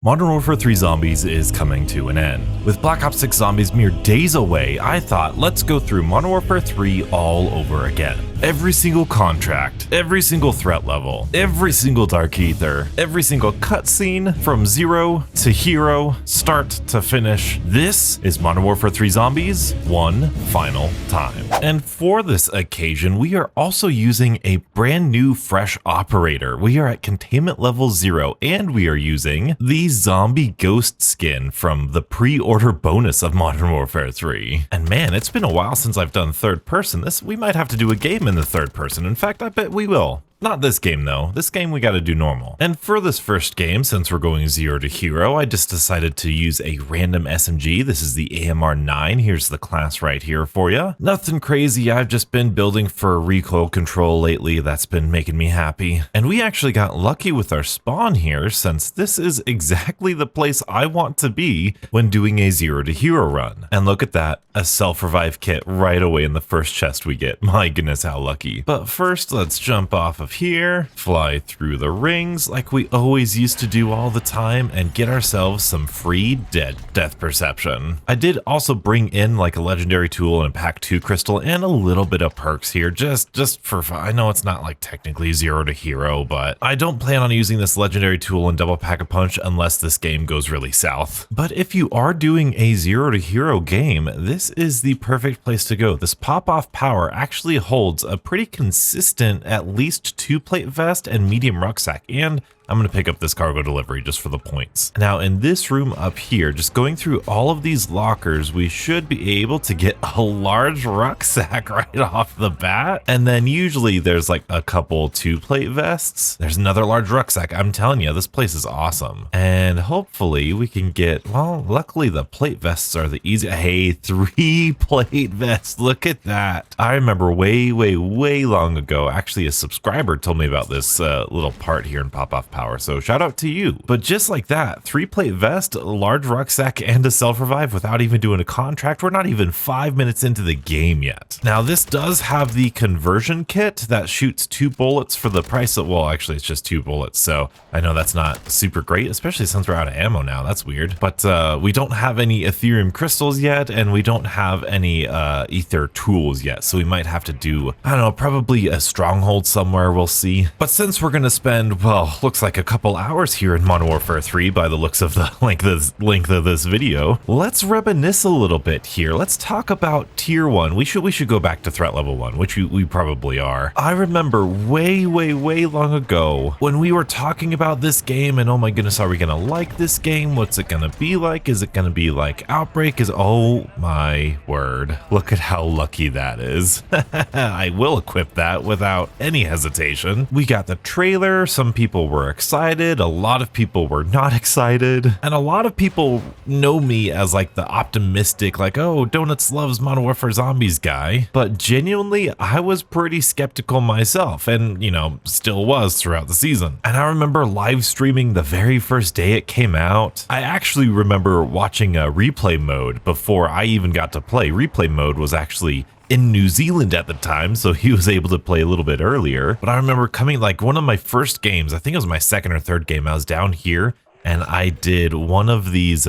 Modern Warfare 3 Zombies is coming to an end. With Black Ops 6 Zombies mere days away, I thought let's go through Modern Warfare 3 all over again. Every single contract, every single threat level, every single Dark Aether, every single cutscene from zero to hero, start to finish. This is Modern Warfare 3 Zombies one final time. And for this occasion, we are also using a brand new fresh operator. We are at containment level 0 and we are using the zombie ghost skin from the pre-order bonus of Modern Warfare 3. And man, it's been a while since I've done third person. We might have to do a game in the third person. In fact, I bet we will. Not this game though. This game we gotta do normal. And for this first game, since we're going 0 to hero, I just decided to use a random SMG. This is the AMR9. Here's the class right here for you. Nothing crazy. I've just been building for recoil control lately. That's been making me happy. And we actually got lucky with our spawn here, since this is exactly the place I want to be when doing a 0 to hero run. And look at that, a self-revive kit right away in the first chest we get. My goodness, how lucky. But first, let's jump off of here, fly through the rings like we always used to do all the time, and get ourselves some free death perception. I did also bring in like a legendary tool and a pack 2 crystal and a little bit of perks here just for fun. I know it's not like technically 0 to hero, but I don't plan on using this legendary tool and double pack a punch unless this game goes really south. But if you are doing a 0 to hero game, this is the perfect place to go. This pop-off power actually holds a pretty consistent at least 2-plate vest and medium rucksack, and I'm going to pick up this cargo delivery just for the points. Now in this room up here, just going through all of these lockers, we should be able to get a large rucksack right off the bat. And then usually there's like a couple 2-plate vests. There's another large rucksack. I'm telling you, this place is awesome. And hopefully we can get, well, luckily the plate vests are the easy. Hey, 3-plate vests. Look at that. I remember way long ago, actually a subscriber told me about this little part here in Pop-Off Power. So shout out to you. But just like that, 3-plate vest, a large rucksack, and a self-revive without even doing a contract. We're not even 5 minutes into the game yet. Now this does have the conversion kit that shoots 2 bullets for the price of, well, actually it's just 2 bullets. So I know that's not super great, especially since we're out of ammo now. That's weird. But we don't have any Ethereum crystals yet, and we don't have any Aether tools yet. So we might have to do, I don't know, probably a stronghold somewhere. We'll see. But since we're going to spend, well, looks like a couple hours here in Modern Warfare 3 by the looks of the length of this video, let's reminisce a little bit here. Let's talk about tier 1. We should go back to threat level 1, which we probably are. I remember way long ago when we were talking about this game and oh my goodness, are we gonna like this game? What's it gonna be like? Is it gonna be like Outbreak? Oh my word, look at how lucky that is. I will equip that without any hesitation. We got the trailer. Some people were excited, a lot of people were not excited, and a lot of people know me as like the optimistic, like, oh, Donuts loves Modern Warfare Zombies guy, but genuinely I was pretty skeptical myself, and you know, still was throughout the season. And I remember live streaming the very first day it came out. I actually remember watching a replay mode before I even got to play. Replay mode was actually in New Zealand at the time, so he was able to play a little bit earlier. But I remember coming, like one of my first games, I think it was my second or third game, I was down here and I did one of these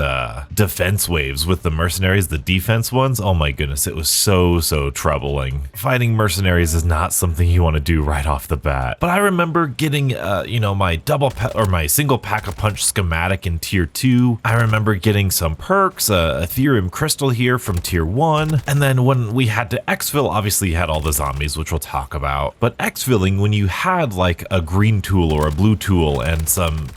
defense waves with the mercenaries, the defense ones. Oh my goodness, it was so troubling. Fighting mercenaries is not something you want to do right off the bat. But I remember getting, you know, my my single pack a punch schematic in tier 2. I remember getting some perks, Ethereum crystal here from tier 1. And then when we had to exfil, obviously you had all the zombies, which we'll talk about. But exfilling, when you had like a green tool or a blue tool and some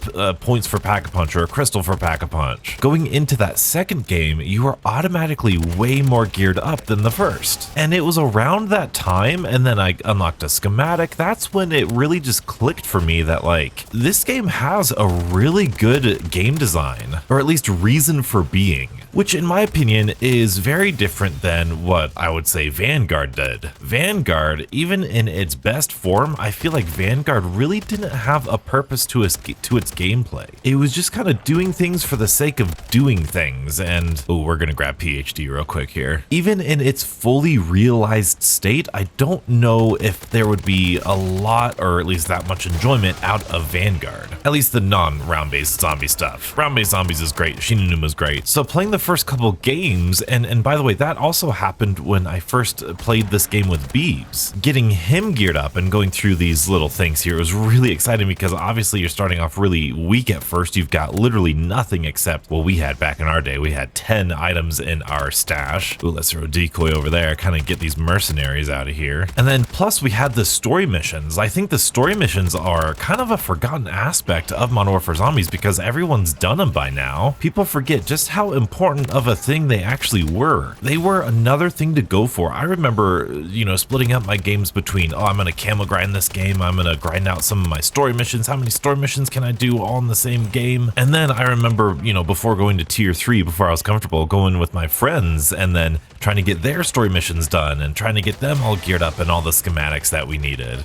points for pack punch or a crystal for pack-a-punch, going into that second game, you were automatically way more geared up than the first. And it was around that time, and then I unlocked a schematic. That's when it really just clicked for me that like, this game has a really good game design, or at least reason for being, which in my opinion is very different than what I would say Vanguard did. Vanguard, even in its best form, I feel like Vanguard really didn't have a purpose to its gameplay. It was just kind of doing things for the sake of doing things. And oh, we're gonna grab PhD real quick here. Even in its fully realized state, I don't know if there would be a lot, or at least that much enjoyment out of Vanguard. At least the non-round based zombie stuff. Round based zombies is great, Shinonuma great. So playing the first couple games, and by the way, that also happened when I first played this game with Beebs. Getting him geared up and going through these little things here was really exciting because obviously you're starting off really weak at first. You've got literally nothing except, well, we had back in our day, we had 10 items in our stash. Ooh, let's throw a decoy over there, kind of get these mercenaries out of here. And then plus we had the story missions. I think the story missions are kind of a forgotten aspect of Modern Warfare Zombies because everyone's done them by now. People forget just how important of a thing they actually were. They were another thing to go for. I remember, you know, splitting up my games between, oh, I'm gonna camel grind this game, I'm gonna grind out some of my story missions. How many story missions can I do all in the same game? And then I remember, you know, before going to tier 3, before I was comfortable, going with my friends and then trying to get their story missions done and trying to get them all geared up and all the schematics that we needed.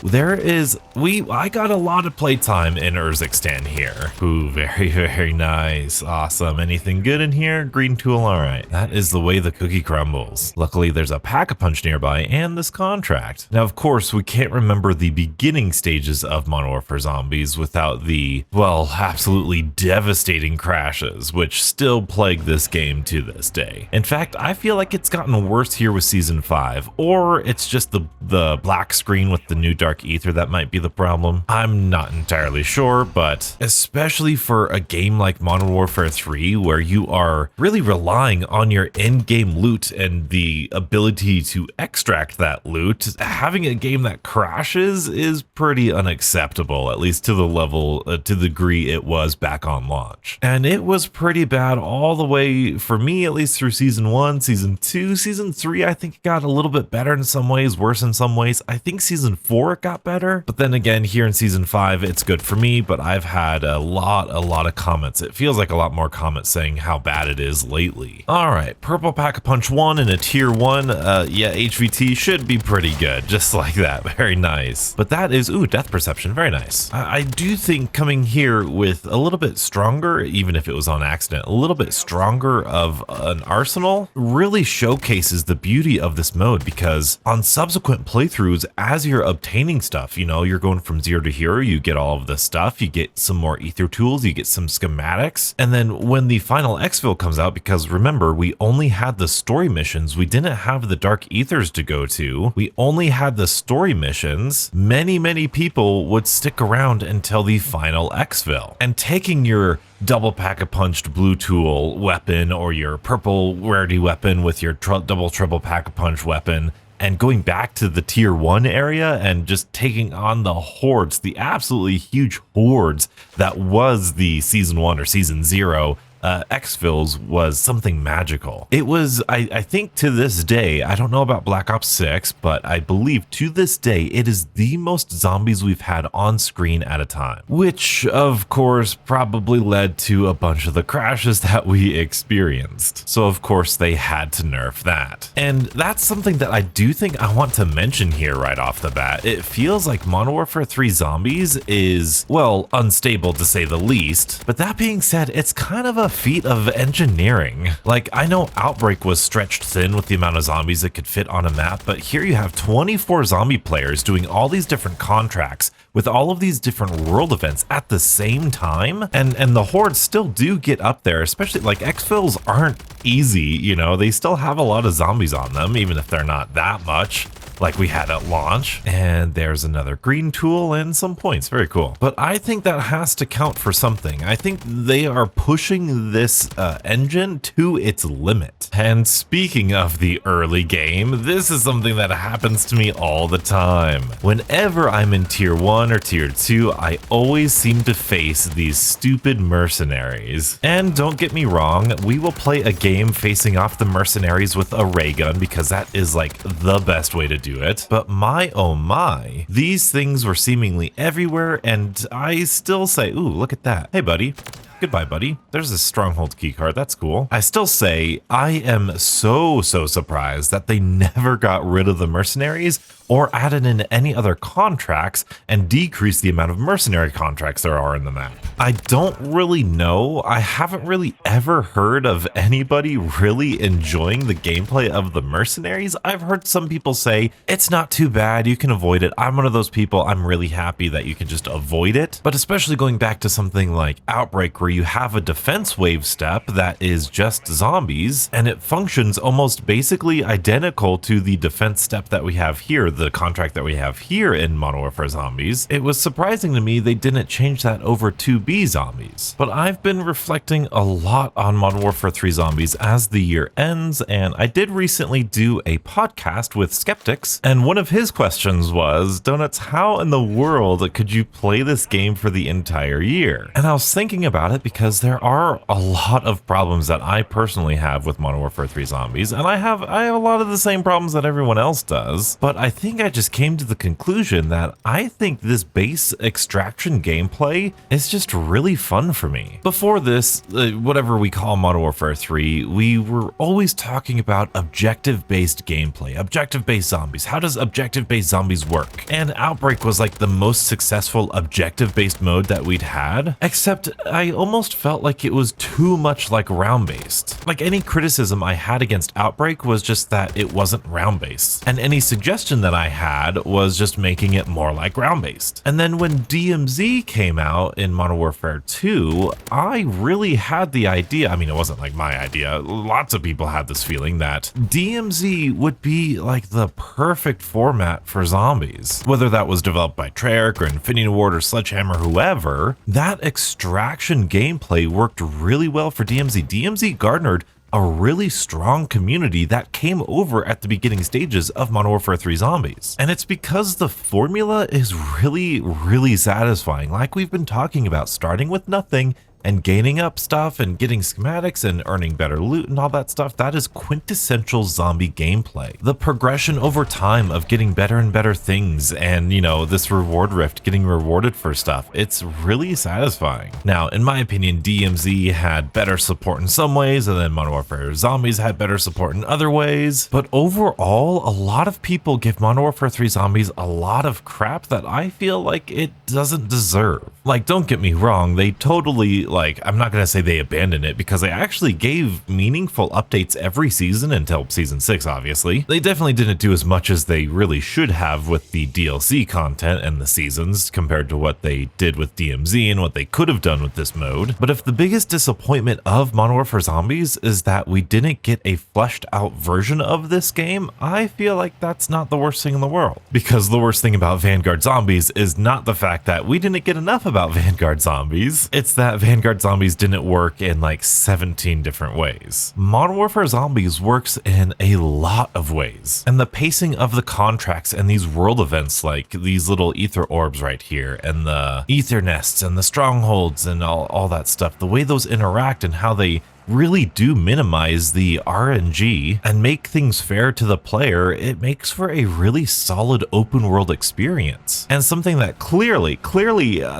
I got a lot of playtime in Urzikstan here. Ooh, very, very nice. Awesome. Anything good in here? Green tool, all right. That is the way the cookie crumbles. Luckily, there's a pack-a-punch nearby and this contract. Now, of course, we can't remember the beginning stages of Modern Warfare Zombies without the, well, absolutely devastating crashes, which still plague this game to this day. In fact, I feel like it's gotten worse here with Season 5, or it's just the black screen with the new Dark Aether that might be the problem. I'm not entirely sure, but especially for a game like Modern Warfare 3, where you are really relying on your in-game loot and the ability to extract that loot, having a game that crashes is pretty unacceptable, at least to the level, to the degree it was back on launch. And it was pretty bad all the way, for me at least, through Season 1, Season 2, Season 3 I think it got a little bit better in some ways, worse in some ways. I think Season 4 it got better, but then again here in Season 5 it's good for me, but I've had a lot of comments. It feels like a lot more comments saying how bad it is lately. Alright, Purple Pack-a-Punch 1 in a Tier 1, yeah, HVT should be pretty good, just like that, very nice. But that is, ooh, Death Perception, very nice. I do think coming here with a little bit stronger, even if it was on accident, a little bit stronger of an arsenal really showcases the beauty of this mode, because on subsequent playthroughs, as you're obtaining stuff, you know, you're going from 0 to hero, you get all of this stuff, you get some more Aether tools, you get some schematics, and then when the final Exfil comes out, because remember, we only had the story missions, we didn't have the Dark Aethers to go to, we only had the story missions, many people would stick around until the final Exfil. And taking your double pack-a-punched blue tool weapon or your purple rarity weapon with your double triple pack-a-punch weapon and going back to the Tier 1 area and just taking on the hordes, the absolutely huge hordes that was the Season 1 or Season 0 Exfils, was something magical. It was, I think to this day, I don't know about Black Ops 6, but I believe to this day, it is the most zombies we've had on screen at a time, which of course probably led to a bunch of the crashes that we experienced. So of course they had to nerf that. And that's something that I do think I want to mention here right off the bat. It feels like Modern Warfare 3 Zombies is, well, unstable to say the least, but that being said, it's kind of a feat of engineering. Like, I know Outbreak was stretched thin with the amount of zombies that could fit on a map, but here you have 24 zombie players doing all these different contracts with all of these different world events at the same time, and the hordes still do get up there, especially like Exfils aren't easy, you know, they still have a lot of zombies on them, even if they're not that much like we had at launch. And there's another green tool and some points, very cool. But I think that has to count for something. I think they are pushing this engine to its limit. And speaking of the early game, this is something that happens to me all the time. Whenever I'm in Tier 1 or Tier 2, I always seem to face these stupid mercenaries. And don't get me wrong, we will play a game facing off the mercenaries with a ray gun because that is like the best way to do it, but my oh my, these things were seemingly everywhere, and I still say, ooh, look at that. Hey buddy. Goodbye, buddy. There's a stronghold keycard. That's cool. I still say I am so surprised that they never got rid of the mercenaries or added in any other contracts and decreased the amount of mercenary contracts there are in the map. I don't really know. I haven't really ever heard of anybody really enjoying the gameplay of the mercenaries. I've heard some people say it's not too bad, you can avoid it. I'm one of those people, I'm really happy that you can just avoid it. But especially going back to something like Outbreak, where you have a defense wave step that is just zombies, and it functions almost basically identical to the defense step that we have here, the contract that we have here in Modern Warfare Zombies. It was surprising to me they didn't change that over to be zombies. But I've been reflecting a lot on Modern Warfare 3 Zombies as the year ends, and I did recently do a podcast with skeptics, and one of his questions was, Donuts, how in the world could you play this game for the entire year? And I was thinking about it because there are a lot of problems that I personally have with Modern Warfare 3 Zombies, and I have a lot of the same problems that everyone else does, but I think I just came to the conclusion that I think this base extraction gameplay is just really fun for me. Before this, whatever we call Modern Warfare 3, we were always talking about objective-based gameplay, objective-based zombies. How does objective-based zombies work? And Outbreak was like the most successful objective-based mode that we'd had, except I almost felt like it was too much like round-based. Like, any criticism I had against Outbreak was just that it wasn't round-based, and any suggestion that I had was just making it more like round-based. And then when DMZ came out in Modern Warfare 2, I really had the idea, I mean, it wasn't like my idea, lots of people had this feeling that DMZ would be like the perfect format for zombies. Whether that was developed by Treyarch or Infinity Ward or Sledgehammer, whoever, that extraction gameplay worked really well for DMZ. DMZ garnered a really strong community that came over at the beginning stages of Modern Warfare 3 Zombies. And it's because the formula is really satisfying, like we've been talking about, starting with nothing and gaining up stuff and getting schematics and earning better loot and all that stuff. That is quintessential zombie gameplay. The progression over time of getting better and better things, and you know, this reward rift, getting rewarded for stuff, it's really satisfying. Now, in my opinion, DMZ had better support in some ways, and then Modern Warfare Zombies had better support in other ways. But overall, a lot of people give Modern Warfare 3 Zombies a lot of crap that I feel like it doesn't deserve. Like, don't get me wrong, they totally, like, I'm not gonna say they abandoned it, because they actually gave meaningful updates every season until season 6, obviously. They definitely didn't do as much as they really should have with the DLC content and the seasons compared to what they did with DMZ and what they could have done with this mode. But if the biggest disappointment of Modern Warfare Zombies is that we didn't get a fleshed out version of this game, I feel like that's not the worst thing in the world. Because the worst thing about Vanguard Zombies is not the fact that we didn't get enough about Vanguard Zombies, it's that Vanguard Zombies didn't work in like 17 different ways. Modern Warfare Zombies works in a lot of ways, and the pacing of the contracts and these world events, like these little Aether orbs right here, and the Aether nests and the strongholds and all that stuff, the way those interact and how they really do minimize the RNG and make things fair to the player, it makes for a really solid open world experience, and something that clearly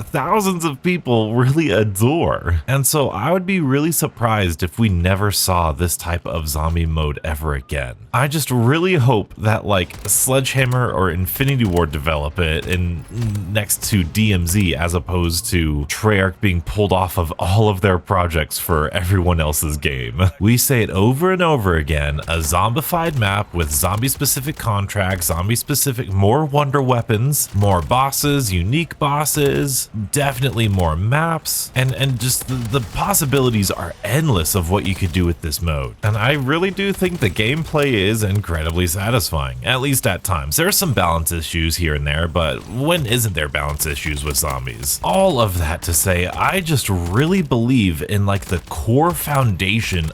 thousands of people really adore. And so I would be really surprised if we never saw this type of zombie mode ever again. I just really hope that like Sledgehammer or Infinity Ward develop it in next to DMZ, as opposed to Treyarch being pulled off of all of their projects for everyone else's game. We say it over and over again, a zombified map with zombie specific contracts, zombie specific, more wonder weapons, more bosses, unique bosses, definitely more maps, and just the possibilities are endless of what you could do with this mode. And I really do think the gameplay is incredibly satisfying, at least at times. There are some balance issues here and there, but when isn't there balance issues with zombies? All of that to say, I just really believe in like the core foundation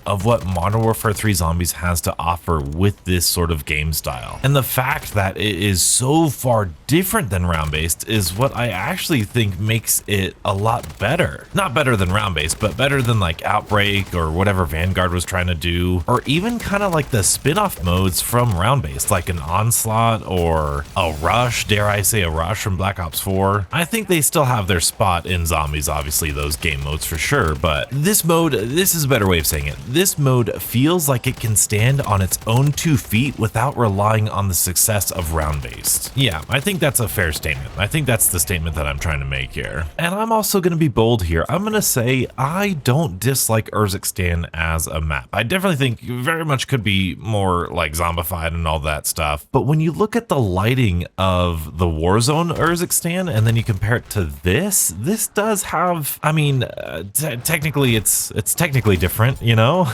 of what Modern Warfare 3 Zombies has to offer with this sort of game style. And the fact that it is so far different than round-based is what I actually think makes it a lot better. Not better than round-based, but better than like Outbreak or whatever Vanguard was trying to do, or even kind of like the spin-off modes from round-based, like an Onslaught or a Rush, dare I say a Rush from Black Ops 4. I think they still have their spot in Zombies, obviously those game modes for sure, but this mode, this is better better way of saying it. This mode feels like it can stand on its own 2 feet without relying on the success of round-based. Yeah, I think that's a fair statement. I think that's the statement that I'm trying to make here. And I'm also going to be bold here. I'm going to say I don't dislike Urzikstan as a map. I definitely think very much could be more like zombified and all that stuff. But when you look at the lighting of the Warzone Urzikstan and then you compare it to this does have, I mean, technically it's technically different, you know,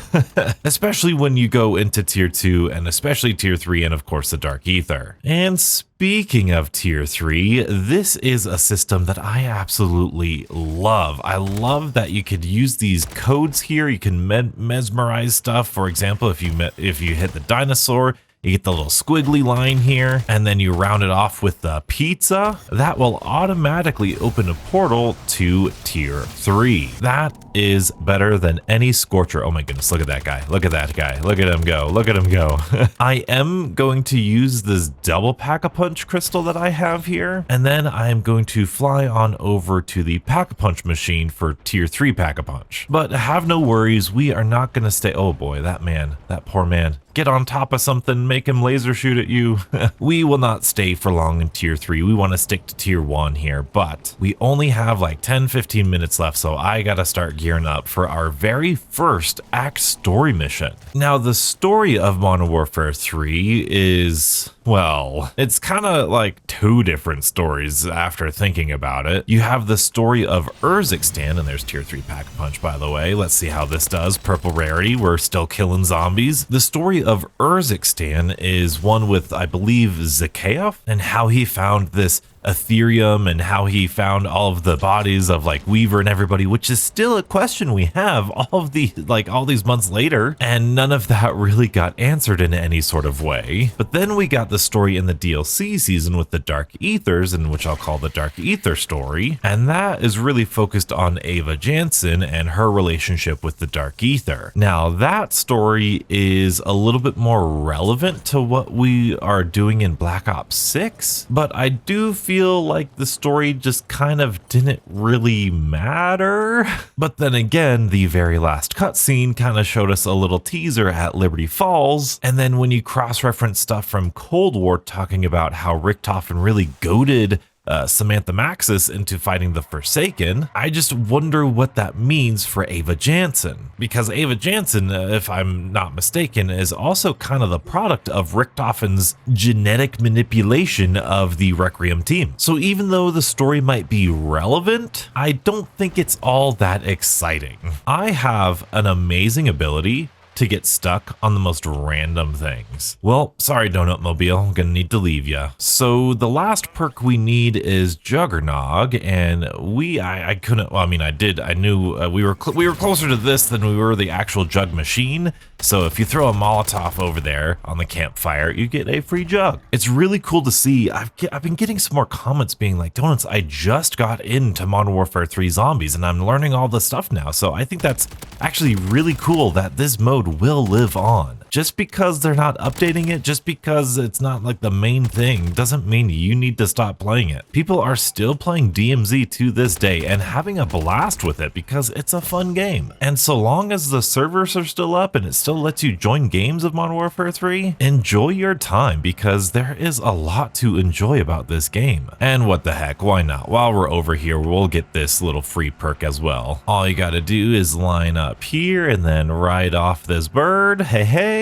especially when you go into tier 2 and especially tier 3 and of course the Dark Aether. And speaking of tier 3, this is a system that I absolutely love. I love that you could use these codes here. You can mesmerize stuff. For example, if you hit the dinosaur, you get the little squiggly line here, and then you round it off with the pizza. That will automatically open a portal to tier 3. That is better than any Scorcher. Oh my goodness, look at that guy. Look at that guy. Look at him go. Look at him go. I am going to use this double Pack-a-Punch crystal that I have here, and then I am going to fly on over to the Pack-a-Punch machine for tier 3 Pack-a-Punch. But have no worries, we are not going to stay. Oh boy, that man, that poor man. Get on top of something, make him laser shoot at you. We will not stay for long in tier 3. We want to stick to tier 1 here, but we only have like 10-15 minutes left, so I gotta start gearing up for our very first act story mission. Now, the story of Modern Warfare 3 is, well, it's kind of like 2 different stories after thinking about it. You have the story of Urzikstan, and there's tier 3 Pack-a-Punch, by the way. Let's see how this does. Purple rarity, we're still killing zombies. The story of Urzikstan is one with, I believe, Zakhaev, and how he found this Ethereum and how he found all of the bodies of like Weaver and everybody, which is still a question we have all these months later, and none of that really got answered in any sort of way. But then we got the story in the DLC season with the Dark Aethers, in which I'll call the Dark Aether story, and that is really focused on Eva Jansen and her relationship with the Dark Aether. Now that story is a little bit more relevant to what we are doing in Black Ops 6, but I do feel like the story just kind of didn't really matter. But then again, the very last cutscene kind of showed us a little teaser at Liberty Falls, and then when you cross-reference stuff from Cold War talking about how Richtofen really goaded Samantha Maxis into fighting the Forsaken, I just wonder what that means for Eva Jansen. Because Eva Jansen, if I'm not mistaken, is also kind of the product of Richtofen's genetic manipulation of the Requiem team. So even though the story might be relevant, I don't think it's all that exciting. I have an amazing ability to get stuck on the most random things. Well, sorry Donut Mobile, I'm gonna need to leave ya. So the last perk we need is Juggernog, and I couldn't, well, I mean, I knew we were closer to this than we were the actual jug machine. So if you throw a Molotov over there on the campfire, you get a free jug. It's really cool to see. I've been getting some more comments being like, Donuts, I just got into Modern Warfare 3 Zombies and I'm learning all this stuff now. So I think that's actually really cool that this mode will live on. Just because they're not updating it, just because it's not like the main thing, doesn't mean you need to stop playing it. People are still playing DMZ to this day and having a blast with it because it's a fun game. And so long as the servers are still up and it still lets you join games of Modern Warfare 3, enjoy your time because there is a lot to enjoy about this game. And what the heck, why not? While we're over here, we'll get this little free perk as well. All you gotta do is line up here and then ride off this bird. Hey, hey.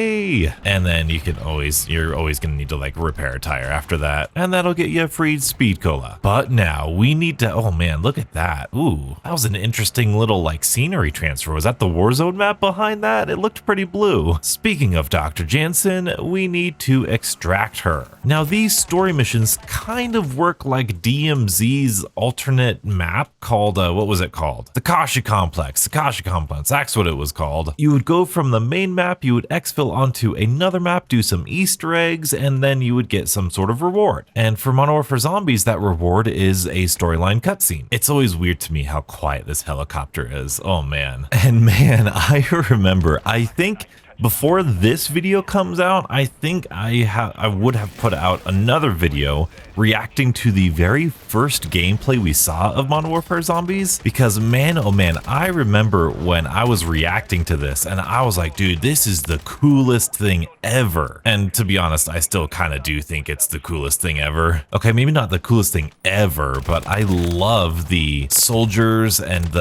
And then you're always gonna need to like repair a tire after that, and that'll get you a free speed cola. But now we need to, oh man, look at that. Ooh, that was an interesting little like scenery transfer. Was that the Warzone map behind that? It looked pretty blue. Speaking of Dr. Jansen, we need to extract her. Now these story missions kind of work like DMZ's alternate map called, what was it called? The Kashi Complex, that's what it was called. You would go from the main map, you would exfil onto another map, do some Easter eggs, and then you would get some sort of reward. And for Modern Warfare Zombies, that reward is a storyline cutscene. It's always weird to me how quiet this helicopter is. Oh man. And man, I remember, I think before this video comes out, I think I would have put out another video reacting to the very first gameplay we saw of Modern Warfare Zombies, because man, oh man, I remember when I was reacting to this and I was like, dude, this is the coolest thing ever. And to be honest, I still kind of do think it's the coolest thing ever. Okay, maybe not the coolest thing ever, but I love the soldiers and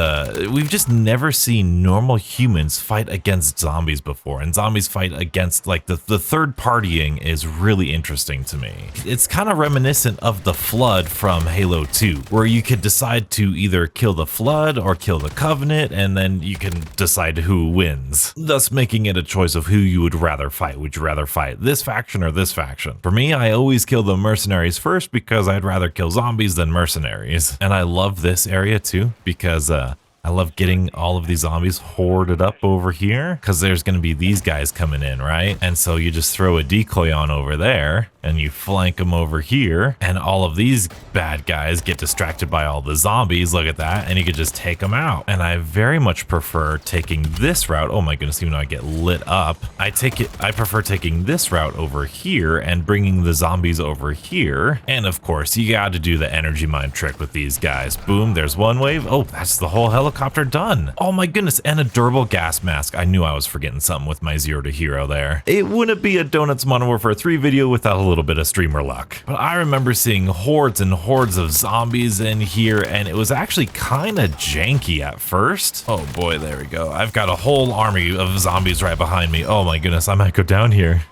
we've just never seen normal humans fight against zombies before, and zombies fight against like the third partying is really interesting to me. It's kind of reminiscent of the Flood from Halo 2, where you could decide to either kill the Flood or kill the Covenant, and then you can decide who wins, thus making it a choice of who you would rather fight. Would you rather fight this faction or this faction? For me, I always kill the mercenaries first because I'd rather kill zombies than mercenaries. And I love this area too because I love getting all of these zombies hoarded up over here, because there's going to be these guys coming in, right? And so you just throw a decoy on over there and you flank them over here, and all of these bad guys get distracted by all the zombies. Look at that. And you could just take them out. And I very much prefer taking this route. Oh my goodness, even though I get lit up, I prefer taking this route over here and bringing the zombies over here. And of course, you got to do the energy mine trick with these guys. Boom, there's one wave. Oh, that's the whole helicopter done. Oh my goodness, and a durable gas mask. I knew I was forgetting something with my 0 to hero there. It wouldn't be a Donuts Modern Warfare 3 video without a little bit of streamer luck. But I remember seeing hordes and hordes of zombies in here, and it was actually kind of janky at first. Oh boy, there we go. I've got a whole army of zombies right behind me. Oh my goodness, I might go down here.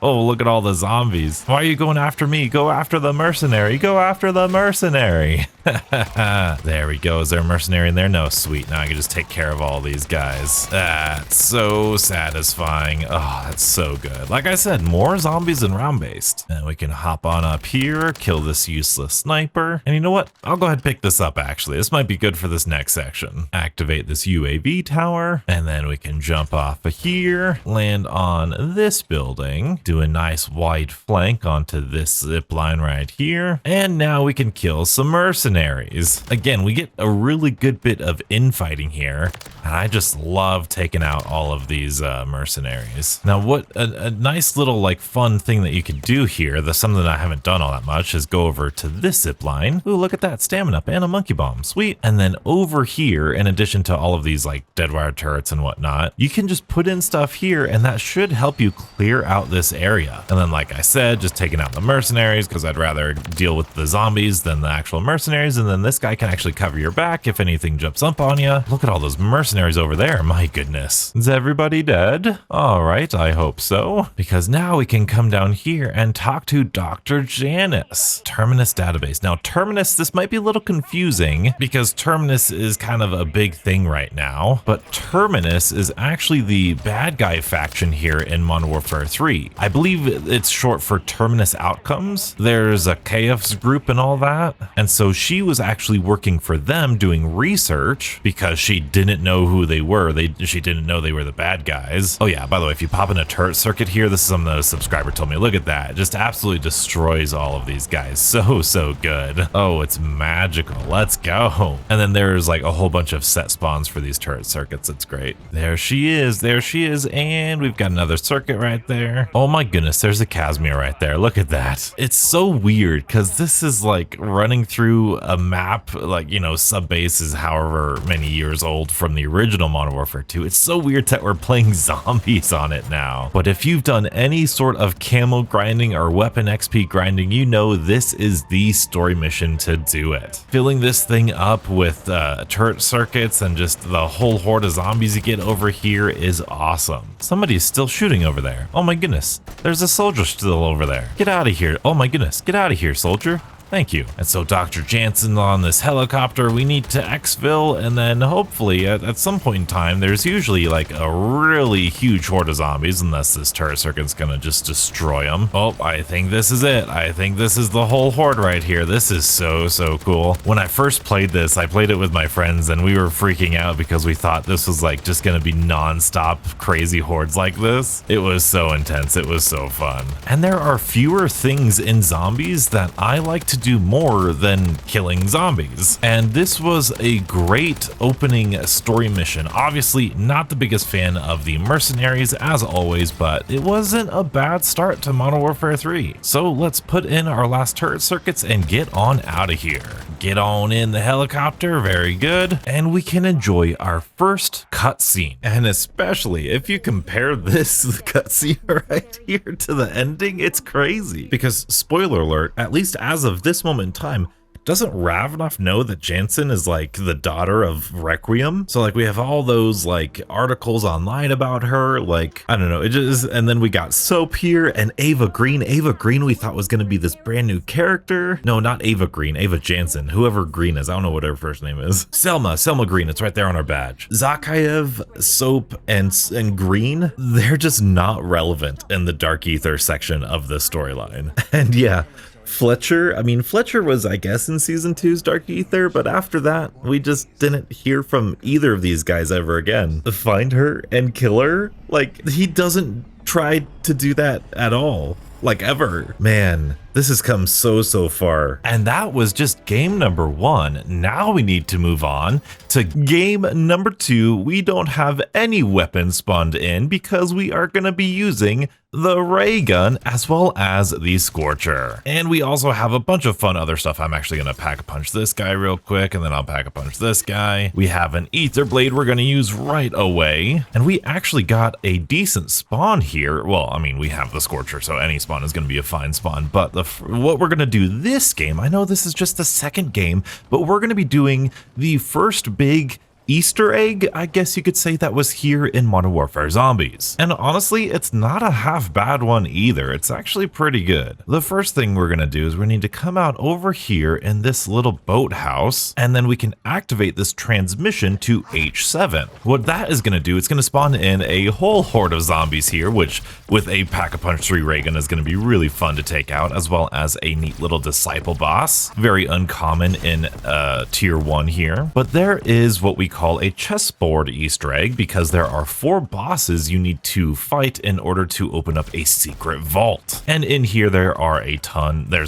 Oh, look at all the zombies. Why are you going after me? Go after the mercenary. Go after the mercenary. There we go. Is there a mercenary in there? No, sweet. Now I can just take care of all these guys. That's so satisfying. Oh, that's so good. Like I said, more zombies than round-based. And we can hop on up here, kill this useless sniper. And you know what? I'll go ahead and pick this up, actually. This might be good for this next section. Activate this UAV tower, and then we can jump off of here, land on this building, do a nice wide flank onto this zip line right here, and now we can kill some mercenaries. Again, we get a really good bit of infighting here, and I just love taking out all of these mercenaries. Now, what a nice little like fun thing that you could do here, that's something that I haven't done all that much, is go over to this zip line. Ooh, look at that, stamina up and a monkey bomb, sweet. And then over here, in addition to all of these like dead wire turrets and whatnot, you can just put in stuff here, and that should help you clear out this area. And then, like I said, just taking out the mercenaries, because I'd rather deal with the zombies than the actual mercenaries. And then this guy can actually cover your back if anything jumps up on you. Look at all those mercenaries over there. My goodness. Is everybody dead? All right, I hope so. Because now we can come down here and talk to Dr. Janice. Terminus database. Now, Terminus, this might be a little confusing because Terminus is kind of a big thing right now, but Terminus is actually the bad guy faction here in Modern Warfare 3. I believe it's short for Terminus Outcomes. There's a chaos group and all that. And so she was actually working for them doing research because she didn't know who they were. She didn't know they were the bad guys. Oh yeah, by the way, if you pop in a turret circuit here, this is something that a subscriber told me. Look at that. It just absolutely destroys all of these guys. So good. Oh, it's magical. Let's go. And then there's like a whole bunch of set spawns for these turret circuits. It's great. There she is. There she is. And we've got another circuit right there. Oh my goodness, there's a Casimir right there. Look at that. It's so weird because this is like running through a map, like, you know, sub base is however many years old from the original Modern Warfare 2. It's so weird that we're playing zombies on it now. But if you've done any sort of camo grinding or weapon XP grinding, you know this is the story mission to do it. Filling this thing up with turret circuits and just the whole horde of zombies you get over here is awesome. Somebody's still shooting over there. Oh my goodness, there's a soldier still over there. Get out of here. Oh my goodness, get out of here, soldier. Thank you. And so Dr. Jansen on this helicopter, we need to Exfil, and then hopefully at some point in time, there's usually like a really huge horde of zombies, unless this turret circuit's gonna just destroy them. Oh, I think this is it. I think this is the whole horde right here. This is so cool. When I first played this, I played it with my friends, and we were freaking out because we thought this was like just gonna be non-stop crazy hordes like this. It was so intense. It was so fun. And there are fewer things in zombies that I like to do more than killing zombies. And this was a great opening story mission. Obviously, not the biggest fan of the mercenaries as always, but it wasn't a bad start to Modern Warfare 3. So let's put in our last turret circuits and get on out of here. Get on in the helicopter, very good. And we can enjoy our first cutscene. And especially if you compare this cutscene right here to the ending, it's crazy. Because spoiler alert, at least as of this moment in time, doesn't Ravnoff know that Jansen is like the daughter of Requiem? So like we have all those like articles online about her, like I don't know, it just, and then we got Soap here and Ava Green. Ava Green we thought was going to be this brand new character. No, not Ava Green, Ava Jansen, whoever Green is. I don't know what her first name is. Selma Green, it's right there on our badge. Zakayev, Soap, and Green, they're just not relevant in the Dark Aether section of the storyline. And yeah, Fletcher was, I guess, in season 2's Dark Aether, but after that, we just didn't hear from either of these guys ever again. Find her and kill her? Like, he doesn't try to do that at all. Like, ever. Man, this has come so far. And that was just game number 1. Now we need to move on to game number 2. We don't have any weapons spawned in because we are going to be using the ray gun as well as the Scorcher. And we also have a bunch of fun other stuff. I'm actually going to pack a punch this guy real quick, and then I'll pack a punch this guy. We have an Aether blade we're going to use right away. And we actually got a decent spawn here. Well, I mean, we have the Scorcher, so any spawn is going to be a fine spawn. But what we're going to do this game, I know this is just the second game, but we're going to be doing the first big Easter egg, I guess you could say, that was here in Modern Warfare Zombies. And honestly, it's not a half bad one either. It's actually pretty good. The first thing we're gonna do is we need to come out over here in this little boathouse, and then we can activate this transmission to H7. What that is gonna do, it's gonna spawn in a whole horde of zombies here, which with a Pack-a-Punch 3 ray gun is gonna be really fun to take out, as well as a neat little disciple boss. Very uncommon in tier 1 here. But there is what we call a chessboard Easter egg, because there are 4 bosses you need to fight in order to open up a secret vault. And in here there's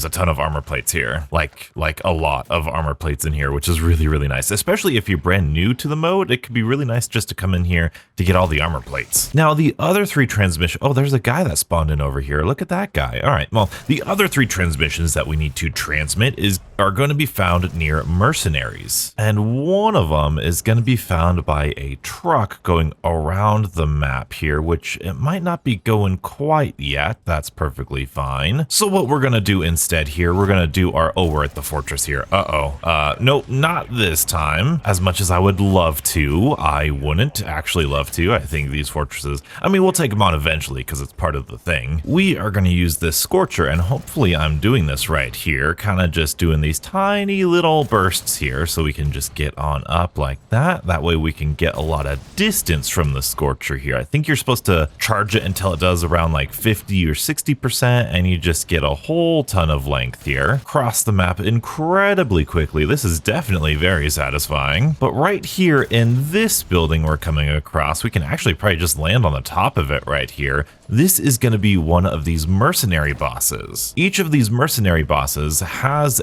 a ton of armor plates here, like a lot of armor plates in here, which is really nice. Especially if you're brand new to the mode, it could be really nice just to come in here to get all the armor plates. Now the other 3 transmissions, oh, there's a guy that spawned in over here. Look at that guy. All right, well, the other 3 transmissions that we need to transmit are going to be found near mercenaries, and one of them is going to be found by a truck going around the map here, which it might not be going quite yet. That's perfectly fine. So what we're going to do instead here, we're going to do we're at the fortress here. Nope, not this time. As much as I would love to, I wouldn't actually love to. I think these fortresses, I mean, we'll take them on eventually because it's part of the thing. We are going to use this Scorcher, and hopefully I'm doing this right here, kind of just doing these tiny little bursts here so we can just get on up like that. That way we can get a lot of distance from the Scorcher here. I think you're supposed to charge it until it does around like 50 or 60%, and you just get a whole ton of length here. Cross the map incredibly quickly. This is definitely very satisfying. But right here in this building we're coming across, we can actually probably just land on the top of it right here. This is going to be one of these mercenary bosses. Each of these mercenary bosses has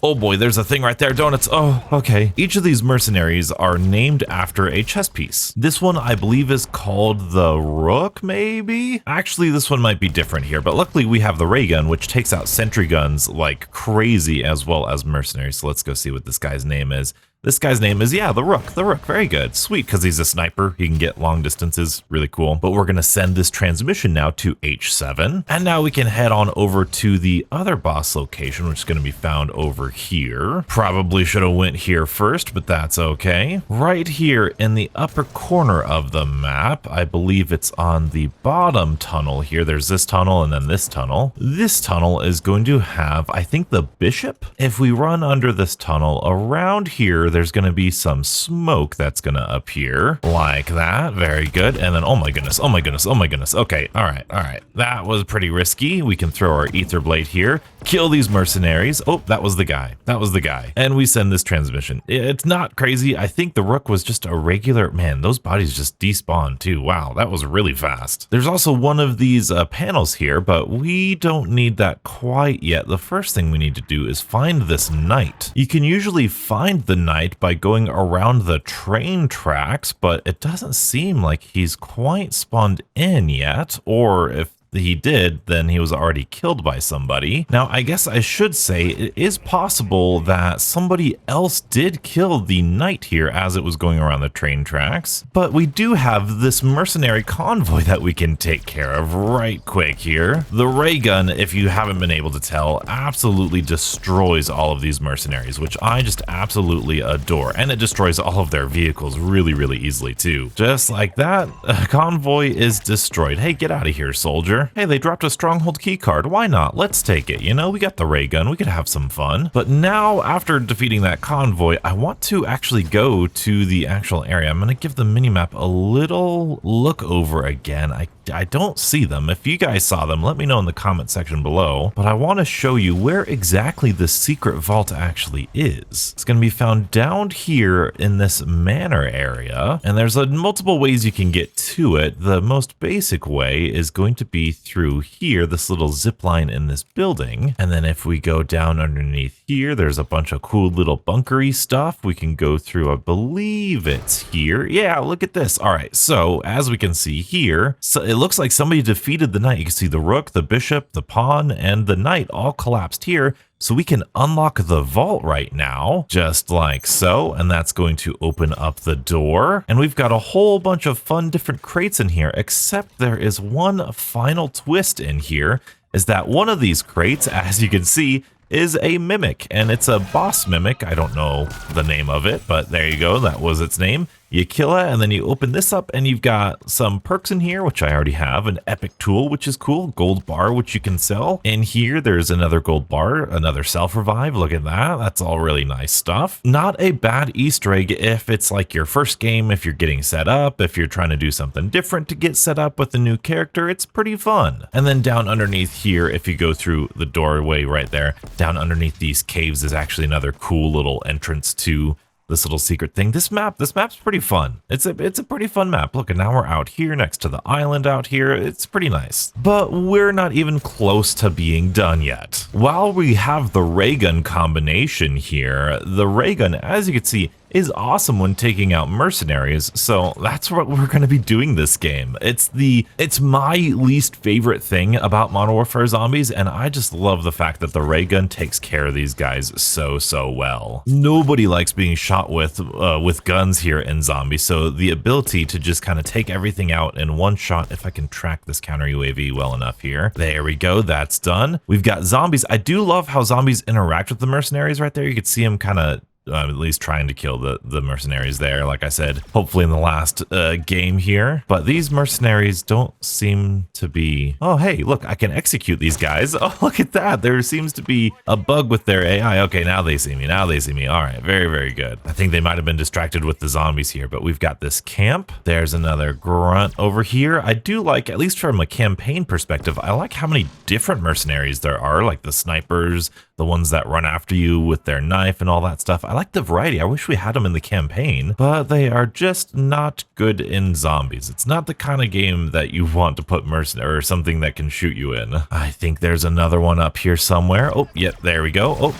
oh boy, there's a thing right there, donuts. Oh, okay. Each of these mercenaries are named after a chess piece. This one I believe is called the Rook, maybe? Actually, this one might be different here, but luckily we have the ray gun, which takes out sentry guns like crazy, as well as mercenaries. So let's go see what this guy's name is. This guy's name is, yeah, the Rook. The Rook, very good. Sweet, because he's a sniper. He can get long distances. Really cool. But we're going to send this transmission now to H7. And now we can head on over to the other boss location, which is going to be found over here. Probably should have went here first, but that's okay. Right here in the upper corner of the map, I believe it's on the bottom tunnel here. There's this tunnel and then this tunnel. This tunnel is going to have, I think, the Bishop. If we run under this tunnel around here, here, there's going to be some smoke that's going to appear like that. Very good. And then, oh my goodness, oh my goodness, oh my goodness. Okay, all right, all right. That was pretty risky. We can throw our Aether blade here, kill these mercenaries. Oh, that was the guy. That was the guy. And we send this transmission. It's not crazy. I think the Rook was just a regular, man, those bodies just despawned too. Wow, that was really fast. There's also one of these panels here, but we don't need that quite yet. The first thing we need to do is find this knight. You can usually find the knight by going around the train tracks, but it doesn't seem like he's quite spawned in yet, or if he did, then he was already killed by somebody. Now, I guess I should say it is possible that somebody else did kill the knight here as it was going around the train tracks, but we do have this mercenary convoy that we can take care of right quick here. The ray gun, if you haven't been able to tell, absolutely destroys all of these mercenaries, which I just absolutely adore, and it destroys all of their vehicles really, really easily too. Just like that, a convoy is destroyed. Hey, get out of here, soldier. Hey, they dropped a stronghold keycard. Why not? Let's take it. You know, we got the ray gun. We could have some fun. But now, after defeating that convoy, I want to actually go to the actual area. I'm going to give the minimap a little look over again. I don't see them. If you guys saw them, let me know in the comment section below. But I want to show you where exactly the secret vault actually is. It's going to be found down here in this manor area. And there's multiple ways you can get to it. The most basic way is going to be through here, this little zip line in this building. And then if we go down underneath here, there's a bunch of cool little bunkery stuff we can go through. I believe it's here. Yeah, look at this. All right, so as we can see here, so it looks like somebody defeated the knight. You can see the rook, the bishop, the pawn, and the knight all collapsed here. So we can unlock the vault right now, just like so, and that's going to open up the door. And we've got a whole bunch of fun different crates in here, except there is one final twist in here, is that one of these crates, as you can see, is a mimic, and it's a boss mimic. I don't know the name of it, but there you go. That was its name. You kill it, and then you open this up, and you've got some perks in here, which I already have. An epic tool, which is cool. Gold bar, which you can sell. In here, there's another gold bar, another self-revive. Look at that. That's all really nice stuff. Not a bad Easter egg if it's like your first game, if you're getting set up, if you're trying to do something different to get set up with a new character. It's pretty fun. And then down underneath here, if you go through the doorway right there, down underneath these caves is actually another cool little entrance to this little secret thing. This map's pretty fun. It's a pretty fun map. Look, and now we're out here next to the island out here. It's pretty nice. But we're not even close to being done yet. While we have the ray gun combination here, the ray gun, as you can see, is awesome when taking out mercenaries, so that's what we're going to be doing this game. It's my least favorite thing about Modern Warfare Zombies, and I just love the fact that the ray gun takes care of these guys so well. Nobody likes being shot with guns here in Zombies, so the ability to just kind of take everything out in one shot, if I can track this counter UAV well enough here. There we go, that's done. We've got zombies. I do love how zombies interact with the mercenaries right there. You could see them kind of at least trying to kill the mercenaries there, like I said, hopefully in the last game here. But these mercenaries don't seem to be... Oh, hey, look, I can execute these guys. Oh, look at that. There seems to be a bug with their AI. Okay, now they see me. Now they see me. All right, very good. I think they might have been distracted with the zombies here, but we've got this camp. There's another grunt over here. I do like, at least from a campaign perspective, I like how many different mercenaries there are, like the snipers, the ones that run after you with their knife and all that stuff. I like the variety. I wish we had them in the campaign, but they are just not good in zombies. It's not the kind of game that you want to put mercenary or something that can shoot you in. I think there's another one up here somewhere. Oh, yep, there we go. Oh,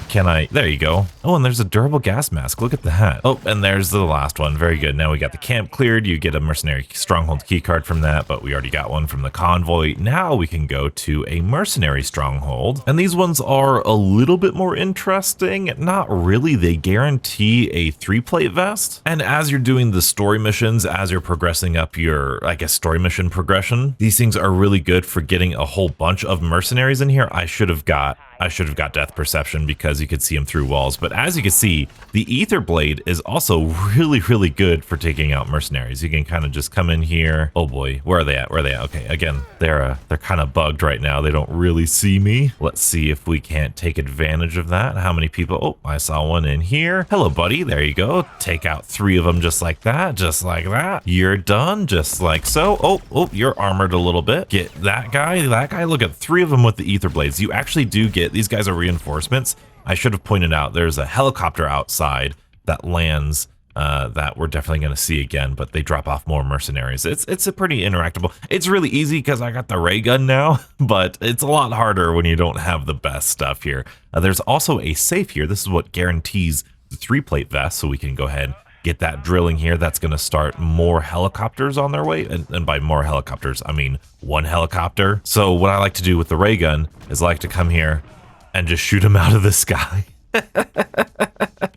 there you go. Oh, and there's a durable gas mask. Look at that. Oh, and there's the last one. Very good. Now we got the camp cleared. You get a mercenary stronghold keycard from that, but we already got one from the convoy. Now we can go to a mercenary stronghold, and these ones are a little bit more interesting. Not really. They guarantee a 3-plate vest, and as you're doing the story missions, as you're progressing up your, I guess, story mission progression, these things are really good for getting a whole bunch of mercenaries in here. I should have got I should have got death perception because you could see him through walls. But as you can see, the Aether blade is also really, really good for taking out mercenaries. You can kind of just come in here. Oh boy, where are they at? Where are they at? Okay, again, they're kind of bugged right now. They don't really see me. Let's see if we can't take advantage of that. How many people? Oh, I saw one in here. Hello, buddy. There you go. Take out 3 of them just like that. Just like that. You're done. Just like so. Oh, you're armored a little bit. Get that guy. That guy. Look at 3 of them with the Aether blades. You actually do get, these guys are reinforcements. I should have pointed out there's a helicopter outside that lands that we're definitely going to see again, but they drop off more mercenaries. It's a pretty interactable. It's really easy because I got the ray gun now, but it's a lot harder when you don't have the best stuff here. There's also a safe here. This is what guarantees the 3-plate vest, so we can go ahead get that drilling here. That's going to start more helicopters on their way, and by more helicopters I mean 1 helicopter. So what I like to do with the ray gun is I like to come here and just shoot them out of the sky.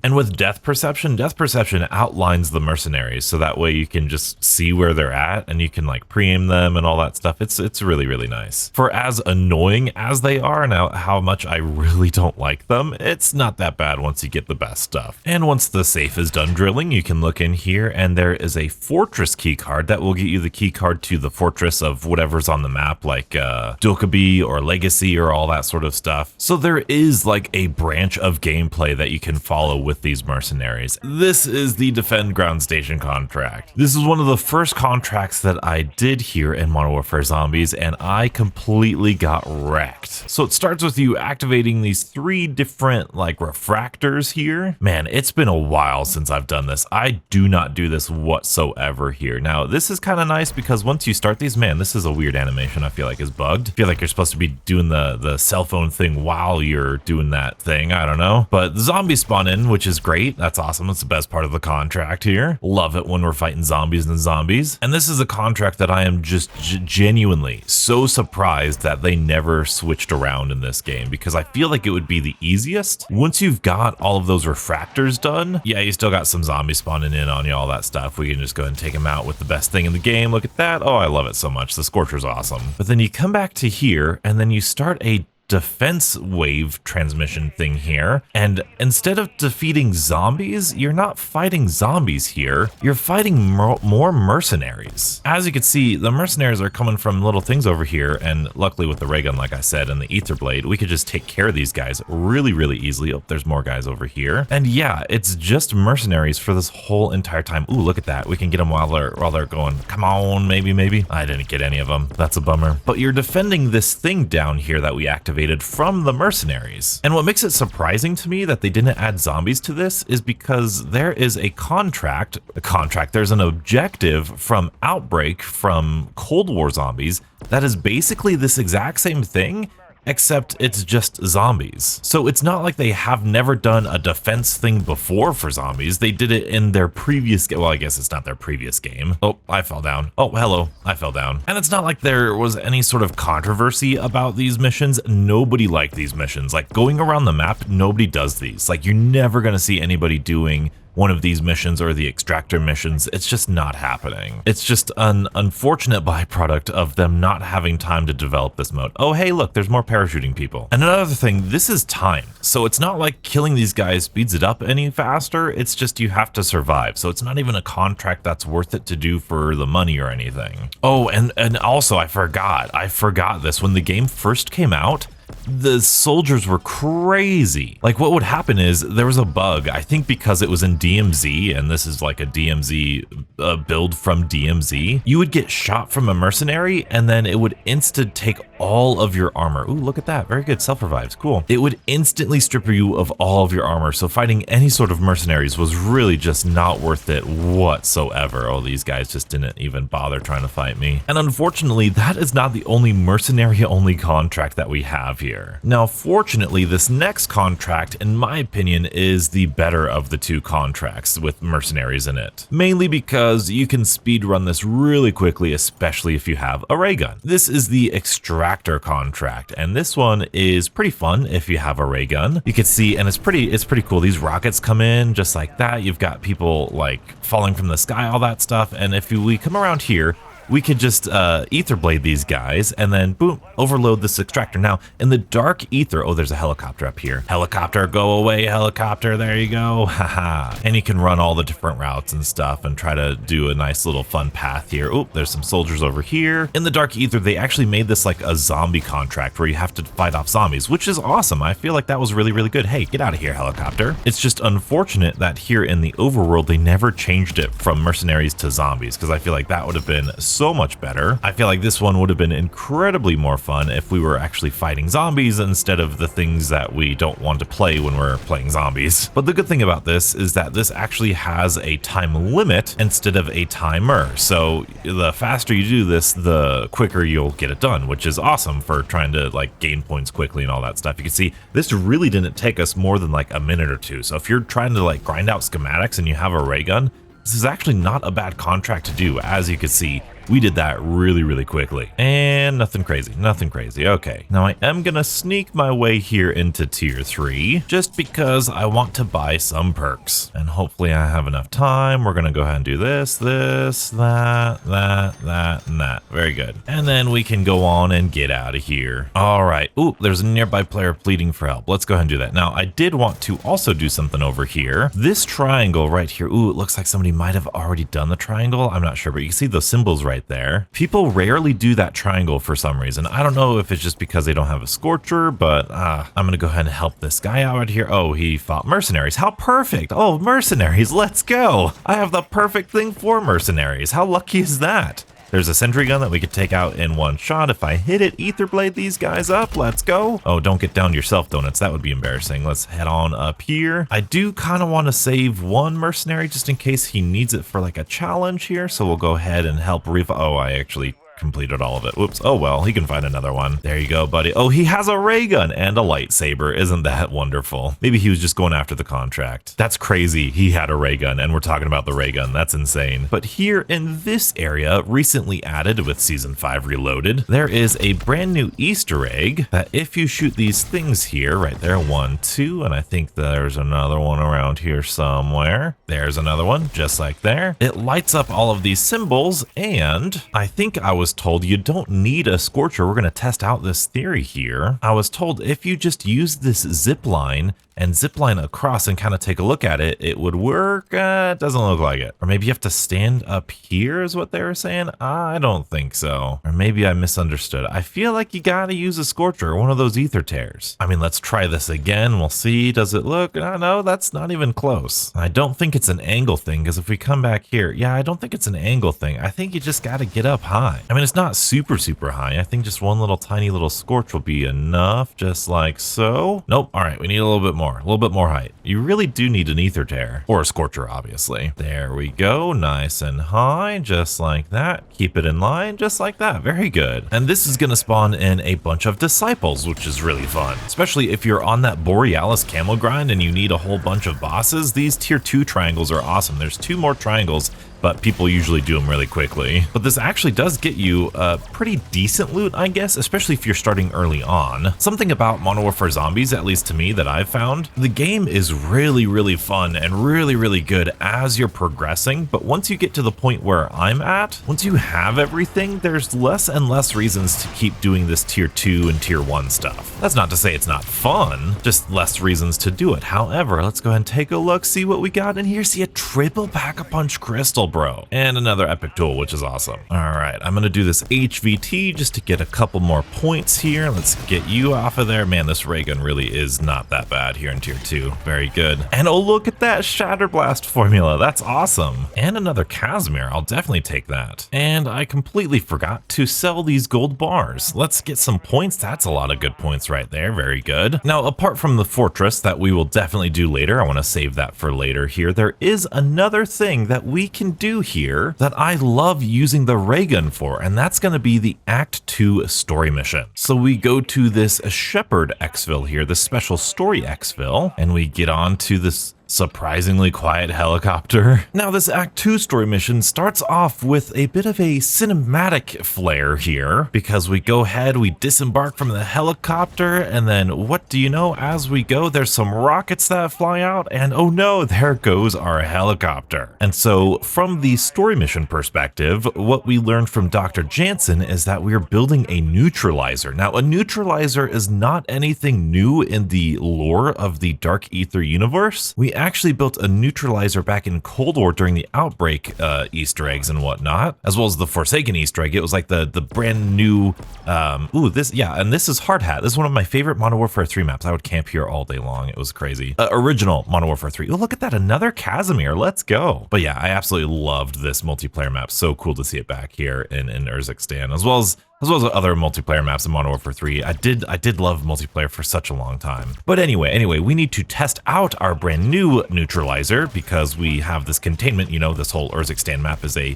And with death perception outlines the mercenaries, so that way you can just see where they're at and you can like pre-aim them and all that stuff. It's really, really nice. For as annoying as they are and how much I really don't like them, it's not that bad once you get the best stuff. And once the safe is done drilling, you can look in here and there is a fortress key card that will get you the key card to the fortress of whatever's on the map, like Dokkaebi or Legacy or all that sort of stuff. So there is like a branch of gameplay that you can follow with these mercenaries. This is the Defend Ground Station contract. This is one of the first contracts that I did here in Modern Warfare Zombies, and I completely got wrecked. So it starts with you activating these 3 different like refractors here. Man, it's been a while since I've done this. I do not do this whatsoever here. Now, this is kind of nice because once you start these, man, this is a weird animation I feel like is bugged. I feel like you're supposed to be doing the cell phone thing while you're doing that thing. I don't know. But the zombies spawn in, which is great. That's awesome. It's the best part of the contract here. Love it when we're fighting zombies and zombies. And this is a contract that I am just genuinely so surprised that they never switched around in this game, because I feel like it would be the easiest. Once you've got all of those refractors done, yeah, you still got some zombies spawning in on you, all that stuff. We can just go ahead and take them out with the best thing in the game. Look at that. Oh, I love it so much. The Scorcher's awesome. But then you come back to here and then you start a defense wave transmission thing here, and instead of defeating zombies, you're not fighting zombies here, you're fighting more mercenaries. As you can see, the mercenaries are coming from little things over here, and luckily with the ray gun, like I said, and the Aether blade, we could just take care of these guys really, really easily. Oh, there's more guys over here. And yeah, it's just mercenaries for this whole entire time. Ooh, look at that. We can get them while they're going, come on, maybe. I didn't get any of them. That's a bummer. But you're defending this thing down here that we activated from the mercenaries. And what makes it surprising to me that they didn't add zombies to this is because there is there's an objective from Outbreak from Cold War zombies that is basically this exact same thing, except it's just zombies. So it's not like they have never done a defense thing before for zombies. They did it in their previous game. Well, I guess it's not their previous game. Oh, I fell down. Oh, hello. I fell down. And it's not like there was any sort of controversy about these missions. Nobody liked these missions. Like going around the map, nobody does these. Like you're never going to see anybody doing one of these missions or the extractor missions. It's just not happening. It's just an unfortunate byproduct of them not having time to develop this mode. Oh, hey, look, there's more parachuting people. And another thing, this is timed. So it's not like killing these guys speeds it up any faster. It's just you have to survive. So it's not even a contract that's worth it to do for the money or anything. Oh, and also I forgot this. When the game first came out, the soldiers were crazy. Like what would happen is there was a bug, I think because it was in DMZ, and this is like a DMZ build from DMZ. You would get shot from a mercenary and then it would instant take all of your armor. Ooh, look at that. Very good. Self-revives. Cool. It would instantly strip you of all of your armor. So fighting any sort of mercenaries was really just not worth it whatsoever. Oh, these guys just didn't even bother trying to fight me. And unfortunately, that is not the only mercenary-only contract that we have here. Now, fortunately, this next contract, in my opinion, is the better of the 2 contracts with mercenaries in it. Mainly because you can speedrun this really quickly, especially if you have a ray gun. This is the Extractor contract, and this one is pretty fun if you have a ray gun. You can see, and it's pretty cool. These rockets come in just like that. You've got people like falling from the sky, all that stuff. And if we come around here, we could just Aether blade these guys and then boom, overload this extractor. Now in the dark Aether, oh, there's a helicopter up here. Helicopter, go away, helicopter. There you go. Haha. And you can run all the different routes and stuff and try to do a nice little fun path here. Oh, there's some soldiers over here. In the dark Aether, they actually made this like a zombie contract where you have to fight off zombies, which is awesome. I feel like that was really, really good. Hey, get out of here, helicopter. It's just unfortunate that here in the overworld, they never changed it from mercenaries to zombies, because I feel like that would have been so much better. I feel like this one would have been incredibly more fun if we were actually fighting zombies instead of the things that we don't want to play when we're playing zombies. But the good thing about this is that this actually has a time limit instead of a timer. So the faster you do this, the quicker you'll get it done, which is awesome for trying to like gain points quickly and all that stuff. You can see this really didn't take us more than like a minute or two. So if you're trying to like grind out schematics and you have a ray gun, this is actually not a bad contract to do. As you can see, we did that really, really quickly. And nothing crazy, nothing crazy. Okay, now I am gonna sneak my way here into tier 3 just because I want to buy some perks. And hopefully I have enough time. We're gonna go ahead and do this, that, and that. Very good. And then we can go on and get out of here. All right. Ooh, there's a nearby player pleading for help. Let's go ahead and do that. Now, I did want to also do something over here. This triangle right here. Ooh, it looks like somebody might have already done the triangle. I'm not sure, but you can see those symbols right there. People rarely do that triangle for some reason. I don't know if it's just because they don't have a scorcher, but I'm gonna go ahead and help this guy out right here. Oh, he fought mercenaries. How perfect. Oh, mercenaries, let's go. I have the perfect thing for mercenaries. How lucky is that? There's a sentry gun that we could take out in one shot. If I hit it, Aether blade these guys up. Let's go. Oh, don't get down yourself, donuts. That would be embarrassing. Let's head on up here. I do kind of want to save one mercenary just in case he needs it for like a challenge here. So we'll go ahead and help Oh, I actually completed all of it. Whoops. Oh, well, he can find another one. There you go, buddy. Oh, he has a ray gun and a lightsaber. Isn't that wonderful? Maybe he was just going after the contract. That's crazy. He had a ray gun and we're talking about the ray gun. That's insane. But here in this area, recently added with Season 5 Reloaded, there is a brand new Easter egg that if you shoot these things here, right there, 1, 2, and I think there's another one around here somewhere. There's another one just like there. It lights up all of these symbols, and I think I was told you don't need a scorcher. We're going to test out this theory here. I was told if you just use this zip line and zip line across and kind of take a look at it, it would work. It doesn't look like it. Or maybe you have to stand up here is what they were saying. I don't think so. Or maybe I misunderstood. I feel like you got to use a scorcher or one of those Aether tears. I mean, let's try this again. We'll see. Does it look? No, that's not even close. I don't think it's an angle thing, because if we come back here, yeah, I don't think it's an angle thing. I think you just got to get up high. I mean, it's not super, super high. I think just one little tiny little scorch will be enough, just like so. Nope. All right, we need a little bit more. A little bit more height. You really do need an Aether tear or a scorcher, obviously. There we go. Nice and high, just like that. Keep it in line, just like that. Very good. And this is going to spawn in a bunch of disciples, which is really fun, especially if you're on that Borealis camo grind and you need a whole bunch of bosses. These tier 2 triangles are awesome. There's 2 more triangles, but people usually do them really quickly. But this actually does get you a pretty decent loot, I guess, especially if you're starting early on. Something about Modern Warfare Zombies, at least to me, that I've found, the game is really, really fun and really, really good as you're progressing. But once you get to the point where I'm at, once you have everything, there's less and less reasons to keep doing this tier 2 and tier 1 stuff. That's not to say it's not fun, just less reasons to do it. However, let's go ahead and take a look, see what we got in here. See a triple pack-a-punch crystal, bro, and another epic tool, which is awesome. All right, I'm gonna do this HVT just to get a couple more points here. Let's get you off of there. Man, this ray gun really is not that bad here in tier 2. Very good. And oh, look at that Shatter Blast formula. That's awesome. And another Casimir. I'll definitely take that. And I completely forgot to sell these gold bars. Let's get some points. That's a lot of good points right there. Very good. Now, apart from the fortress that we will definitely do later, I want to save that for later here. There is another thing that we can do here that I love using the ray gun for, and that's going to be the Act 2 story mission. So we go to this Shepherd Exfil here, this special story Exfil, and we get on to this surprisingly quiet helicopter. Now this Act 2 story mission starts off with a bit of a cinematic flair here, because we go ahead, we disembark from the helicopter, and then what do you know, as we go, there's some rockets that fly out, and oh no, there goes our helicopter. And so from the story mission perspective, what we learned from Dr. Jansen is that we're building a neutralizer. Now a neutralizer is not anything new in the lore of the Dark Aether universe. We actually built a neutralizer back in Cold War during the Outbreak Easter eggs and whatnot, as well as the Forsaken Easter egg. It was like the brand new, and this is Hard Hat. This is one of my favorite Modern Warfare 3 maps. I would camp here all day long. It was crazy. Original Modern Warfare 3. Oh, look at that, another Casimir. Let's go. But yeah, I absolutely loved this multiplayer map. So cool to see it back here in Urzikstan, as well as other multiplayer maps in Modern Warfare 3. I did love multiplayer for such a long time. But anyway, we need to test out our brand new neutralizer because we have this containment. You know, this whole Urzikstan map is a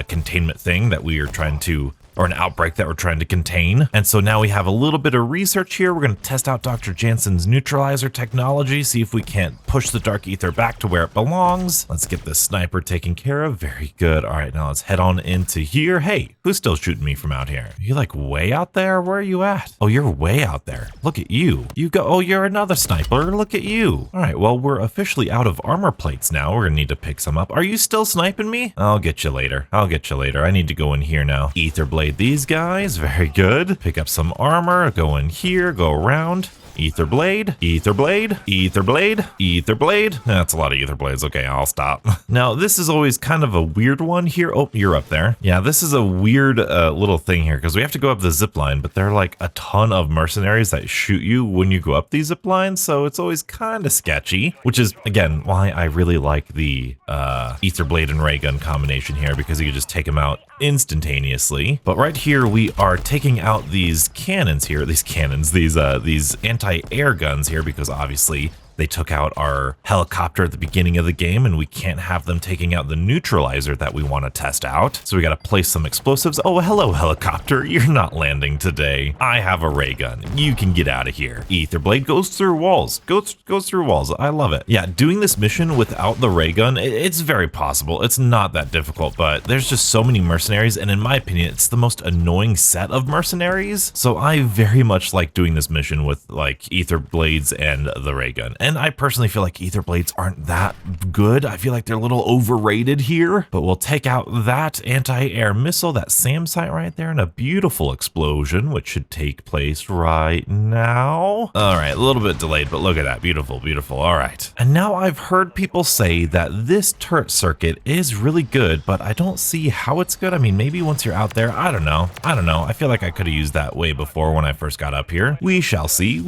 containment thing that we are trying to, or an outbreak that we're trying to contain. And so now we have a little bit of research here. We're going to test out Dr. Jansen's neutralizer technology, see if we can't push the Dark Aether back to where it belongs. Let's get this sniper taken care of. Very good. All right, now let's head on into here. Hey, who's still shooting me from out here? Are you like way out there? Where are you at? Oh, you're way out there. Look at you. Oh, you're another sniper. Look at you. All right, well, we're officially out of armor plates now. We're gonna need to pick some up. Are you still sniping me? I'll get you later. I need to go in here now. Aether blade these guys. Very good. Pick up some armor. Go in here. Go around. Aether blade, Aether blade, Aether blade, Aether blade. That's a lot of Aether blades. Okay, I'll stop. Now, this is always kind of a weird one here. Oh, you're up there. Yeah, this is a weird little thing here because we have to go up the zip line, but there are like a ton of mercenaries that shoot you when you go up these zip lines, so it's always kind of sketchy, which is, again, why I really like the Aether blade and ray gun combination here, because you can just take them out instantaneously. But right here, we are taking out these cannons here, these anti-air guns here, because obviously they took out our helicopter at the beginning of the game, and we can't have them taking out the neutralizer that we want to test out. So we got to place some explosives. Oh, hello, helicopter. You're not landing today. I have a ray gun. You can get out of here. Aether blade goes through walls. Goes through walls. I love it. Yeah, doing this mission without the ray gun, it's very possible. It's not that difficult, but there's just so many mercenaries, and in my opinion, it's the most annoying set of mercenaries. So I very much like doing this mission with like Aether blades and the ray gun. And I personally feel like Aether blades aren't that good. I feel like they're a little overrated here, but we'll take out that anti-air missile, that SAM site right there, and a beautiful explosion, which should take place right now. All right, a little bit delayed, but look at that. Beautiful, beautiful. All right. And now I've heard people say that this turret circuit is really good, but I don't see how it's good. I mean, maybe once you're out there, I don't know. I feel like I could have used that way before when I first got up here. We shall see.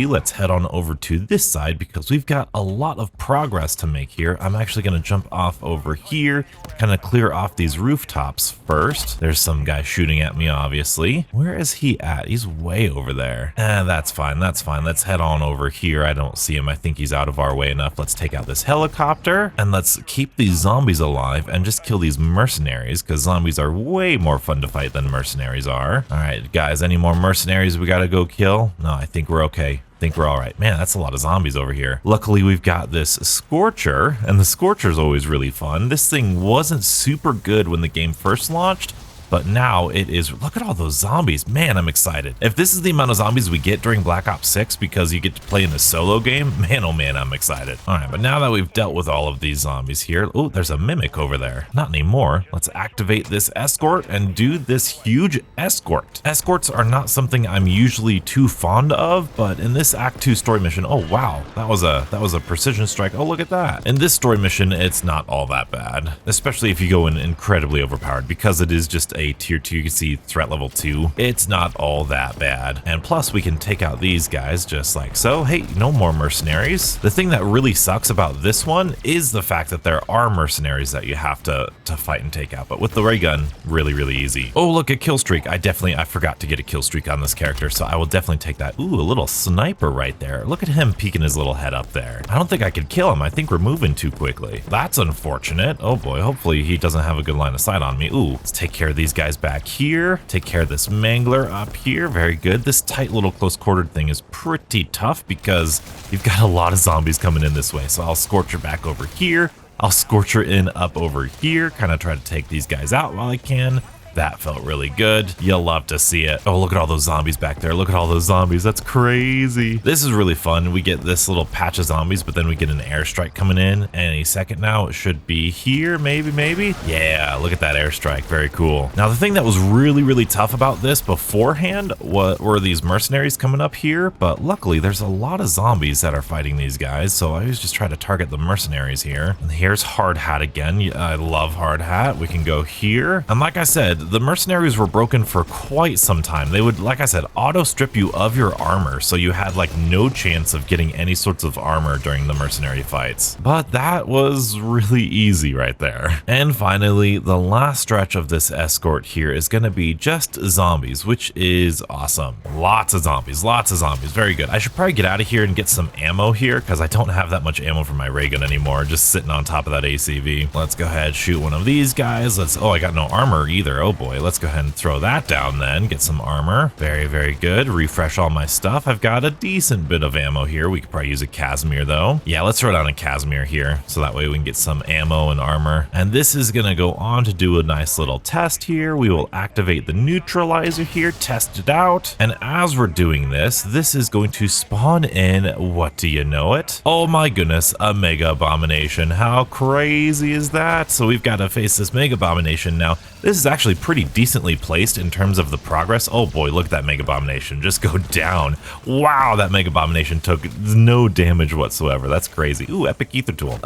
Let's head on over to this side, because we've got a lot of progress to make here. I'm actually going to jump off over here, kind of clear off these rooftops first. There's some guy shooting at me, obviously. Where is he at? He's way over there. That's fine. Let's head on over here. I don't see him. I think he's out of our way enough. Let's take out this helicopter, and let's keep these zombies alive and just kill these mercenaries, because zombies are way more fun to fight than mercenaries are. All right, guys, any more mercenaries we got to go kill? No, I think we're okay. Think we're all right. Man, that's a lot of zombies over here. Luckily, we've got this Scorcher, and the Scorcher's always really fun. This thing wasn't super good when the game first launched, but now it is. Look at all those zombies. Man, I'm excited. If this is the amount of zombies we get during Black Ops 6 because you get to play in a solo game, man, oh man, I'm excited. All right, but now that we've dealt with all of these zombies here, oh, there's a mimic over there. Not anymore. Let's activate this escort and do this huge escort. Escorts are not something I'm usually too fond of, but in this Act 2 story mission, oh wow, that was a precision strike. Oh, look at that. In this story mission, it's not all that bad, especially if you go in incredibly overpowered, because it is just a tier 2, you can see threat level 2. It's not all that bad. And plus we can take out these guys just like so. Hey, no more mercenaries. The thing that really sucks about this one is the fact that there are mercenaries that you have to fight and take out. But with the ray gun, really, really easy. Oh, look, a kill streak. I forgot to get a kill streak on this character, so I will definitely take that. Ooh, a little sniper right there. Look at him peeking his little head up there. I don't think I could kill him. I think we're moving too quickly. That's unfortunate. Oh boy, hopefully he doesn't have a good line of sight on me. Ooh, let's take care of these these guys back here. Take care of this mangler up here. Very good. This tight little close quartered thing is pretty tough because you've got a lot of zombies coming in this way. So I'll scorch her back over here. I'll scorch her in up over here. Kind of try to take these guys out while I can. That felt really good. You'll love to see it. Oh, look at all those zombies back there. Look at all those zombies. That's crazy. This is really fun. We get this little patch of zombies, but then we get an airstrike coming in any second now. It should be here, maybe. Yeah, look at that airstrike. Very cool. Now, the thing that was really tough about this beforehand were these mercenaries coming up here, but luckily there's a lot of zombies that are fighting these guys, so I always just try to target the mercenaries here. And here's Hard Hat again. I love Hard Hat. We can go here. And like I said, the mercenaries were broken for quite some time. They would, like I said, auto strip you of your armor, so you had like no chance of getting any sorts of armor during the mercenary fights. But that was really easy right there. And finally, the last stretch of this escort here is going to be just zombies, which is awesome. Lots of zombies. Very good. I should probably get out of here and get some ammo here because I don't have that much ammo for my ray gun anymore, just sitting on top of that ACV. Let's go ahead, shoot one of these guys. Oh, I got no armor either. Oh boy, let's go ahead and throw that down then, get some armor. Very good. Refresh all my stuff. I've got a decent bit of ammo here. We could probably use a Casimir though. Yeah, let's throw down a Casimir here so that way we can get some ammo and armor. And this is gonna go on to do a nice little test here. We will activate the neutralizer here, test it out. And as we're doing this, this is going to spawn in, what do you know it? Oh my goodness, a Mega Abomination. How crazy is that? So we've got to face this Mega Abomination now. This is actually pretty decently placed in terms of the progress. Oh boy, look at that Mega Abomination just go down. Wow, that Mega Abomination took no damage whatsoever. That's crazy. Ooh, epic Aether tool.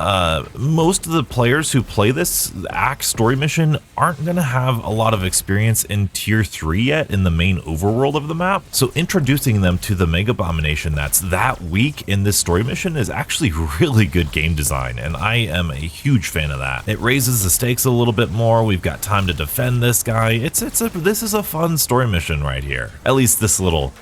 Most of the players who play this Act story mission aren't gonna have a lot of experience in tier 3 yet in the main overworld of the map. So introducing them to the Mega Abomination that's that weak in this story mission is actually really good game design, and I am a huge fan of that. It raises the stakes a little bit more. We've got time to defend this guy. This is a fun story mission right here. At least this little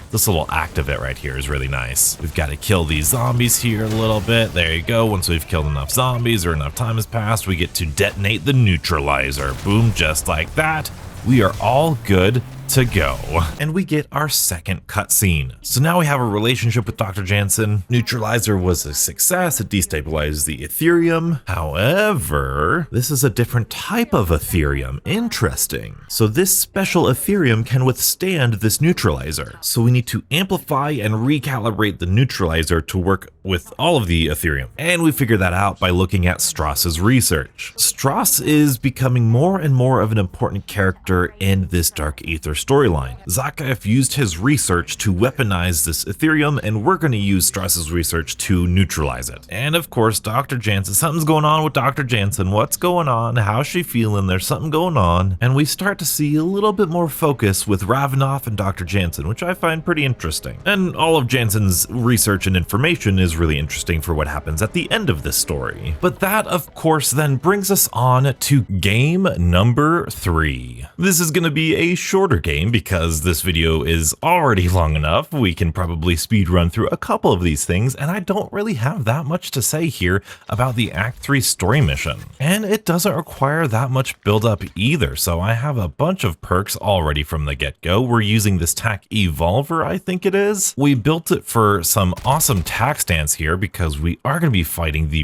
act of it right here is really nice. We've got to kill these zombies here a little bit. There you go. Once we've killed enough zombies or enough time has passed, we get to detonate the neutralizer. Boom, just like that. We are all good to go. And we get our second cutscene. So now we have a relationship with Dr. Jansen. Neutralizer was a success. It destabilizes the Ethereum. However, this is a different type of Ethereum. Interesting. So this special Ethereum can withstand this neutralizer. So we need to amplify and recalibrate the neutralizer to work with all of the Ethereum. And we figured that out by looking at Strauss's research. Strauss is becoming more and more of an important character in this Dark Aether storyline. Zakaev used his research to weaponize this Ethereum, and we're going to use Strauss's research to neutralize it. And of course, Dr. Jansen, something's going on with Dr. Jansen. What's going on? How's she feeling? There's something going on. And we start to see a little bit more focus with Ravenoff and Dr. Jansen, which I find pretty interesting. And all of Jansen's research and information is really interesting for what happens at the end of this story. But that, of course, then brings us on to game number 3. This is going to be a shorter game because this video is already long enough. We can probably speed run through a couple of these things, and I don't really have that much to say here about the Act 3 story mission. And it doesn't require that much build up either, so I have a bunch of perks already from the get-go. We're using this TAC Evolver, I think it is. We built it for some awesome TAC stance here because we are going to be fighting the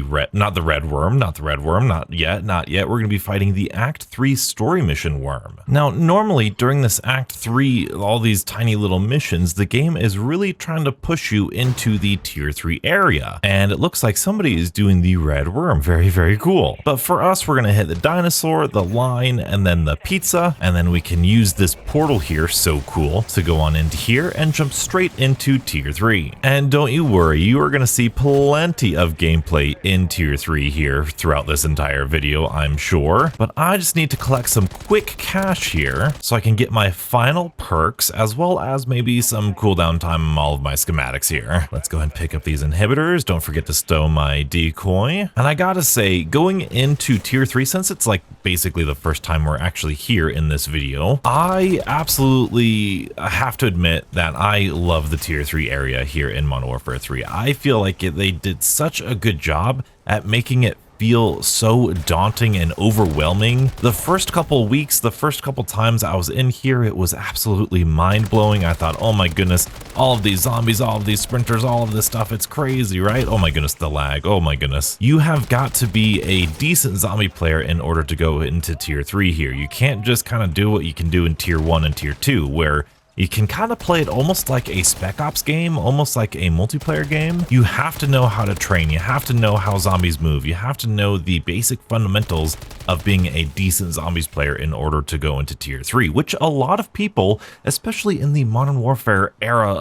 not yet. We're going to be fighting the Act 3 story mission worm. Now, normally during this Act 3, all these tiny little missions, the game is really trying to push you into the tier 3 area. And it looks like somebody is doing the red worm. Very, very cool. But for us, we're going to hit the dinosaur, the line, and then the pizza. And then we can use this portal here, so cool, to go on into here and jump straight into tier 3. And don't you worry, you are going to see plenty of gameplay in tier 3 here throughout this entire video, I'm sure. But I just need to collect some quick cash here so I can get my final perks as well as maybe some cooldown time on all of my schematics here. Let's go ahead and pick up these inhibitors. Don't forget to stow my decoy. And I gotta say, going into tier 3, since it's like basically the first time we're actually here in this video, I absolutely have to admit that I love the tier 3 area here in Modern Warfare 3. I feel like they did such a good job at making it feel so daunting and overwhelming. The first couple weeks, the first couple times I was in here, it was absolutely mind-blowing. I thought, oh my goodness, all of these zombies, all of these sprinters, all of this stuff, it's crazy, right? Oh my goodness, the lag, oh my goodness. You have got to be a decent zombie player in order to go into tier 3 here. You can't just kind of do what you can do in tier 1 and tier 2, where you can kind of play it almost like a Spec Ops game, almost like a multiplayer game. You have to know how to train. You have to know how zombies move. You have to know the basic fundamentals of being a decent zombies player in order to go into tier 3, which a lot of people, especially in the Modern Warfare era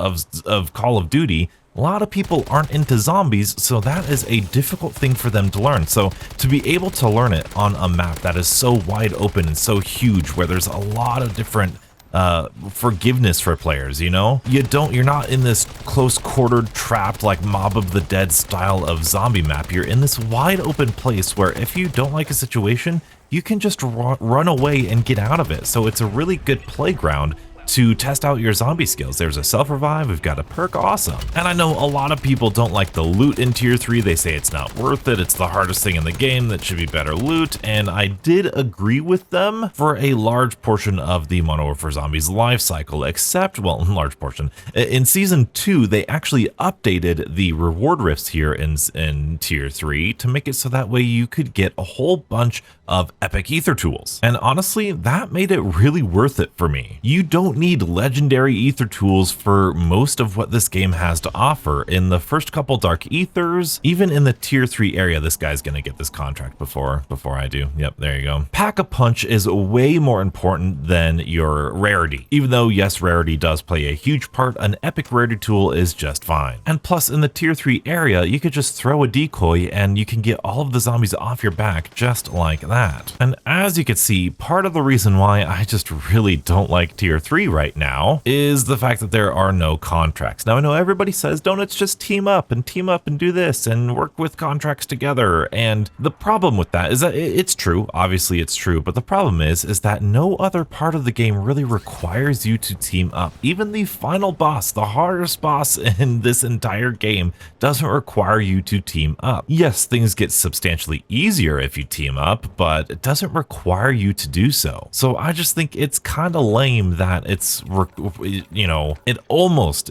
of Call of Duty, a lot of people aren't into zombies, so that is a difficult thing for them to learn. So to be able to learn it on a map that is so wide open and so huge, where there's a lot of different forgiveness for players, you know, you're not in this close quartered trapped like Mob of the Dead style of zombie map. You're in this wide open place where if you don't like a situation, you can just run away and get out of it. So it's a really good playground to test out your zombie skills. There's a self-revive, we've got a perk, awesome. And I know a lot of people don't like the loot in tier 3. They say it's not worth it, it's the hardest thing in the game, that should be better loot, and I did agree with them for a large portion of the Modern Warfare Zombies life cycle, except, well, large portion. In Season 2, they actually updated the reward rifts here in tier 3 to make it so that way you could get a whole bunch of epic Aether tools. And honestly, that made it really worth it for me. You don't need legendary Aether tools for most of what this game has to offer. In the first couple Dark Aethers, even in the tier 3 area, this guy's gonna get this contract before I do. Yep, there you go. Pack-a-Punch is way more important than your rarity. Even though, yes, rarity does play a huge part, an epic rarity tool is just fine. And plus, in the tier 3 area, you could just throw a decoy and you can get all of the zombies off your back just like that. And as you can see, part of the reason why I just really don't like tier 3 right now is the fact that there are no contracts. Now I know everybody says, don't, it's just team up and do this and work with contracts together. And the problem with that is that it's true, obviously it's true, but the problem is that no other part of the game really requires you to team up. Even the final boss, the hardest boss in this entire game, doesn't require you to team up. Yes, things get substantially easier if you team up, but it doesn't require you to do so. So I just think it's kind of lame that it's, you know, it almost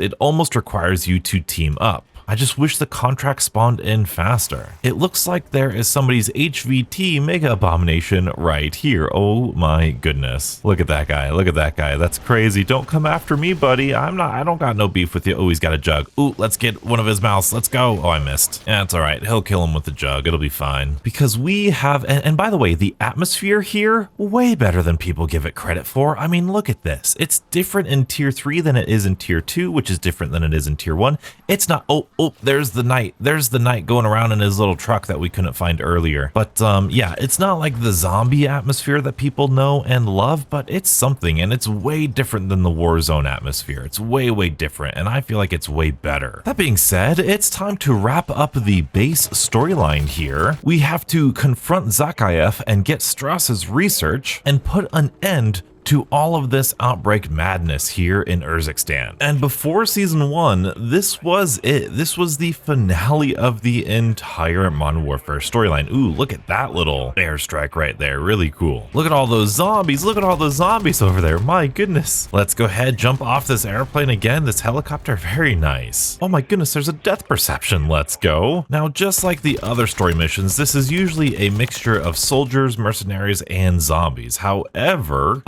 requires you to team up. I just wish the contract spawned in faster. It looks like there is somebody's HVT Mega Abomination right here. Oh my goodness. Look at that guy. Look at that guy. That's crazy. Don't come after me, buddy. I don't got no beef with you. Oh, he's got a jug. Ooh, let's get one of his mouths. Let's go. Oh, I missed. Yeah, it's all right. He'll kill him with the jug. It'll be fine. Because we have, and by the way, the atmosphere here, way better than people give it credit for. I mean, look at this. It's different in tier 3 than it is in tier 2, which is different than it is in tier 1. It's not, oh, there's the knight. There's the knight going around in his little truck that we couldn't find earlier. But yeah, it's not like the zombie atmosphere that people know and love, but it's something, and it's way different than the Warzone atmosphere. It's way, way different, and I feel like it's way better. That being said, it's time to wrap up the base storyline here. We have to confront Zakayev and get Strauss's research and put an end to all of this outbreak madness here in Urzikstan. And before season 1, this was it. This was the finale of the entire Modern Warfare storyline. Ooh, look at that little airstrike right there. Really cool. Look at all those zombies. Look at all those zombies over there. My goodness. Let's go ahead, jump off this airplane again. This helicopter, very nice. Oh my goodness, there's a death perception. Let's go. Now, just like the other story missions, this is usually a mixture of soldiers, mercenaries, and zombies. However,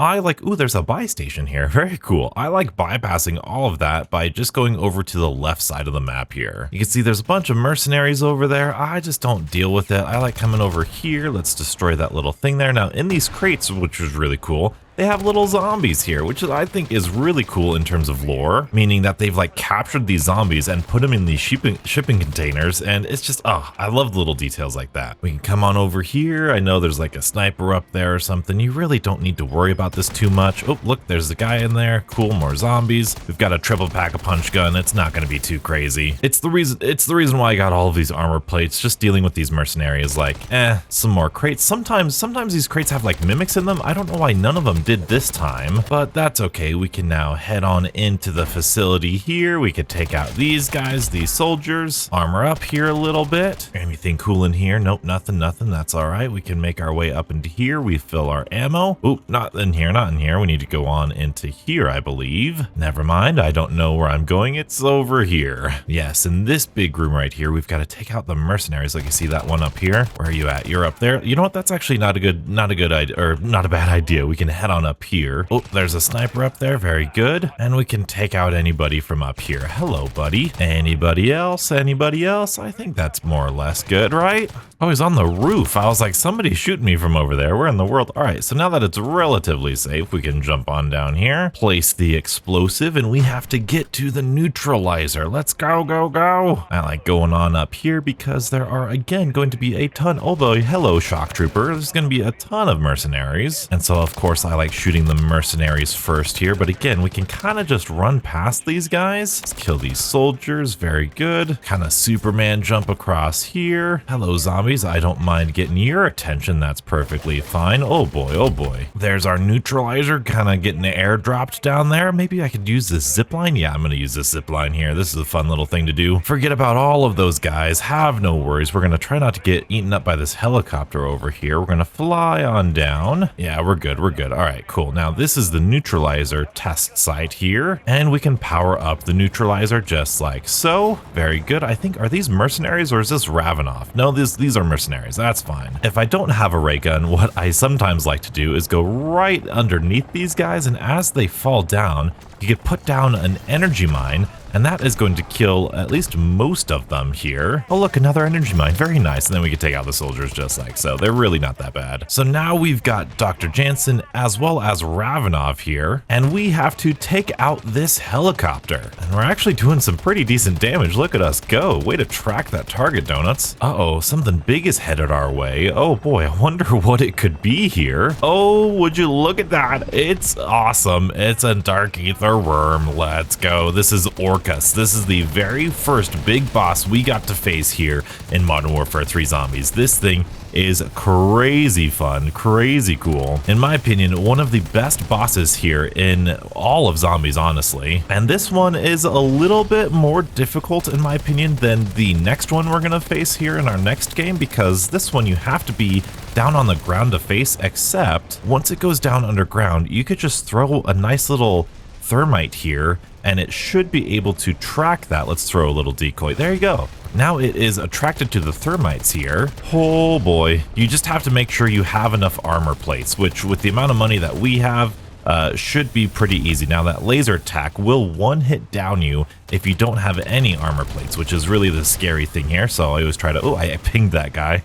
ooh, there's a buy station here. Very cool. I like bypassing all of that by just going over to the left side of the map here. You can see there's a bunch of mercenaries over there. I just don't deal with it. I like coming over here. Let's destroy that little thing there. Now, in these crates, which was really cool, they have little zombies here, which I think is really cool in terms of lore, meaning that they've like captured these zombies and put them in these shipping containers, and it's just, oh, I love little details like that. We can come on over here. I know there's like a sniper up there or something. You really don't need to worry about this too much. Oh, look, there's the guy in there. Cool, more zombies. We've got a triple pack-a-punch gun. It's not going to be too crazy. It's the reason why I got all of these armor plates. Just dealing with these mercenaries, like, some more crates. Sometimes these crates have like mimics in them. I don't know why none of them did this time, but that's okay. We can now head on into the facility here. We could take out these guys, these soldiers, armor up here a little bit. Anything cool in here? Nope, nothing. That's all right. We can make our way up into here. We fill our ammo. Oop, not in here. We need to go on into here, I believe. Never mind. I don't know where I'm going. It's over here. Yes, in this big room right here, we've got to take out the mercenaries. Like you see that one up here. Where are you at? You're up there. You know what? That's actually not a good idea, or not a bad idea. We can head on up here. Oh, there's a sniper up there. Very good. And we can take out anybody from up here. Hello, buddy. Anybody else? I think that's more or less good, right? Oh, he's on the roof. I was like, somebody's shooting me from over there. Where in the world? All right, so now that it's relatively safe, we can jump on down here, place the explosive, and we have to get to the neutralizer. Let's go. I like going on up here because there are, again, going to be a ton. Oh boy, hello, shock trooper. There's going to be a ton of mercenaries. And so, of course, I like shooting the mercenaries first here. But again, we can kind of just run past these guys. Let's kill these soldiers. Very good. Kind of Superman jump across here. Hello, zombies. I don't mind getting your attention. That's perfectly fine. Oh boy. There's our neutralizer kind of getting airdropped down there. Maybe I could use this zip line. Yeah, I'm going to use this zip line here. This is a fun little thing to do. Forget about all of those guys. Have no worries. We're going to try not to get eaten up by this helicopter over here. We're going to fly on down. Yeah, we're good. All right, cool. Now this is the neutralizer test site here, and we can power up the neutralizer just like so. Very good. I think, are these mercenaries or is this Ravenoff? No, these are mercenaries. That's fine. If I don't have a ray gun, what I sometimes like to do is go right underneath these guys, and as they fall down, you can put down an energy mine, and that is going to kill at least most of them here. Oh look, another energy mine. Very nice. And then we can take out the soldiers just like so. They're really not that bad. So now we've got Dr. Jansen as well as Ravenoff here, and we have to take out this helicopter. And we're actually doing some pretty decent damage. Look at us go. Way to track that target, donuts. Uh-oh, something big is headed our way. Oh boy, I wonder what it could be here. Oh, would you look at that? It's awesome. It's a dark Aether worm. Let's go. This is Orcus. This is the very first big boss we got to face here in Modern Warfare 3 Zombies. This thing is crazy fun, crazy cool. In my opinion, one of the best bosses here in all of Zombies, honestly. And this one is a little bit more difficult, in my opinion, than the next one we're gonna face here in our next game, because this one you have to be down on the ground to face, except once it goes down underground, you could just throw a nice little thermite here, and it should be able to track that. Let's throw a little decoy. There you go. Now it is attracted to the thermites here. Oh boy. You just have to make sure you have enough armor plates, which with the amount of money that we have, should be pretty easy. Now that laser attack will one hit down you if you don't have any armor plates, which is really the scary thing here. So I always try to, oh, I pinged that guy.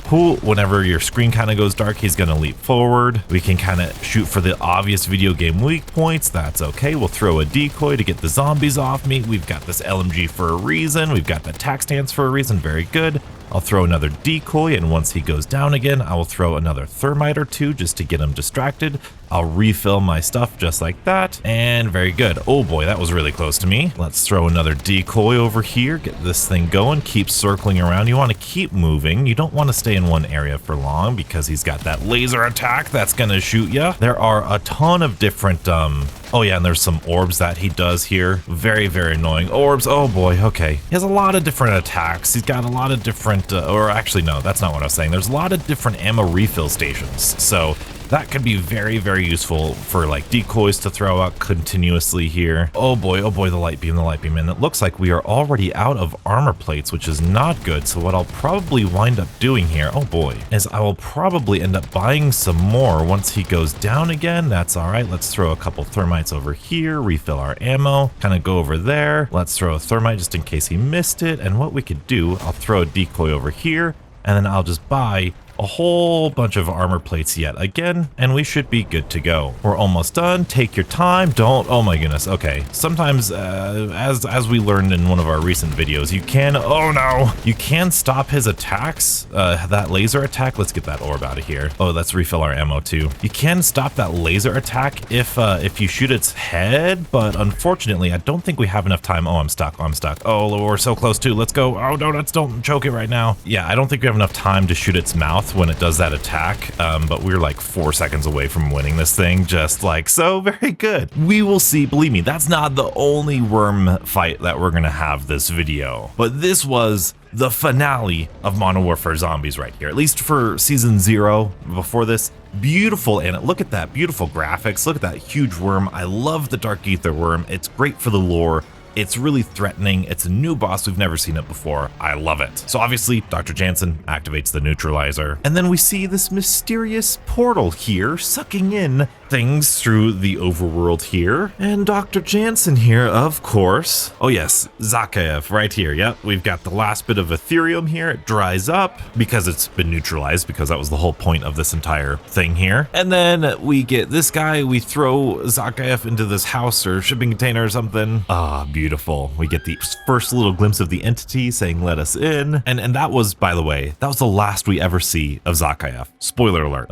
Cool. Whenever your screen kind of goes dark, he's going to leap forward. We can kind of shoot for the obvious video game weak points. That's okay. We'll throw a decoy to get the zombies off me. We've got this LMG for a reason. We've got the tac stance for a reason. Very good. I'll throw another decoy, and once he goes down again, I will throw another thermite or two just to get him distracted. I'll refill my stuff just like that, and very good. Oh boy, that was really close to me. Let's throw another decoy over here, get this thing going, keep circling around. You want to keep moving. You don't want to stay in one area for long because he's got that laser attack that's gonna shoot you. There are a ton of different, oh yeah, and there's some orbs that he does here. Very, very annoying orbs. Oh boy, okay. He has a lot of different attacks. He's got a lot of different, or actually no, that's not what I was saying. There's a lot of different ammo refill stations. So that could be very, very useful for like decoys to throw out continuously here. Oh boy, the light beam, and it looks like we are already out of armor plates, which is not good. So what I'll probably wind up doing here, oh boy, is I will probably end up buying some more once he goes down again. That's all right. Let's throw a couple thermites over here, refill our ammo, kind of go over there. Let's throw a thermite just in case he missed it. And what we could do, I'll throw a decoy over here, and then I'll just buy a whole bunch of armor plates yet again, and we should be good to go. We're almost done. Take your time. Don't, oh my goodness. Okay, sometimes as we learned in one of our recent videos, you can, oh no, you can stop his attacks, that laser attack. Let's get that orb out of here. Oh, let's refill our ammo too. You can stop that laser attack if you shoot its head, but unfortunately I don't think we have enough time. Oh, I'm stuck. Oh, we're so close too. Let's go. Oh, donuts, don't choke it right now. Yeah, I don't think we have enough time to shoot its mouth death when it does that attack, but we're like 4 seconds away from winning this thing, just like so. Very good. We will see. Believe me, that's not the only worm fight that we're gonna have this video, but this was the finale of Modern Warfare Zombies right here, at least for season 0. Before this, beautiful, and look at that beautiful graphics. Look at that huge worm. I love the Dark Aether worm. It's great for the lore. It's really threatening. It's a new boss. We've never seen it before. I love it. So obviously, Dr. Jansen activates the neutralizer. And then we see this mysterious portal here, sucking in things through the overworld here. And Dr. Jansen here, of course. Oh yes, Zakaev right here. Yep, we've got the last bit of Ethereum here. It dries up because it's been neutralized, because that was the whole point of this entire thing here. And then we get this guy. We throw Zakaev into this house or shipping container or something. Ah, beautiful. We get the first little glimpse of the entity saying, let us in. And that was, by the way, that was the last we ever see of Zakaev. Spoiler alert.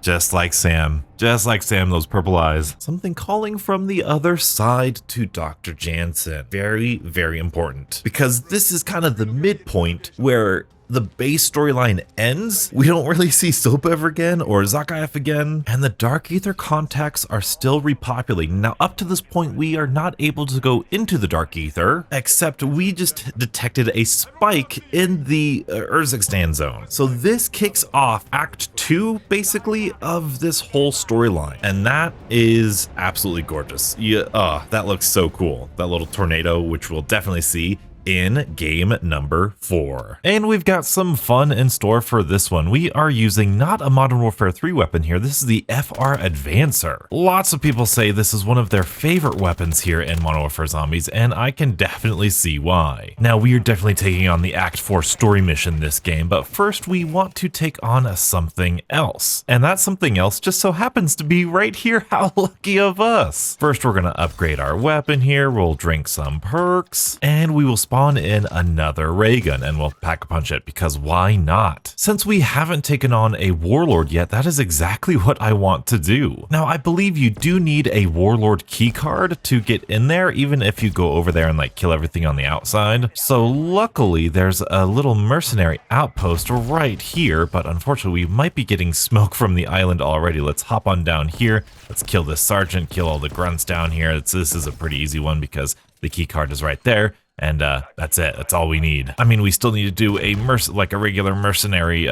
Just like Sam. Just like Sam, those purple eyes. Something calling from the other side to Dr. Jansen. Very, very important. Because this is kind of the midpoint where the base storyline ends. We don't really see Soap ever again or Zakaev again, and the Dark Aether contacts are still repopulating. Now, up to this point, we are not able to go into the Dark Aether, except we just detected a spike in the Urzikstan zone. So this kicks off Act 2, basically, of this whole storyline, and that is absolutely gorgeous. Yeah, that looks so cool. That little tornado, which we'll definitely see in game number 4. And we've got some fun in store for this one. We are using not a Modern Warfare 3 weapon here. This is the FR Advancer. Lots of people say this is one of their favorite weapons here in Modern Warfare Zombies, and I can definitely see why. Now, we are definitely taking on the Act 4 story mission this game, but first we want to take on something else. And that something else just so happens to be right here. How lucky of us. First, we're gonna upgrade our weapon here. We'll drink some perks, and we will spawn in another ray gun, and we'll pack a punch it, because why not? Since we haven't taken on a warlord yet, that is exactly what I want to do. Now, I believe you do need a warlord keycard to get in there, even if you go over there and like kill everything on the outside. So luckily there's a little mercenary outpost right here, but unfortunately we might be getting smoke from the island already. Let's hop on down here. Let's kill this sergeant, kill all the grunts down here. This is a pretty easy one because the keycard is right there. And that's it. That's all we need. I mean, we still need to do a regular mercenary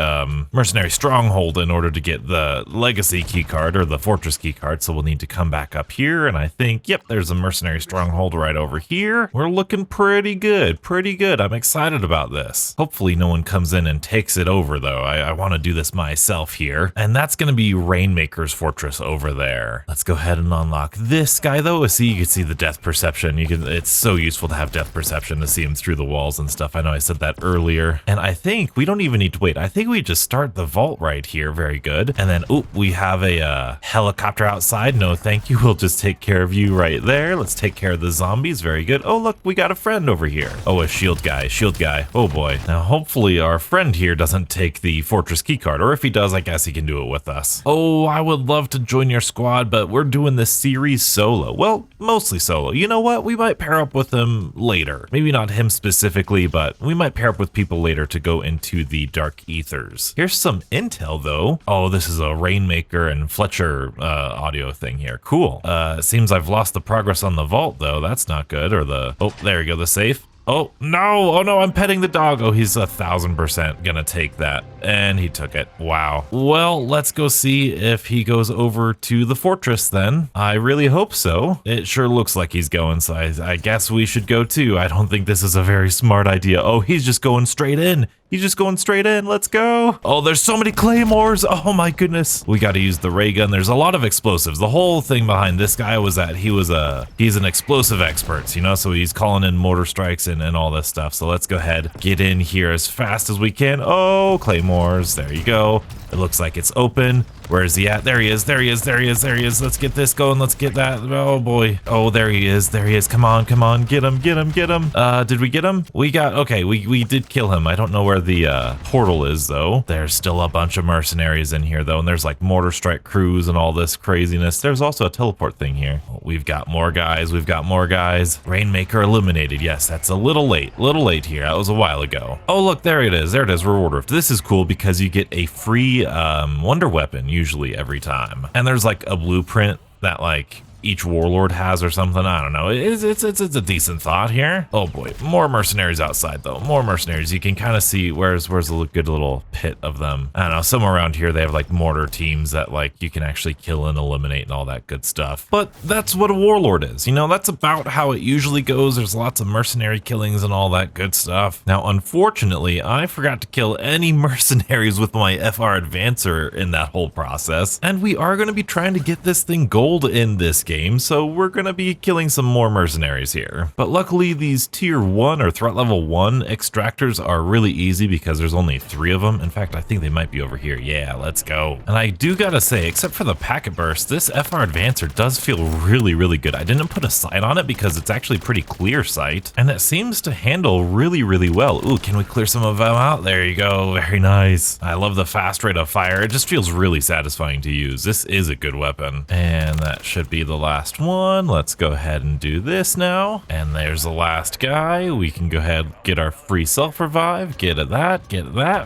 stronghold in order to get the legacy keycard or the fortress keycard. So we'll need to come back up here, and I think, yep, there's a mercenary stronghold right over here. We're looking pretty good, pretty good. I'm excited about this. Hopefully no one comes in and takes it over though. I want to do this myself here, and that's going to be Rainmaker's fortress over there. Let's go ahead and unlock this guy though. See, you can see the depth perception. It's so useful to have depth perception to see him through the walls and stuff. I know I said that earlier, and I think we don't even need to wait. I think we just start the vault right here. Very good. And then, oh, we have a helicopter outside. No, thank you. We'll just take care of you right there. Let's take care of the zombies. Very good. Oh, look, we got a friend over here. Oh, a shield guy. Shield guy. Oh boy. Now, hopefully our friend here doesn't take the fortress keycard, or if he does, I guess he can do it with us. Oh, I would love to join your squad, but we're doing this series solo. Well, mostly solo. You know what? We might pair up with him later. Maybe not him specifically, but we might pair up with people later to go into the Dark Aethers. Here's some intel though. Oh, this is a Rainmaker and Fletcher audio thing here. Cool. Seems I've lost the progress on the vault though. That's not good. Or the, oh, there you go, the safe. Oh, no. Oh, no, I'm petting the dog. Oh, he's 1000% gonna take that. And he took it. Wow. Well, let's go see if he goes over to the fortress then. I really hope so. It sure looks like he's going, so I guess we should go too. I don't think this is a very smart idea. Oh, he's just going straight in. He's just going straight in. Let's go. Oh, there's so many claymores. Oh my goodness. We got to use the ray gun. There's a lot of explosives. The whole thing behind this guy was that he's an explosive expert, you know, so he's calling in mortar strikes and all this stuff. So let's go ahead, get in here as fast as we can. Oh, claymores. There you go. It looks like it's open. Where is he at? There he is. There he is. There he is. There he is. Let's get this going. Let's get that. Oh boy. Oh, there he is. There he is. Come on. Come on. Get him. Get him. Get him. Did we get him? We got, okay. We did kill him. I don't know where the portal is though. There's still a bunch of mercenaries in here though. And there's like mortar strike crews and all this craziness. There's also a teleport thing here. We've got more guys. We've got more guys. Rainmaker eliminated. Yes, that's a little late here. That was a while ago. Oh, look, there it is. There it is, reward rift. This is cool because you get a free wonder weapon usually every time. And there's like a blueprint that like each warlord has or something. I don't know. It's a decent thought here. Oh boy, more mercenaries outside though. More mercenaries. You can kind of see where's a good little pit of them. I don't know. Somewhere around here they have like mortar teams that like you can actually kill and eliminate and all that good stuff. But that's what a warlord is. You know, that's about how it usually goes. There's lots of mercenary killings and all that good stuff. Now, unfortunately, I forgot to kill any mercenaries with my FR Advancer in that whole process. And we are going to be trying to get this thing gold in this game. So we're gonna be killing some more mercenaries here. But luckily these tier 1 or threat level 1 extractors are really easy because there's only 3 of them. In fact, I think they might be over here. Yeah, let's go. And I do gotta say, except for the packet burst, this FR Advancer does feel really good. I didn't put a sight on it because it's actually pretty clear sight, and it seems to handle really well. Ooh, can we clear some of them out? There you go, very nice. I love the fast rate of fire. It just feels really satisfying to use. This is a good weapon. And that should be the last one. Let's go ahead and do this now. And there's the last guy. We can go ahead and get our free self-revive. Get at that.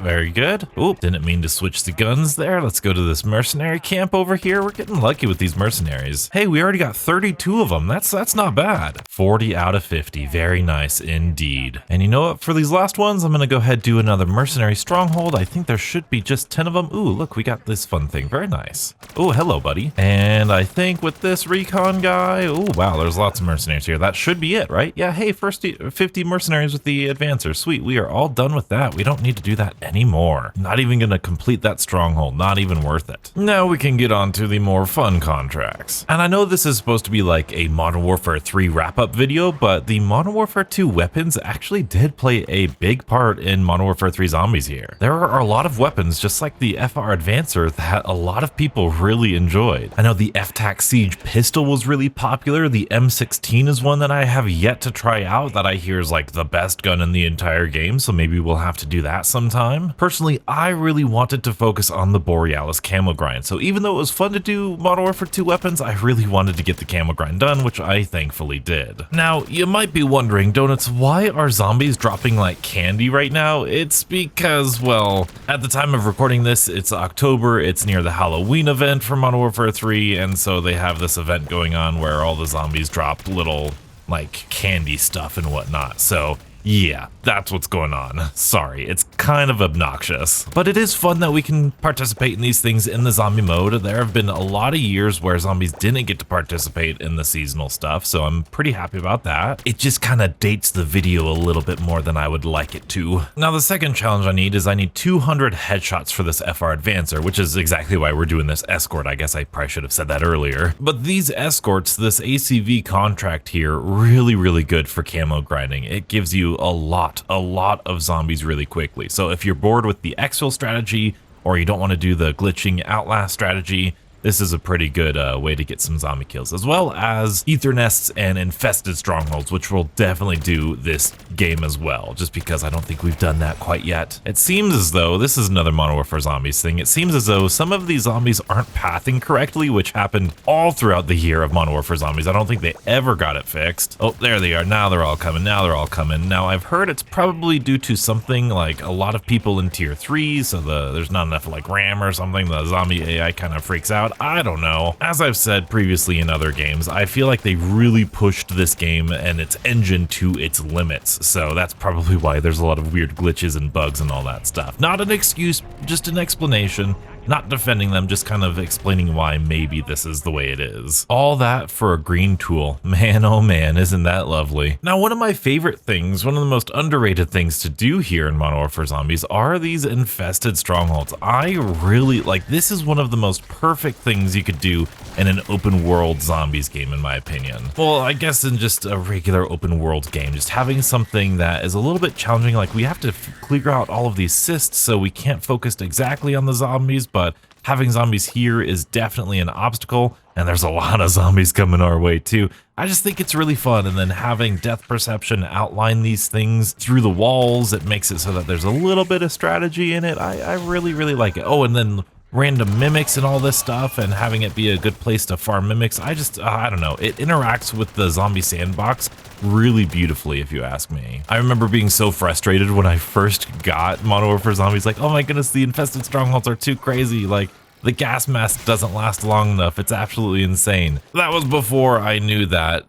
Very good. Oop, didn't mean to switch the guns there. Let's go to this mercenary camp over here. We're getting lucky with these mercenaries. Hey, we already got 32 of them. That's not bad. 40 out of 50. Very nice indeed. And you know what? For these last ones, I'm going to go ahead and do another mercenary stronghold. I think there should be just 10 of them. Ooh, look, we got this fun thing. Very nice. Oh, hello, buddy. And I think with this recon guy, oh wow, there's lots of mercenaries here. That should be it, right? Yeah, hey, first 50 mercenaries with the advancer. Sweet, we are all done with that. We don't need to do that anymore. Not even gonna complete that stronghold. Not even worth it. Now we can get on to the more fun contracts. And I know this is supposed to be like a Modern Warfare 3 wrap-up video, but the Modern Warfare 2 weapons actually did play a big part in Modern Warfare 3 Zombies here. There are a lot of weapons, just like the FR Advancer, that a lot of people really enjoyed. I know the FTAC Siege pistol was really popular. The M16 is one that I have yet to try out that I hear is like the best gun in the entire game, so maybe we'll have to do that sometime. Personally, I really wanted to focus on the Borealis camo grind, so even though it was fun to do Modern Warfare 2 weapons, I really wanted to get the camo grind done, which I thankfully did. Now, you might be wondering, Donuts, why are zombies dropping like candy right now? It's because, well, at the time of recording this, it's October, it's near the Halloween event for Modern Warfare 3, and so they have this event going on where all the zombies drop little like candy stuff and whatnot. So yeah, that's what's going on. Sorry, it's kind of obnoxious, but it is fun that we can participate in these things in the zombie mode. There have been a lot of years where zombies didn't get to participate in the seasonal stuff, so I'm pretty happy about that. It just kind of dates the video a little bit more than I would like it to. Now, the second challenge I need 200 headshots for this FR Advancer, which is exactly why we're doing this escort. I guess I probably should have said that earlier. But these escorts, this ACV contract here, really good for camo grinding. It gives you a lot of zombies really quickly. So if you're bored with the Exfil strategy, or you don't want to do the glitching outlast strategy, this is a pretty good way to get some zombie kills, as well as Aether nests and infested strongholds, which we'll definitely do this game as well, just because I don't think we've done that quite yet. It seems as though, this is another Modern Warfare Zombies thing, it seems as though some of these zombies aren't pathing correctly, which happened all throughout the year of Modern Warfare Zombies. I don't think they ever got it fixed. Oh, there they are. Now they're all coming. Now I've heard it's probably due to something like a lot of people in tier 3, so there's not enough like RAM or something. The zombie AI kind of freaks out. I don't know. As I've said previously in other games, I feel like they really pushed this game and its engine to its limits, so that's probably why there's a lot of weird glitches and bugs and all that stuff. Not an excuse, just an explanation. Not defending them, just kind of explaining why maybe this is the way it is. All that for a green tool. Man, oh man, isn't that lovely. Now, one of my favorite things, one of the most underrated things to do here in Modern Warfare Zombies are these infested strongholds. I really, like, this is one of the most perfect things you could do in an open world zombies game, in my opinion. Well, I guess in just a regular open world game, just having something that is a little bit challenging, like we have to clear out all of these cysts, so we can't focus exactly on the zombies, but having zombies here is definitely an obstacle, and there's a lot of zombies coming our way too. I just think it's really fun, and then having depth perception outline these things through the walls, it makes it so that there's a little bit of strategy in it. I really like it. Oh, and then random mimics and all this stuff and having it be a good place to farm mimics. I don't know, it interacts with the zombie sandbox really beautifully, if you ask me. I remember being so frustrated when I first got Modern Warfare Zombies, like, oh my goodness, the infested strongholds are too crazy, like, the gas mask doesn't last long enough. It's absolutely insane. That was before I knew that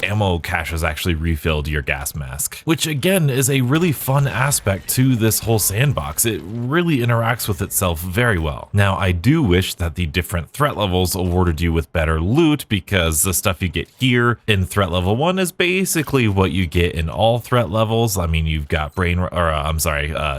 ammo caches actually refilled your gas mask, which again is a really fun aspect to this whole sandbox. It really interacts with itself very well. Now, I do wish that the different threat levels awarded you with better loot, because the stuff you get here in threat level 1 is basically what you get in all threat levels. I mean, you've got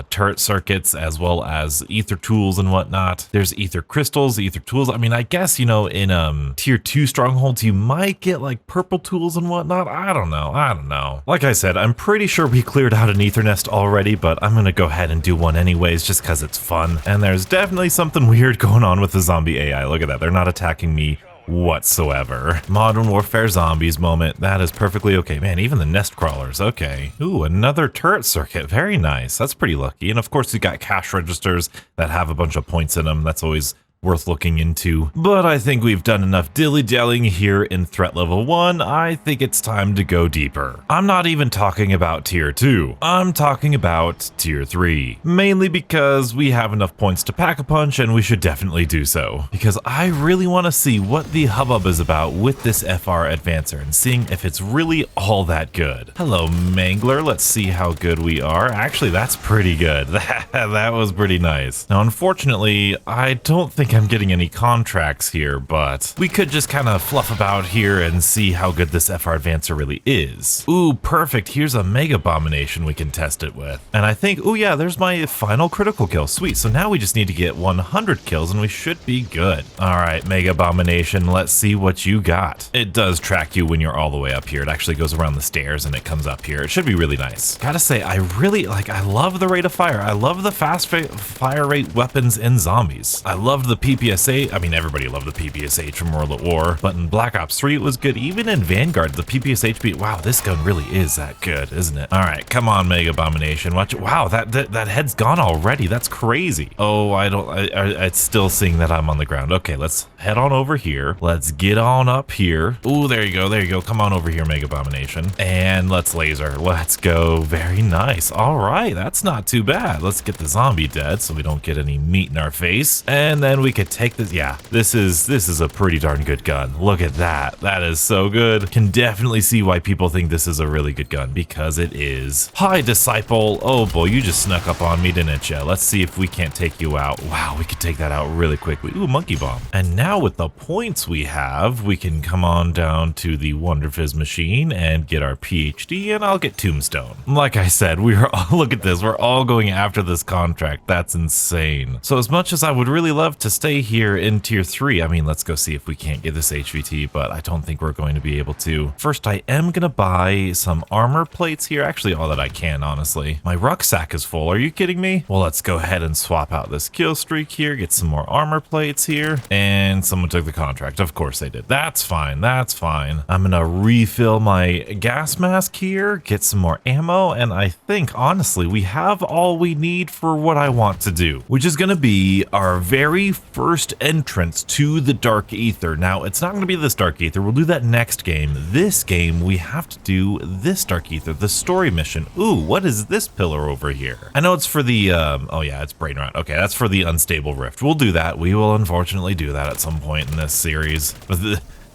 turret circuits as well as Aether tools and whatnot. There's Aether crystals, Aether tools. I mean, I guess, you know, in tier 2 strongholds, you might get like purple tools and whatnot. I don't know. Like I said, I'm pretty sure we cleared out an Aether nest already, but I'm gonna go ahead and do one anyways, just because it's fun. And there's definitely something weird going on with the zombie AI. Look at that. They're not attacking me whatsoever. Modern Warfare Zombies moment. That is perfectly okay. Man, even the nest crawlers. Okay. Ooh, another turret circuit. Very nice. That's pretty lucky. And of course, you got cash registers that have a bunch of points in them. That's always worth looking into. But I think we've done enough dilly-dallying here in threat level 1. I think it's time to go deeper. I'm not even talking about tier 2. I'm talking about tier 3. Mainly because we have enough points to pack a punch, and we should definitely do so. Because I really want to see what the hubbub is about with this FR Advancer and seeing if it's really all that good. Hello, Mangler. Let's see how good we are. Actually, that's pretty good. That was pretty nice. Now, unfortunately, I don't think I'm getting any contracts here, but we could just kind of fluff about here and see how good this FR Advancer really is. Ooh, perfect. Here's a Mega Abomination we can test it with. And I think, oh yeah, there's my final critical kill. Sweet. So now we just need to get 100 kills and we should be good. All right, Mega Abomination, let's see what you got. It does track you when you're all the way up here. It actually goes around the stairs and it comes up here. It should be really nice. Gotta say, I love the rate of fire. I love the fast fire rate weapons in zombies. I love the PPSA. I mean, everybody loved the PPSH from World at War, but in Black Ops 3 it was good. Even in Vanguard, the PPSH beat. Wow, this gun really is that good, isn't it? All right, come on, Mega Abomination. Watch it. Wow, that head's gone already. That's crazy. Oh, it's still seeing that I'm on the ground. Okay, let's head on over here. Let's get on up here. Ooh, there you go. There you go. Come on over here, Mega Abomination. And let's laser. Let's go. Very nice. All right, that's not too bad. Let's get the zombie dead so we don't get any meat in our face. And then we could take this. Yeah, this is a pretty darn good gun. Look at that. That is so good. Can definitely see why people think this is a really good gun, because it is. Hi, Disciple. Oh boy, you just snuck up on me, didn't you? Let's see if we can't take you out. Wow, we could take that out really quickly. Ooh, Monkey Bomb. And now with the points we have, we can come on down to the Wonder Fizz machine and get our PhD, and I'll get Tombstone. Like I said, look at this. We're all going after this contract. That's insane. So as much as I would really love to stay here in tier 3, I mean, let's go see if we can't get this HVT, but I don't think we're going to be able to. First, I am gonna buy some armor plates here. Actually, all that I can, honestly. My rucksack is full. Are you kidding me? Well, let's go ahead and swap out this kill streak here, get some more armor plates here, and someone took the contract. Of course they did. That's fine. That's fine. I'm gonna refill my gas mask here, get some more ammo, and I think, honestly, we have all we need for what I want to do, which is gonna be our very first entrance to the Dark Aether. Now, it's not gonna be this Dark Aether. We'll do that next game. This game, we have to do this Dark Aether, the story mission. Ooh, what is this pillar over here? I know it's for the, oh yeah, it's Brain Rot. Okay, that's for the Unstable Rift. We'll do that. We will unfortunately do that at some point in this series.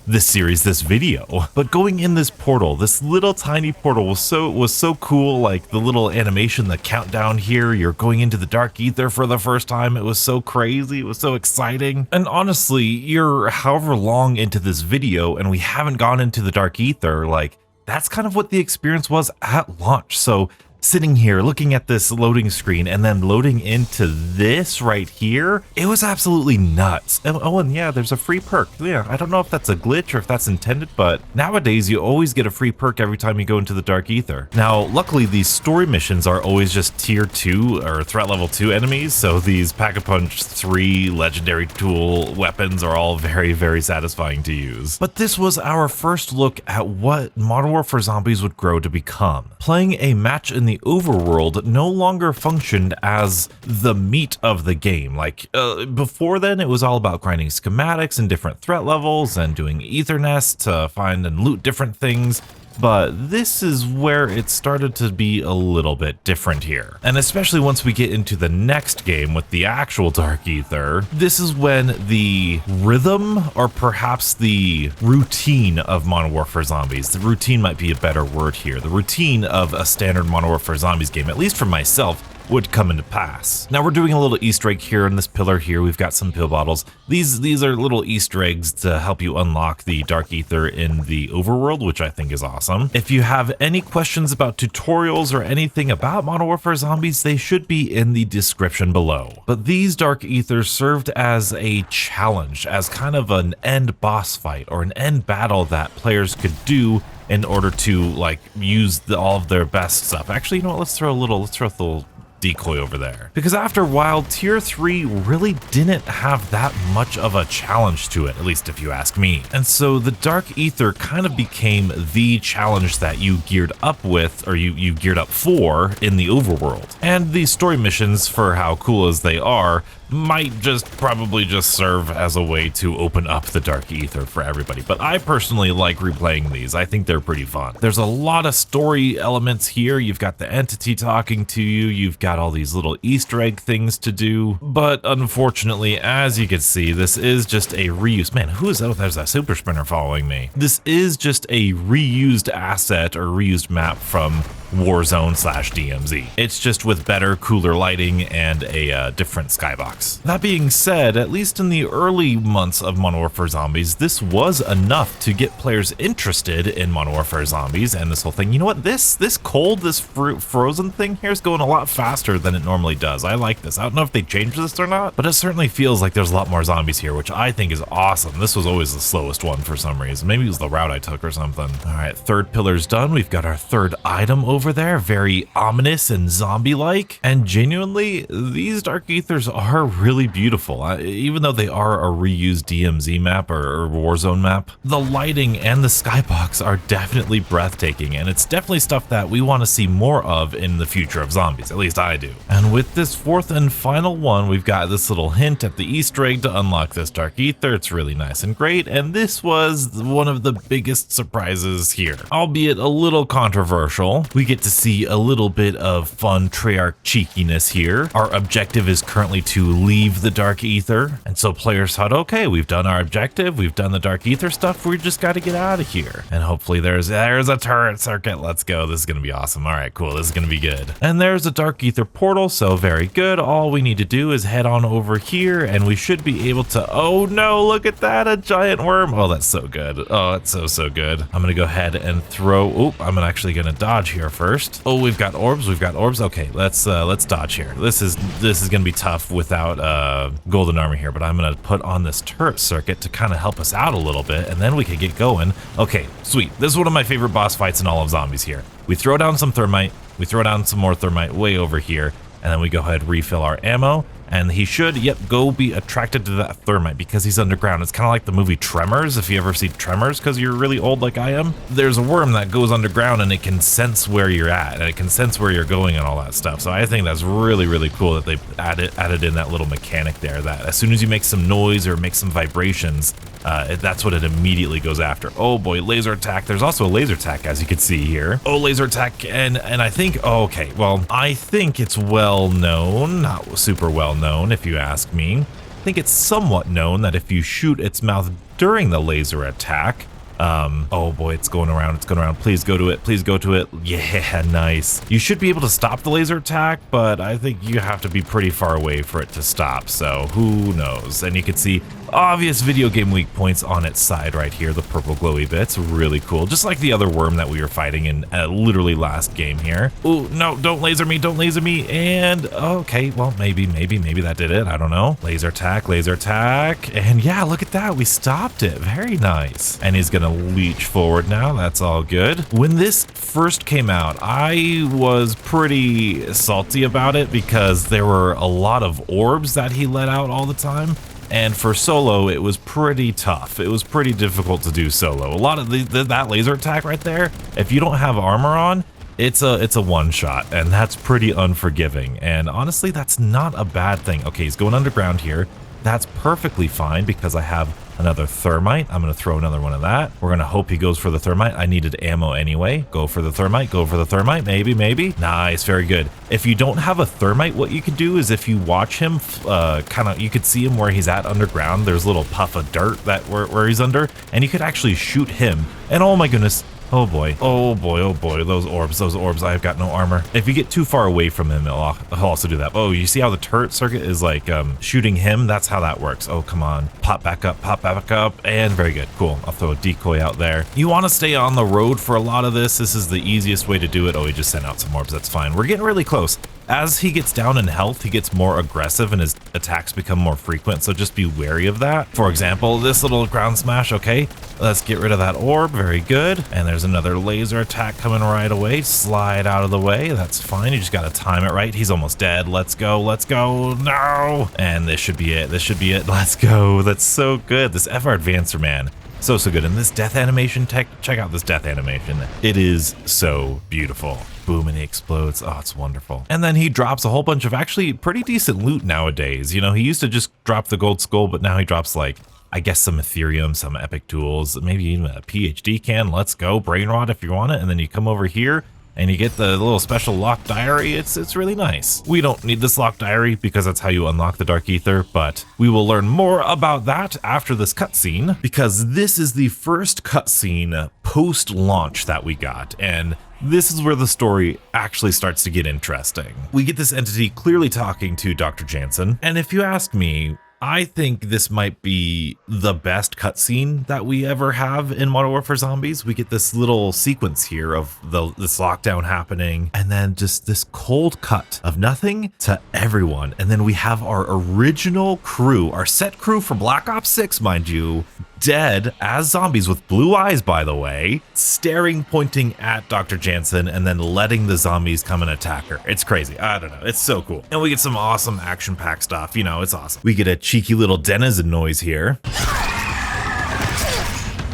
This video. But going in this portal, this little tiny portal was so cool. Like the little animation, the countdown here, you're going into the Dark Aether for the first time. It was so crazy. It was so exciting. And honestly, you're however long into this video and we haven't gone into the Dark Aether, like that's kind of what the experience was at launch. So sitting here looking at this loading screen and then loading into this right here, it was absolutely nuts. Oh, and yeah, there's a free perk. Yeah, I don't know if that's a glitch or if that's intended, but nowadays you always get a free perk every time you go into the Dark Aether. Now, luckily these story missions are always just tier 2 or threat level 2 enemies, so these Pack-a-Punch 3 legendary tool weapons are all very, very satisfying to use. But this was our first look at what Modern Warfare Zombies would grow to become. Playing a match in the the overworld no longer functioned as the meat of the game. Like before then, it was all about grinding schematics and different threat levels and doing Aether nests to find and loot different things. But this is where it started to be a little bit different here. And especially once we get into the next game with the actual Dark Aether, this is when the rhythm, or perhaps the routine of Modern Warfare Zombies, the routine might be a better word here, the routine of a standard Modern Warfare Zombies game, at least for myself, would come into pass. Now we're doing a little Easter egg here in this pillar here. We've got some pill bottles. These are little Easter eggs to help you unlock the Dark Aether in the overworld, which I think is awesome. If you have any questions about tutorials or anything about Modern Warfare Zombies, they should be in the description below. But these Dark Aethers served as a challenge, as kind of an end boss fight or an end battle that players could do in order to like use all of their best stuff. Actually, you know what? Let's throw a little decoy over there, because after a while tier 3 really didn't have that much of a challenge to it, at least if you ask me. And so the Dark Aether kind of became the challenge that you geared up with, or you geared up for in the overworld. And the story missions, for how cool as they are, might probably just serve as a way to open up the Dark Aether for everybody. But I personally like replaying these. I think they're pretty fun. There's a lot of story elements here. You've got the entity talking to you. You've got all these little Easter egg things to do. But unfortunately, as you can see, this is just a reuse. Man, who is that? Oh, there's that super sprinter following me. This is just a reused asset or reused map from Warzone/DMZ. It's just with better, cooler lighting and a different skybox. That being said, at least in the early months of Modern Warfare Zombies, this was enough to get players interested in Modern Warfare Zombies and this whole thing. You know what? This frozen thing here is going a lot faster than it normally does. I like this. I don't know if they changed this or not, but it certainly feels like there's a lot more zombies here, which I think is awesome. This was always the slowest one for some reason. Maybe it was the route I took or something. All right, third pillar's done. We've got our third item over there, very ominous and zombie-like, and genuinely these Dark Aethers are really beautiful. Even though they are a reused DMZ map or Warzone map, the lighting and the skybox are definitely breathtaking, and it's definitely stuff that we want to see more of in the future of zombies, at least I do. And with this fourth and final one, we've got this little hint at the Easter egg to unlock this Dark Aether. It's really nice and great, and this was one of the biggest surprises here, albeit a little controversial. We get to see a little bit of fun Treyarch cheekiness here. Our objective is currently to leave the Dark Aether, and so players thought, okay, we've done our objective, we've done the Dark Aether stuff, we just got to get out of here. And hopefully there's a turret circuit. Let's go. This is gonna be awesome. All right, cool. This is gonna be good. And there's a Dark Aether portal, so very good. All we need to do is head on over here, and we should be able to. Oh no! Look at that, a giant worm. Oh, that's so good. Oh, it's so good. I'm gonna go ahead and throw. Oh, I'm actually gonna dodge here first. Oh, we've got orbs. We've got orbs. Okay, let's dodge here. This is gonna be tough without golden armor here, but I'm gonna put on this turret circuit to kind of help us out a little bit, and then we can get going. Okay, sweet. This is one of my favorite boss fights in all of zombies here. We throw down some thermite, we throw down some more thermite way over here, and then we go ahead and refill our ammo, and he should, go be attracted to that thermite because he's underground. It's kind of like the movie Tremors, if you ever see Tremors because you're really old like I am. There's a worm that goes underground and it can sense where you're at, and it can sense where you're going and all that stuff. So I think that's really, really cool that they added in that little mechanic there, that as soon as you make some noise or make some vibrations, that's what it immediately goes after. Oh boy, laser attack. There's also a laser attack, as you can see here. Oh, laser attack, and I think, oh, okay, well, I think it's well known, not super well known if you ask me. I think it's somewhat known that if you shoot its mouth during the laser attack, oh boy, it's going around, please go to it, please go to it. Yeah, nice. You should be able to stop the laser attack, but I think you have to be pretty far away for it to stop, so who knows. And you can see obvious video game weak points on its side right here, the purple glowy bits, really cool, just like the other worm that we were fighting in literally last game here. Oh no, don't laser me, and okay, well, maybe that did it, I don't know. Laser attack, and yeah, look at that, we stopped it, very nice. And he's gonna leech forward now, that's all good. When this first came out, I was pretty salty about it because there were a lot of orbs that he let out all the time. And for solo, it was pretty tough. It was pretty difficult to do solo. A lot of that laser attack right there, if you don't have armor on, it's a one shot, and that's pretty unforgiving. And honestly, that's not a bad thing. Okay, he's going underground here. That's perfectly fine because I have another thermite. I'm going to throw another one of that. We're going to hope he goes for the thermite. I needed ammo anyway. Go for the thermite. Go for the thermite. Maybe. Nice. Very good. If you don't have a thermite, what you can do is if you watch him, you could see him where he's at underground. There's a little puff of dirt that where he's under, and you could actually shoot him. And oh my goodness. Oh boy, those orbs, I've got no armor. If you get too far away from him, he'll also do that. Oh, you see how the turret circuit is like shooting him? That's how that works. Oh, come on. Pop back up, and very good. Cool, I'll throw a decoy out there. You want to stay on the road for a lot of this. This is the easiest way to do it. Oh, he just sent out some orbs, that's fine. We're getting really close. As he gets down in health, he gets more aggressive and his attacks become more frequent, so just be wary of that. For example, this little ground smash, okay, let's get rid of that orb, very good. And there's another laser attack coming right away, slide out of the way, that's fine, you just gotta time it right. He's almost dead, let's go, no! And this should be it, let's go, that's so good. This FR Advancer, man. So good. And this death animation check out this death animation. It is so beautiful. Boom, and he explodes. Oh, it's wonderful. And then he drops a whole bunch of actually pretty decent loot nowadays. You know, he used to just drop the gold skull, but now he drops like, I guess some Ethereum, some epic tools, maybe even a PhD can. Let's go, brain rot if you want it. And then you come over here and you get the little special locked diary. It's really nice. We don't need this locked diary because that's how you unlock the Dark Aether, but we will learn more about that after this cutscene, because this is the first cutscene post-launch that we got, and this is where the story actually starts to get interesting. We get this entity clearly talking to Dr. Jansen, and if you ask me, I think this might be the best cutscene that we ever have in Modern Warfare Zombies. We get this little sequence here of this lockdown happening, and then just this cold cut of nothing to everyone. And then we have our original crew, our set crew for Black Ops 6, mind you, dead as zombies with blue eyes, by the way, staring, pointing at Dr. Jansen, and then letting the zombies come and attack her. It's crazy. I don't know. It's so cool. And we get some awesome action-packed stuff. You know, it's awesome. We get a cheeky little denizen noise here.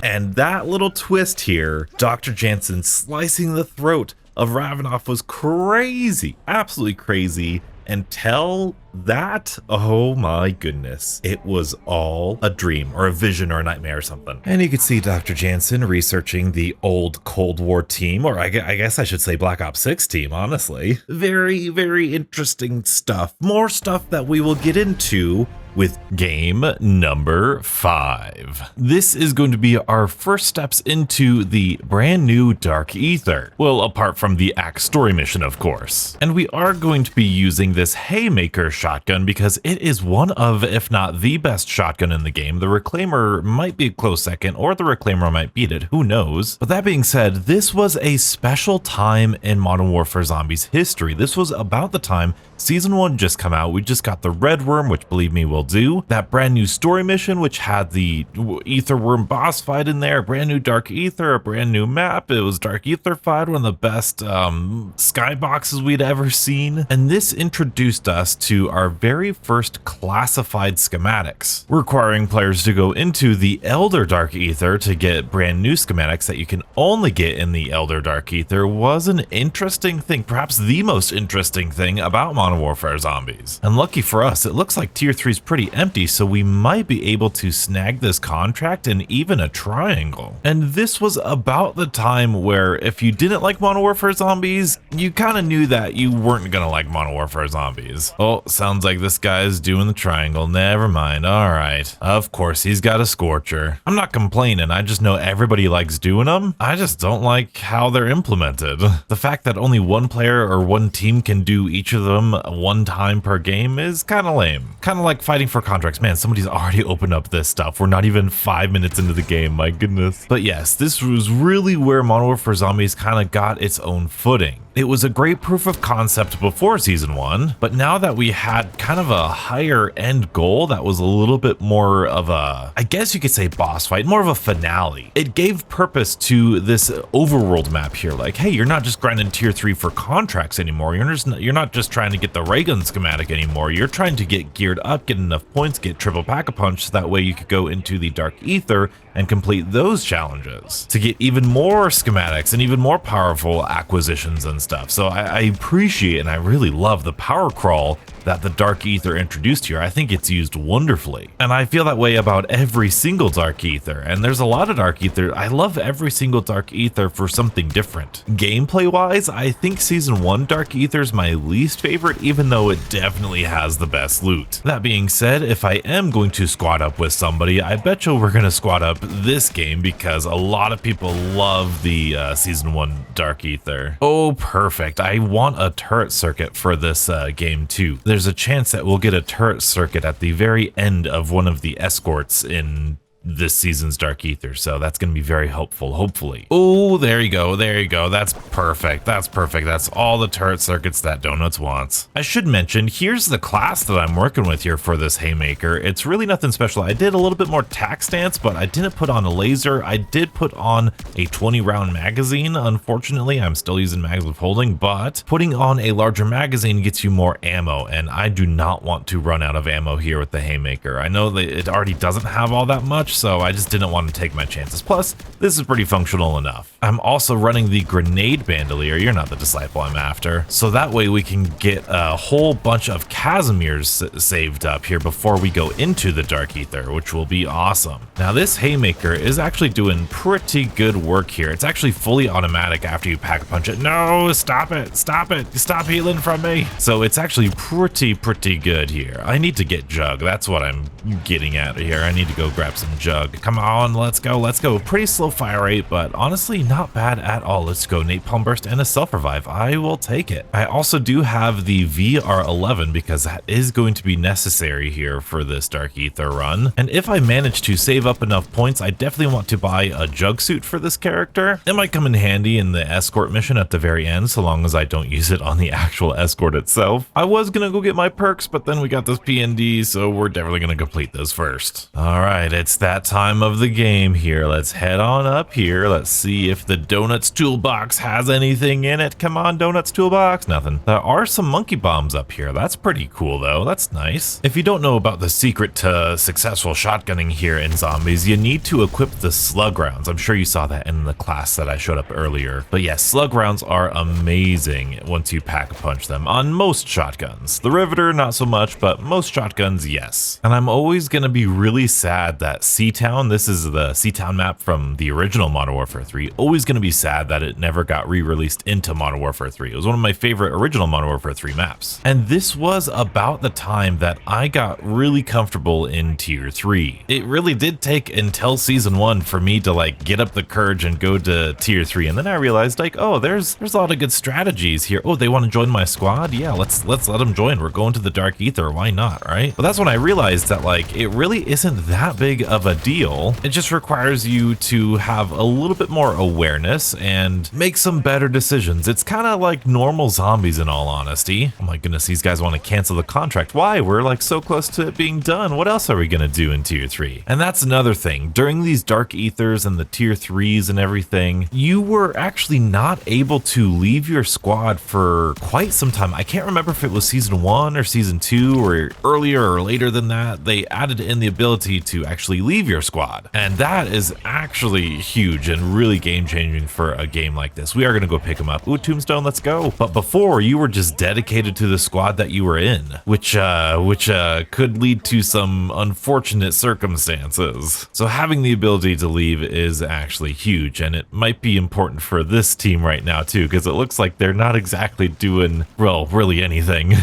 And that little twist here, Dr. Jansen slicing the throat of Ravenoff was crazy. Absolutely crazy. Until that, oh my goodness, it was all a dream or a vision or a nightmare or something. And you could see Dr. Jansen researching the old Cold War team, or I guess I should say Black Ops 6 team, honestly. Very, very interesting stuff. More stuff that we will get into with game number 5. This is going to be our first steps into the brand new Dark Aether. Well, apart from the Axe story mission, of course. And we are going to be using this Haymaker shotgun because it is one of, if not the best shotgun in the game. The Reclaimer might be a close second, or the Reclaimer might beat it, who knows. But that being said, this was a special time in Modern Warfare Zombies history. This was about the time Season 1 just come out. We just got the Red Worm, which believe me will do. That brand new story mission, which had the Aether Worm boss fight in there, brand new Dark Aether, a brand new map. It was Dark Aether fight, one of the best skyboxes we'd ever seen. And this introduced us to our very first classified schematics, requiring players to go into the Elder Dark Aether to get brand new schematics that you can only get in the Elder Dark Aether. Was an interesting thing, perhaps the most interesting thing about Modern Warfare Zombies. And lucky for us, it looks like Tier 3 is pretty empty, so we might be able to snag this contract and even a triangle. And this was about the time where if you didn't like Modern Warfare Zombies, you kind of knew that you weren't gonna like Modern Warfare Zombies. Oh, sounds like this guy's doing the triangle. Never mind. All right. Of course, he's got a Scorcher. I'm not complaining. I just know everybody likes doing them. I just don't like how they're implemented. The fact that only one player or one team can do each of them one time per game is kind of lame. Kind of like fighting for contracts. Man, somebody's already opened up this stuff. We're not even 5 minutes into the game, my goodness. But yes, this was really where Modern Warfare Zombies kind of got its own footing. It was a great proof of concept before Season 1, but now that we had kind of a higher end goal that was a little bit more of a, I guess you could say boss fight, more of a finale. It gave purpose to this overworld map here. Like, hey, you're not just grinding Tier 3 for contracts anymore. You're not just trying to get the ray gun schematic anymore. You're trying to get geared up, get enough points, get triple pack-a-punch, so that way you could go into the Dark Aether and complete those challenges to get even more schematics and even more powerful acquisitions and stuff. So I appreciate and I really love the power crawl that the Dark Aether introduced here. I think it's used wonderfully. And I feel that way about every single Dark Aether. And there's a lot of Dark Aether. I love every single Dark Aether for something different. Gameplay wise, I think Season 1 Dark Aether is my least favorite, even though it definitely has the best loot. That being said, if I am going to squad up with somebody, I bet you we're going to squad up this game because a lot of people love the Season 1 Dark Aether. Oh, perfect. I want a turret circuit for this game too. There's a chance that we'll get a turret circuit at the very end of one of the escorts in this season's Dark Aether, so that's going to be very helpful, hopefully. Oh, there you go, there you go. That's perfect, that's perfect. That's all the turret circuits that Donuts wants. I should mention, here's the class that I'm working with here for this Haymaker. It's really nothing special. I did a little bit more tac stance, but I didn't put on a laser. I did put on a 20-round magazine. Unfortunately, I'm still using mags withholding, but putting on a larger magazine gets you more ammo, and I do not want to run out of ammo here with the Haymaker. I know that it already doesn't have all that much, so I just didn't want to take my chances. Plus, this is pretty functional enough. I'm also running the Grenade Bandolier. You're not the disciple I'm after. So that way we can get a whole bunch of Casimirs saved up here before we go into the Dark Aether, which will be awesome. Now this Haymaker is actually doing pretty good work here. It's actually fully automatic after you pack a punch it. No, stop it, stop it, stop healing from me. So it's actually pretty good here. I need to get Jug. That's what I'm getting at here. I need to go grab some Jug. Come on, let's go, let's go. Pretty slow fire rate, but honestly not bad at all. Let's go Napalm Burst and a Self Revive. I will take it. I also do have the VR11 because that is going to be necessary here for this Dark Aether run. And if I manage to save up enough points, I definitely want to buy a Jug suit for this character. It might come in handy in the escort mission at the very end, so long as I don't use it on the actual escort itself. I was gonna go get my perks, but then we got this PND, so we're definitely gonna complete those first. All right, it's that time of the game here. Let's head on up here. Let's see if the Donuts toolbox has anything in it. Come on, Donuts toolbox. Nothing. There are some monkey bombs up here. That's pretty cool though. That's nice. If you don't know about the secret to successful shotgunning here in Zombies, you need to equip the slug rounds. I'm sure you saw that in the class that I showed up earlier. But yes, slug rounds are amazing once you pack a punch them on most shotguns. The Riveter, not so much, but most shotguns, yes. And I'm always gonna be really sad that Seatown, this is the Seatown map from the original Modern Warfare 3, always going to be sad that it never got re-released into Modern Warfare 3. It was one of my favorite original Modern Warfare 3 maps. And this was about the time that I got really comfortable in Tier 3. It really did take until Season 1 for me to like get up the courage and go to Tier 3, and then I realized like, oh, there's a lot of good strategies here. Oh, they want to join my squad? Yeah, let's let them join. We're going to the Dark Aether, why not, right? But that's when I realized that like, it really isn't that big of a deal. It just requires you to have a little bit more awareness and make some better decisions. It's kind of like normal Zombies in all honesty. Oh my goodness, these guys want to cancel the contract. Why? We're like so close to it being done. What else are we gonna do in Tier 3? And that's another thing. During these Dark Aethers and the Tier 3s and everything, you were actually not able to leave your squad for quite some time. I can't remember if it was Season 1 or Season 2 or earlier or later than that. They added in the ability to actually leave your squad, and that is actually huge and really game-changing for a game like this. We are going to go pick them up. Ooh, Tombstone, let's go. But before, you were just dedicated to the squad that you were in, which could lead to some unfortunate circumstances. So having the ability to leave is actually huge, and it might be important for this team right now too, because it looks like they're not exactly doing, well, really anything.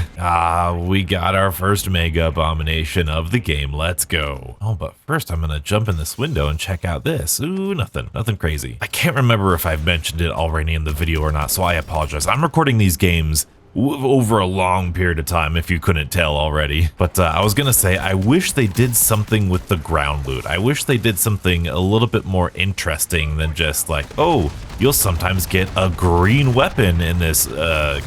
We got our first Mega Abomination of the game. Let's go. Oh, but first I'm gonna jump in this window and check out this. Ooh, nothing crazy. I can't remember if I've mentioned it already in the video or not, so I apologize. I'm recording these games over a long period of time, if you couldn't tell already. But I was gonna say, I wish they did something with the ground loot. I wish they did something a little bit more interesting than just like, oh, you'll sometimes get a green weapon in this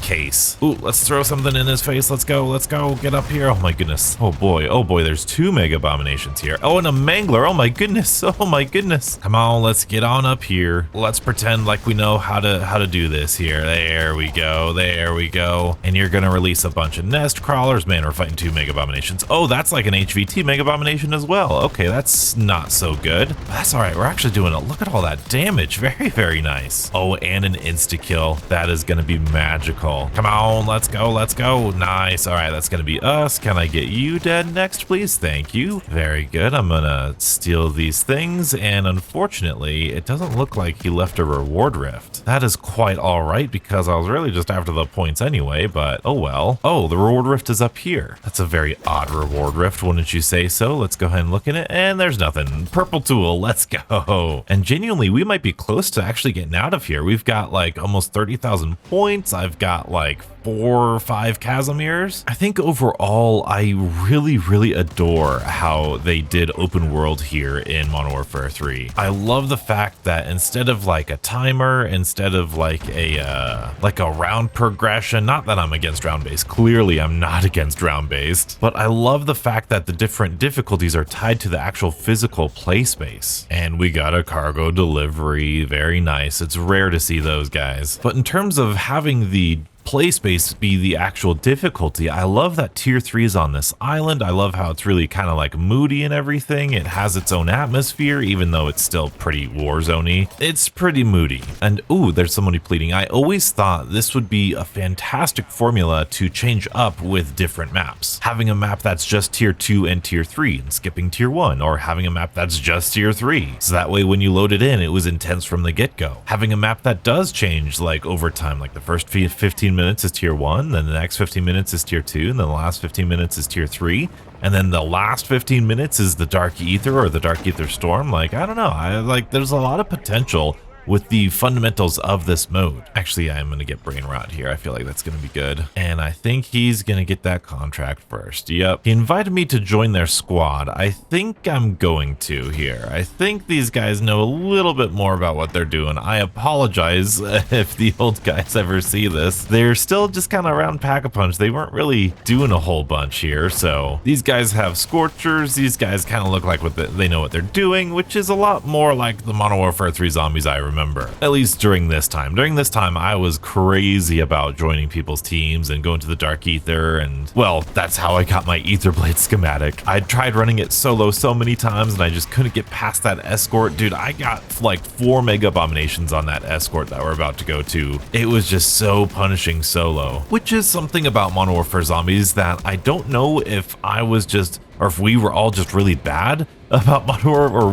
case. Ooh, let's throw something in his face. Let's go, get up here. Oh my goodness. Oh boy, there's 2 Mega Abominations here. Oh, and a Mangler. Oh my goodness. Come on, let's get on up here. Let's pretend like we know how to do this here. There we go. go. And you're gonna release a bunch of nest crawlers. Man, we're fighting 2 Mega Abominations. Oh, that's like an HVT Mega Abomination as well. Okay, that's not so good. That's all right. We're actually doing it. Look at all that damage. Very, very nice. Oh, and an insta-kill. That is gonna be magical. Come on, let's go, let's go. Nice. All right, that's gonna be us. Can I get you dead next, please? Thank you. Very good. I'm gonna steal these things, and unfortunately, it doesn't look like he left a reward rift. That is quite all right, because I was really just after the points anyway, but oh well. Oh, the reward rift is up here. That's a very odd reward rift, wouldn't you say so? Let's go ahead and look in it, and there's nothing. Purple tool, let's go. And genuinely, we might be close to actually getting out of here. We've got like almost 30,000 points. I've got like 4 or 5 Casimirs. I think overall, I really adore how they did open world here in Modern Warfare 3. I love the fact that instead of like a timer, instead of like a round progression, not that I'm against round based, clearly I'm not against round based, but I love the fact that the different difficulties are tied to the actual physical play space. And we got a cargo delivery, very nice. It's rare to see those guys. But in terms of having the play space be the actual difficulty, I love that tier 3 is on this island. I love how it's really kind of like moody and everything. It has its own atmosphere, even though it's still pretty Warzone-y. It's pretty moody. And ooh, there's somebody pleading. I always thought this would be a fantastic formula to change up with different maps. Having a map that's just tier 2 and tier 3 and skipping tier 1, or having a map that's just tier 3. So that way when you load it in, it was intense from the get-go. Having a map that does change like over time, like the first 15 minutes is tier 1, then the next 15 minutes is tier 2, and then the last 15 minutes is tier 3, and then the last 15 minutes is the Dark Aether or the Dark Aether Storm. Like, I don't know, there's a lot of potential with the fundamentals of this mode. Actually, I'm gonna get brain rot here. I feel like that's gonna be good. And I think he's gonna get that contract first. Yep. He invited me to join their squad. I think I'm going to here. I think these guys know a little bit more about what they're doing. I apologize if the old guys ever see this. They're still just kind of around Pack-a-Punch. They weren't really doing a whole bunch here. So these guys have Scorchers. These guys kind of look like they know what they're doing, which is a lot more like the Modern Warfare 3 zombies I remember. At least during this time. During this time, I was crazy about joining people's teams and going to the Dark Aether, and well, that's how I got my Aether Blade schematic. I tried running it solo so many times and I just couldn't get past that escort. Dude, I got like 4 Mega Abominations on that escort that we're about to go to. It was just so punishing solo, which is something about Modern Warfare Zombies that I don't know if I was just, or if we were all just really bad about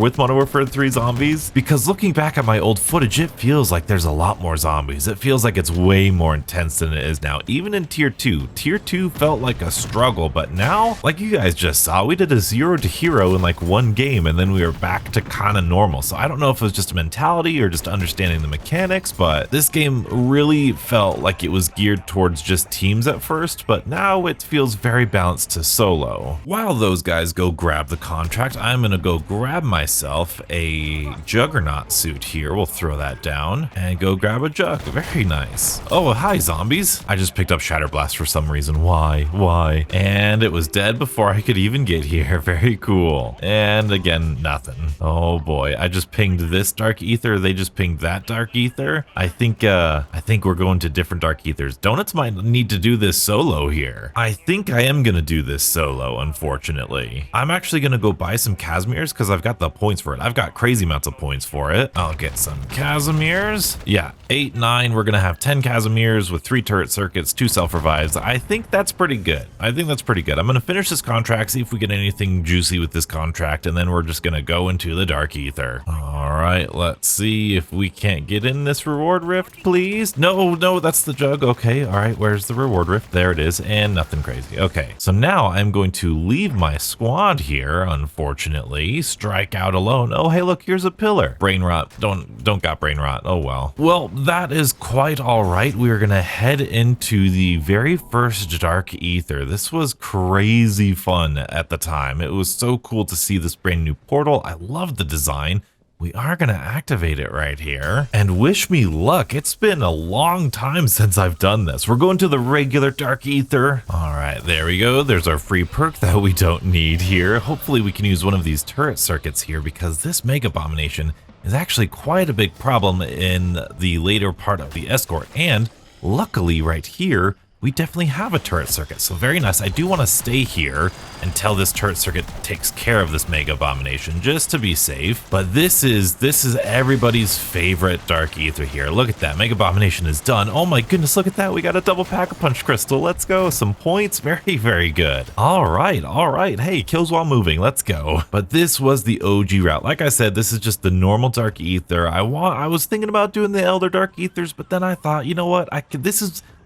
with Modern Warfare 3 zombies, because looking back at my old footage, it feels like there's a lot more zombies. It feels like it's way more intense than it is now. Even in tier 2 felt like a struggle, but now, like you guys just saw, we did a 0 to hero in like 1 game, and then we were back to kind of normal. So I don't know if it was just a mentality or just understanding the mechanics, but this game really felt like it was geared towards just teams at first, but now it feels very balanced to solo. While those guys go grab the contract, I'm gonna go grab myself a Juggernaut suit here. We'll throw that down and go grab a jug. Very nice. Oh, hi zombies. I just picked up Shatterblast for some reason. Why? And it was dead before I could even get here. Very cool. And again, nothing. Oh boy, I just pinged this Dark Aether. They just pinged that Dark Aether. I think we're going to different Dark Aethers. Donuts might need to do this solo here. I think I am gonna do this solo, unfortunately. I'm actually gonna go buy some Casimirs because I've got the points for it. I've got crazy amounts of points for it. I'll get some Casimirs. Yeah, 8, 9. We're gonna have 10 Casimirs with 3 turret circuits, 2 self-revives. I think that's pretty good. I'm gonna finish this contract, see if we get anything juicy with this contract, and then we're just gonna go into the Dark Aether. All right, let's see if we can't get in this reward rift, please. No, that's the jug. Okay, all right, where's the reward rift? There it is, and nothing crazy. Okay, so now I'm going to leave my squad here, unfortunately. Strike out alone. Oh, hey, look, here's a pillar. Brain rot. Don't got brain rot. Oh, well. Well, that is quite all right. We are going to head into the very first Dark Aether. This was crazy fun at the time. It was so cool to see this brand new portal. I love the design. We are going to activate it right here, and wish me luck. It's been a long time since I've done this. We're going to the regular Dark Aether. All right, there we go. There's our free perk that we don't need here. Hopefully we can use one of these turret circuits here, because this Mega Abomination is actually quite a big problem in the later part of the escort. And luckily right here, we definitely have a turret circuit. So very nice. I do want to stay here until this turret circuit takes care of this Mega Abomination, just to be safe. But this is everybody's favorite Dark Aether here. Look at that. Mega Abomination is done. Oh my goodness, look at that. We got a double Pack-a-Punch crystal. Let's go. Some points. Very, very good. All right. All right. Hey, kills while moving. Let's go. But this was the OG route. Like I said, this is just the normal Dark Aether. I was thinking about doing the Elder Dark Aethers, but then I thought, you know what?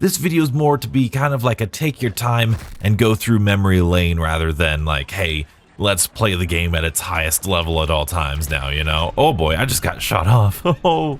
This video is more to be kind of like a take your time and go through memory lane rather than like, hey, let's play the game at its highest level at all times now, you know? Oh boy, I just got shot off.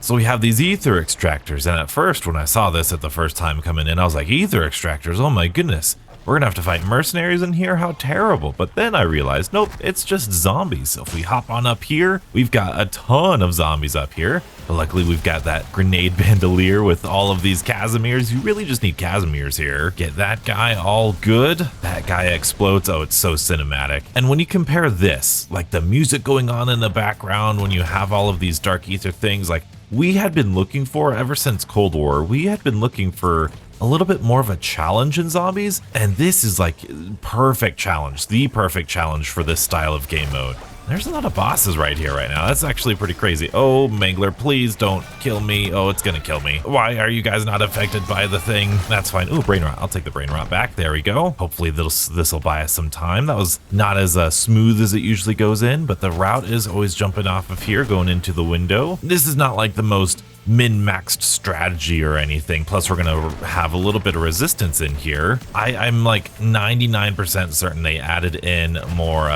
So we have these Aether extractors, and at first when I saw this at the first time coming in, I was like, Aether extractors, oh my goodness. We're gonna have to fight mercenaries in here? How terrible. But then I realized, nope, it's just zombies. So if we hop on up here, we've got a ton of zombies up here. But luckily we've got that grenade bandolier with all of these Casimirs. You really just need Casimirs here. Get that guy all good. That guy explodes. Oh, it's so cinematic. And when you compare this, like the music going on in the background, when you have all of these Dark Aether things, like we had been looking for ever since Cold War, we had been looking for a little bit more of a challenge in zombies, and this is like perfect challenge, the perfect challenge for this style of game mode. There's a lot of bosses right here right now. That's actually pretty crazy. Oh, Mangler, please don't kill me. Oh, it's gonna kill me. Why are you guys not affected by the thing? That's fine. Ooh, brain rot. I'll take the brain rot back. There we go. Hopefully this will buy us some time. That was not as smooth as it usually goes in, but the route is always jumping off of here, going into the window. This is not like the most min-maxed strategy or anything. Plus we're gonna have a little bit of resistance in here. I'm like 99% certain they added in more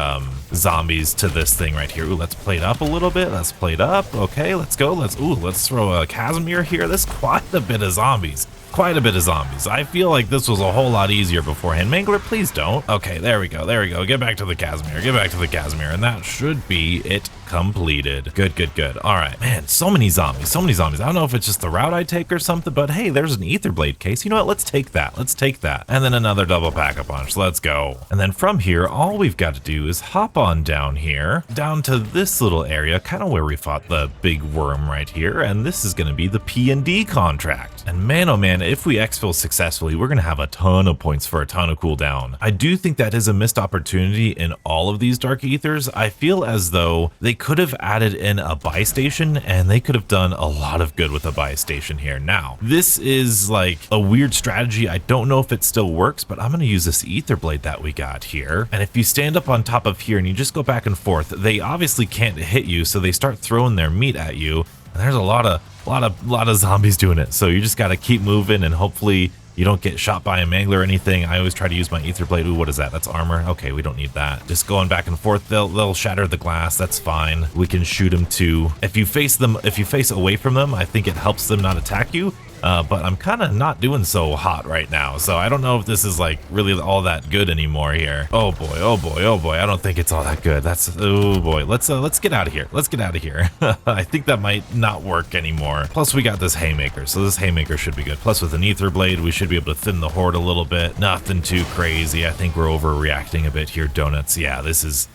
zombies to this thing right here. Ooh, let's plate up a little bit. Let's plate up. Okay, let's go. Let's throw a Casimir here. There's quite a bit of zombies. Quite a bit of zombies. I feel like this was a whole lot easier beforehand. Mangler, please don't. Okay, there we go. There we go. Get back to the Casimir. Get back to the Casimir. And that should be it completed. Good, good, good. All right, man, so many zombies, so many zombies. I don't know if it's just the route I take or something, but hey, there's an Aether Blade case. You know what? Let's take that. Let's take that. And then another double Pack-a-Punch. Let's go. And then from here, all we've got to do is hop on down here, down to this little area, kind of where we fought the big worm right here. And this is going to be the P&D contract. And man, oh man, if we exfil successfully, we're going to have a ton of points for a ton of cooldown. I do think that is a missed opportunity in all of these Dark Aethers. I feel as though they could have added in a buy station, and they could have done a lot of good with a buy station here. Now, this is like a weird strategy. I don't know if it still works, but I'm going to use this Aether Blade that we got here. And if you stand up on top of here and you just go back and forth, they obviously can't hit you, so they start throwing their meat at you. And there's a lot of zombies doing it. So you just got to keep moving, and hopefully you don't get shot by a Mangler or anything. I always try to use my Aether Blade. Ooh, what is that? That's armor. Okay, we don't need that. Just going back and forth, they'll shatter the glass. That's fine. We can shoot them too. If you face away from them, I think it helps them not attack you. But I'm kind of not doing so hot right now, so I don't know if this is like really all that good anymore here. Oh boy, oh boy, oh boy. I don't think it's all that good. That's, oh boy. Let's get out of here. Let's get out of here. I think that might not work anymore. Plus we got this Haymaker, so this Haymaker should be good. Plus with an Aether Blade, we should be able to thin the horde a little bit. Nothing too crazy. I think we're overreacting a bit here, donuts. Yeah, this is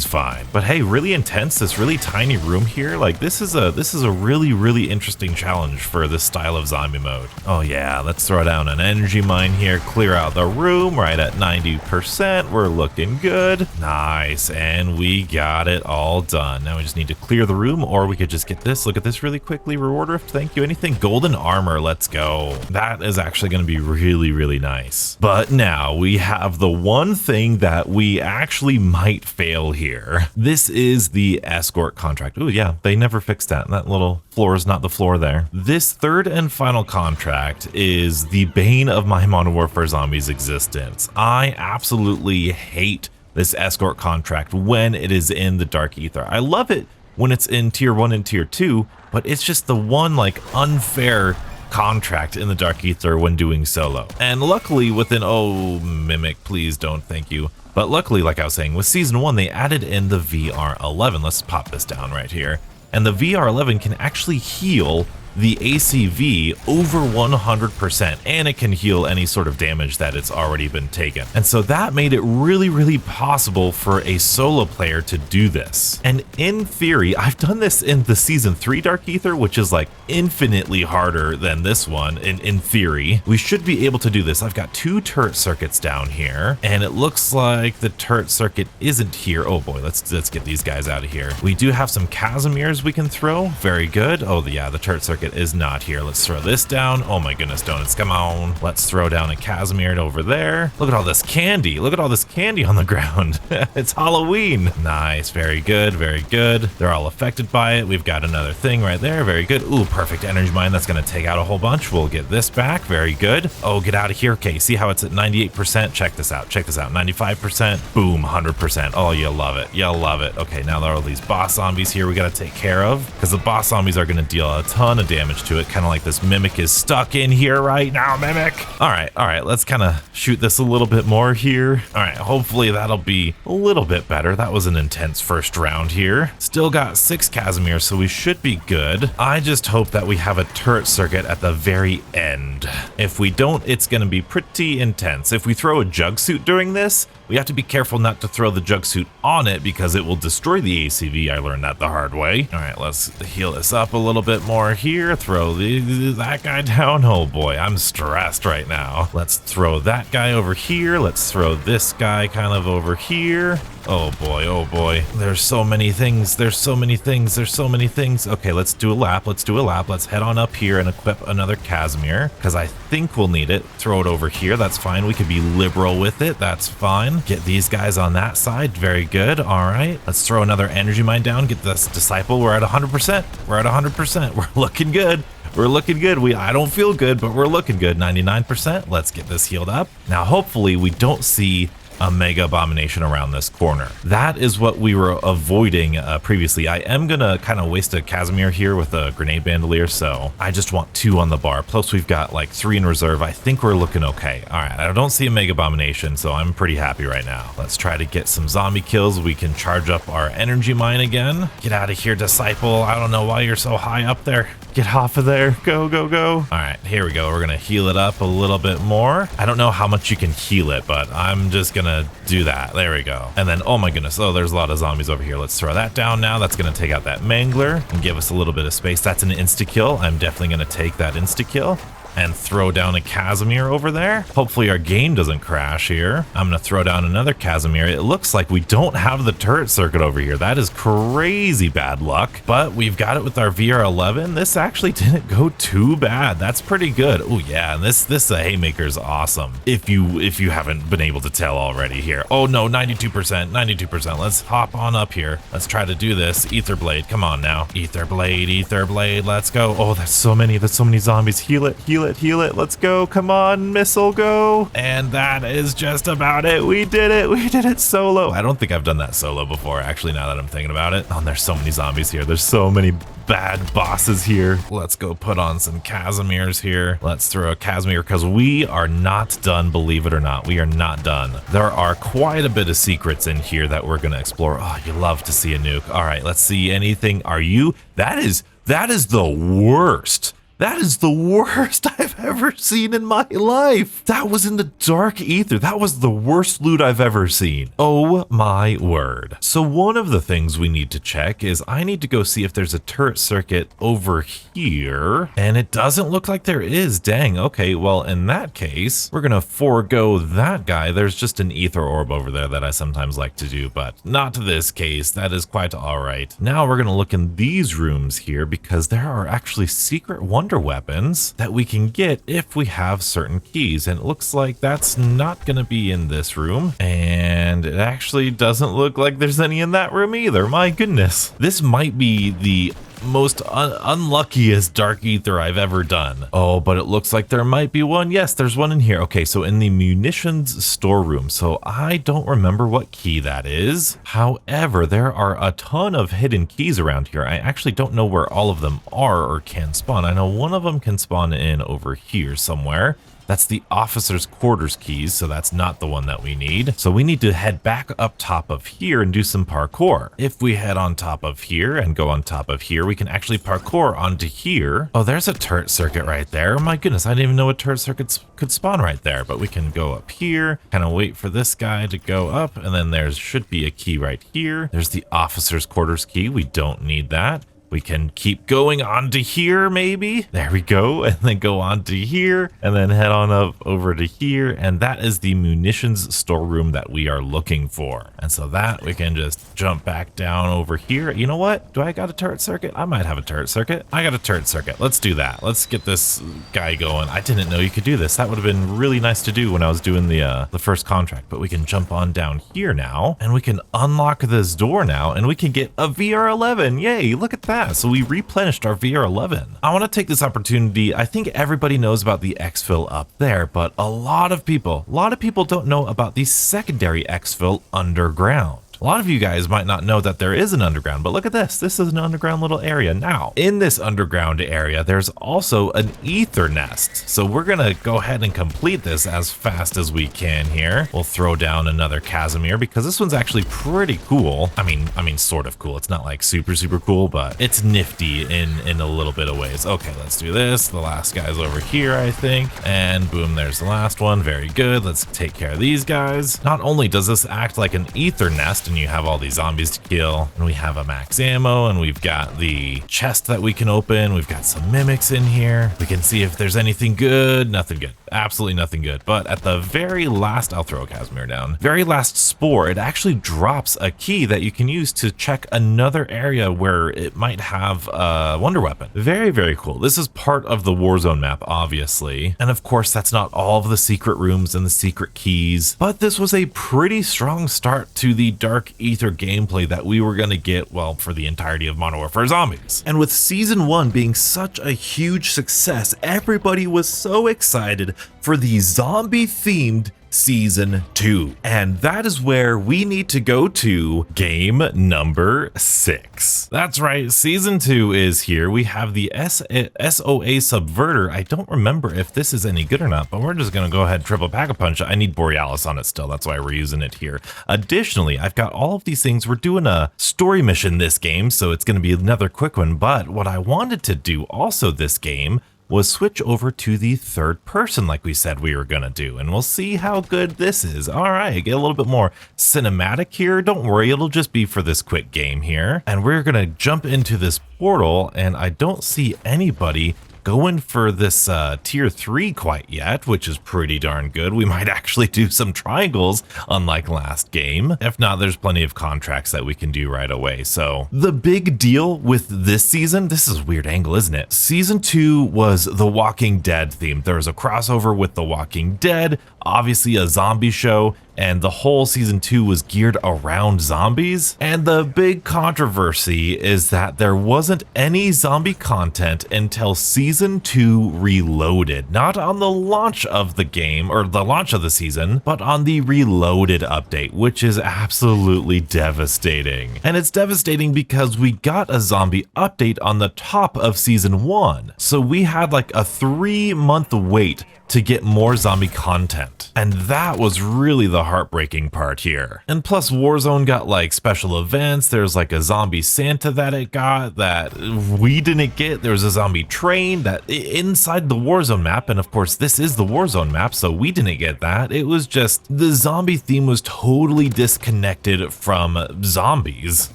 fine. But hey, really intense, this really tiny room here. Like this is a really interesting challenge for this style of zombie mode. Oh yeah, let's throw down an energy mine here, clear out the room right at 90%. We're looking good. Nice, and we got it all done. Now we just need to clear the room, or we could just get this. Look at this really quickly. Reward rift, thank you. Anything golden armor, let's go. That is actually going to be really nice. But now we have the one thing that we actually might fail here. This is the escort contract. Oh yeah, they never fixed that. That little floor is not the floor there. This third and final contract is the bane of my Modern Warfare Zombies existence. I absolutely hate this escort contract when it is in the Dark Aether. I love it when it's in tier 1 and tier 2, but it's just the one like unfair contract in the Dark Aether when doing solo. And luckily within, oh Mimic, please don't, thank you. But luckily, like I was saying, with Season 1, they added in the VR11. Let's pop this down right here. And the VR11 can actually heal the ACV over 100%, and it can heal any sort of damage that it's already been taken. And so that made it really possible for a solo player to do this. And in theory, I've done this in the season 3 Dark Aether, which is like infinitely harder than this one. In theory, we should be able to do this. I've got 2 turret circuits down here, and it looks like the turret circuit isn't here. Oh boy, let's get these guys out of here. We do have some Casimirs we can throw. Very good. Oh yeah, the turret circuit is not here. Let's throw this down. Oh my goodness, donuts, come on. Let's throw down a Casimir over there. Look at all this candy. Look at all this candy on the ground. It's Halloween. Nice, very good, very good. They're all affected by it. We've got another thing right there. Very good. Ooh, perfect energy mine. That's gonna take out a whole bunch. We'll get this back. Very good. Oh, get out of here. Okay, see how it's at 98%? Check this out. Check this out. 95%. Boom, 100%. Oh, you'll love it. You'll love it. Okay, now there are all these boss zombies here we gotta take care of, because the boss zombies are gonna deal a ton of damage to it, kind of like this Mimic is stuck in here right now, Mimic. All right, let's kind of shoot this a little bit more here. All right, hopefully that'll be a little bit better. That was an intense first round here. Still got 6 Casimirs, so we should be good. I just hope that we have a turret circuit at the very end. If we don't, it's gonna be pretty intense. If we throw a jug suit during this, we have to be careful not to throw the jug suit on it because it will destroy the ACV. I learned that the hard way. All right, let's heal this up a little bit more here. Throw that guy down. Oh boy, I'm stressed right now. Let's throw that guy over here. Let's throw this guy kind of over here. Oh boy, oh boy. There's so many things. There's so many things. There's so many things. Okay, let's do a lap. Let's do a lap. Let's head on up here and equip another Casimir, because I think we'll need it. Throw it over here. That's fine. We could be liberal with it. That's fine. Get these guys on that side. Very good. All right. Let's throw another energy mine down. Get this disciple. We're at 100%. We're at 100%. We're looking good. We're looking good. I don't feel good, but we're looking good. 99%. Let's get this healed up. Now, hopefully we don't see a mega abomination around this corner. That is what we were avoiding previously. I am gonna kind of waste a Casimir here with a grenade bandolier, so I just want 2 on the bar. Plus we've got like 3 in reserve. I think we're looking okay. All right, I don't see a mega abomination, so I'm pretty happy right now. Let's try to get some zombie kills. We can charge up our energy mine again. Get out of here, disciple. I don't know why you're so high up there. Get off of there. Go, go, go. All right, here we go. We're gonna heal it up a little bit more. I don't know how much you can heal it, but I'm just gonna do that. There we go. And then, oh my goodness, oh, there's a lot of zombies over here. Let's throw that down now. That's gonna take out that Mangler and give us a little bit of space. That's an insta-kill. I'm definitely gonna take that insta-kill and throw down a Casimir over there. Hopefully our game doesn't crash here. I'm gonna throw down another Casimir. It looks like we don't have the turret circuit over here. That is crazy bad luck, but we've got it with our VR11. This actually didn't go too bad. That's pretty good. Oh yeah, and this haymaker is awesome. If you haven't been able to tell already here. Oh no, 92%, 92%. Let's hop on up here. Let's try to do this. Aether Blade, come on now. Aether Blade, let's go. Oh, there's so many zombies. Heal it, heal it, heal it. Let's go. Come on, missile, go. And that is just about it. We did it. We did it solo. I don't think I've done that solo before, actually, now that I'm thinking about it. Oh, and there's so many zombies here. There's so many bad bosses here. Let's go put on some Casimirs here. Let's throw a Casimir, because we are not done, believe it or not. We are not done. There are quite a bit of secrets in here that we're going to explore. Oh, you love to see a nuke. All right, let's see anything. That is the worst. That is the worst I've ever seen in my life. That was in the Dark Aether. That was the worst loot I've ever seen. Oh my word. So one of the things we need to check is I need to go see if there's a turret circuit over here. And it doesn't look like there is. Dang. Okay, well, in that case, we're gonna forego that guy. There's just an Aether orb over there that I sometimes like to do, but not this case. That is quite all right. Now we're gonna look in these rooms here, because there are actually secret wonder weapons that we can get if we have certain keys, and it looks like that's not going to be in this room, and it actually doesn't look like there's any in that room either. My goodness, this might be the most unluckiest Dark Aether I've ever done. Oh, but it looks like there might be one. Yes, there's one in here. Okay, so in the munitions storeroom. So I don't remember what key that is. However, there are a ton of hidden keys around here. I actually don't know where all of them are or can spawn. I know one of them can spawn in over here somewhere. That's the officer's quarters keys, so that's not the one that we need. So we need to head back up top of here and do some parkour. If we head on top of here and go on top of here, we can actually parkour onto here. Oh, there's a turret circuit right there. Oh my goodness, I didn't even know a turret circuit could spawn right there, but we can go up here, kind of wait for this guy to go up, and then there should be a key right here. There's the officer's quarters key. We don't need that. We can keep going on to here, maybe. There we go. And then go on to here and then head on up over to here. And that is the munitions storeroom that we are looking for. And so that we can just jump back down over here. You know what? Do I got a turret circuit? I might have a turret circuit. I got a turret circuit. Let's do that. Let's get this guy going. I didn't know you could do this. That would have been really nice to do when I was doing the first contract, but we can jump on down here now and we can unlock this door now and we can get a VR11. Yay. Look at that. So we replenished our VR11. I want to take this opportunity. I think everybody knows about the Exfil up there, but a lot of people don't know about the secondary Exfil underground. A lot of you guys might not know that there is an underground, but look at this. This is an underground little area. Now, in this underground area, there's also an Aether nest. So we're going to go ahead and complete this as fast as we can here. We'll throw down another Casimir because this one's actually pretty cool. I mean, sort of cool. It's not like super cool, but it's nifty in a little bit of ways. Okay, let's do this. The last guy's over here, I think. And boom, there's the last one. Very good. Let's take care of these guys. Not only does this act like an Aether nest, and you have all these zombies to kill, and we have a max ammo, and we've got the chest that we can open. We've got some mimics in here. We can see if there's anything good. Nothing good. Absolutely nothing good. But at the very last, I'll throw a Casimir down. Very last spore, it actually drops a key that you can use to check another area where it might have a wonder weapon. Very cool. This is part of the Warzone map, obviously. And of course, that's not all of the secret rooms and the secret keys, but this was a pretty strong start to the Dark Aether gameplay that we were going to get, well, for the entirety of Modern Warfare Zombies. And with Season 1 being such a huge success, everybody was so excited for the zombie-themed Season 2. And that is where we need to go to game number 6. That's right, Season 2 is here. We have the SOA Subverter. I don't remember if this is any good or not, but we're just going to go ahead and triple pack-a-punch it. I need Borealis on it still. That's why we're using it here. Additionally, I've got all of these things. We're doing a story mission this game, so it's going to be another quick one. But what I wanted to do also this game was switch over to the third person like we said we were gonna do, and we'll see how good this is. All right, get a little bit more cinematic here. Don't worry, it'll just be for this quick game here. And we're gonna jump into this portal, and I don't see anybody going for this tier 3 quite yet, which is pretty darn good. We might actually do some triangles unlike last game. If not, there's plenty of contracts that we can do right away. So the big deal with this season, this is a weird angle, isn't it? Season 2 was the Walking Dead theme. There was a crossover with the Walking Dead, obviously a zombie show, and the whole Season 2 was geared around zombies. And the big controversy is that there wasn't any zombie content until Season 2 Reloaded. Not on the launch of the game, or the launch of the season, but on the Reloaded update, which is absolutely devastating. And it's devastating because we got a zombie update on the top of Season 1. So we had like a 3-month wait to get more zombie content. And that was really the heartbreaking part here. And plus Warzone got like special events. There's like a zombie Santa that it got that we didn't get. There was a zombie train that inside the Warzone map. And of course this is the Warzone map, so we didn't get that. It was just the zombie theme was totally disconnected from zombies.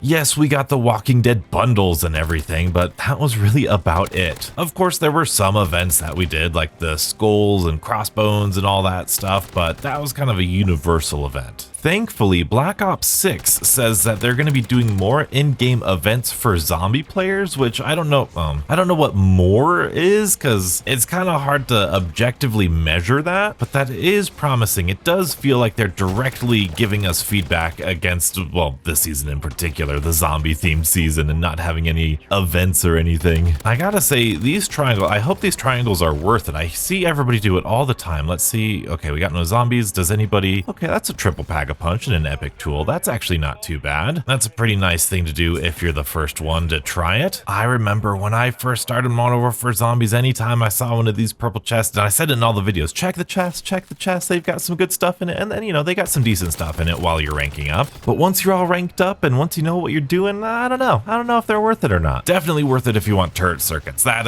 Yes, we got the Walking Dead bundles and everything, but that was really about it. Of course, there were some events that we did, like the skulls and crossbones and all that stuff, but that was kind of a universal event. Thankfully, Black Ops 6 says that they're going to be doing more in-game events for zombie players, which I don't know what more is, because it's kind of hard to objectively measure that, but that is promising. It does feel like they're directly giving us feedback against, well, this season in particular, the zombie-themed season, and not having any events or anything. I gotta say, these triangles, I hope these triangles are worth it. I see everybody do it all the time. Let's see. Okay, we got no zombies. Does anybody? Okay, that's a triple pack Pack-a-Punch and an epic tool. That's actually not too bad. That's a pretty nice thing to do if you're the first one to try it. I remember when I first started Modern Warfare Zombies, anytime I saw one of these purple chests, and I said it in all the videos, check the chest, they've got some good stuff in it, and then, you know, they got some decent stuff in it while you're ranking up. But once you're all ranked up and once you know what you're doing, I don't know if they're worth it or not. Definitely worth it if you want turret circuits. That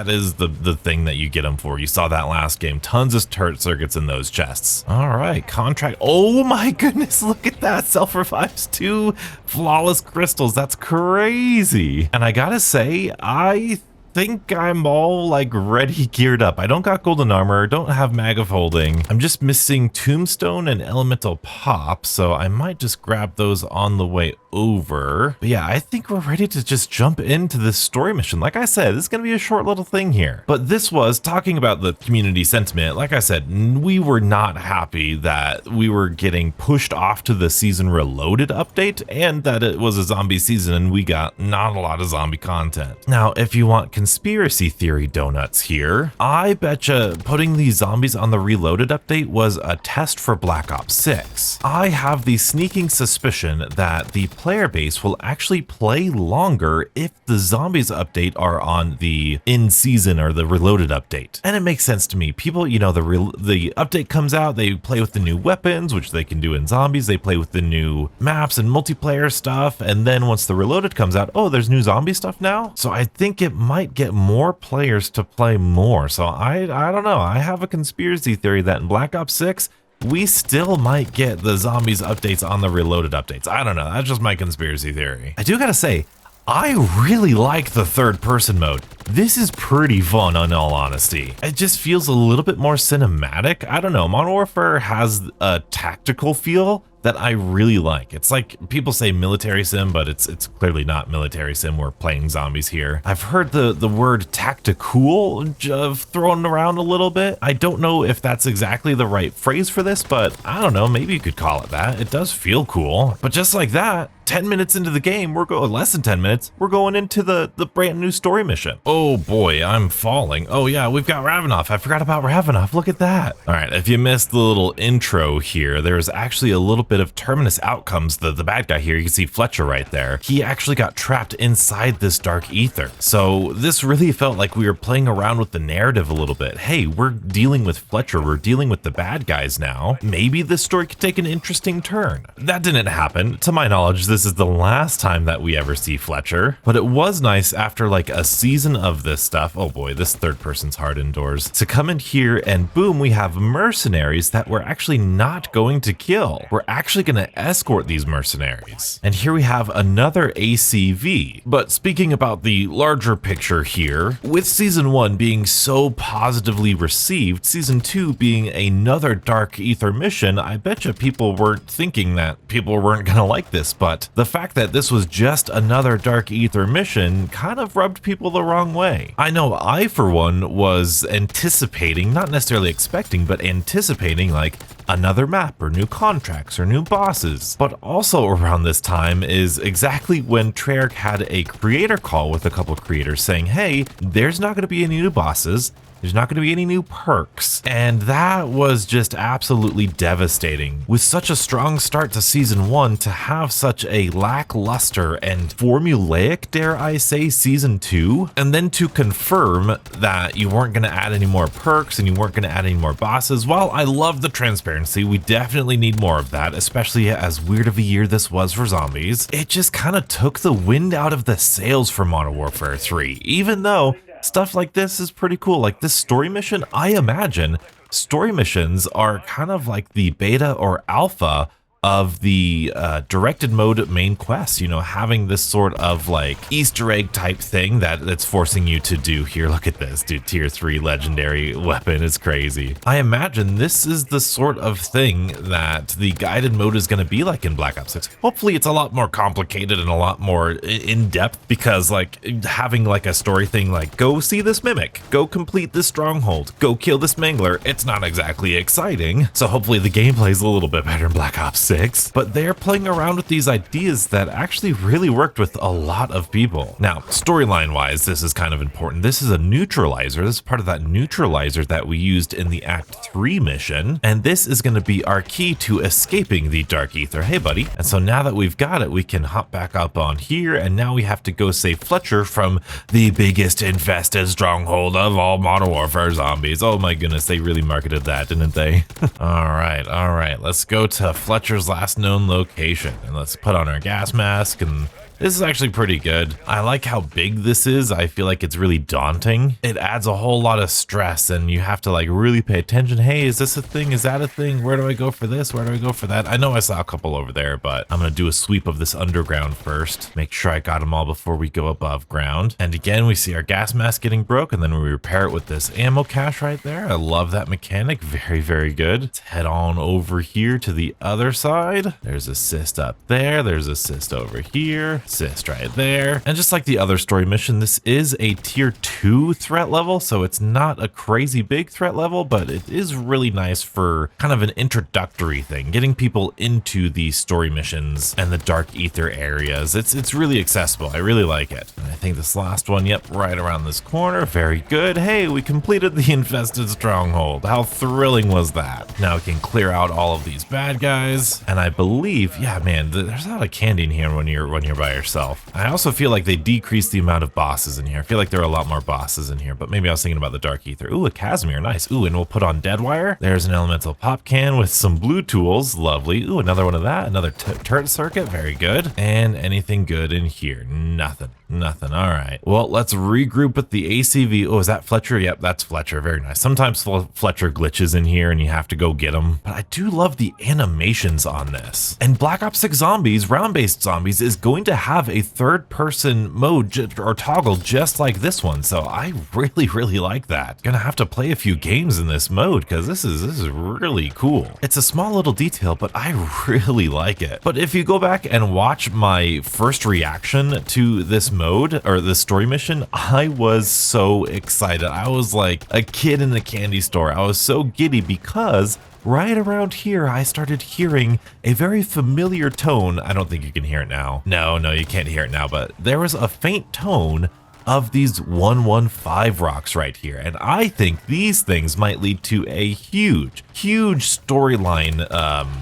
is the thing that you get them for. You saw that last game, tons of turret circuits in those chests. All right, contract. Oh my goodness, look at that. Self revives 2 flawless crystals. That's crazy. And I gotta say, I think I'm all like ready geared up. I don't got golden armor, don't have mag of holding. I'm just missing tombstone and elemental pop, so I might just grab those on the way over. But yeah, I think we're ready to just jump into this story mission. Like I said, this is gonna be a short little thing here. But this was talking about the community sentiment. Like I said, we were not happy that we were getting pushed off to the season reloaded update and that it was a zombie season and we got not a lot of zombie content. Now, if you want conspiracy theory donuts here, I betcha putting these zombies on the reloaded update was a test for Black Ops 6. I have the sneaking suspicion that the player base will actually play longer if the zombies update are on the in-season or the reloaded update. And it makes sense to me. People, you know, the update comes out, they play with the new weapons, which they can do in zombies, they play with the new maps and multiplayer stuff, and then once the reloaded comes out, oh, there's new zombie stuff now? So I think it might get more players to play more. So I don't know. I have a conspiracy theory that in Black Ops 6, we still might get the zombies updates on the reloaded updates. I don't know. That's just my conspiracy theory. I do gotta say, I really like the third person mode. This is pretty fun in all honesty. It just feels a little bit more cinematic. I don't know, Modern Warfare has a tactical feel that I really like. It's like people say military sim, but it's clearly not military sim. We're playing zombies here. I've heard the word tactical thrown around a little bit. I don't know if that's exactly the right phrase for this, but I don't know, maybe you could call it that. It does feel cool. But just like that, 10 minutes into the game, we're going less than 10 minutes, we're going into the brand new story mission. Oh boy, I'm falling. Oh yeah, we've got Ravenoff. I forgot about Ravenoff. Look at that. All right, if you missed the little intro here, there's actually a little bit of Terminus Outcomes, the bad guy here. You can see Fletcher right there. He actually got trapped inside this dark ether. So this really felt like we were playing around with the narrative a little bit. Hey, we're dealing with Fletcher. We're dealing with the bad guys now. Maybe this story could take an interesting turn. That didn't happen. To my knowledge, this is the last time that we ever see Fletcher, but it was nice after like a season of this stuff. Oh boy, this third person's hard indoors. To come in here and boom, we have mercenaries that we're actually not going to kill. We're actually going to escort these mercenaries. And here we have another ACV. But speaking about the larger picture here, with season 1 being so positively received, season 2 being another dark ether mission, I betcha people weren't thinking that people weren't going to like this, but the fact that this was just another dark ether mission kind of rubbed people the wrong way. I know I, for one, was anticipating, not necessarily expecting, but anticipating like another map or new contracts or new bosses. But also around this time is exactly when Treyarch had a creator call with a couple creators saying, hey, there's not going to be any new bosses. There's not going to be any new perks. And that was just absolutely devastating. With such a strong start to season 1, to have such a lackluster and formulaic, dare I say, season 2, and then to confirm that you weren't going to add any more perks and you weren't going to add any more bosses. While I love the transparency, we definitely need more of that, especially as weird of a year this was for zombies. It just kind of took the wind out of the sails for Modern Warfare 3, even though stuff like this is pretty cool. Like this story mission, I imagine story missions are kind of like the beta or alpha of the directed mode main quest, you know, having this sort of like Easter egg type thing that's forcing you to do here. Look at this, dude, tier 3 legendary weapon is crazy. I imagine this is the sort of thing that the guided mode is going to be like in Black Ops 6. Hopefully it's a lot more complicated and a lot more in depth, because like having like a story thing like go see this mimic, go complete this stronghold, go kill this mangler, it's not exactly exciting. So hopefully the gameplay is a little bit better in Black Ops 6, but they're playing around with these ideas that actually really worked with a lot of people. Now, storyline wise, this is kind of important. This is a neutralizer. This is part of that neutralizer that we used in the Act 3 mission, and this is going to be our key to escaping the Dark Aether. Hey, buddy. And so now that we've got it, we can hop back up on here, and now we have to go save Fletcher from the biggest infested stronghold of all Modern Warfare zombies. Oh my goodness, they really marketed that, didn't they? All right, let's go to Fletcher's last known location, and let's put on our gas mask, and this is actually pretty good. I like how big this is. I feel like it's really daunting. It adds a whole lot of stress, and you have to like really pay attention. Hey, is this a thing? Is that a thing? Where do I go for this? Where do I go for that? I know I saw a couple over there, but I'm gonna do a sweep of this underground first. Make sure I got them all before we go above ground. And again, we see our gas mask getting broke, and then we repair it with this ammo cache right there. I love that mechanic. Very, very good. Let's head on over here to the other side. There's assist up there. There's assist over here. Assist right there. And just like the other story mission, this is a tier 2 threat level, so it's not a crazy big threat level, but it is really nice for kind of an introductory thing, getting people into the story missions and the Dark Aether areas. It's really accessible. I really like it. And I think this last one, yep, right around this corner. Very good. Hey, we completed the infested stronghold. How thrilling was that? Now we can clear out all of these bad guys, and I believe, yeah, man, there's a lot of candy in here when you're by yourself. I also feel like they decreased the amount of bosses in here. I feel like there are a lot more bosses in here, but maybe I was thinking about the Dark Aether. Ooh, a Casimir, nice. Ooh, and we'll put on Deadwire. There's an elemental pop can with some blue tools, lovely. Ooh, another one of that, another turret circuit, very good. And anything good in here? Nothing. All right. Well, let's regroup with the ACV. Oh, is that Fletcher? Yep, that's Fletcher. Very nice. Sometimes Fletcher glitches in here and you have to go get him, but I do love the animations on this. And Black Ops 6 Zombies, round-based zombies, is going to have a third-person mode or toggle just like this one, so I really like that. Gonna have to play a few games in this mode because this is really cool. It's a small little detail, but I really like it. But if you go back and watch my first reaction to this mode or the story mission, I was so excited. I was like a kid in the candy store. I was so giddy because right around here, I started hearing a very familiar tone. I don't think you can hear it now. No, you can't hear it now, but there was a faint tone of these 115 rocks right here. And I think these things might lead to a huge storyline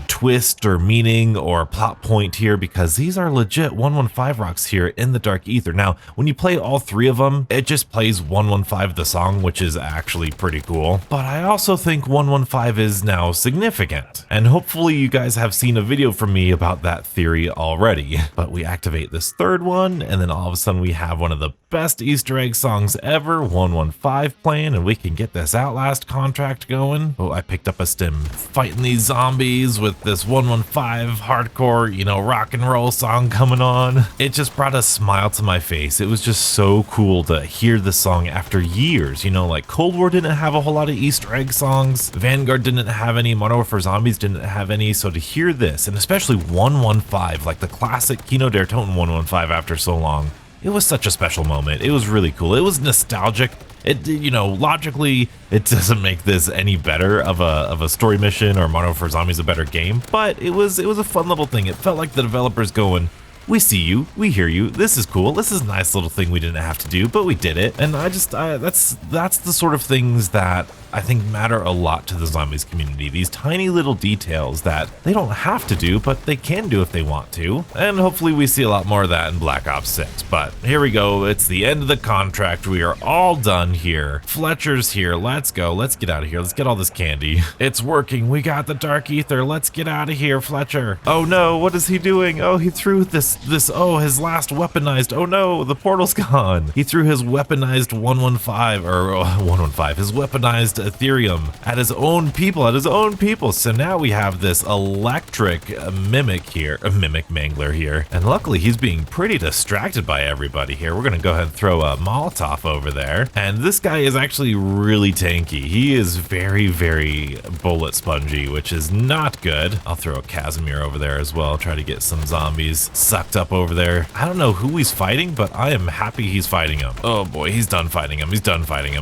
twist or meaning or plot point here, because these are legit 115 rocks here in the Dark Aether. Now, when you play all three of them, it just plays 115 the song, which is actually pretty cool. But I also think 115 is now significant. And hopefully you guys have seen a video from me about that theory already. But we activate this third one, and then all of a sudden we have one of the best Easter egg songs ever, 115 playing, and we can get this Outlast contract going. Oh, I picked up a stim. Fighting these zombies with this 115 hardcore, you know, rock and roll song coming on. It just brought a smile to my face. It was just so cool to hear the song after years. You know, like Cold War didn't have a whole lot of Easter egg songs. Vanguard didn't have any. Modern Warfare Zombies didn't have any. So to hear this, and especially 115, like the classic Kino Der Toten 115 after so long, it was such a special moment. It was really cool. It was nostalgic. It, you know, logically, it doesn't make this any better of a story mission or Modern Warfare Zombies a better game, but it was a fun little thing. It felt like the developers going, we see you, we hear you, this is cool, this is a nice little thing we didn't have to do, but we did it. And that's the sort of things that I think matter a lot to the zombies community. These tiny little details that they don't have to do, but they can do if they want to. And hopefully we see a lot more of that in Black Ops 6. But here we go, it's the end of the contract. We are all done here. Fletcher's here, let's go, let's get out of here, let's get all this candy. It's working, we got the Dark Aether, let's get out of here, Fletcher. Oh no, what is he doing? Oh, he threw this, oh, his last weaponized, oh no, the portal's gone. He threw his weaponized 115, or 115, his weaponized Ethereum at his own people, So now we have this electric mimic mangler here. And luckily he's being pretty distracted by everybody here. We're gonna go ahead and throw a Molotov over there. And this guy is actually really tanky. He is very, very bullet spongy, which is not good. I'll throw a Casimir over there as well. Try to get some zombies sucked up over there. I don't know who he's fighting, but I am happy he's fighting him. Oh boy, he's done fighting him.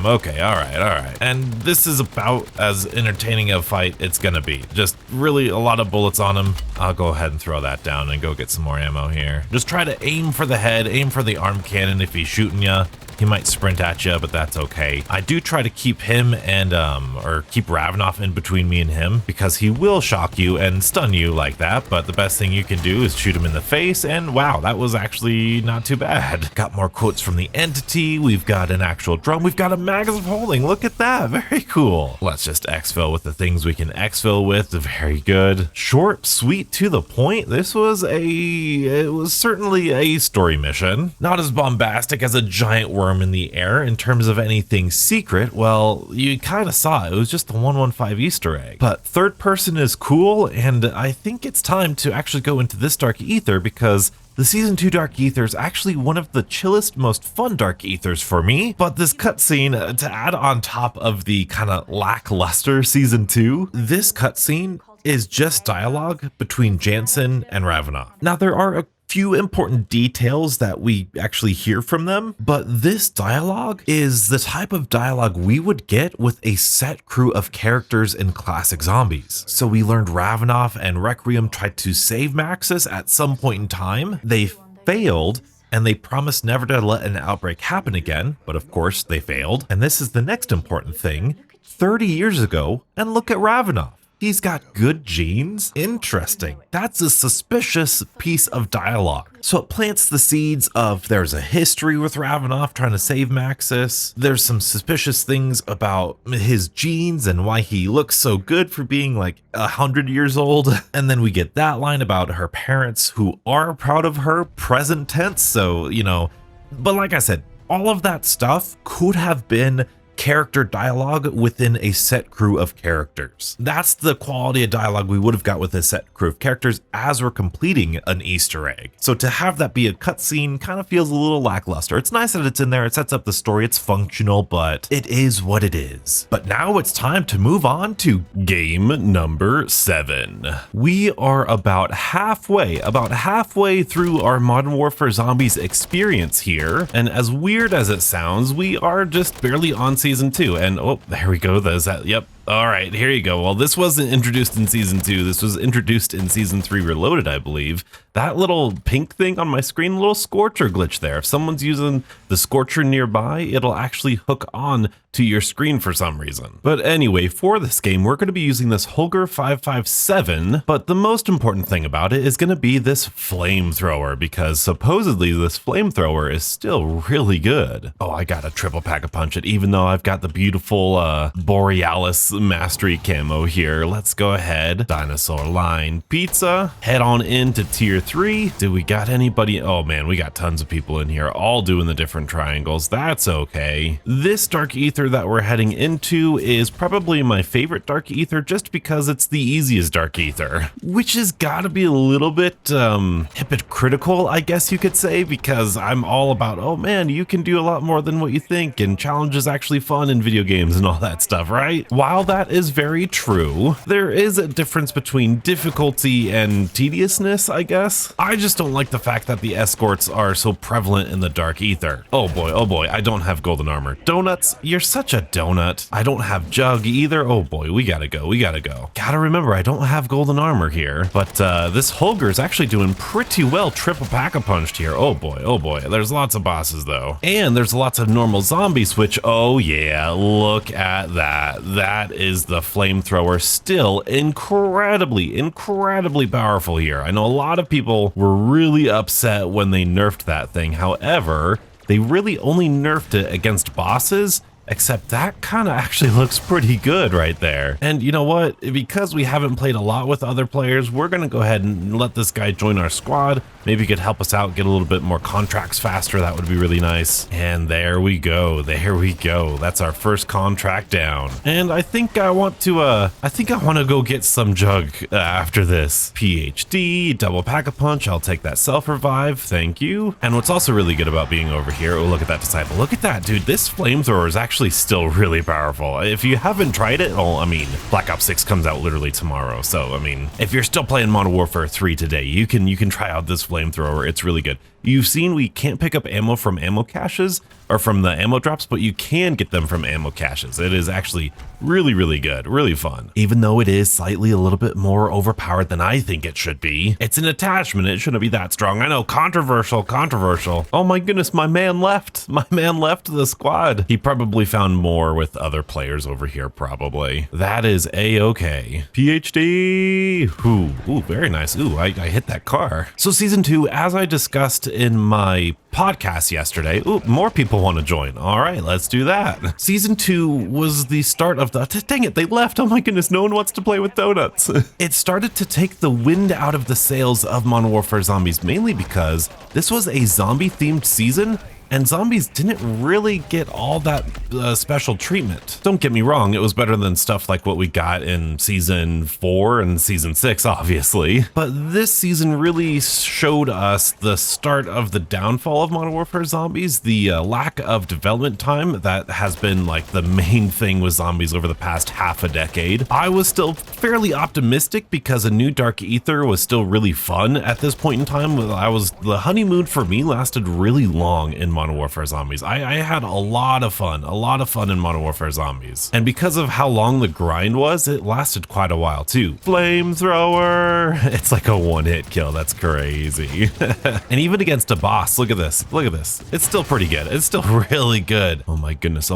Okay, all right. And this is about as entertaining a fight it's gonna be. Just really a lot of bullets on him. I'll go ahead and throw that down and go get some more ammo here. Just try to aim for the head, aim for the arm cannon if he's shooting ya. He might sprint at you, but that's okay. I do try to keep him and, or keep Ravenoff in between me and him, because he will shock you and stun you like that, but the best thing you can do is shoot him in the face, and wow, that was actually not too bad. Got more quotes from the entity, we've got an actual drum, we've got a magus of holding, look at that, very cool. Let's just exfil with the things we can exfil with, very good. Short, sweet, to the point. This was it was certainly a story mission. Not as bombastic as a giant worm in the air in terms of anything secret. Well, you kind of saw it was just the 115 Easter egg. But third person is cool, and I think it's time to actually go into this Dark Aether, because the Season 2 Dark Aether is actually one of the chillest, most fun Dark Aethers for me, but this cutscene, to add on top of the kind of lackluster Season 2, this cutscene is just dialogue between Jansen and Ravenoff. Now, there are a few important details that we actually hear from them, but this dialogue is the type of dialogue we would get with a set crew of characters in classic zombies. So we learned Ravenoff and Requiem tried to save Maxis at some point in time. They failed, and they promised never to let an outbreak happen again, but of course they failed. And this is the next important thing. 30 years ago, and look at Ravenoff. He's got good genes? Interesting. That's a suspicious piece of dialogue. So it plants the seeds of there's a history with Ravenoff trying to save Maxis. There's some suspicious things about his genes and why he looks so good for being like 100 years old. And then we get that line about her parents who are proud of her, present tense. So, you know, but like I said, all of that stuff could have been character dialogue within a set crew of characters. That's the quality of dialogue we would have got with a set crew of characters as we're completing an Easter egg. So to have that be a cutscene kind of feels a little lackluster. It's nice that it's in there, it sets up the story, it's functional, but it is what it is. But now it's time to move on to game number 7. We are about halfway through our Modern Warfare Zombies experience here, and as weird as it sounds, we are just barely on Season 2, and oh, there we go. Yep. All right, here you go. Well, this wasn't introduced in Season 2. This was introduced in Season 3 Reloaded, I believe. That little pink thing on my screen, little Scorcher glitch there. If someone's using the Scorcher nearby, it'll actually hook on to your screen for some reason. But anyway, for this game, we're going to be using this Holger 557, but the most important thing about it is going to be this flamethrower, because supposedly this flamethrower is still really good. Oh, I got a triple pack of punch it, even though I've got the beautiful Borealis mastery camo here. Let's go ahead. Dinosaur line pizza. Head on into tier 3. Do we got anybody? Oh man, we got tons of people in here, all doing the different triangles. That's okay. This Dark Aether that we're heading into is probably my favorite Dark Aether, just because it's the easiest Dark Aether, which has got to be a little bit hypocritical, I guess you could say, because I'm all about, oh man, you can do a lot more than what you think, and challenge is actually fun in video games and all that stuff, right? While that is very true, there is a difference between difficulty and tediousness, I guess. I just don't like the fact that the escorts are so prevalent in the Dark Aether. Oh boy, I don't have golden armor. Donuts, you're such a donut. I don't have jug either. Oh boy, we gotta go. Gotta remember, I don't have golden armor here, but this Holger is actually doing pretty well triple pack-a-punched here. Oh boy, there's lots of bosses though. And there's lots of normal zombies, which, oh yeah, look at that. That is the flamethrower, still incredibly powerful here. I know a lot of people were really upset when they nerfed that thing. However, they really only nerfed it against bosses, except that kind of actually looks pretty good right there. And you know what? Because we haven't played a lot with other players, we're going to go ahead and let this guy join our squad. Maybe he could help us out, get a little bit more contracts faster. That would be really nice. And there we go. That's our first contract down. And I think I want to go get some jug after this. PhD, double pack-a-punch. I'll take that self-revive. Thank you. And what's also really good about being over here, oh, look at that disciple. Look at that, dude. This flamethrower is actually still really powerful. If you haven't tried it, well, I mean, Black Ops 6 comes out literally tomorrow. So, I mean, if you're still playing Modern Warfare 3 today, you can try out this flamethrower. It's really good. You've seen we can't pick up ammo from ammo caches or from the ammo drops, but you can get them from ammo caches. It is actually really, really good, really fun. Even though it is slightly a little bit more overpowered than I think it should be. It's an attachment, it shouldn't be that strong. I know, controversial. Oh my goodness, my man left. My man left the squad. He probably found more with other players over here, probably. That is A-okay. PhD. Ooh, very nice. Ooh, I hit that car. So season 2, as I discussed in my podcast yesterday. Ooh, more people want to join. All right, let's do that. Season 2 was the start of the, dang it, they left. Oh my goodness, no one wants to play with donuts. It started to take the wind out of the sails of Modern Warfare Zombies, mainly because this was a zombie themed season and zombies didn't really get all that special treatment. Don't get me wrong, it was better than stuff like what we got in season 4 and season 6, obviously. But this season really showed us the start of the downfall of Modern Warfare Zombies, the lack of development time that has been like the main thing with zombies over the past half a decade. I was still fairly optimistic because a new Dark Aether was still really fun at this point in time. The honeymoon for me lasted really long in Modern Warfare Zombies. I had a lot of fun in Modern Warfare Zombies. And because of how long the grind was, it lasted quite a while too. Flamethrower! It's like a one-hit kill, that's crazy. And even against a boss, look at this. It's still pretty good. It's still really good. Oh my goodness,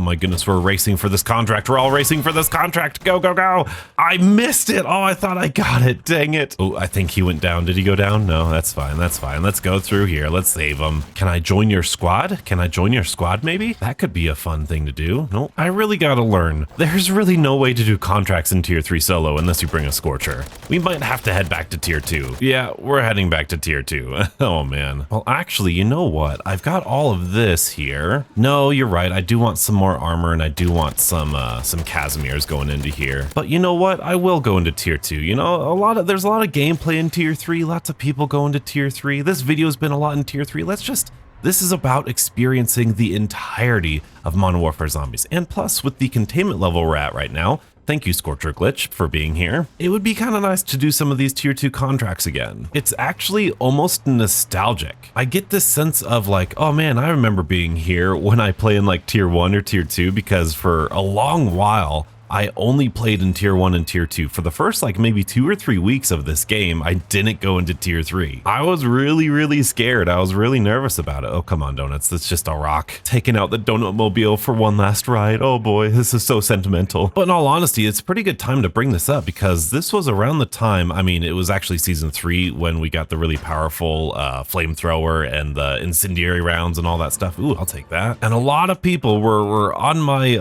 we're racing for this contract. We're all racing for this contract. Go, go, go! I missed it! Oh, I thought I got it, dang it. Oh, I think he went down. Did he go down? No, that's fine. Let's go through here. Let's save him. Can I join your squad? Can I join your squad maybe? That could be a fun thing to do. No, I really gotta learn. There's really no way to do contracts in tier 3 solo unless you bring a Scorcher. We might have to head back to tier 2. Yeah, we're heading back to tier 2. Oh man. Well, actually, you know what? I've got all of this here. No, you're right. I do want some more armor and I do want some Casimirs going into here. But you know what? I will go into tier 2. You know, there's a lot of gameplay in tier 3. Lots of people go into tier 3. This video's been a lot in tier 3. This is about experiencing the entirety of Modern Warfare Zombies. And plus, with the containment level we're at right now, thank you Scorcher Glitch for being here, it would be kind of nice to do some of these tier 2 contracts again. It's actually almost nostalgic. I get this sense of like, oh man, I remember being here when I play in like tier 1 or tier 2, because for a long while, I only played in tier 1 and tier 2. For the first like maybe 2 or 3 weeks of this game, I didn't go into tier 3. I was really scared. I was really nervous about it. Oh, come on, Donuts. That's just a rock. Taking out the Donut Mobile for one last ride. Oh boy, this is so sentimental. But in all honesty, it's a pretty good time to bring this up because this was around the time, I mean, it was actually season 3 when we got the really powerful flamethrower and the incendiary rounds and all that stuff. Ooh, I'll take that. And a lot of people were on my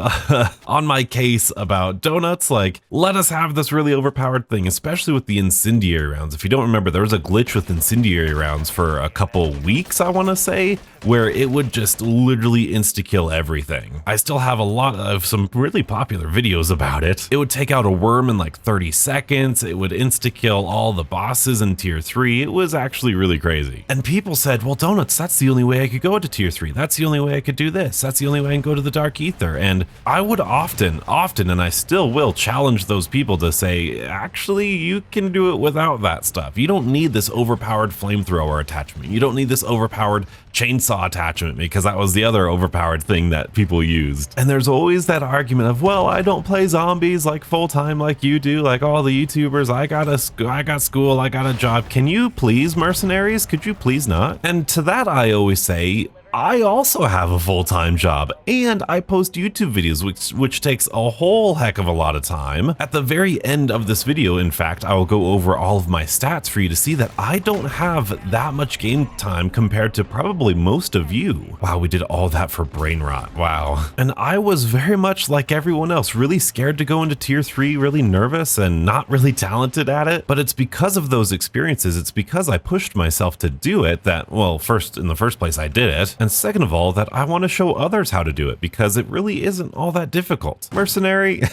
on my case about Donuts, like, let us have this really overpowered thing, especially with the incendiary rounds. If you don't remember, there was a glitch with incendiary rounds for a couple weeks, I want to say, where it would just literally insta-kill everything. I still have a lot of some really popular videos about it. It would take out a worm in like 30 seconds. It would insta-kill all the bosses in tier 3. It was actually really crazy. And people said, well, Donuts, that's the only way I could go to tier 3. That's the only way I could do this. That's the only way I can go to the Dark Aether. And I would often, and I still will challenge those people to say, actually, you can do it without that stuff. You don't need this overpowered flamethrower attachment. You don't need this overpowered chainsaw attachment, because that was the other overpowered thing that people used. And there's always that argument of, well, I don't play zombies like full-time like you do, like all the YouTubers. I got school, I got a job. Can you please, mercenaries? Could you please not? And to that I always say, I also have a full-time job and I post YouTube videos, which takes a whole heck of a lot of time. At the very end of this video, in fact, I will go over all of my stats for you to see that I don't have that much game time compared to probably most of you. Wow, we did all that for brain rot. Wow. And I was very much like everyone else, really scared to go into tier 3, really nervous and not really talented at it. But it's because of those experiences, it's because I pushed myself to do it that, well, in the first place I did it. And second of all, that I want to show others how to do it because it really isn't all that difficult. Mercenary,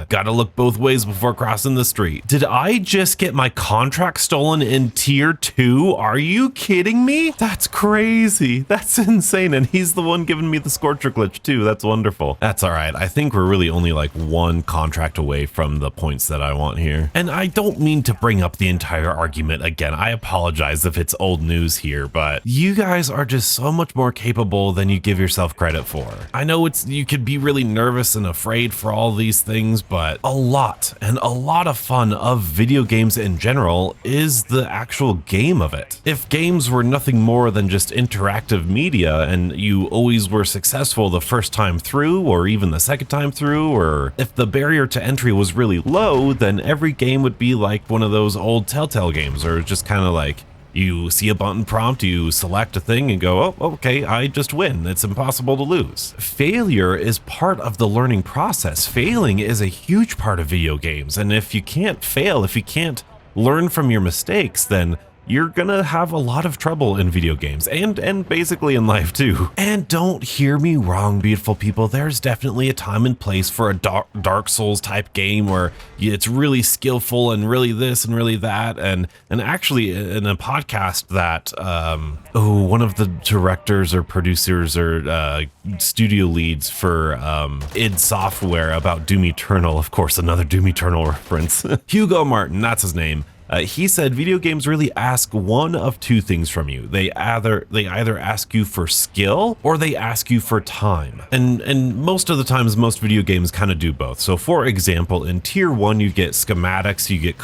gotta look both ways before crossing the street. Did I just get my contract stolen in tier 2? Are you kidding me? That's crazy. That's insane. And he's the one giving me the Scorcher glitch too. That's wonderful. That's all right. I think we're really only like one contract away from the points that I want here. And I don't mean to bring up the entire argument again. I apologize if it's old news here, but you guys are just so much more capable than you give yourself credit for. I know you could be really nervous and afraid for all these things, but a lot of fun of video games in general is the actual game of it. If games were nothing more than just interactive media and you always were successful the first time through or even the second time through, or if the barrier to entry was really low, then every game would be like one of those old Telltale games, or just kind of like you see a button prompt, you select a thing and go, oh, okay, I just win. It's impossible to lose. Failure is part of the learning process. Failing is a huge part of video games. And if you can't fail, if you can't learn from your mistakes, then you're gonna have a lot of trouble in video games and basically in life too. And don't hear me wrong, beautiful people. There's definitely a time and place for a Dark Souls type game where it's really skillful and really this and really that. And actually in a podcast that one of the directors or producers or studio leads for id Software about Doom Eternal, of course, another Doom Eternal reference. Hugo Martin, that's his name. He said video games really ask one of two things from you. They either ask you for skill or they ask you for time. And most of the times, most video games kind of do both. So for example, in tier 1, you get schematics, you get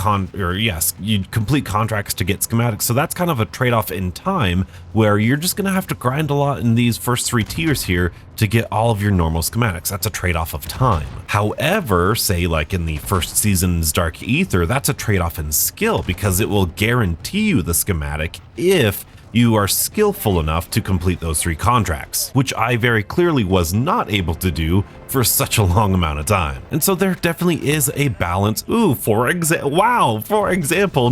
you complete contracts to get schematics. So that's kind of a trade-off in time where you're just gonna have to grind a lot in these first 3 tiers here to get all of your normal schematics. That's a trade-off of time. However, say like in the first season's Dark Aether, that's a trade-off in skill because it will guarantee you the schematic if you are skillful enough to complete those 3 contracts, which I very clearly was not able to do for such a long amount of time. And so there definitely is a balance. Ooh, for example,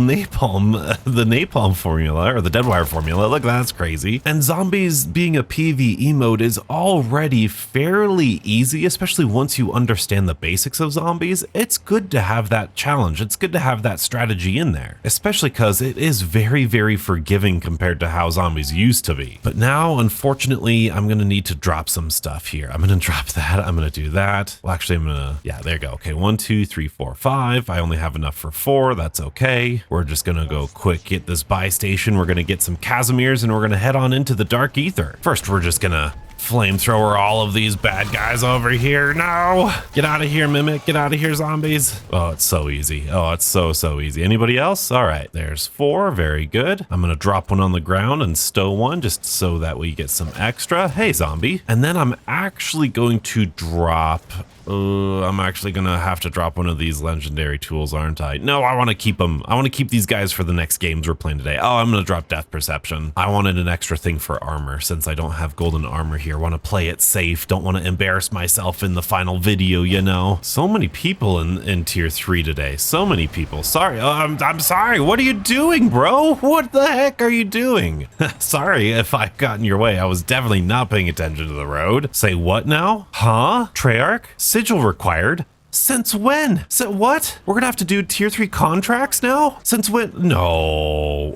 napalm, the napalm formula or the deadwire formula, look, that's crazy. And zombies being a PvE mode is already fairly easy, especially once you understand the basics of zombies. It's good to have that challenge. It's good to have that strategy in there, especially because it is very, very forgiving compared to how zombies used to be. But now, unfortunately, I'm gonna need to drop some stuff here. I'm gonna drop that. I'm gonna do that. Well, actually, yeah, there you go. Okay, 1, 2, 3, 4, 5. I only have enough for 4. That's okay. We're just gonna go quick, get this buy station. We're gonna get some Casimirs and we're gonna head on into the Dark Aether. First, we're just gonna flamethrower all of these bad guys over here. No, get out of here, Mimic. Get out of here, zombies. Oh, it's so easy. Oh, it's so easy. Anybody else? All right, there's 4. Very good. I'm gonna drop one on the ground and stow one just so that we get some extra. Hey, zombie. And then I'm actually going to drop I'm actually gonna have to drop one of these legendary tools, aren't I? No, I want to keep them. I want to keep these guys for the next games we're playing today. Oh, I'm gonna drop Death Perception. I wanted an extra thing for armor since I don't have golden armor here. Want to play it safe. Don't want to embarrass myself in the final video, you know. So many people in tier 3 today. So many people. Sorry. I'm sorry. What are you doing, bro? What the heck are you doing? Sorry if I got in your way. I was definitely not paying attention to the road. Say what now? Huh? Treyarch? Sigil required? Since when? So what? We're gonna have to do tier 3 contracts now? Since when? No.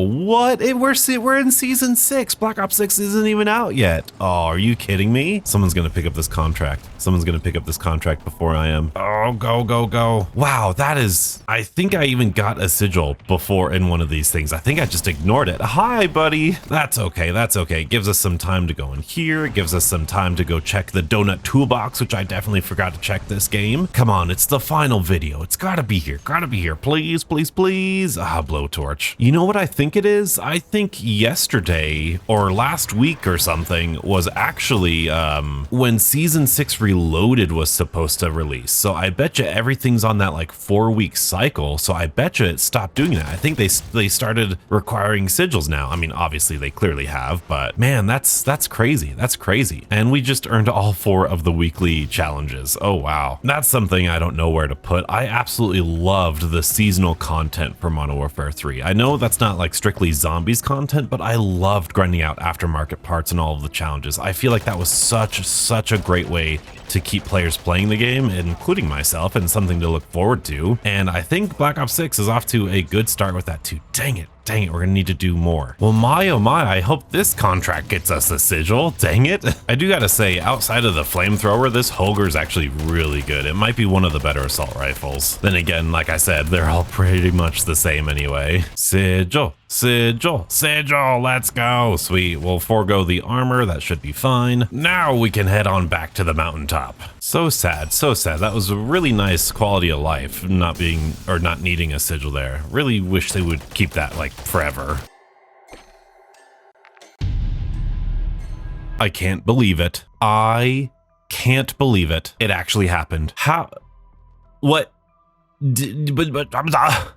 What? We're in season 6. Black Ops 6 isn't even out yet. Oh, are you kidding me? Someone's gonna pick up this contract. Someone's gonna pick up this contract before I am. Oh, go. Wow, that is, I think I even got a sigil before in one of these things. I think I just ignored it. Hi, buddy. That's okay. It gives us some time to go in here. It gives us some time to go check the donut toolbox, which I definitely forgot to check this game. Come on, it's the final video. It's gotta be here. Please. Ah, blowtorch. You know what I think it is? I think yesterday or last week or something was actually when season 6 released. Reloaded was supposed to release. So I bet you everything's on that like 4-week cycle. So I bet you it stopped doing that. I think they started requiring sigils now. I mean, obviously they clearly have, but man, that's crazy. That's crazy. And we just earned all 4 of the weekly challenges. Oh, wow. That's something I don't know where to put. I absolutely loved the seasonal content for Modern Warfare 3. I know that's not like strictly zombies content, but I loved grinding out aftermarket parts and all of the challenges. I feel like that was such a great way to keep players playing the game, including myself, and something to look forward to. And I think Black Ops 6 is off to a good start with that too. Dang it, we're gonna need to do more. Well, my oh my, I hope this contract gets us a sigil. Dang it. I do gotta say, outside of the flamethrower, this Holger is actually really good. It might be one of the better assault rifles. Then again, like I said, they're all pretty much the same anyway. Sigil, let's go. Sweet, we'll forego the armor, that should be fine. Now we can head on back to the mountaintop. So sad. That was a really nice quality of life, not needing a sigil there. Really wish they would keep that like forever. I can't believe it. I can't believe it. It actually happened. How? What? But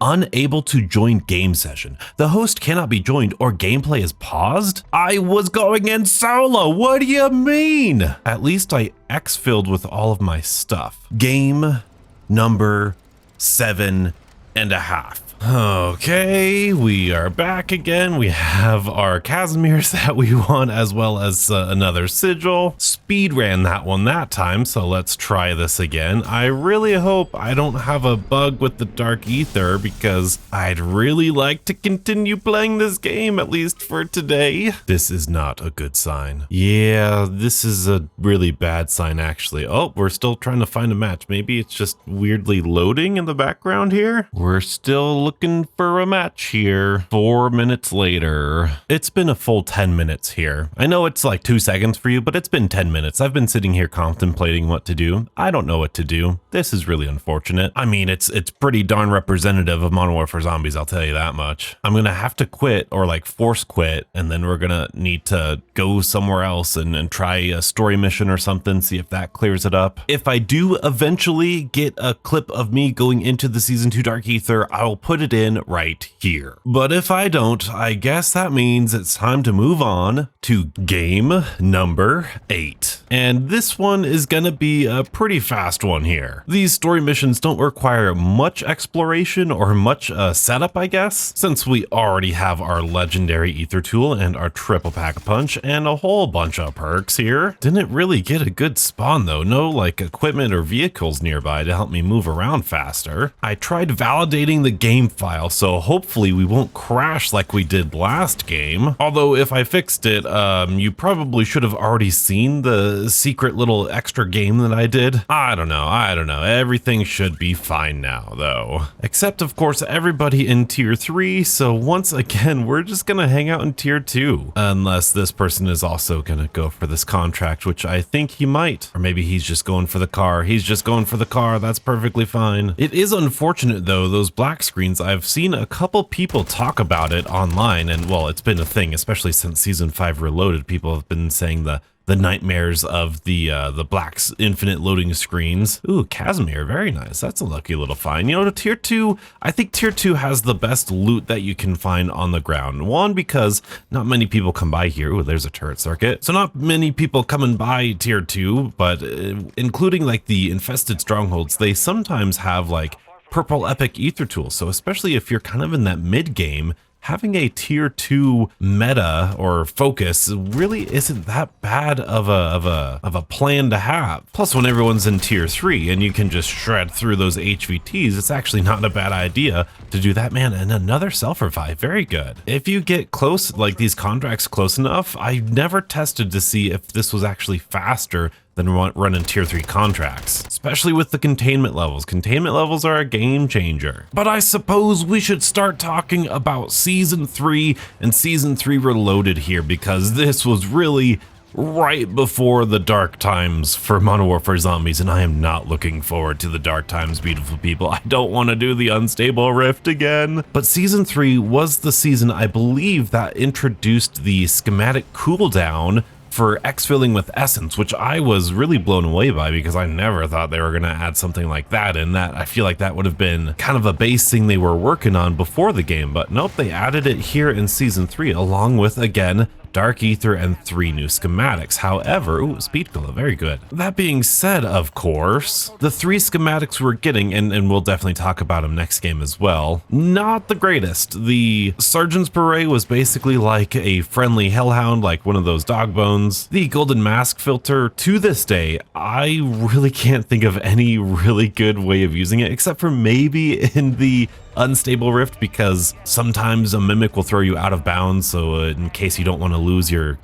unable to join game session. The host cannot be joined or gameplay is paused? I was going in solo. What do you mean? At least I exfilled with all of my stuff. Game number 7.5. Okay, we are back again. We have our Casimirs that we want, as well as another sigil. Speed ran that one that time, so let's try this again. I really hope I don't have a bug with the Dark Aether, because I'd really like to continue playing this game, at least for today. This is not a good sign. Yeah, this is a really bad sign, actually. Oh, we're still trying to find a match. Maybe it's just weirdly loading in the background here. We're still looking for a match here. 4 minutes later. It's been a full 10 minutes here. I know it's like 2 seconds for you, but it's been 10 minutes. I've been sitting here contemplating what to do. I don't know what to do. This is really unfortunate. I mean, it's pretty darn representative of Modern Warfare Zombies, I'll tell you that much. I'm gonna have to quit, or like force quit, and then we're gonna need to go somewhere else and try a story mission or something, see if that clears it up. If I do eventually get a clip of me going into the Season 2 Dark Aether, I'll put it in right here. But if I don't, I guess that means it's time to move on to game number 8. And this one is gonna be a pretty fast one here. These story missions don't require much exploration or much setup, I guess, since we already have our legendary Aether tool and our triple pack-a-punch and a whole bunch of perks here. Didn't really get a good spawn though. No like equipment or vehicles nearby to help me move around faster. I tried validating the game file, so hopefully we won't crash like we did last game. Although if I fixed it, you probably should have already seen the secret little extra game that I did. I don't know. Everything should be fine now though. Except of course everybody in tier 3, so once again we're just gonna hang out in tier 2. Unless this person is also gonna go for this contract, which I think he might. Or maybe he's just going for the car. He's just going for the car, that's perfectly fine. It is unfortunate though, those black screens, I've seen a couple people talk about it online, and well, it's been a thing, especially since Season 5 Reloaded. People have been saying the nightmares of the black infinite loading screens. Ooh, Casimir, very nice. That's a lucky little find. You know, to tier 2, I think tier 2 has the best loot that you can find on the ground. One, because not many people come by here. Ooh, there's a turret circuit. So not many people coming by tier 2, but including like the infested strongholds, they sometimes have like purple epic Aether tools. So especially if you're kind of in that mid game, having a tier 2 meta or focus really isn't that bad of a plan to have. Plus, when everyone's in tier 3 and you can just shred through those HVTs, it's actually not a bad idea to do that, man. And another self-revive, very good. If you get close, like these contracts close enough, I never tested to see if this was actually faster than running tier 3 contracts, especially with the containment levels. Containment levels are a game changer. But I suppose we should start talking about Season 3 and Season 3 Reloaded here, because this was really right before the dark times for Modern Warfare Zombies, and I am not looking forward to the dark times, beautiful people. I don't want to do the unstable rift again. But Season 3 was the season, I believe, that introduced the schematic cooldown for exfilling with essence, which I was really blown away by because I never thought they were going to add something like that in that. I feel like that would have been kind of a base thing they were working on before the game, but nope, they added it here in Season 3 along with, again, Dark Aether and 3 new schematics. However, ooh, speed glow, very good. That being said, of course, the 3 schematics we're getting, and we'll definitely talk about them next game as well, not the greatest. The Sergeant's Beret was basically like a friendly hellhound, like one of those dog bones. The Golden Mask filter, to this day, I really can't think of any really good way of using it, except for maybe in the Unstable Rift, because sometimes a mimic will throw you out of bounds, so in case you don't want to lose your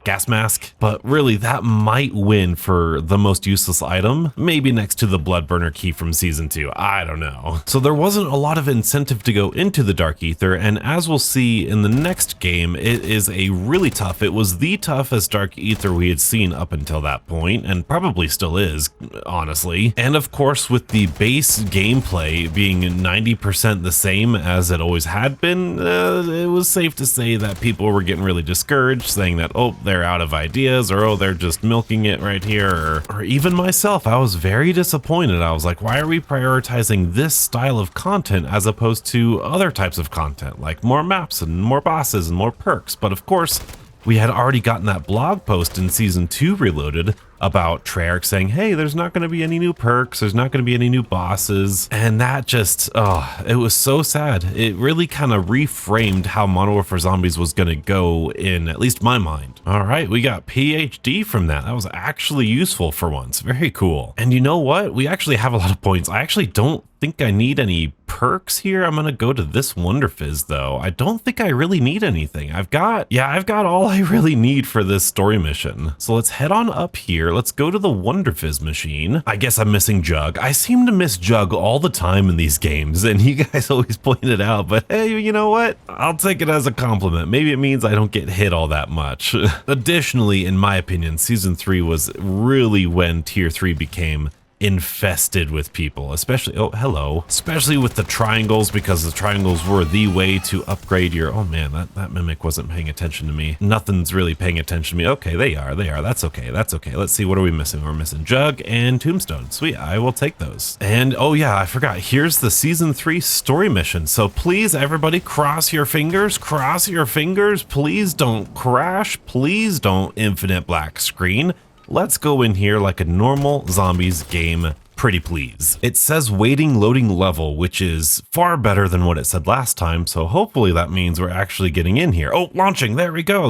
gas mask. But really, that might win for the most useless item, maybe next to the Blood Burner key from Season 2, I don't know. So there wasn't a lot of incentive to go into the Dark Aether, and as we'll see in the next game, it is a really tough, it was the toughest Dark Aether we had seen up until that point, and probably still is, honestly. And of course, with the base gameplay being 90% the same as it always had been, it was safe to say that people were getting really discouraged, saying that, oh, they're out of ideas, or oh, they're just milking it right here, or even myself, I was very disappointed. I was like, why are we prioritizing this style of content as opposed to other types of content, like more maps and more bosses and more perks? But of course, we had already gotten that blog post in Season 2 Reloaded about Treyarch saying, hey, there's not going to be any new perks, there's not going to be any new bosses, and that just, oh, it was so sad. It really kind of reframed how Modern Warfare Zombies was going to go in at least my mind. All right, we got PhD from that. That was actually useful for once. Very cool. And you know what? We actually have a lot of points. I actually don't think I need any perks here. I'm gonna go to this Wonder Fizz though. I don't think I really need anything. I've got all I really need for this story mission. So let's head on up here. Let's go to the Wonder Fizz machine. I guess I'm missing Jug. I seem to miss Jug all the time in these games, and you guys always point it out, but hey, you know what? I'll take it as a compliment. Maybe it means I don't get hit all that much. Additionally, in my opinion, Season 3 was really when Tier 3 became infested with people, especially, oh, hello, especially with the triangles, because the triangles were the way to upgrade your, oh man, that mimic wasn't paying attention to me. Nothing's really paying attention to me. Okay, they are, that's okay. Let's see, what are we missing? We're missing Jug and Tombstone. Sweet, I will take those. And oh yeah, I forgot, here's the Season 3 story mission. So please, everybody, cross your fingers, please don't crash, please don't infinite black screen. Let's go in here like a normal zombies game, pretty please. It says waiting loading level, which is far better than what it said last time, so hopefully that means we're actually getting in here. Oh, launching, there we go.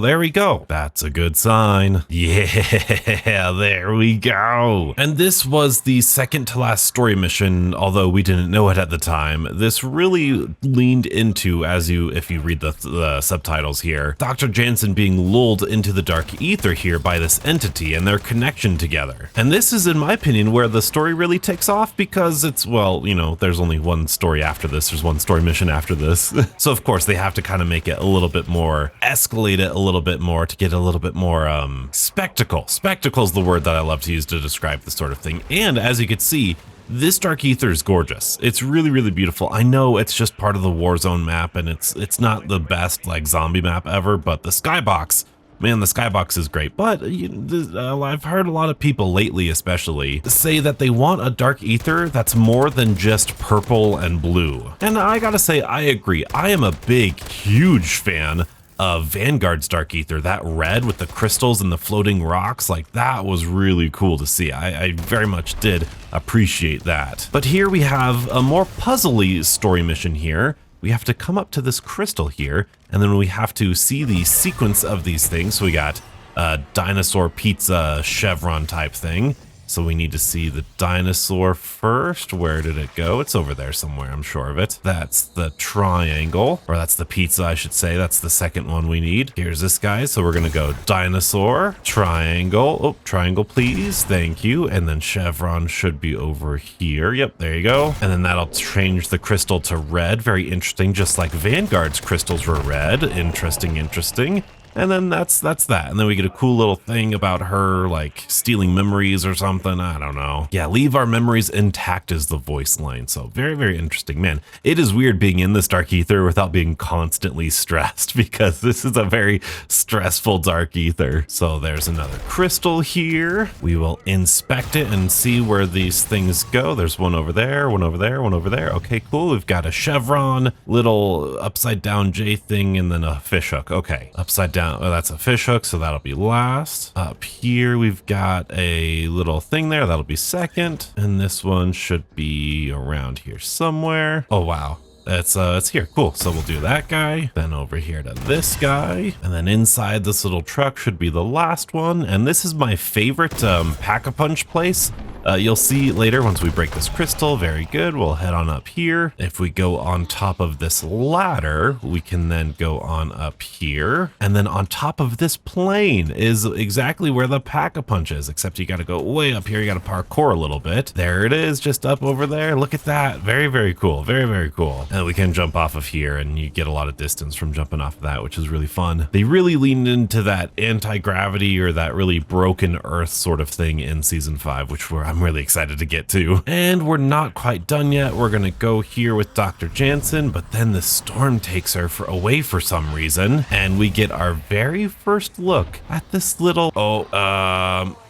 That's a good sign. Yeah, there we go. And this was the second to last story mission, although we didn't know it at the time. This really leaned into, if you read the subtitles here, Dr. Jansen being lulled into the Dark Aether here by this entity and their connection together. And this is, in my opinion, where the story really takes off, because it's, well, you know, there's only one story after this, there's one story mission after this. So of course they have to kind of make it a little bit more, escalate it a little bit more to get a little bit more spectacle. Spectacle is the word that I love to use to describe this sort of thing. And as you can see, this Dark Aether is gorgeous. It's really, really beautiful. I know it's just part of the Warzone map, and it's not the best like zombie map ever, but the skybox, man, the skybox is great. But I've heard a lot of people lately especially say that they want a Dark Aether that's more than just purple and blue. And I gotta say, I agree. I am a big, huge fan of Vanguard's Dark Aether. That red with the crystals and the floating rocks, like that was really cool to see. I very much did appreciate that. But here we have a more puzzly story mission here. We have to come up to this crystal here, and then we have to see the sequence of these things. So we got a dinosaur pizza chevron type thing. So we need to see the dinosaur first. Where did it go? It's over there somewhere, I'm sure of it. That's the triangle, or that's the pizza, I should say. That's the second one we need. Here's this guy. So we're gonna go dinosaur, triangle. Oh, triangle, please. Thank you. And then chevron should be over here. Yep, there you go. And then that'll change the crystal to red. Very interesting, just like Vanguard's crystals were red. Interesting. And then that's that. And then we get a cool little thing about her like stealing memories or something. I don't know. Yeah, leave our memories intact is the voice line. So very, very interesting. Man, it is weird being in this dark ether without being constantly stressed because this is a very stressful dark ether. So there's another crystal here. We will inspect it and see where these things go. There's one over there, one over there, one over there. Okay, cool. We've got a chevron, little upside down J thing, and then a fish hook. Okay, upside down. Oh, that's a fish hook, so that'll be last. Up here, we've got a little thing there. That'll be second. And this one should be around here somewhere. Oh, wow. It's here. Cool. So we'll do that guy, then over here to this guy, and then inside this little truck should be the last one. And this is my favorite pack-a-punch place. You'll see later once we break this crystal. Very good. We'll head on up here. If we go on top of this ladder, we can then go on up here. And then on top of this plane is exactly where the pack-a-punch is, except you got to go way up here. You got to parkour a little bit. There it is, just up over there. Look at that. Very, very cool. Very, very cool. And we can jump off of here, and you get a lot of distance from jumping off of that, which is really fun. They really leaned into that anti-gravity or that really broken earth sort of thing in season 5, which I'm really excited to get to. And we're not quite done yet. We're gonna go here with Dr. Jansen, but then the storm takes her away for some reason, and we get our very first look at this little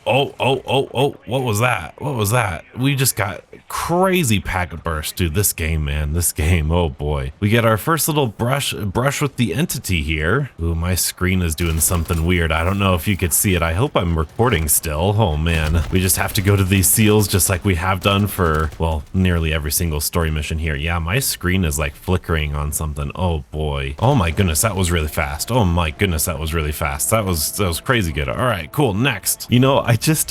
what was that? What was that? We just got crazy packet burst, dude. This game, man, this game. Oh boy. We get our first little brush with the entity here. Ooh, my screen is doing something weird. I don't know if you could see it. I hope I'm recording still. Oh man. We just have to go to these seals just like we have done for, well, nearly every single story mission here. Yeah, my screen is like flickering on something. Oh boy. Oh my goodness, that was really fast. Oh my goodness, that was really fast. That was crazy good. All right, cool. Next. You know, I just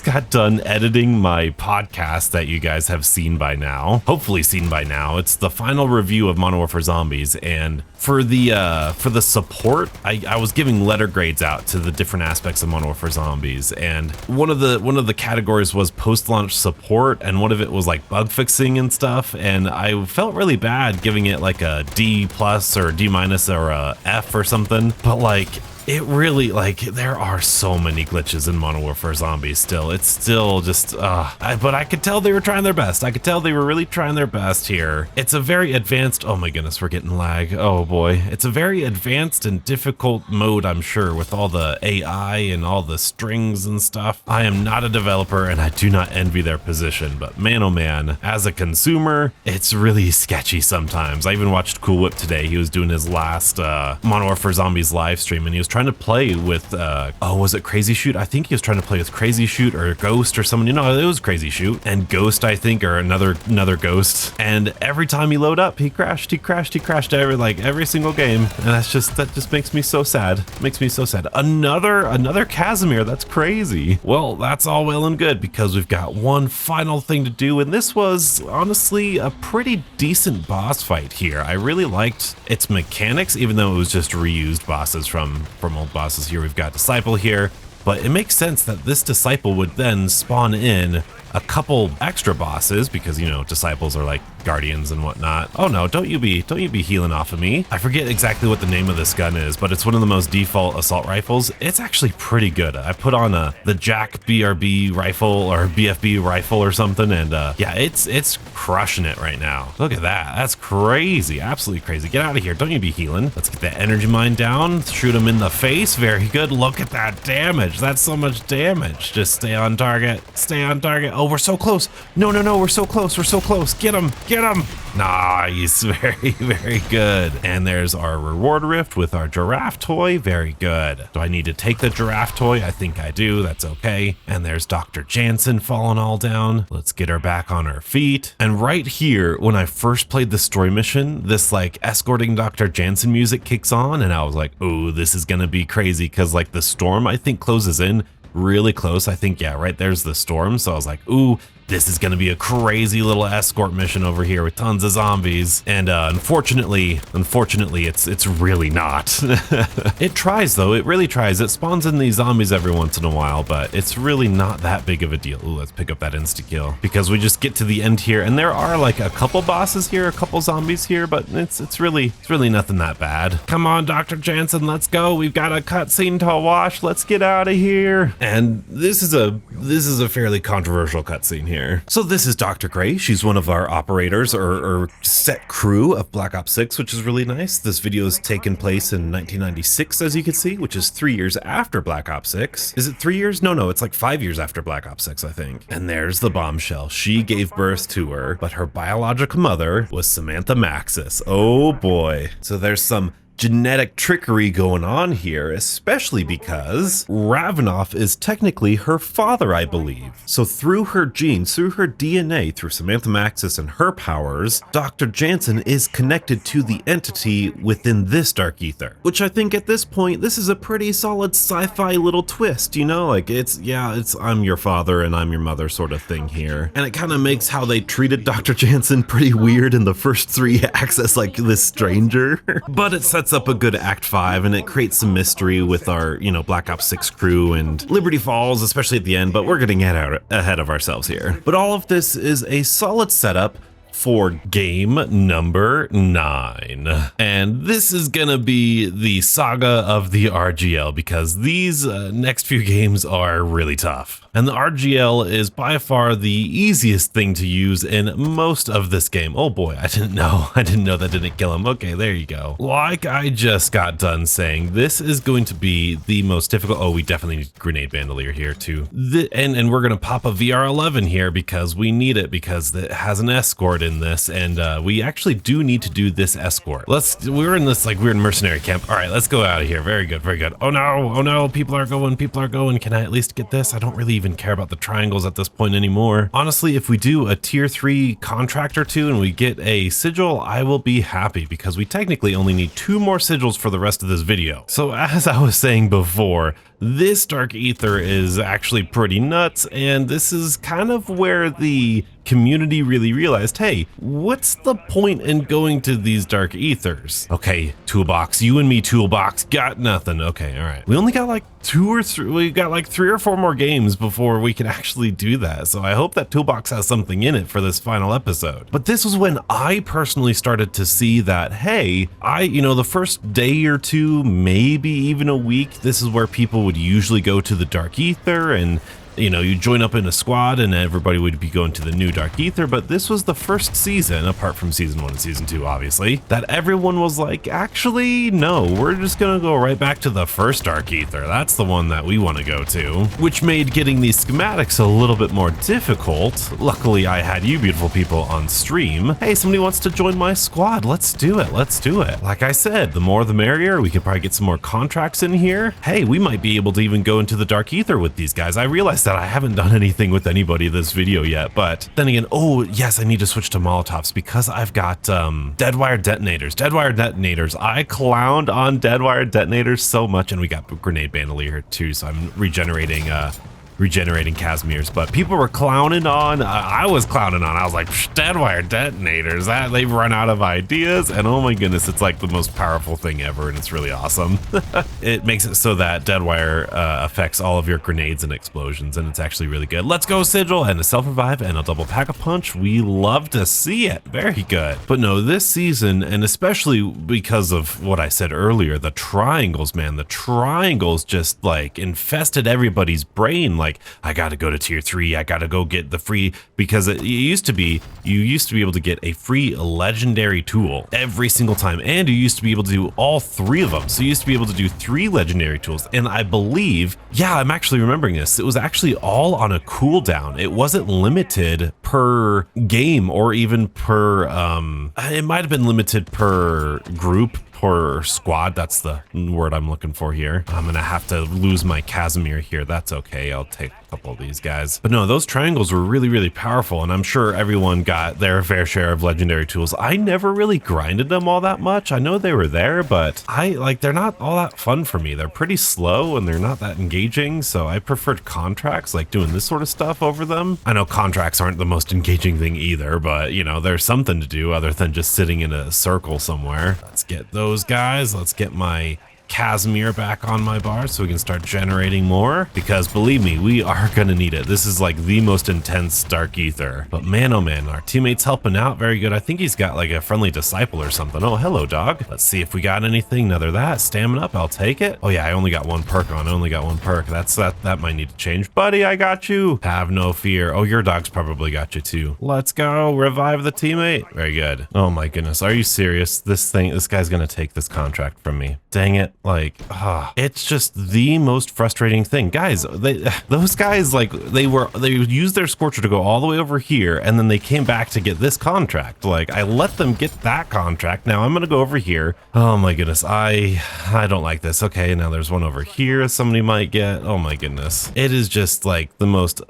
got done editing my podcast that you guys have seen by now. Hopefully seen by now. It's the final review of Modern Warfare Zombies, and for the support, I was giving letter grades out to the different aspects of Modern Warfare Zombies, and one of the categories was post-launch support, and one of it was like bug fixing and stuff, and I felt really bad giving it like a D plus or D minus or a F or something, but like it really, like, there are so many glitches in Modern Warfare Zombies still. It's still just, but I could tell they were trying their best. I could tell they were really trying their best here. It's a very advanced, oh my goodness, we're getting lag. Oh boy. It's a very advanced and difficult mode, I'm sure, with all the AI and all the strings and stuff. I am not a developer and I do not envy their position, but man, oh man, as a consumer, it's really sketchy sometimes. I even watched Cool Whip today. He was doing his last Modern Warfare Zombies live stream, and he was trying to play with was it Crazy Shoot? I think he was trying to play with Crazy Shoot or Ghost or someone. You know, it was Crazy Shoot and Ghost, I think, or another Ghost. And every time he load up, he crashed every single game. And that just makes me so sad. Makes me so sad. Another Casimir. That's crazy. Well, that's all well and good because we've got one final thing to do, and this was honestly a pretty decent boss fight here. I really liked its mechanics, even though it was just reused bosses from old bosses. Here we've got Disciple here, but it makes sense that this Disciple would then spawn in a couple extra bosses because, you know, Disciples are like Guardians and whatnot. Oh no, don't you be healing off of me. I forget exactly what the name of this gun is, but it's one of the most default assault rifles. It's actually pretty good. I put on the Jack BRB rifle or BFB rifle or something, and yeah, it's crushing it right now. Look at that. That's crazy. Absolutely crazy. Get out of here. Don't you be healing. Let's get that energy mine down. Shoot him in the face. Very good. Look at that damage. That's so much damage. Just stay on target. Stay on target. Oh, we're so close. No, we're so close. We're so close. Get him. Get him. Nice. Very, very good. And there's our reward rift with our giraffe toy. Very good. Do I need to take the giraffe toy? I think I do. That's okay. And there's Dr. Jansen falling all down. Let's get her back on her feet. And right here, when I first played the story mission, this like escorting Dr. Jansen music kicks on, and I was like, oh, this is gonna be crazy, because like the storm, I think, closes in really close. I think, yeah, right there's the storm. So I was like, ooh, this is gonna be a crazy little escort mission over here with tons of zombies. And unfortunately, it's really not. It tries though, it really tries. It spawns in these zombies every once in a while, but it's really not that big of a deal. Ooh, let's pick up that insta-kill because we just get to the end here, and there are like a couple bosses here, a couple zombies here, but it's really nothing that bad. Come on, Dr. Jansen, let's go. We've got a cutscene to watch. Let's get out of here. And this is a fairly controversial cutscene here. So this is Dr. Gray. She's one of our operators or set crew of Black Ops 6, which is really nice. This video is taken place in 1996, as you can see, which is 3 years after Black Ops 6. Is it 3 years? No, it's like 5 years after Black Ops 6, I think. And there's the bombshell. She gave birth to her, but her biological mother was Samantha Maxis. Oh boy. So there's some genetic trickery going on here, especially because Ravenoff is technically her father, I believe. So through her genes, through her DNA, through Samantha Maxis and her powers, Dr. Jansen is connected to the entity within this Dark Aether, which I think at this point, this is a pretty solid sci-fi little twist, you know, like it's I'm your father and I'm your mother sort of thing here. And it kind of makes how they treated Dr. Jansen pretty weird in the first 3 acts as like this stranger, but it sets up a good Act 5 and it creates some mystery with our, you know, Black Ops 6 crew and Liberty Falls, especially at the end, but we're getting ahead of ourselves here. But all of this is a solid setup for game number 9. And this is gonna be the saga of the RGL because these next few games are really tough. And the RGL is by far the easiest thing to use in most of this game. Oh boy, I didn't know that didn't kill him. Okay, there you go. Like I just got done saying, this is going to be the most difficult. Oh, we definitely need Grenade Bandolier here too. And we're gonna pop a VR11 here because we need it because it has an escort in this, and we actually do need to do this escort. We're in this like weird mercenary camp. All right, let's go out of here. Very good, very good. Oh no, people are going. Can I at least get this? I don't really even care about the triangles at this point anymore. Honestly, if we do a tier 3 contract or 2 and we get a sigil, I will be happy because we technically only need 2 more sigils for the rest of this video. So as I was saying before, this Dark Aether is actually pretty nuts, and this is kind of where the community really realized, hey, what's the point in going to these Dark Aethers? Okay, Toolbox, you and me, Toolbox, got nothing. Okay, all right. We only got like 2 or 3, we got like 3 or 4 more games before we can actually do that. So I hope that Toolbox has something in it for this final episode. But this was when I personally started to see that, hey, the first day or 2, maybe even a week, this is where people would usually go to the Dark Aether, and you join up in a squad and everybody would be going to the new Dark Aether. But this was the first season, apart from season 1 and season 2, obviously, that everyone was like, actually, no, we're just gonna go right back to the first Dark Aether. That's the one that we want to go to, which made getting these schematics a little bit more difficult. Luckily, I had you beautiful people on stream. Hey, somebody wants to join my squad. Let's do it. Like I said, the more the merrier. We could probably get some more contracts in here. Hey, we might be able to even go into the Dark Aether with these guys. I realized that I haven't done anything with anybody this video yet, but then again, oh yes, I need to switch to Molotovs because I've got Deadwire Detonators. I clowned on Deadwire Detonators so much, and we got Grenade Bandolier here too, so I'm regenerating Casimir's, but people were clowning on, I was clowning on, I was like, Deadwire Detonators, they've run out of ideas, and oh my goodness, it's like the most powerful thing ever, and it's really awesome. It makes it so that Deadwire affects all of your grenades and explosions, and it's actually really good. Let's go Sigil, and a self-revive, and a double pack-a-punch. We love to see it. Very good. But no, this season, and especially because of what I said earlier, the triangles, man, the triangles just like infested everybody's brain. Like, I gotta go to tier 3, I gotta go get the free, because you used to be able to get a free legendary tool every single time, and you used to be able to do all 3 of them. So you used to be able to do 3 legendary tools, and I believe, yeah, I'm actually remembering this, it was actually all on a cooldown. It wasn't limited per game or even per, it might have been limited per group, per squad. That's the word I'm looking for here. I'm gonna have to lose my Casimir here. That's okay. I'll take a couple of these guys. But no, those triangles were really, really powerful, and I'm sure everyone got their fair share of legendary tools. I never really grinded them all that much. I know they were there, but they're not all that fun for me. They're pretty slow and they're not that engaging, so I preferred contracts, like doing this sort of stuff over them. I know contracts aren't the most engaging thing either, but you know, there's something to do other than just sitting in a circle somewhere. Let's get those guys. Let's get my Casimir back on my bar so we can start generating more, because believe me, we are gonna need it. This is like the most intense Dark Aether. But man, oh man, our teammate's helping out very good. I think he's got like a friendly disciple or something. Oh, hello dog. Let's see if we got anything. Another that stamina up, I'll take it. Oh yeah, I only got one perk on. I only got one perk. That might need to change. Buddy, I got you. Have no fear. Oh, your dog's probably got you too. Let's go revive the teammate. Very good. Oh my goodness, are you serious? This guy's gonna take this contract from me. Dang it. Like, it's just the most frustrating thing. Guys, those guys, like, they used their Scorcher to go all the way over here, and then they came back to get this contract. Like, I let them get that contract. Now I'm gonna go over here. Oh my goodness, I don't like this. Okay, now there's one over here somebody might get. Oh my goodness. It is just like the most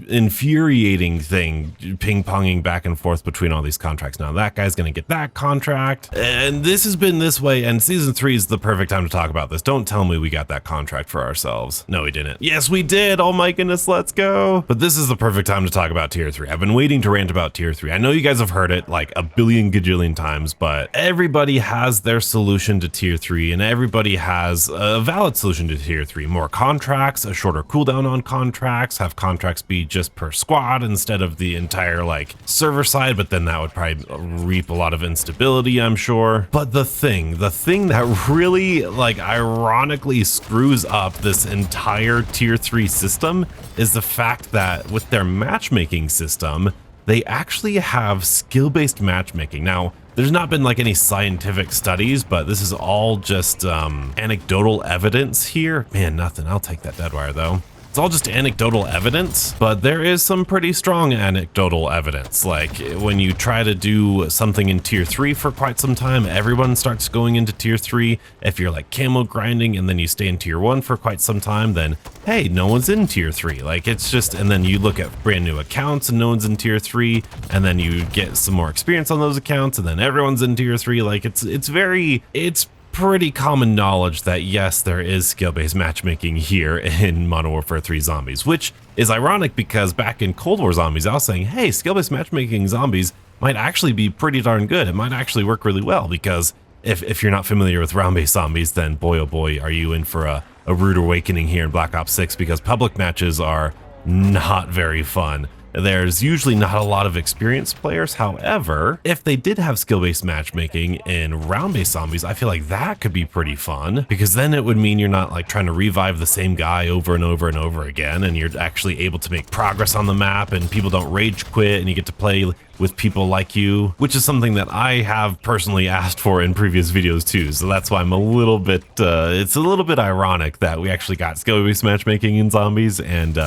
infuriating thing, ping-ponging back and forth between all these contracts. Now that guy's gonna get that contract, and this has been this way, and season 3 is the perfect time to talk about this. Don't tell me we got that contract for ourselves. No, we didn't. Yes, we did. Oh my goodness, let's go. But this is the perfect time to talk about tier 3. I've been waiting to rant about tier 3. I know you guys have heard it like a billion gajillion times, but everybody has their solution to tier 3, and everybody has a valid solution to tier 3. More contracts, a shorter cooldown on contracts, have contracts be just per squad instead of the entire like server side, but then that would probably reap a lot of instability, I'm sure. But the thing that really like ironically screws up this entire tier 3 system is the fact that with their matchmaking system, they actually have skill-based matchmaking. Now, there's not been like any scientific studies, but this is all just anecdotal evidence here. Man, nothing. I'll take that dead wire though. It's all just anecdotal evidence, but there is some pretty strong anecdotal evidence. Like when you try to do something in tier 3 for quite some time, everyone starts going into tier 3. If you're like camo grinding and then you stay in tier 1 for quite some time, then hey, no one's in tier 3. Like it's just, and then you look at brand new accounts and no one's in tier 3, and then you get some more experience on those accounts and then everyone's in tier 3. Like it's pretty common knowledge that yes, there is skill-based matchmaking here in Modern Warfare 3 Zombies, which is ironic because back in Cold War Zombies, I was saying, hey, skill-based matchmaking zombies might actually be pretty darn good. It might actually work really well because if you're not familiar with round-based zombies, then boy, oh boy, are you in for a rude awakening here in Black Ops 6 because public matches are not very fun. There's usually not a lot of experienced players. However, if they did have skill-based matchmaking in round-based zombies, I feel like that could be pretty fun because then it would mean you're not like trying to revive the same guy over and over and over again, and you're actually able to make progress on the map and people don't rage quit and you get to play with people like you, which is something that I have personally asked for in previous videos too. So that's why I'm a little bit, it's a little bit ironic that we actually got skill-based matchmaking in zombies, and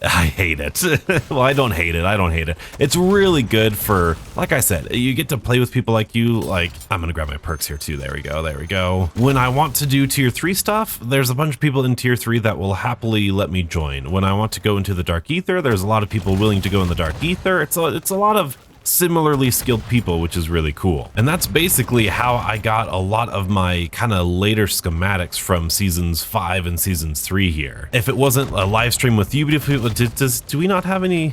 I hate it. Well, I don't hate it. It's really good for, like I said, you get to play with people like you. Like, I'm gonna grab my perks here too. There we go. When I want to do tier 3 stuff, there's a bunch of people in tier 3 that will happily let me join. When I want to go into the Dark Aether, there's a lot of people willing to go in the Dark Aether. It's a lot of similarly skilled people, which is really cool. And that's basically how I got a lot of my kind of later schematics from seasons 5 and seasons 3 here. If it wasn't a live stream with you, do we not have any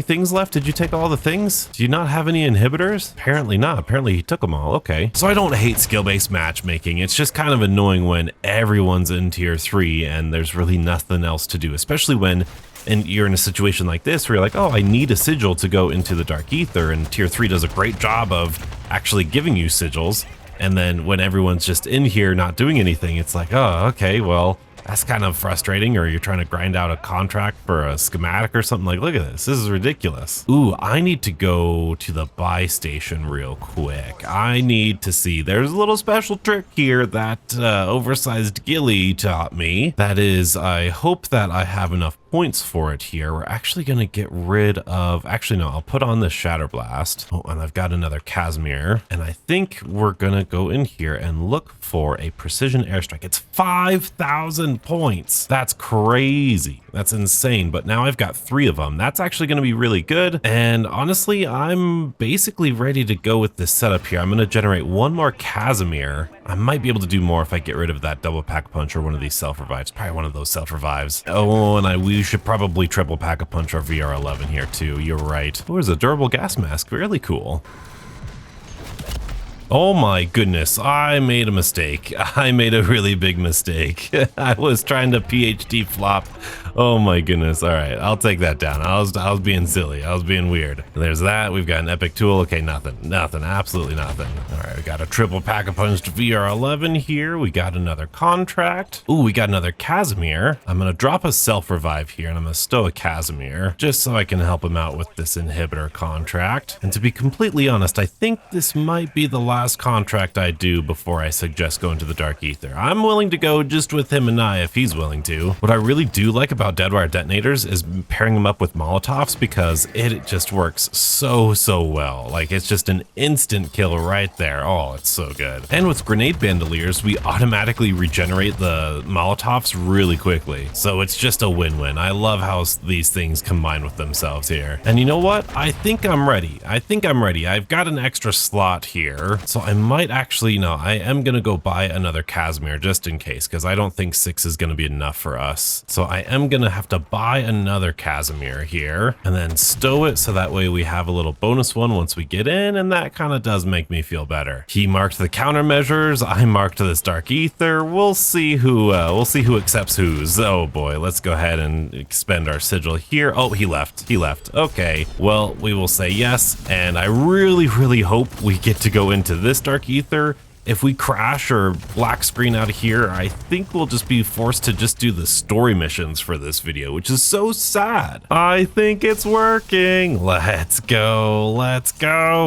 things left? Did you take all the things? Do you not have any inhibitors? Apparently not. Apparently he took them all. Okay. So I don't hate skill-based matchmaking. It's just kind of annoying when everyone's in tier 3 and there's really nothing else to do, especially when you're in a situation like this where you're like, oh, I need a sigil to go into the Dark Aether, and tier 3 does a great job of actually giving you sigils. And then when everyone's just in here not doing anything, it's like, oh, okay, well, that's kind of frustrating. Or you're trying to grind out a contract for a schematic or something. Like, look at this. This is ridiculous. Ooh, I need to go to the buy station real quick. I need to see. There's a little special trick here that oversized Gilly taught me. That is, I hope that I have enough points for it here, we're actually going to get rid of, actually no, I'll put on the Shatter Blast. Oh, and I've got another Casimir, and I think we're going to go in here and look for a precision airstrike. It's 5,000 points. That's crazy. That's insane. But now I've got 3 of them. That's actually going to be really good. And honestly, I'm basically ready to go with this setup here. I'm going to generate 1 more Casimir. I might be able to do more if I get rid of that double pack punch or one of these self revives. Probably one of those self revives. Oh, and we should probably triple pack a punch our VR11 here too. You're right. Oh, there's a durable gas mask. Really cool. Oh my goodness, I made a mistake. I made a really big mistake. I was trying to PhD flop. Oh my goodness. All right, I'll take that down. I was being silly. I was being weird. There's that. We've got an epic tool. Okay, nothing. Absolutely nothing. All right, we got a triple pack of punched VR11 here. We got another contract. Ooh, we got another Casimir. I'm gonna drop a self revive here and I'm gonna stow a Casimir just so I can help him out with this inhibitor contract. And to be completely honest, I think this might be the last contract I do before I suggest going to the Dark Aether. I'm willing to go just with him and I if he's willing to. What I really do like about Deadwire detonators is pairing them up with Molotovs because it just works so well. Like it's just an instant kill right there. Oh, it's so good. And with grenade bandoliers, we automatically regenerate the Molotovs really quickly. So it's just a win-win. I love how these things combine with themselves here. And you know what? I think I'm ready. I've got an extra slot here. So I might actually, no, I am going to go buy another Casimir just in case, because I don't think 6 is going to be enough for us. So I am going to have to buy another Casimir here and then stow it so that way we have a little bonus one once we get in, and that kind of does make me feel better. He marked the countermeasures. I marked this Dark Aether. We'll see who accepts whose. Oh boy, let's go ahead and expend our sigil here. Oh, he left. Okay, well, we will say yes, and I really hope we get to go into this Dark Aether. If we crash or black screen out of here, I think we'll just be forced to just do the story missions for this video, which is so sad. I think it's working. Let's go.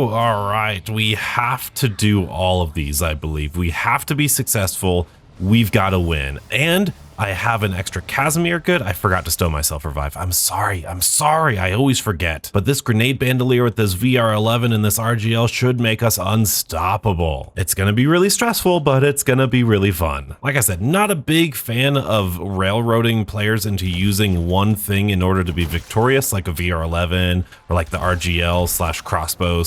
All right, we have to do all of these, I believe. We have to be successful. We've got to win. And I have an extra Casimir. Good. I forgot to stow myself revive. I'm sorry. I always forget. But this grenade bandolier with this VR11 and this RGL should make us unstoppable. It's going to be really stressful, but it's going to be really fun. Like I said, not a big fan of railroading players into using one thing in order to be victorious, like a VR11 or like the RGL / crossbow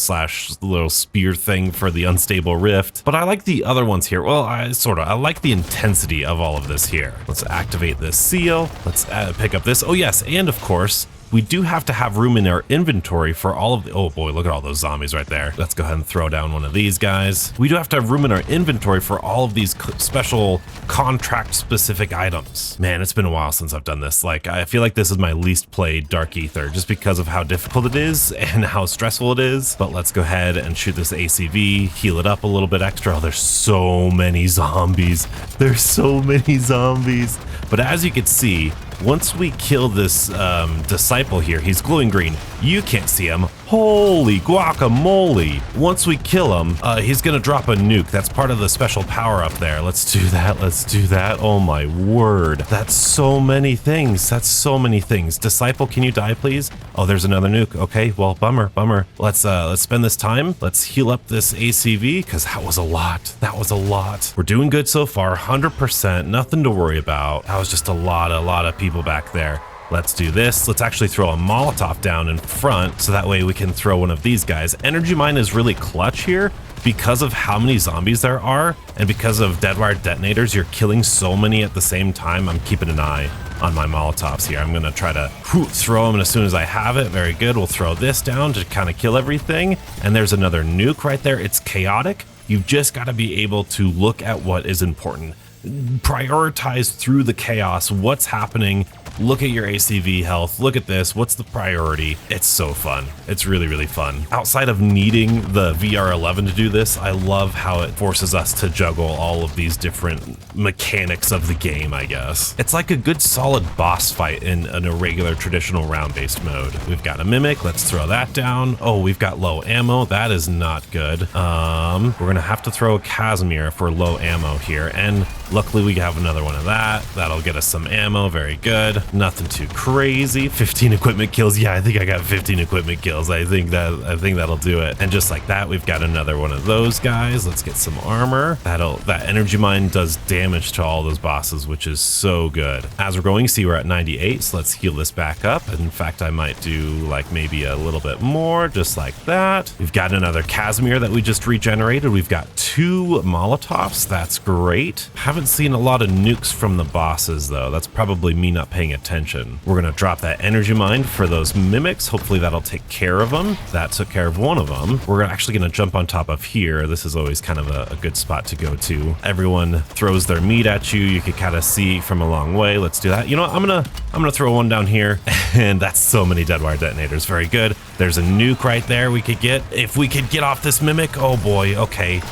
/ little spear thing for the unstable rift. But I like the other ones here. Well, I like the intensity of all of this here. Let's activate this seal. Let's pick up this. Oh yes, and of course, we do have to have room in our inventory for all of the, oh boy, look at all those zombies right there. Let's go ahead and throw down one of these guys. We do have to have room in our inventory for all of these special contract specific items. Man, it's been a while since I've done this. Like, I feel like this is my least played Dark Aether just because of how difficult it is and how stressful it is. But let's go ahead and shoot this ACV, heal it up a little bit extra. Oh, there's so many zombies. But as you can see, once we kill this disciple here, he's glowing green. You can't see him. Holy guacamole. Once we kill him, he's gonna drop a nuke. That's part of the special power up there. Let's do that. Oh my word. That's so many things. Disciple, can you die, please? Oh, there's another nuke. Okay, well, bummer. Let's spend this time. Let's heal up this ACV, because that was a lot. We're doing good so far, 100%, nothing to worry about. That was just a lot of people back there. Let's do this. Let's actually throw a Molotov down in front so that way we can throw one of these guys. Energy Mine is really clutch here because of how many zombies there are, and because of Deadwire detonators, you're killing so many at the same time. I'm keeping an eye on my Molotovs here. I'm gonna try to throw them as soon as I have it. Very good. We'll throw this down to kind of kill everything. And there's another nuke right there. It's chaotic. You've just got to be able to look at what is important. Prioritize through the chaos what's happening. Look at your ACV health. Look at this. What's the priority? It's so fun. It's really fun. Outside of needing the VR11 to do this, I love how it forces us to juggle all of these different mechanics of the game, I guess. It's like a good solid boss fight in an irregular traditional round-based mode. We've got a Mimic. Let's throw that down. Oh, we've got low ammo. That is not good. We're gonna have to throw a Casimir if we're low ammo here. And Luckily, we have another one of that. That'll get us some ammo. Very good. Nothing too crazy. 15 equipment kills. Yeah, I think I got 15 equipment kills. I think that'll do it. And just like that, we've got another one of those guys. Let's get some armor. That energy mine does damage to all those bosses, which is so good. As we're going, see we're at 98, so let's heal this back up. In fact, I might do like maybe a little bit more, just like that. We've got another Casimir that we just regenerated. We've got 2 Molotovs. That's great. Haven't seen a lot of nukes from the bosses though. That's probably me not paying attention. We're gonna drop that energy mine for those mimics. Hopefully that'll take care of them. That took care of one of them. We're actually gonna jump on top of here. This is always kind of a good spot to go to. Everyone throws their meat at you. You can kind of see from a long way. Let's do that. You know what? I'm gonna throw one down here, and that's so many dead wire detonators. Very good. There's a nuke right there we could get. If we could get off this mimic, oh boy, okay.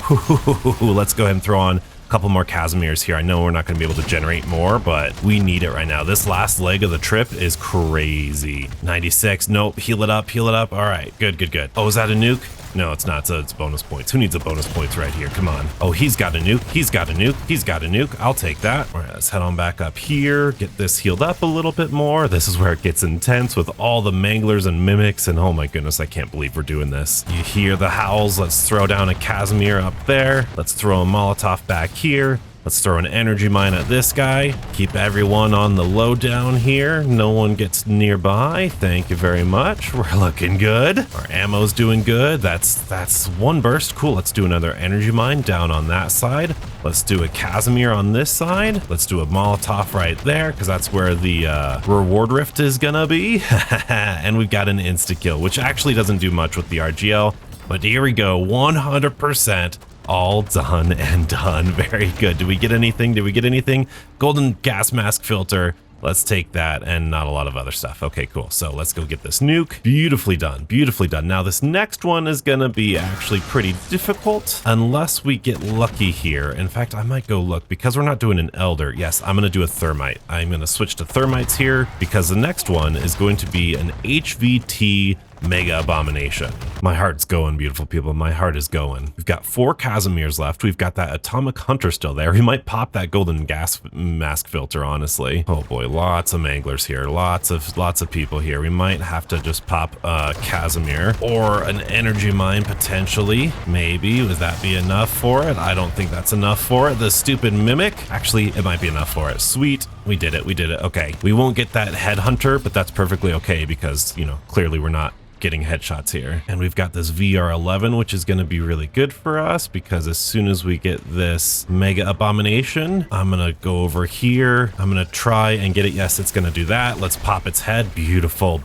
Let's go ahead and throw on a couple more Casimirs here. I know we're not going to be able to generate more, but we need it right now. This last leg of the trip is crazy. 96. Nope. Heal it up. Heal it up. All right. Good. Oh, is that a nuke? No, it's not. It's bonus points. Who needs a bonus points right here? Come on. Oh, he's got a nuke. He's got a nuke. He's got a nuke. I'll take that. All right, let's head on back up here. Get this healed up a little bit more. This is where it gets intense with all the manglers and mimics. And oh my goodness, I can't believe we're doing this. You hear the howls. Let's throw down a Casimir up there. Let's throw a Molotov back here. Let's throw an energy mine at this guy. Keep everyone on the low down here. No one gets nearby. Thank you very much. We're looking good. Our ammo's doing good. That's one burst. Cool. Let's do another energy mine down on that side. Let's do a Casimir on this side. Let's do a Molotov right there, because that's where the reward rift is gonna be. And we've got an insta-kill, which actually doesn't do much with the RGL. But here we go. 100%. All done and done. Very good. Did we get anything? Golden gas mask filter. Let's take that, and not a lot of other stuff. Okay, cool. So let's go get this nuke. Beautifully done. Now this next one is gonna be actually pretty difficult unless we get lucky here. In fact, I might go look, because we're not doing an elder. Yes, I'm gonna do a thermite. I'm gonna switch to thermites here, because the next one is going to be an HVT Mega Abomination. My heart's going, beautiful people. My heart is going. We've got 4 Casimirs left. We've got that Atomic Hunter still there. We might pop that golden gas mask filter, honestly. Oh boy, lots of manglers here. Lots of people here. We might have to just pop a Casimir or an energy mine potentially. Maybe. Would that be enough for it? I don't think that's enough for it. The stupid mimic. Actually, it might be enough for it. Sweet. We did it. Okay. We won't get that headhunter, but that's perfectly okay because, you know, clearly we're not getting headshots here. And we've got this VR11, which is going to be really good for us, because as soon as we get this Mega Abomination, I'm going to go over here. I'm going to try and get it. Yes, it's going to do that. Let's pop its head. Beautiful.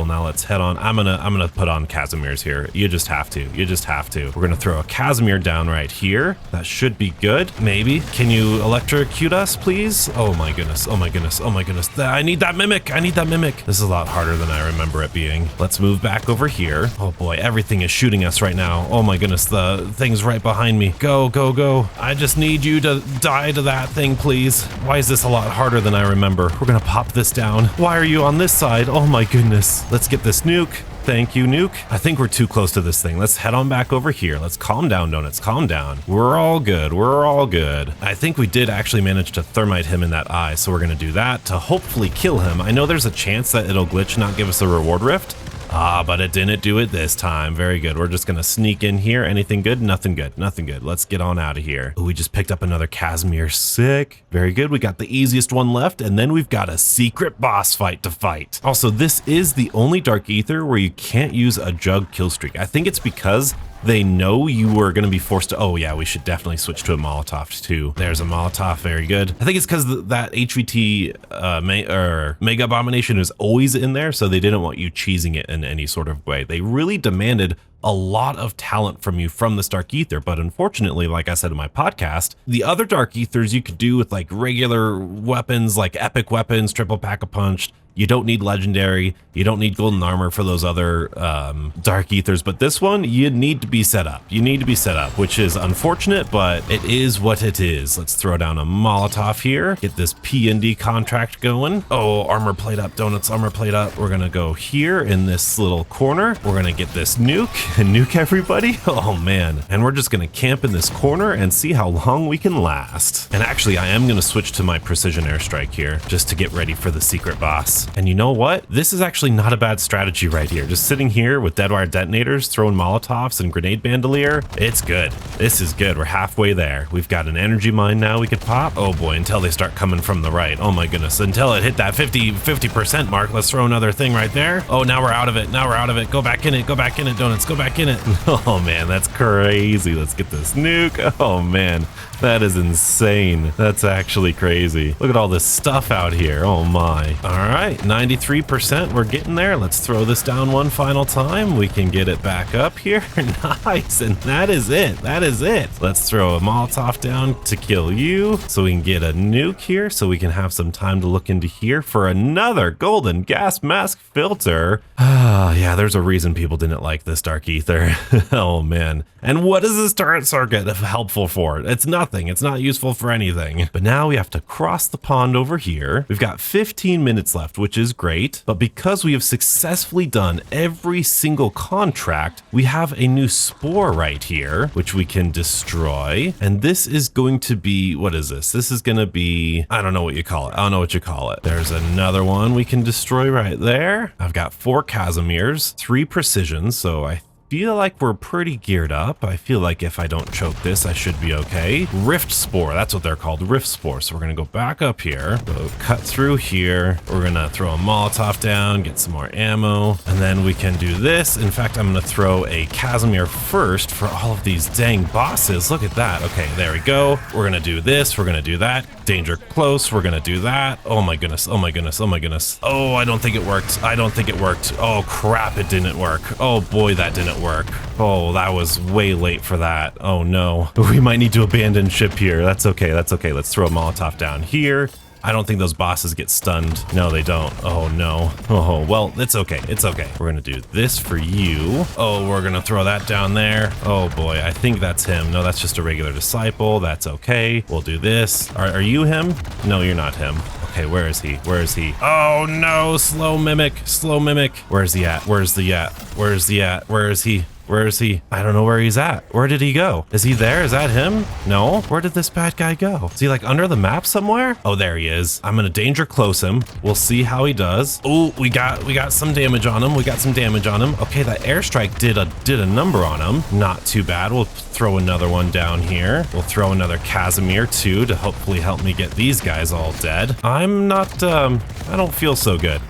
Now let's head on. I'm going to put on Casimirs here. You just have to. We're going to throw a Casimir down right here. That should be good. Maybe. Can you electrocute us, please? Oh my goodness. I need that mimic. This is a lot harder than I remember it being. Let's move back over here. Oh boy, everything is shooting us right now. Oh my goodness, the thing's right behind me. Go. I just need you to die to that thing, please. Why is this a lot harder than I remember? We're gonna pop this down. Why are you on this side? Oh my goodness. Let's get this nuke. Thank you, nuke. I think we're too close to this thing. Let's head on back over here. Let's calm down, donuts. Calm down. We're all good. I think we did actually manage to thermite him in that eye, so we're gonna do that to hopefully kill him. I know there's a chance that it'll glitch, not give us a reward rift. But it didn't do it this time. Very good. We're just gonna sneak in here. Anything good? Nothing good. Let's get on out of here. Ooh, we just picked up another Casimir. Sick. Very good. We got the easiest one left, and then we've got a secret boss fight to fight. Also, this is the only Dark Aether where you can't use a jug kill streak. I think it's because they know you were going to be forced to. Oh yeah, we should definitely switch to a Molotov too. There's a Molotov. Very good. I think it's because that HVT Mega Abomination is always in there, so they didn't want you cheesing it in any sort of way. They really demanded a lot of talent from you from this Dark Aether, but unfortunately, like I said in my podcast, the other Dark Aethers you could do with like regular weapons, like epic weapons, triple pack-a-punch, You don't need legendary. You don't need golden armor for those other dark ethers, but this one, you need to be set up. You need to be set up, which is unfortunate, but it is what it is. Let's throw down a Molotov here, get this P&D contract going. Oh, armor plate up, donuts, armor plate up. We're gonna go here in this little corner. We're gonna get this nuke and nuke everybody. Oh man, and we're just gonna camp in this corner and see how long we can last. And actually, I am gonna switch to my precision airstrike here just to get ready for the secret boss. And you know what? This is actually not a bad strategy right here. Just sitting here with deadwire detonators, throwing Molotovs and grenade bandolier. It's good. This is good. We're halfway there. We've got an energy mine now we could pop. Oh boy, until they start coming from the right. Oh my goodness. Until it hit that 50% mark. Let's throw another thing right there. Oh, now we're out of it. Now we're out of it. Go back in it. Go back in it, donuts. Go back in it. Oh man, that's crazy. Let's get this nuke. Oh man, that is insane. That's actually crazy. Look at all this stuff out here. Oh my. All right, 93%. We're getting there. Let's throw this down one final time. We can get it back up here. Nice. And that is it. That is it. Let's throw a Molotov down to kill you so we can get a nuke here so we can have some time to look into here for another golden gas mask filter. Ah, yeah, there's a reason people didn't like this dark ether. Oh man. And what is this turret circuit helpful for? It's nothing. It's not useful for anything. But now we have to cross the pond over here. We've got 15 minutes left, which is great. But because we have successfully done every single contract, we have a new spore right here, which we can destroy. And this is going to be, what is this? This is going to be, I don't know what you call it. I don't know what you call it. There's another one we can destroy right there. I've got 4 Casimirs, 3 precisions. So I feel like we're pretty geared up. I feel like if I don't choke this, I should be okay. Rift Spore, that's what they're called, Rift Spore. So we're gonna go back up here, go cut through here. We're gonna throw a Molotov down, get some more ammo, and then we can do this. In fact, I'm gonna throw a Casimir first for all of these dang bosses. Look at that. Okay, there we go. We're gonna do this, we're gonna do that. Danger close, we're gonna do that. Oh my goodness, oh my goodness, oh my goodness. Oh, I don't think it worked. I don't think it worked. Oh crap, it didn't work. Oh boy, that didn't work. Oh, that was way late for that. Oh no. We might need to abandon ship here. That's okay, that's okay. Let's throw a Molotov down here. I don't think those bosses get stunned. No, they don't. Oh no. Oh, well, it's okay. It's okay. We're gonna do this for you. Oh, we're gonna throw that down there. Oh boy, I think that's him. No, that's just a regular disciple. That's okay. We'll do this. Are you him? No, you're not him. Okay, where is he? Where is he? Oh no, slow mimic, slow mimic. Where is he at? Where's the at? Where is he at? Where is he? Where is he? I don't know where he's at. Where did he go? Is he there? Is that him? No. Where did this bad guy go? Is he like under the map somewhere? Oh, there he is. I'm gonna danger close him. We'll see how he does. Oh, we got some damage on him. We got some damage on him. Okay, that airstrike did a number on him. Not too bad. We'll throw another one down here. We'll throw another Casimir too to hopefully help me get these guys all dead. I'm not, I don't feel so good.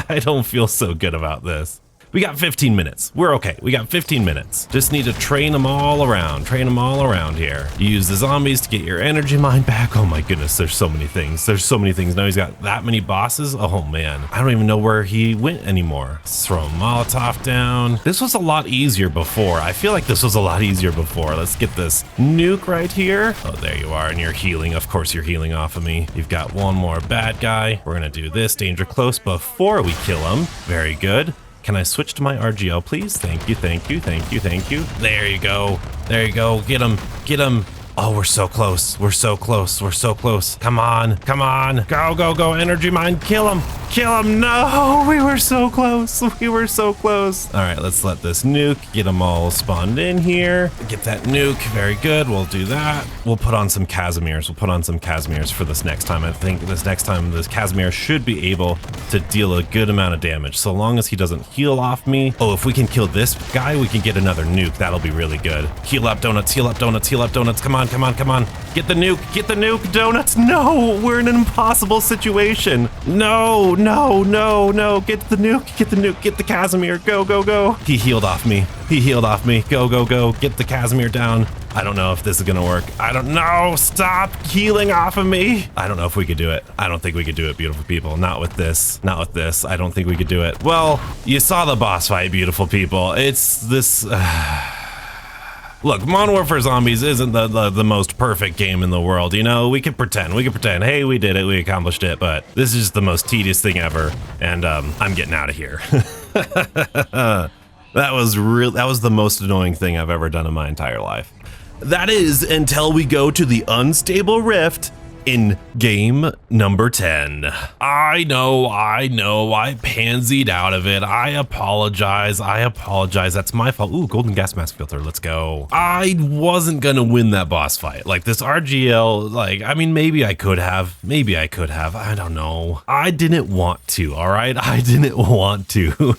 I don't feel so good about this. We got 15 minutes. We're okay. We got 15 minutes. Just need to train them all around. Train them all around here. You use the zombies to get your energy mine back. Oh my goodness, there's so many things. There's so many things. Now he's got that many bosses. Oh man, I don't even know where he went anymore. Let's throw a Molotov down. This was a lot easier before. I feel like this was a lot easier before. Let's get this nuke right here. Oh, there you are, and you're healing. Of course you're healing off of me. You've got one more bad guy. We're gonna do this, danger close, before we kill him. Very good. Can I switch to my RGL, please? Thank you, thank you, thank you, thank you. There you go. There you go. Get him. Get him. Oh, we're so close. We're so close. We're so close. Come on. Come on. Go, go, go. Energy mine. Kill him. Kill him. No, we were so close. We were so close. All right, let's let this nuke get them all spawned in here. Get that nuke. Very good. We'll do that. We'll put on some Casimirs. We'll put on some Casimirs for this next time. I think this next time, this Casimir should be able to deal a good amount of damage, so long as he doesn't heal off me. Oh, if we can kill this guy, we can get another nuke. That'll be really good. Heal up, donuts. Heal up, donuts. Heal up, donuts. Come on, come on, come on. Get the nuke. Get the nuke, donuts. No, we're in an impossible situation. No, no, no, no. Get the nuke. Get the nuke. Get the Casimir. Go, go, go. He healed off me. He healed off me. Go, go, go. Get the Casimir down. I don't know if this is gonna work. I don't know. Stop healing off of me. I don't know if we could do it. I don't think we could do it, beautiful people. Not with this. Not with this. I don't think we could do it. Well, you saw the boss fight, beautiful people. It's this... Look, Modern Warfare Zombies isn't the most perfect game in the world, you know? We could pretend, hey, we did it, we accomplished it, but this is just the most tedious thing ever, and I'm getting out of here. That was the most annoying thing I've ever done in my entire life. That is until we go to the unstable rift in game number 10. I know, I pansied out of it. I apologize. That's my fault. Ooh, golden gas mask filter, let's go. I wasn't gonna win that boss fight. Like this RGL, like, I mean, maybe I could have, I don't know. I didn't want to, all right? I didn't want to.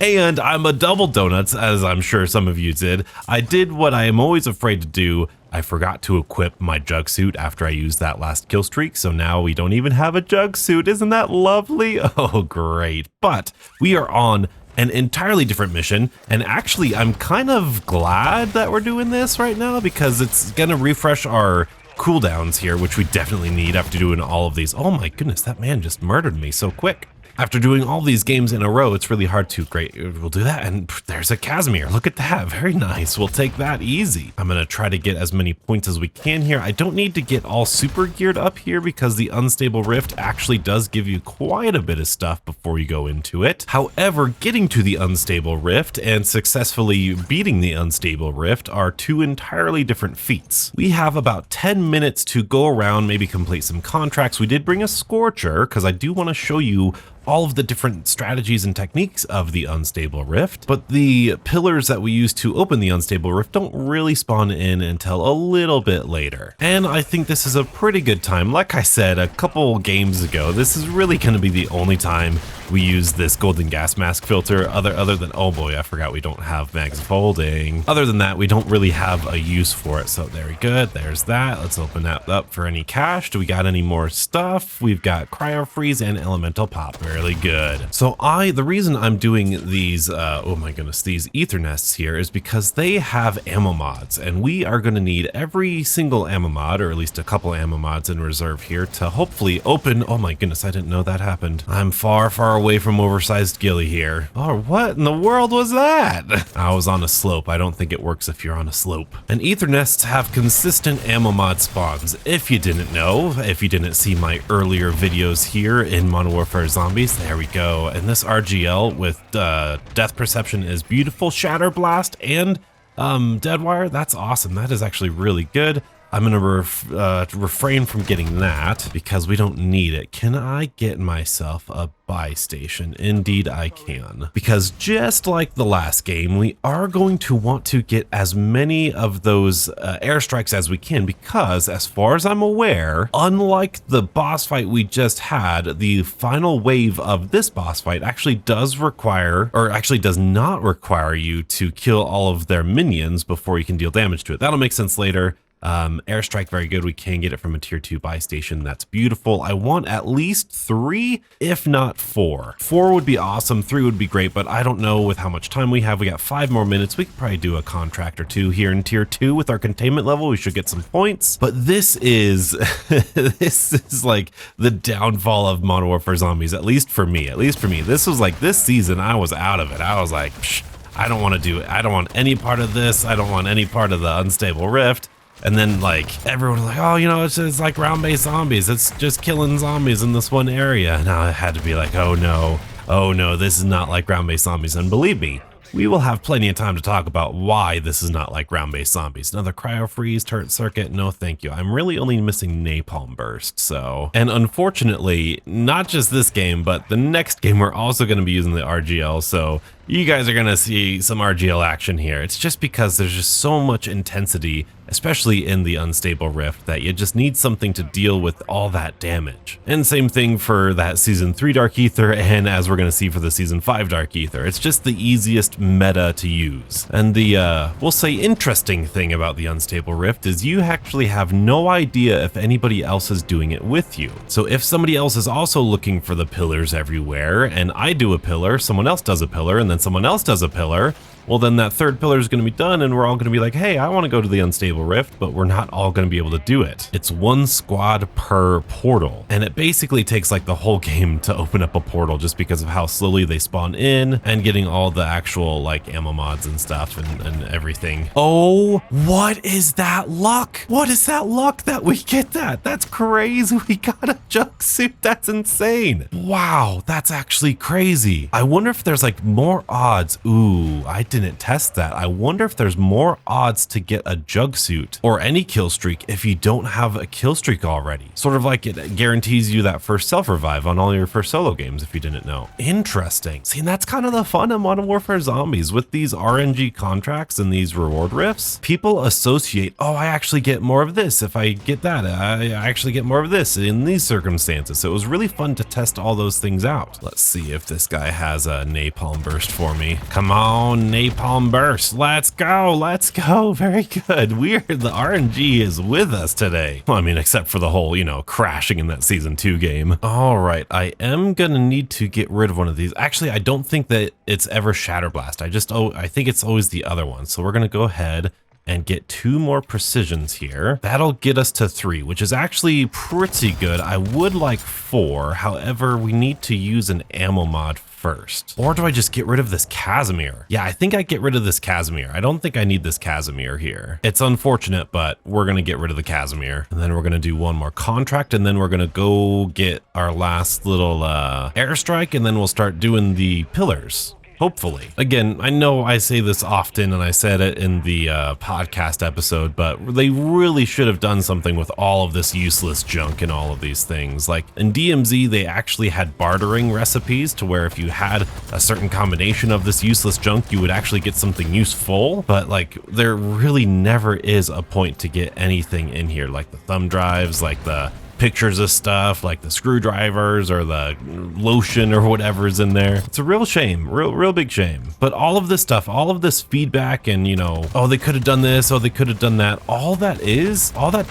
And I'm a double donuts, as I'm sure some of you did. I did what I am always afraid to do. I forgot to equip my jug suit after I used that last kill streak, so now we don't even have a jug suit. Isn't that lovely? Oh, great. But we are on an entirely different mission, and actually I'm kind of glad that we're doing this right now because it's gonna refresh our cooldowns here, which we definitely need after doing all of these. Oh my goodness, that man just murdered me so quick. After doing all these games in a row, it's really hard to, great, we'll do that, and there's a Casimir, look at that, very nice, we'll take that easy. I'm gonna try to get as many points as we can here. I don't need to get all super geared up here because the Unstable Rift actually does give you quite a bit of stuff before you go into it. However, getting to the Unstable Rift and successfully beating the Unstable Rift are two entirely different feats. We have about 10 minutes to go around, maybe complete some contracts. We did bring a Scorcher because I do want to show you all of the different strategies and techniques of the Unstable Rift, but the pillars that we use to open the Unstable Rift don't really spawn in until a little bit later. And I think this is a pretty good time. Like I said a couple games ago, this is really going to be the only time we use this golden gas mask filter other than, oh boy, I forgot we don't have mags folding. Other than that, we don't really have a use for it. So very good, there's that. Let's open that up for any cash. Do we got any more stuff? We've got cryo freeze and elemental pop. Really good. So the reason I'm doing these, oh my goodness, these Aether nests here is because they have ammo mods, and we are going to need every single ammo mod, or at least a couple ammo mods in reserve here to hopefully open. Oh my goodness, I didn't know that happened. I'm far away from oversized ghillie here. Oh, what in the world was that? I was on a slope. I don't think it works if you're on a slope. And Aether nests have consistent ammo mod spawns. If you didn't know, if you didn't see my earlier videos here in Modern Warfare Zombies, there we go. And this RGL with death perception is beautiful. Shatter blast and deadwire, that's awesome. That is actually really good. I'm gonna refrain from getting that because we don't need it. Can I get myself a buy station? Indeed I can. Because just like the last game, we are going to want to get as many of those airstrikes as we can, because as far as I'm aware, unlike the boss fight we just had, the final wave of this boss fight actually does require, or actually does not require you to kill all of their minions before you can deal damage to it. That'll make sense later. Airstrike, very good. We can get it from a tier 2 buy station. That's beautiful. I want at least 3, if not 4. 4 would be awesome. 3 would be great, but I don't know with how much time we have. We got 5 more minutes. We could probably do a contract or 2 here in tier 2 with our containment level. We should get some points, but this is, this is like the downfall of Modern Warfare Zombies, at least for me. This was like, this season, I was out of it. I was like, psh, I don't want to do it. I don't want any part of this. I don't want any part of the Unstable Rift. And then like everyone was like, oh, you know, it's like round-based zombies. It's just killing zombies in this one area. And I had to be like, oh no, this is not like ground-based zombies. And believe me, we will have plenty of time to talk about why this is not like ground-based zombies. Another cryo freeze, turret circuit, no thank you. I'm really only missing napalm burst, so. And unfortunately, not just this game, but the next game we're also gonna be using the RGL, so you guys are gonna see some RGL action here. It's just because there's just so much intensity, especially in the Unstable Rift, that you just need something to deal with all that damage. And same thing for that Season 3 Dark Aether, and as we're gonna see for the Season 5 Dark Aether. It's just the easiest meta to use. And the, we'll say interesting thing about the Unstable Rift is you actually have no idea if anybody else is doing it with you. So if somebody else is also looking for the pillars everywhere, and I do a pillar, someone else does a pillar, and then someone else does a pillar, well then that third pillar is going to be done and we're all going to be like, hey, I want to go to the unstable rift, but we're not all going to be able to do it. It's one squad per portal, and it basically takes like the whole game to open up a portal just because of how slowly they spawn in and getting all the actual like ammo mods and stuff and everything. Oh, what is that luck? What is that luck that we get that? That's crazy. We got a jumpsuit. That's insane. Wow, that's actually crazy. I wonder if there's like more odds. Ooh, I didn't test that. I wonder if there's more odds to get a jumpsuit or any kill streak if you don't have a kill streak already. Sort of like it guarantees you that first self-revive on all your first solo games if you didn't know. Interesting. See, that's kind of the fun of Modern Warfare Zombies with these RNG contracts and these reward rifts. People associate, oh, I actually get more of this if I get that. I actually get more of this in these circumstances. So it was really fun to test all those things out. Let's see if this guy has a napalm burst for me. Come on, napalm burst. Let's go. Let's go. Very good. Weird. The RNG is with us today. Well, I mean, except for the whole, you know, crashing in that season 2 game. All right. I am going to need to get rid of one of these. Actually, I don't think that it's ever Shatterblast. I think it's always the other one. So we're going to go ahead and get 2 more precisions here. That'll get us to 3, which is actually pretty good. I would like 4. However, we need to use an ammo mod first. Or do I just get rid of this Casimir? Yeah, I think I get rid of this Casimir. I don't think I need this Casimir here. It's unfortunate, but we're gonna get rid of the Casimir. And then we're gonna do one more contract, and then we're gonna go get our last little airstrike, and then we'll start doing the pillars. Hopefully. Again, I know I say this often and I said it in the podcast episode, but they really should have done something with all of this useless junk and all of these things. Like in DMZ, they actually had bartering recipes to where if you had a certain combination of this useless junk, you would actually get something useful. But like there really never is a point to get anything in here, like the thumb drives, like the pictures of stuff like the screwdrivers or the lotion or whatever's in there. It's a real shame, real big shame. But all of this stuff, all of this feedback and, you know, oh, they could have done this, oh, they could have done that. All that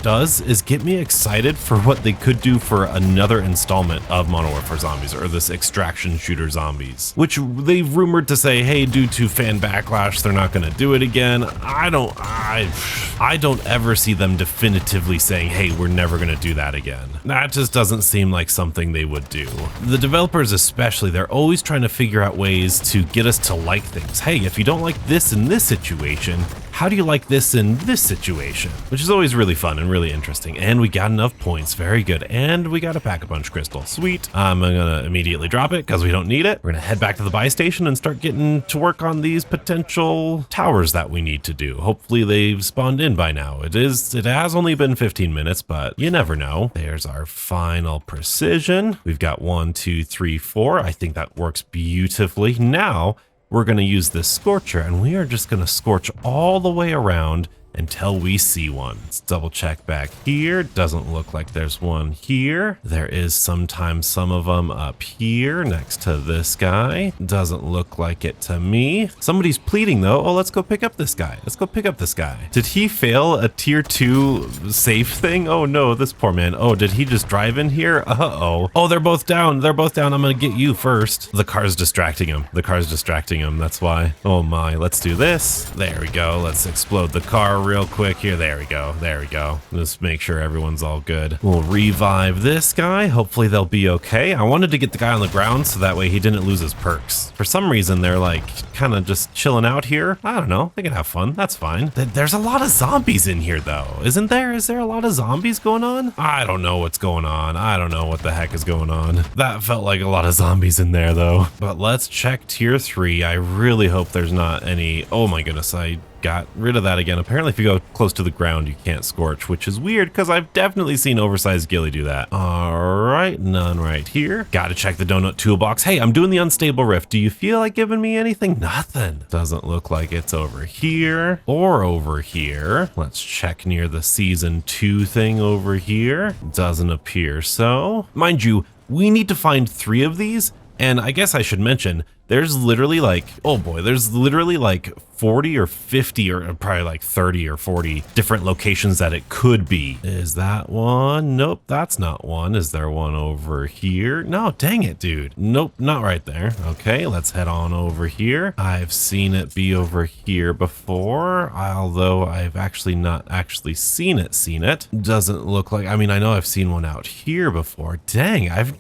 does is get me excited for what they could do for another installment of Modern Warfare Zombies, or this extraction shooter zombies, which they've rumored to say, hey, due to fan backlash, they're not going to do it again. I don't ever see them definitively saying, hey, we're never going to do that again. That just doesn't seem like something they would do. The developers especially, they're always trying to figure out ways to get us to like things. Hey, if you don't like this in this situation, how do you like this in this situation? Which is always really fun and really interesting. And we got enough points, very good. And we got a Pack-a-Punch crystal, sweet. I'm gonna immediately drop it because we don't need it. We're gonna head back to the buy station and start getting to work on these potential towers that we need to do. Hopefully they've spawned in by now. It has only been 15 minutes, but you never know. There's our final precision. We've got 1, 2, 3, 4. I think that works beautifully. Now we're going to use this scorcher, and we are just going to scorch all the way around until we see one. Let's double check back here. Doesn't look like there's one here. There is sometimes some of them up here next to this guy. Doesn't look like it to me. Somebody's pleading though. Oh, let's go pick up this guy. Let's go pick up this guy. Did he fail a tier 2 safe thing? Oh no, this poor man. Oh, did he just drive in here? Uh-oh. Oh, they're both down. They're both down. I'm gonna get you first. The car's distracting him. The car's distracting him. That's why. Oh my, let's do this. There we go. Let's explode the car real quick here. There we go. There we go. Just make sure everyone's all good. We'll revive this guy. Hopefully they'll be okay. I wanted to get the guy on the ground so that way he didn't lose his perks. For some reason, they're like kind of just chilling out here. I don't know. They can have fun. That's fine. There's a lot of zombies in here though, isn't there? Is there a lot of zombies going on? I don't know what's going on. I don't know what the heck is going on. That felt like a lot of zombies in there though. But let's check tier 3. I really hope there's not any. Oh my goodness. I got rid of that again. Apparently if you go close to the ground you can't scorch, which is weird because I've definitely seen oversized ghillie do that. All right, none right here. Gotta check the donut toolbox. Hey, I'm doing the unstable rift. Do you feel like giving me anything? Nothing. Doesn't look like it's over here or over here. Let's check near the season 2 thing over here. Doesn't appear so. Mind you, we need to find 3 of these, and I guess I should mention there's literally like, oh boy, there's literally like 40 or 50 or probably like 30 or 40 different locations that it could be. Is that one? Nope, that's not one. Is there one over here? No, dang it, dude. Nope, not right there. Okay, let's head on over here. I've seen it be over here before, although I've actually not actually seen it. Doesn't look like, I mean, I know I've seen one out here before. Dang, I've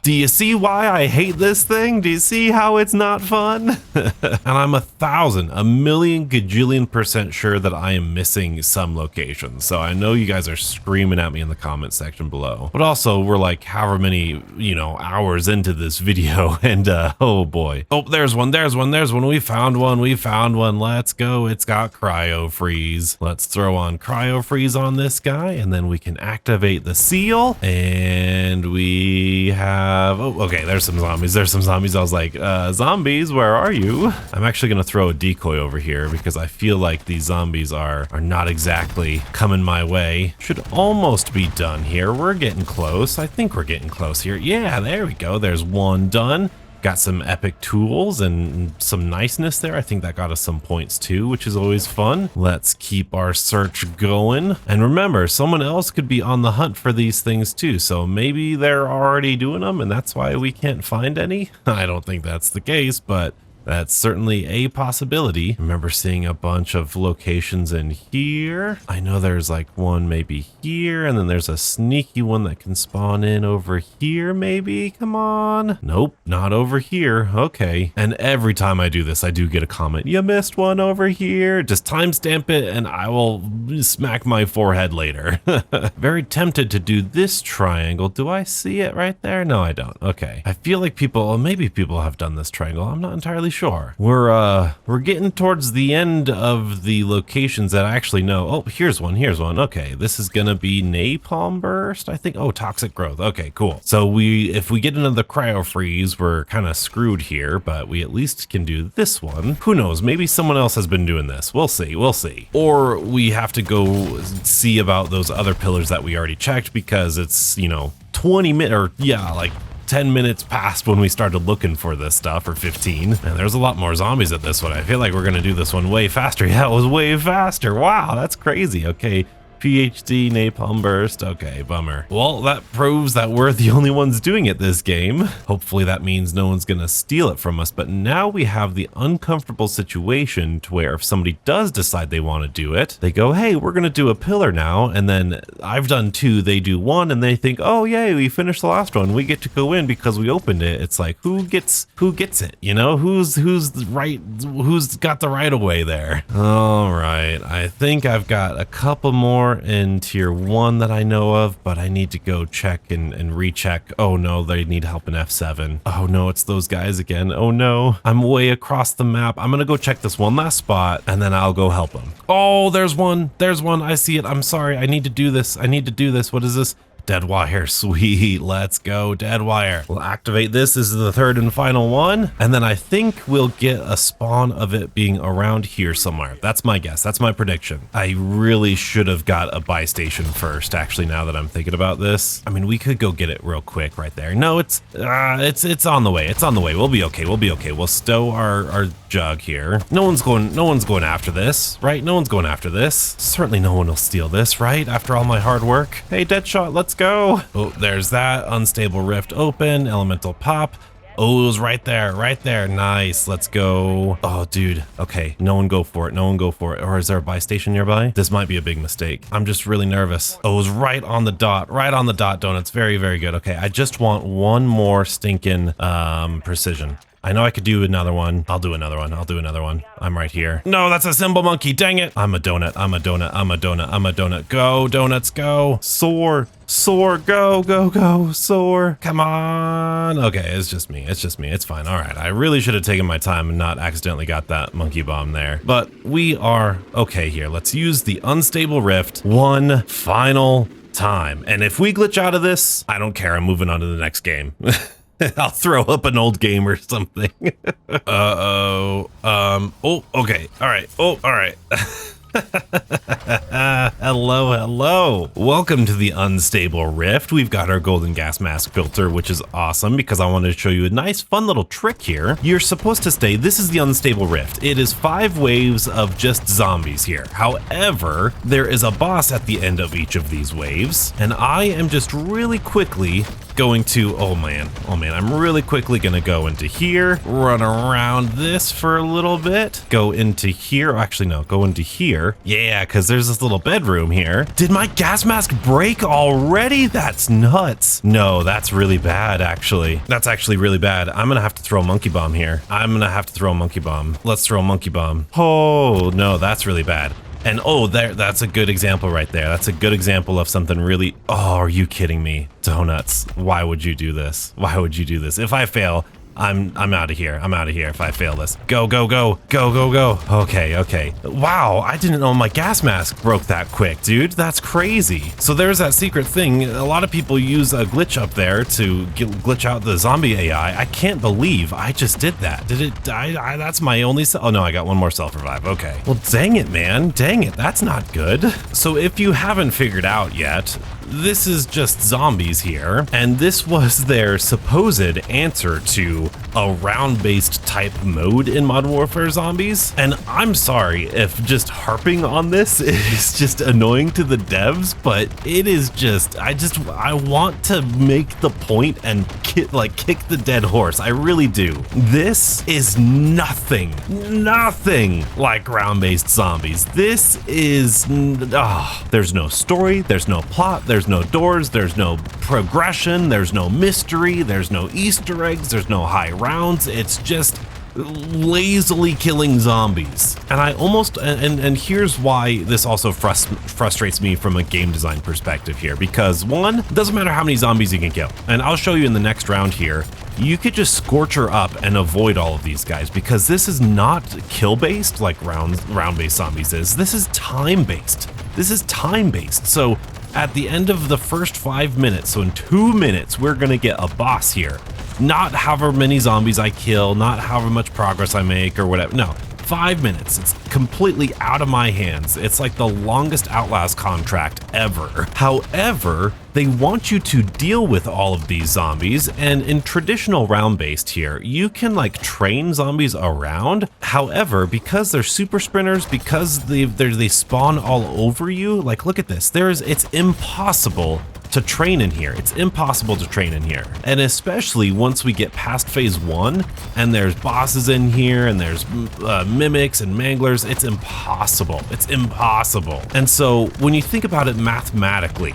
do you see why I hate this thing? Do you see how it's not fun? And I'm a million gajillion % sure that I am missing some locations. So I know you guys are screaming at me in the comment section below, but also we're like however many, you know, hours into this video and oh boy. Oh, there's one. We found one. Let's go. It's got cryo freeze. Let's throw on cryo freeze on this guy and then we can activate the seal and we have, oh, okay, there's some zombies. I was like, zombies, where are you? I'm actually gonna throw a decoy over here because I feel like these zombies are not exactly coming my way. Should almost be done here. We're getting close. I think we're getting close here. Yeah, there we go. There's one done. Got some epic tools and some niceness there. I think that got us some points too, which is always fun. Let's keep our search going. And remember, someone else could be on the hunt for these things too. So maybe they're already doing them and that's why we can't find any. I don't think that's the case, but that's certainly a possibility. I remember seeing a bunch of locations in here. I know there's like one maybe here, and then there's a sneaky one that can spawn in over here maybe. Come on. Nope, not over here. Okay. And every time I do this, I do get a comment. You missed one over here. Just timestamp it and I will smack my forehead later. Very tempted to do this triangle. Do I see it right there? No, I don't. Okay. I feel like people, maybe people have done this triangle. I'm not entirely sure. We're getting towards the end of the locations that I actually know. Oh, here's one. Okay, this is gonna be napalm burst, I think. Oh, toxic growth. Okay, cool. So if we get another cryo freeze, we're kind of screwed here, but we at least can do this one. Who knows? Maybe someone else has been doing this. We'll see. Or we have to go see about those other pillars that we already checked because it's, you know, 20 minutes or yeah, like 10 minutes past when we started looking for this stuff, or 15. And there's a lot more zombies at this one. I feel like we're gonna do this one way faster. Yeah, it was way faster. Wow, that's crazy. Okay. PhD napalm burst. Okay, bummer. Well, that proves that we're the only ones doing it this game. Hopefully that means no one's gonna steal it from us, but now we have the uncomfortable situation to where if somebody does decide they want to do it, they go, hey, we're gonna do a pillar now, and then I've done two, they do one, and they think, oh yay, we finished the last one, we get to go in because we opened it. It's like, who gets it, you know? Who's got the right of way there? All right, I think I've got a couple more in tier 1 that I know of, but I need to go check and recheck. Oh no, they need help in F7. Oh no, it's those guys again. Oh no, I'm way across the map. I'm gonna go check this one last spot and then I'll go help them. Oh, there's one. I see it. I'm sorry. I need to do this. What is this? Dead wire, sweet, let's go, dead wire. We'll activate this. This is the third and final one. And then I think we'll get a spawn of it being around here somewhere. That's my guess, that's my prediction. I really should have got a buy station first, actually, now that I'm thinking about this. I mean, we could go get it real quick right there. No, it's on the way, We'll be okay, We'll stow our jug here. No one's going after this, right? No one's going after this. Certainly no one will steal this, right? After all my hard work. Hey, Deadshot, let's go. Oh, there's that. Unstable rift open. Elemental pop. Oh, it was right there. Nice. Let's go. Oh, dude. Okay. No one go for it. Or is there a buy station nearby? This might be a big mistake. I'm just really nervous. Oh, it was right on the dot. Donuts. Very, very good. Okay. I just want one more stinking precision. I know I could do another one. I'll do another one. I'm right here. No, that's a symbol monkey. Dang it. I'm a donut. Go, donuts, go. Soar, go, soar. Come on. Okay, it's just me. It's fine. All right. I really should have taken my time and not accidentally got that monkey bomb there. But we are okay here. Let's use the unstable rift one final time. And if we glitch out of this, I don't care. I'm moving on to the next game. I'll throw up an old game or something. Oh, okay. All right. Oh, all right. Hello, hello. Welcome to the Unstable Rift. We've got our golden gas mask filter, which is awesome because I wanted to show you a nice fun little trick here. You're supposed to stay, this is the Unstable Rift. It is 5 waves of just zombies here. However, there is a boss at the end of each of these waves, and I am just really quickly going to, oh man, I'm really quickly gonna go into here, run around this for a little bit, go into here, actually no, go into here. Yeah, because there's this little bedroom here. Did my gas mask break already? That's nuts. No, that's really bad, actually. That's actually really bad. I'm gonna have to throw a monkey bomb here. Let's throw a monkey bomb. Oh, no, that's really bad. And oh, that's a good example right there. That's a good example of something really, oh, are you kidding me? Donuts, why would you do this? Why would you do this? If I fail, I'm out of here. I'm out of here if I fail this. Go, go, go, go, go, go. Okay. Wow, I didn't know my gas mask broke that quick, dude. That's crazy. So there's that secret thing. A lot of people use a glitch up there to glitch out the zombie AI. I can't believe I just did that. Did it die? That's my only, oh no, I got one more self-revive. Okay. Well, dang it, man. Dang it. That's not good. So if you haven't figured out yet, this is just zombies here, and this was their supposed answer to a round-based type mode in Modern Warfare Zombies. And I'm sorry if just harping on this is just annoying to the devs, but it is just, I want to make the point and kick the dead horse. I really do. This is nothing like round-based zombies. This is, there's no story, there's no plot, there's no doors, there's no progression, there's no mystery, there's no Easter eggs, there's no high rounds. It's just lazily killing zombies. And I almost, and here's why this also frustrates me from a game design perspective here, because one, it doesn't matter how many zombies you can kill. And I'll show you in the next round here, you could just scorcher up and avoid all of these guys, because this is not kill-based like round-based zombies is. This is time-based. So at the end of the first 5 minutes, so in 2 minutes, we're gonna get a boss here. Not however many zombies I kill, not however much progress I make or whatever. No, 5 minutes. It's completely out of my hands. It's like the longest Outlast contract ever. However, they want you to deal with all of these zombies, and in traditional round-based here, you can like train zombies around. However, because they're super sprinters, because they spawn all over you, like look at this, it's impossible to train in here. And especially once we get past phase 1 and there's bosses in here and there's mimics and manglers, it's impossible. And so when you think about it mathematically,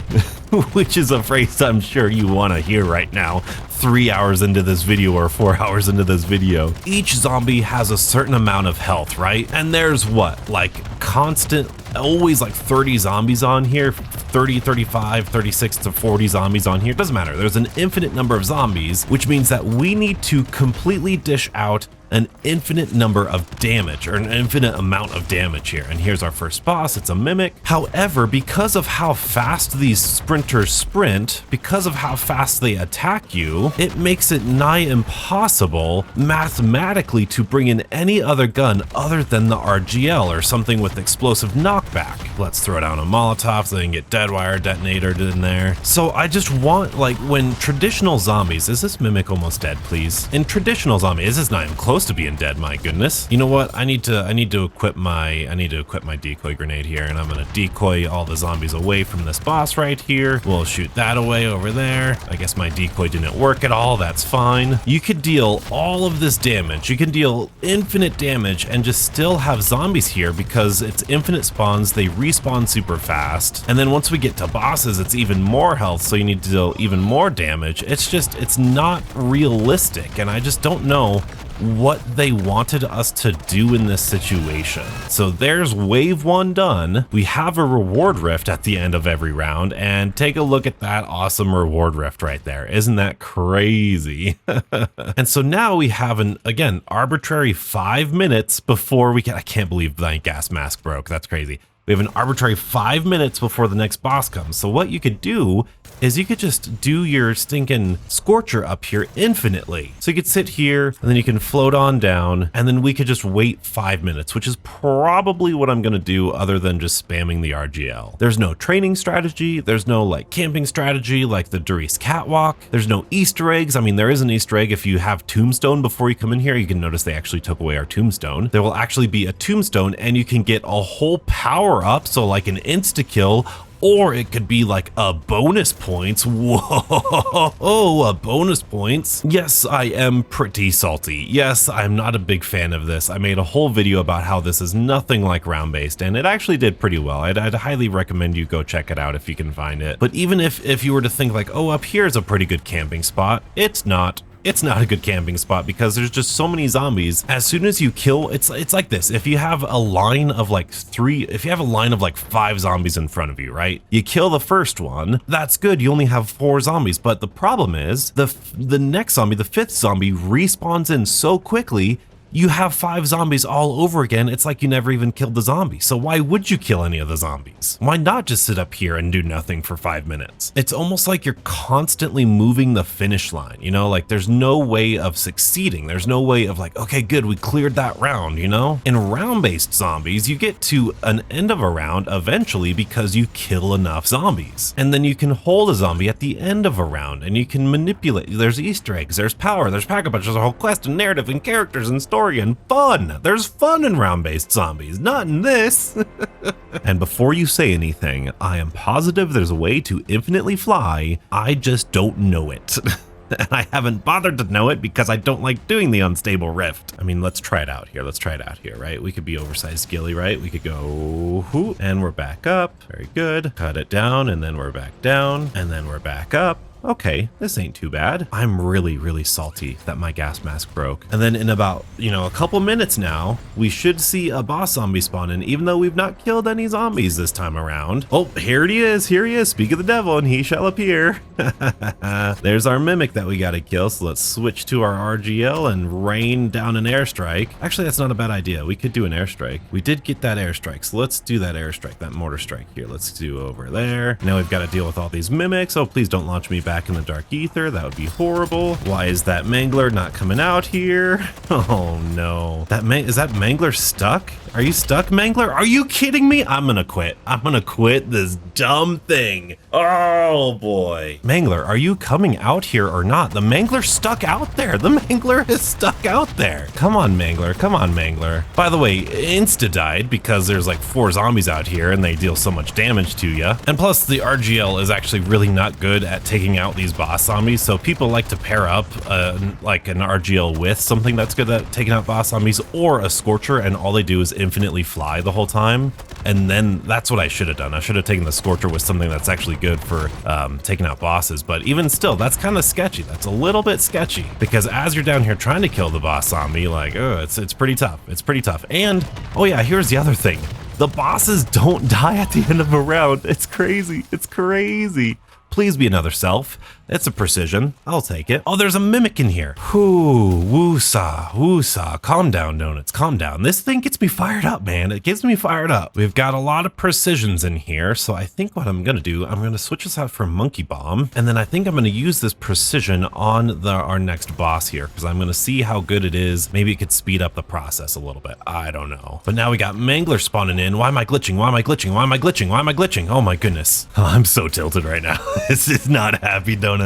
which is a phrase I'm sure you want to hear right now, 3 hours into this video or 4 hours into this video, each zombie has a certain amount of health, right? And there's what, like constant, always like 30 zombies on here, 30, 35, 36 to 40 zombies on here. Doesn't matter. There's an infinite number of zombies, which means that we need to completely dish out an infinite number of damage, or an infinite amount of damage here. And here's our first boss, it's a mimic. However, because of how fast these sprinters sprint, because of how fast they attack you, it makes it nigh impossible mathematically to bring in any other gun other than the RGL or something with explosive knockback. Let's throw down a Molotov so they can get deadwire detonated in there. So I just want, like, when traditional zombies, is this mimic almost dead, please? In traditional zombies, this is not even close to being dead, my goodness. You know what? I need to equip my decoy grenade here, and I'm gonna decoy all the zombies away from this boss right here. We'll shoot that away over there. I guess my decoy didn't work at all. That's fine. You could deal all of this damage. You can deal infinite damage and just still have zombies here because it's infinite spawns. They respawn super fast. And then once we get to bosses, it's even more health, so you need to deal even more damage. It's not realistic, and I just don't know what they wanted us to do in this situation. So there's wave 1 done. We have a reward rift at the end of every round, and take a look at that awesome reward rift right there. Isn't that crazy? And so now we have an, again, arbitrary 5 minutes before we can, I can't believe my gas mask broke. That's crazy. We have an arbitrary 5 minutes before the next boss comes. So what you could do is you could just do your stinking Scorcher up here infinitely. So you could sit here and then you can float on down and then we could just wait 5 minutes, which is probably what I'm gonna do other than just spamming the RGL. There's no training strategy. There's no like camping strategy like the Doris catwalk. There's no Easter eggs. I mean, there is an Easter egg if you have Tombstone before you come in here. You can notice they actually took away our Tombstone. There will actually be a Tombstone and you can get a whole power up. So like an insta kill, or it could be like a bonus points. Whoa, a bonus points. Yes, I am pretty salty. Yes, I'm not a big fan of this. I made a whole video about how this is nothing like round based, and it actually did pretty well. I'd highly recommend you go check it out if you can find it. But even if you were to think like, oh, up here is a pretty good camping spot, it's not. It's not a good camping spot because there's just so many zombies. As soon as you kill, it's like this. If you have a line of like 5 zombies in front of you, right? You kill the first one, that's good. You only have 4 zombies. But the problem is the next zombie, the 5th zombie, respawns in so quickly. You have 5 zombies all over again. It's like you never even killed the zombie. So why would you kill any of the zombies? Why not just sit up here and do nothing for 5 minutes? It's almost like you're constantly moving the finish line, you know, like there's no way of succeeding. There's no way of like, okay, good, we cleared that round, you know? In round-based zombies, you get to an end of a round eventually because you kill enough zombies. And then you can hold a zombie at the end of a round and you can manipulate. There's Easter eggs, there's power, there's pack-a-punch, there's a whole quest and narrative and characters and story and fun. There's fun in round-based zombies, not in this. And before you say anything, I am positive there's a way to infinitely fly. I just don't know it. And I haven't bothered to know it because I don't like doing the unstable rift. I mean, let's try it out here. Let's try it out here, right? We could be oversized Gilly, right? We could go, and we're back up. Very good. Cut it down, and then we're back down, and then we're back up. Okay, this ain't too bad. I'm really, really salty that my gas mask broke. And then in about, a couple minutes now, we should see a boss zombie spawn in, even though we've not killed any zombies this time around. Oh, here he is. Speak of the devil, and he shall appear. There's our mimic that we gotta kill. So let's switch to our RGL and rain down an airstrike. Actually, that's not a bad idea. We could do an airstrike. We did get that airstrike, so let's do that airstrike, that mortar strike here. Let's do over there. Now we've got to deal with all these mimics. Oh, please don't launch me back in the dark ether. That would be horrible. Why is that mangler not coming out here? Oh no. Is that mangler stuck? Are you stuck, mangler? Are you kidding me? I'm gonna quit. I'm gonna quit this dumb thing. Oh boy. Mangler, are you coming out here or not? The mangler's stuck out there. The mangler is stuck out there. Come on, mangler. Come on, mangler. By the way, insta died because there's like 4 zombies out here and they deal so much damage to you. And plus the RGL is actually really not good at taking out these boss zombies. So people like to pair up like an RGL with something that's good at taking out boss zombies or a Scorcher, and all they do is infinitely fly the whole time. And then that's what I should have done. I should have taken the Scorcher with something that's actually good for taking out bosses. But even still, that's kind of sketchy. That's a little bit sketchy because as you're down here trying to kill the boss zombie, like, it's pretty tough. It's pretty tough. And oh yeah, here's the other thing. The bosses don't die at the end of a round. It's crazy. It's crazy. Please be another self. It's a precision. I'll take it. Oh, there's a mimic in here. Whoo, woosah. Calm down, Donuts. Calm down. This thing gets me fired up, man. It gets me fired up. We've got a lot of precisions in here. So I think what I'm going to do, I'm going to switch this out for Monkey Bomb. And then I think I'm going to use this precision on our next boss here because I'm going to see how good it is. Maybe it could speed up the process a little bit. I don't know. But now we got Mangler spawning in. Why am I glitching? Oh my goodness. Oh, I'm so tilted right now. This is not happy, Donuts.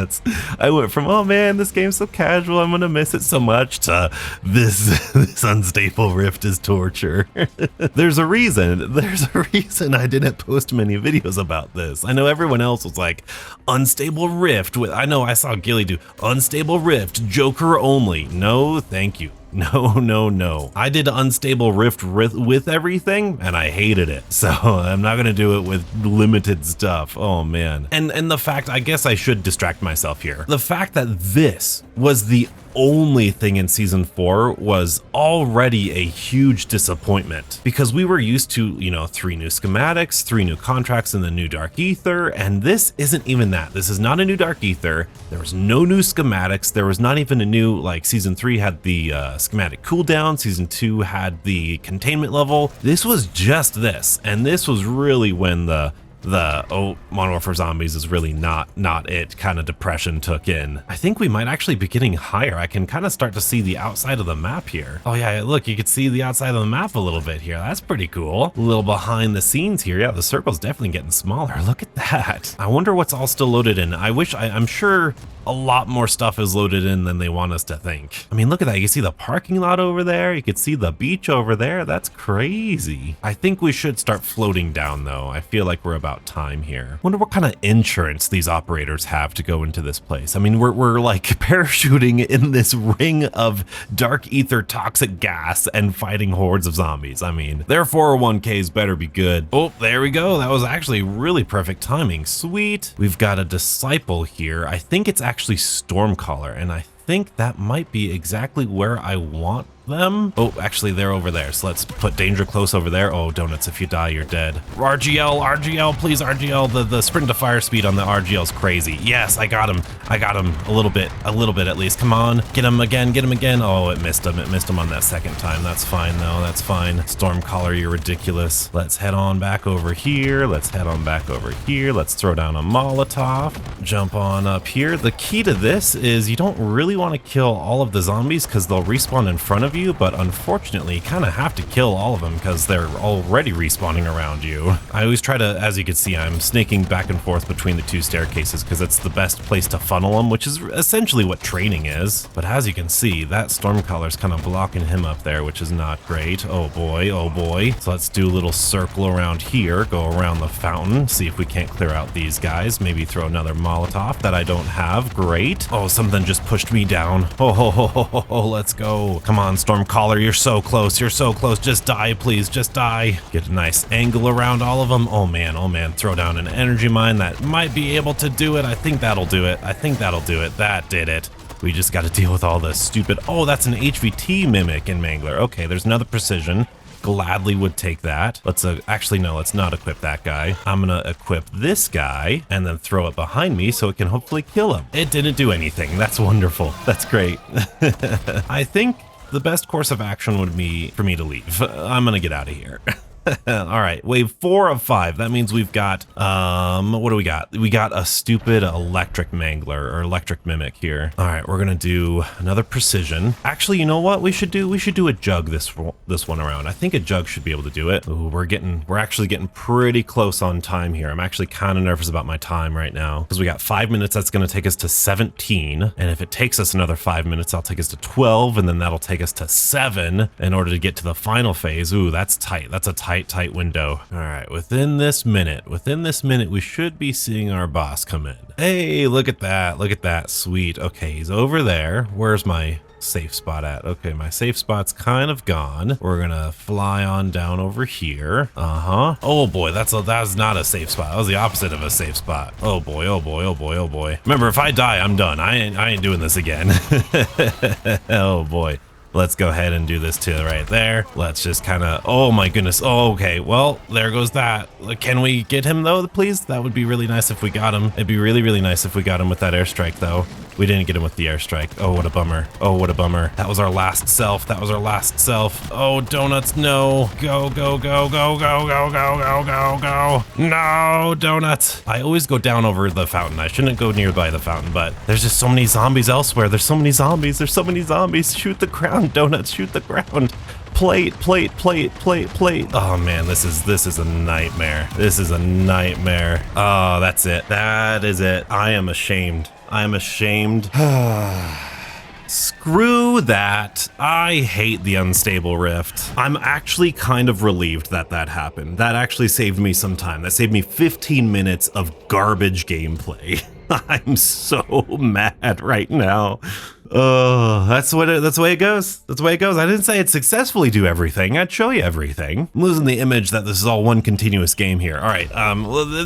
I went from, oh man, this game's so casual, I'm gonna miss it so much, to this unstable rift is torture. There's a reason I didn't post many videos about this. I know everyone else was like, unstable rift, I know I saw Gilly do unstable rift, Joker only. No, thank you. No. I did unstable rift with everything and I hated it. So I'm not going to do it with limited stuff. Oh man. And the fact, I guess I should distract myself here. The fact that this was the only thing in season 4 was already a huge disappointment, because we were used to, you know, 3 new schematics, 3 new contracts in the new Dark Aether, and this isn't even that. This is not a new Dark Aether. There was no new schematics. There was not even a new, like, season 3 had the schematic cooldown, season 2 had the containment level. This was just this, and this was really when the Modern Warfare Zombies is really not it kind of depression took in. I think we might actually be getting higher. I can kind of start to see the outside of the map here. Oh yeah, look, you can see the outside of the map a little bit here. That's pretty cool. A little behind the scenes here. Yeah, the circle's definitely getting smaller. Look at that. I wonder what's all still loaded in. I'm sure a lot more stuff is loaded in than they want us to think. I mean, look at that. You can see the parking lot over there. You can see the beach over there. That's crazy. I think we should start floating down though. I feel like we're about time here. Wonder what kind of insurance these operators have to go into this place. I mean, we're like parachuting in this ring of Dark Aether toxic gas and fighting hordes of zombies. I mean, their 401ks better be good. Oh, there we go. That was actually really perfect timing. Sweet. We've got a disciple here. I think it's actually Stormcaller, and I think that might be exactly where I want them. Oh, actually they're over there, so let's put danger close over there. Oh, donuts, if you die you're dead. RGL, please, RGL. The sprint to fire speed on the RGL is crazy. Yes, I got him a little bit at least. Come on, get him again. Oh, it missed him on that second time. That's fine though, that's fine. Stormcaller, you're ridiculous. Let's head on back over here. Let's throw down a Molotov, jump on up here. The key to this is you don't really want to kill all of the zombies because they'll respawn in front of you, but unfortunately you kind of have to kill all of them because they're already respawning around you. I always try to, as you can see, I'm snaking back and forth between the 2 staircases because it's the best place to funnel them, which is essentially what training is. But as you can see, that Stormcaller's kind of blocking him up there, which is not great. Oh boy, oh boy. So let's do a little circle around here, go around the fountain, see if we can't clear out these guys, maybe throw another Molotov that I don't have. Great. Oh, something just pushed me down. Oh, let's go. Come on, Stormcaller, you're so close. Just die, please, just die. Get a nice angle around all of them. Oh man, throw down an energy mine. That might be able to do it. I think that'll do it. That did it. We just got to deal with all the stupid, oh, that's an HVT mimic in Mangler. Okay, there's another precision. Gladly would take that. Let's actually no, let's not equip that guy. I'm gonna equip this guy and then throw it behind me so it can hopefully kill him. It didn't do anything. That's wonderful. That's great. I think the best course of action would be for me to leave. I'm gonna get out of here. All right, wave 4 of 5. That means we've got, what do we got? We got a stupid electric mangler or electric mimic here. All right, we're gonna do another precision. Actually, you know what we should do? We should do a jug this one around. I think a jug should be able to do it. Ooh, we're actually getting pretty close on time here. I'm actually kind of nervous about my time right now because we got 5 minutes. That's gonna take us to 17. And if it takes us another 5 minutes, that'll take us to 12. And then that'll take us to 7 in order to get to the final phase. Ooh, that's tight. That's a tight window. All right, within this minute, we should be seeing our boss come in. Hey, look at that, sweet. Okay, he's over there. Where's my safe spot at? Okay, my safe spot's kind of gone. We're gonna fly on down over here. Oh boy, that's not a safe spot. That was the opposite of a safe spot. Oh boy. Remember, if I die, I'm done. I ain't doing this again. Oh boy. Let's go ahead and do this to right there. Let's just kind of, oh my goodness. Oh, okay, well, there goes that. Can we get him though, please? That would be really nice if we got him. It'd be really nice if we got him with that airstrike though. We didn't get him with the airstrike. Oh, what a bummer. That was our last self. Oh, donuts, no. Go. No, donuts. I always go down over the fountain. I shouldn't go nearby the fountain, but there's just so many zombies elsewhere. There's so many zombies. Shoot the ground, donuts, shoot the ground. Plate. Oh man, this is a nightmare. Oh, that's it. That is it. I am ashamed. Screw that. I hate the unstable rift. I'm actually kind of relieved that happened. That actually saved me some time. That saved me 15 minutes of garbage gameplay. I'm so mad right now. That's the way it goes. That's the way it goes. I didn't say I'd successfully do everything. I'd show you everything. I'm losing the image that this is all one continuous game here. All right,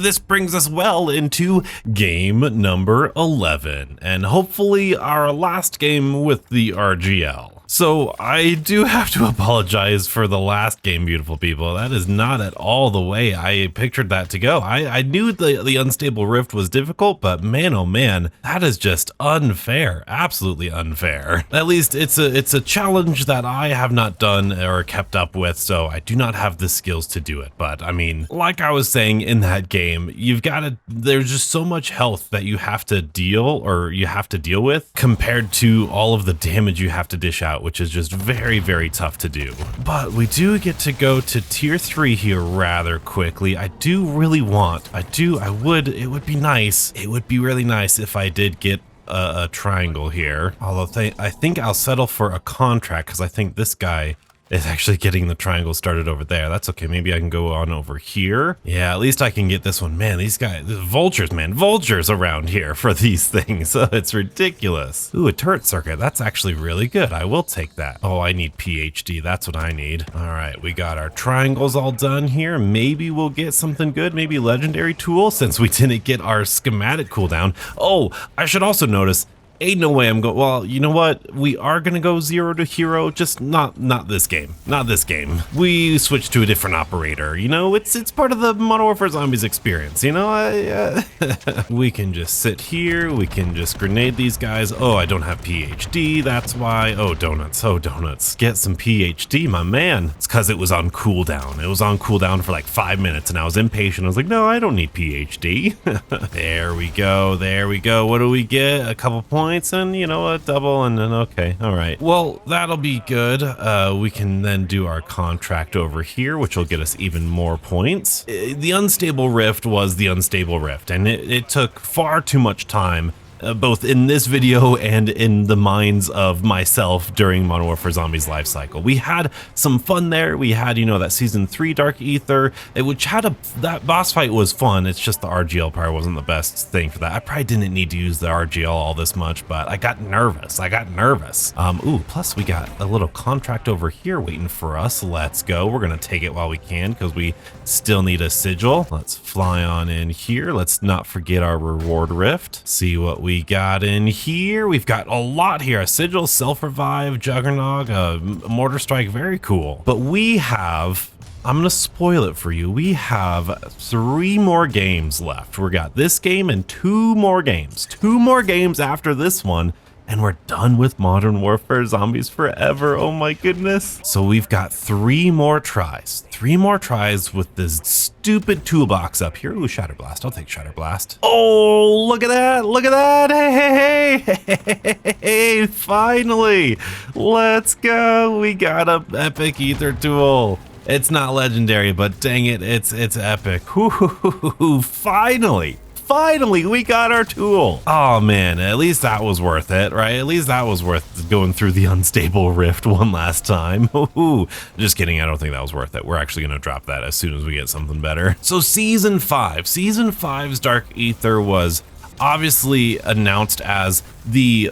this brings us well into game number 11, and hopefully our last game with the RGL. So I do have to apologize for the last game, beautiful people. That is not at all the way I pictured that to go. I knew the unstable rift was difficult, but man, oh man, that is just unfair, absolutely unfair. At least it's a challenge that I have not done or kept up with, so I do not have the skills to do it. But I mean, like I was saying in that game, there's just so much health that you have to deal with compared to all of the damage you have to dish out, which is just very, very tough to do. But we do get to go to tier 3 here rather quickly. It would be nice. It would be really nice if I did get a triangle here. Although I think I'll settle for a contract because I think this guy is actually getting the triangle started over there. That's okay. Maybe I can go on over here. Yeah, at least I can get this one. Man, these guys, vultures, man, vultures around here for these things. It's ridiculous. Ooh, a turret circuit. That's actually really good. I will take that. Oh, I need PhD. That's what I need. All right, we got our triangles all done here. Maybe we'll get something good. Maybe legendary tool since we didn't get our schematic cooldown. Oh, I should also notice, ain't no way I'm going. Well, you know what? We are gonna go 0 to hero, just not this game. Not this game. We switched to a different operator. You know, it's part of the Modern Warfare Zombies experience. You know, we can just sit here. We can just grenade these guys. Oh, I don't have PhD. That's why. Oh, donuts. Oh, donuts. Get some PhD, my man. It's because it was on cooldown. It was on cooldown for like 5 minutes, and I was impatient. I was like, no, I don't need PhD. There we go. There we go. What do we get? A couple points. And you know, a double, and then okay, all right, well, that'll be good. We can then do our contract over here, which will get us even more points. The unstable rift was the unstable rift, and it took far too much time, both in this video and in the minds of myself during Modern Warfare Zombies life cycle. We had some fun there. We had, you know, that season 3 Dark Aether, which had that boss fight was fun. It's just the RGL part wasn't the best thing for that. I probably didn't need to use the RGL all this much, but I got nervous. Ooh, plus we got a little contract over here waiting for us. Let's go. We're gonna take it while we can because we still need a sigil. Let's fly on in here. Let's not forget our reward rift. See what we got in here. We've got a lot here. A sigil, self-revive, juggernaut, a mortar strike, very cool. But we have, I'm gonna spoil it for you, we have 3 more games left. We got this game and 2 more games. 2 more games after this one, and we're done with Modern Warfare Zombies forever. Oh my goodness. So we've got 3 more tries. 3 more tries with this stupid toolbox up here. Ooh, Shatter Blast. I'll take Shatter Blast. Oh, look at that. Look at that. Hey, finally. Let's go. We got a epic Aether tool. It's not legendary, but dang it, it's epic. Ooh, finally. Finally, we got our tool. Oh man, at least that was worth it, right? At least that was worth going through the unstable rift one last time. Ooh, just kidding, I don't think that was worth it. We're actually gonna drop that as soon as we get something better. So season 5's Dark Aether was obviously announced as the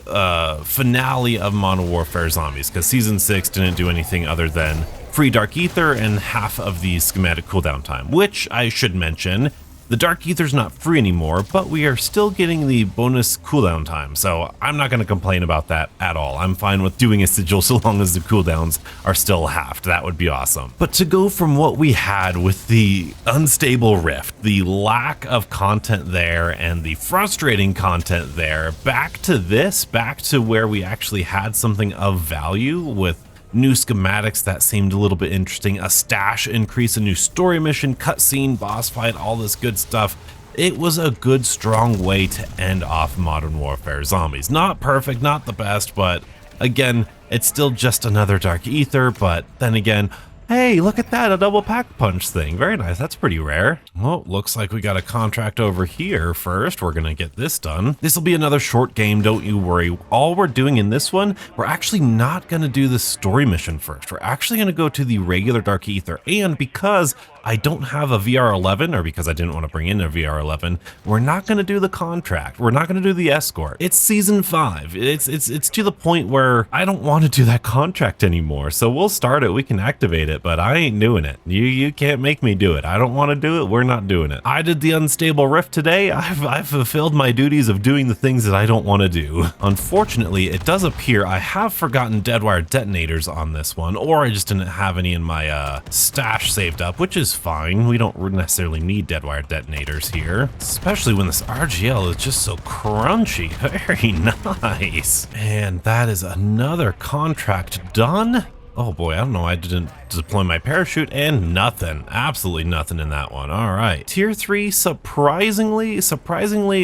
finale of Modern Warfare Zombies, because season 6 didn't do anything other than free Dark Aether and half of the schematic cooldown time, which I should mention, the Dark Aether's not free anymore, but we are still getting the bonus cooldown time, so I'm not going to complain about that at all. I'm fine with doing a sigil so long as the cooldowns are still halved. That would be awesome. But to go from what we had with the unstable rift, the lack of content there and the frustrating content there, back to this, back to where we actually had something of value with new schematics that seemed a little bit interesting, a stash increase, a new story mission, cutscene, boss fight, all this good stuff. It was a good, strong way to end off Modern Warfare Zombies. Not perfect, not the best, but again, it's still just another Dark Aether, but then again, hey, look at that, a double pack punch thing. Very nice, that's pretty rare. Well, looks like we got a contract over here first. We're gonna get this done. This will be another short game, don't you worry. All we're doing in this one, we're actually not gonna do the story mission first. We're actually gonna go to the regular Dark Aether, and because I don't have a VR11, or because I didn't want to bring in a VR11, we're not going to do the contract. We're not going to do the escort. It's season 5. It's to the point where I don't want to do that contract anymore. So we'll start it. We can activate it, but I ain't doing it. You can't make me do it. I don't want to do it. We're not doing it. I did the unstable rift today. I've fulfilled my duties of doing the things that I don't want to do. Unfortunately, it does appear I have forgotten deadwire detonators on this one, or I just didn't have any in my stash saved up, which is fine. We don't necessarily need deadwire detonators here, especially when this RGL is just so crunchy. Very nice. And that is another contract done. Oh boy, I don't know, I didn't deploy my parachute, and nothing, absolutely nothing in that one. All right, tier 3, surprisingly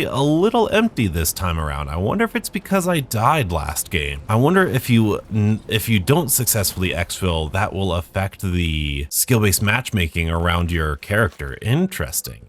a little empty this time around. I wonder if it's because I died last game. I wonder if you don't successfully exfil, that will affect the skill-based matchmaking around your character. Interesting.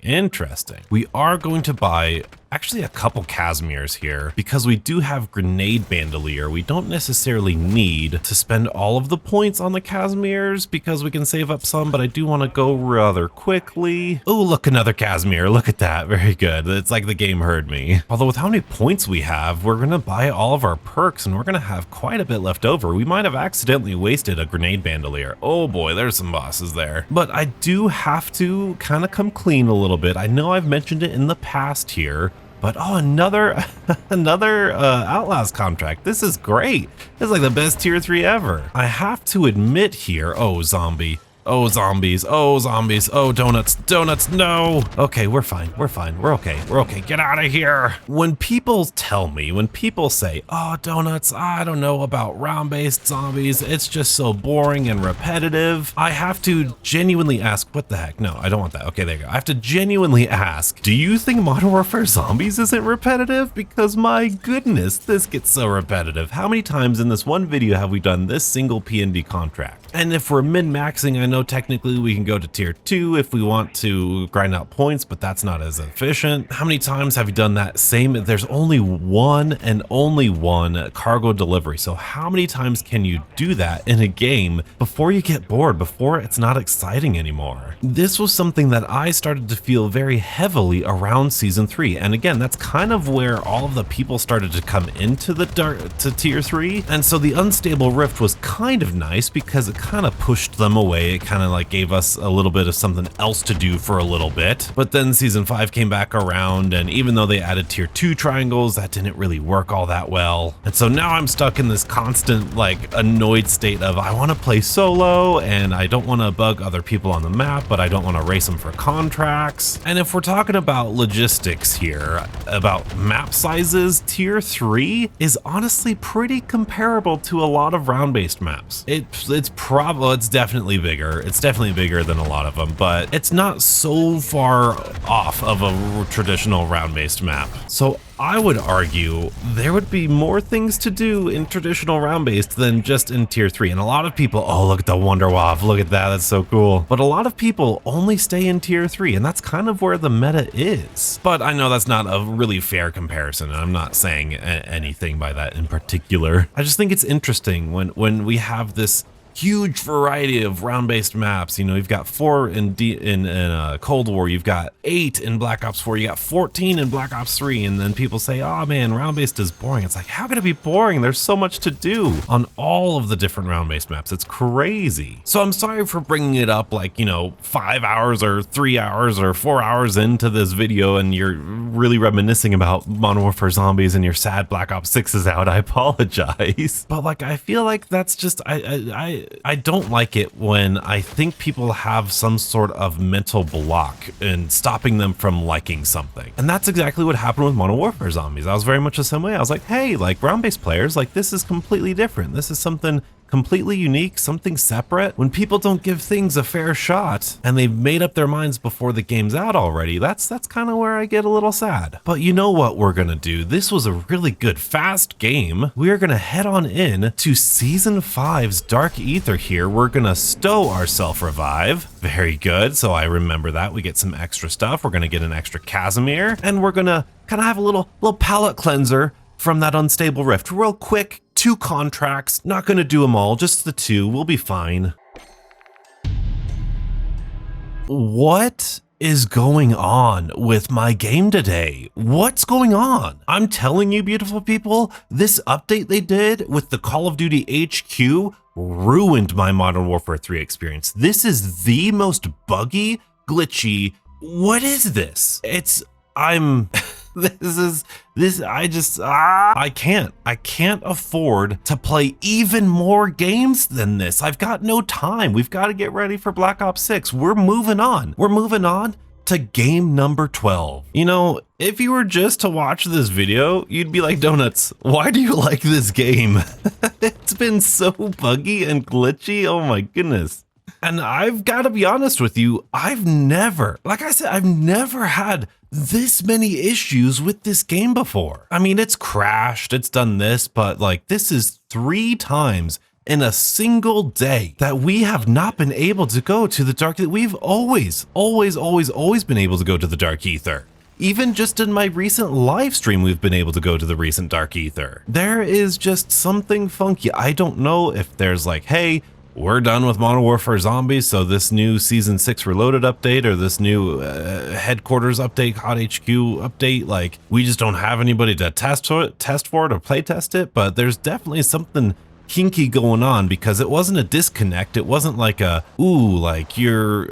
We are going to buy actually a couple Casimirs here because we do have Grenade Bandolier. We don't necessarily need to spend all of the points on the Casimirs because we can save up some, but I do want to go rather quickly. Oh, look, another Casimir. Look at that. Very good. It's like the game heard me. Although with how many points we have, we're going to buy all of our perks and we're going to have quite a bit left over. We might have accidentally wasted a Grenade Bandolier. Oh boy, there's some bosses there. But I do have to kind of come clean a little bit. I know I've mentioned it in the past here, but oh, another Outlast contract. This is great. This is like the best tier 3 ever. I have to admit here, oh zombie, oh zombies, oh zombies, oh donuts, no. Okay, we're fine, we're okay, get out of here. When people say, oh donuts, I don't know about round-based zombies, it's just so boring and repetitive, I have to genuinely ask, what the heck? No, I don't want that. Okay, there you go. I have to genuinely ask, do you think Modern Warfare Zombies isn't repetitive? Because my goodness, this gets so repetitive. How many times in this one video have we done this single PND contract? And if we're min-maxing, I know technically we can go to tier 2 if we want to grind out points, but that's not as efficient. How many times have you done that same? There's only one cargo delivery. So how many times can you do that in a game before you get bored, before it's not exciting anymore? This was something that I started to feel very heavily around season 3. And again, that's kind of where all of the people started to come into to tier 3. And so the unstable rift was kind of nice because it kind of pushed them away. It kind of like gave us a little bit of something else to do for a little bit. But then season 5 came back around, and even though they added tier 2 triangles, that didn't really work all that well. And so now I'm stuck in this constant like annoyed state of I want to play solo and I don't want to bug other people on the map, but I don't want to race them for contracts. And if we're talking about logistics here, about map sizes, tier 3 is honestly pretty comparable to a lot of round-based maps. It's definitely bigger. It's definitely bigger than a lot of them, but it's not so far off of a traditional round-based map. So I would argue there would be more things to do in traditional round-based than just in tier 3. And a lot of people, oh, look at the Wonder Waff, look at that, that's so cool. But a lot of people only stay in tier 3, and that's kind of where the meta is. But I know that's not a really fair comparison, and I'm not saying anything by that in particular. I just think it's interesting when we have this huge variety of round-based maps. You know, you've got 4 in Cold War, you've got 8 in Black Ops 4, you got 14 in Black Ops 3, and then people say, oh man, round-based is boring. It's like, how can it be boring? There's so much to do on all of the different round-based maps. It's crazy. So I'm sorry for bringing it up like, you know, 5 hours or 3 hours or 4 hours into this video and you're really reminiscing about Modern Warfare Zombies and you're sad Black Ops 6 is out. I apologize. But like, I feel like that's just, I don't like it when I think people have some sort of mental block in stopping them from liking something. And that's exactly what happened with Modern Warfare Zombies. I was very much the same way. I was like, hey, like round-based players, like this is completely different. This is something completely unique, something separate. When people don't give things a fair shot and they've made up their minds before the game's out already, that's kind of where I get a little sad. But you know what we're gonna do? This was a really good fast game. We're gonna head on in to season 5's Dark Aether here. We're gonna stow our self-revive. Very good. So I remember that. We get some extra stuff. We're gonna get an extra Casimir, and we're gonna kind of have a little palate cleanser from that unstable rift real quick. 2 contracts, not gonna do them all, just the 2, we'll be fine. What is going on with my game today? What's going on? I'm telling you, beautiful people, this update they did with the Call of Duty HQ ruined my Modern Warfare 3 experience. This is the most buggy, glitchy. What is this? I can't afford to play even more games than this. I've got no time. We've got to get ready for Black Ops 6. We're moving on to game number 12. You know, if you were just to watch this video, you'd be like, Donuts, why do you like this game? It's been so buggy and glitchy. Oh my goodness. And I've got to be honest with you, I've never had this many issues with this game before. I mean, it's crashed, it's done this, but like this is 3 times in a single day that we have not been able to go to the dark. We've always been able to go to the dark ether. Even just in my recent live stream, we've been able to go to the recent dark ether. There is just something funky. I don't know if there's like, hey, we're done with Modern Warfare Zombies, so this new Season 6 Reloaded update or this new Headquarters update, Hot HQ update, like, we just don't have anybody to test for it or play test it, but there's definitely something kinky going on because it wasn't a disconnect. It wasn't like a, ooh, like you're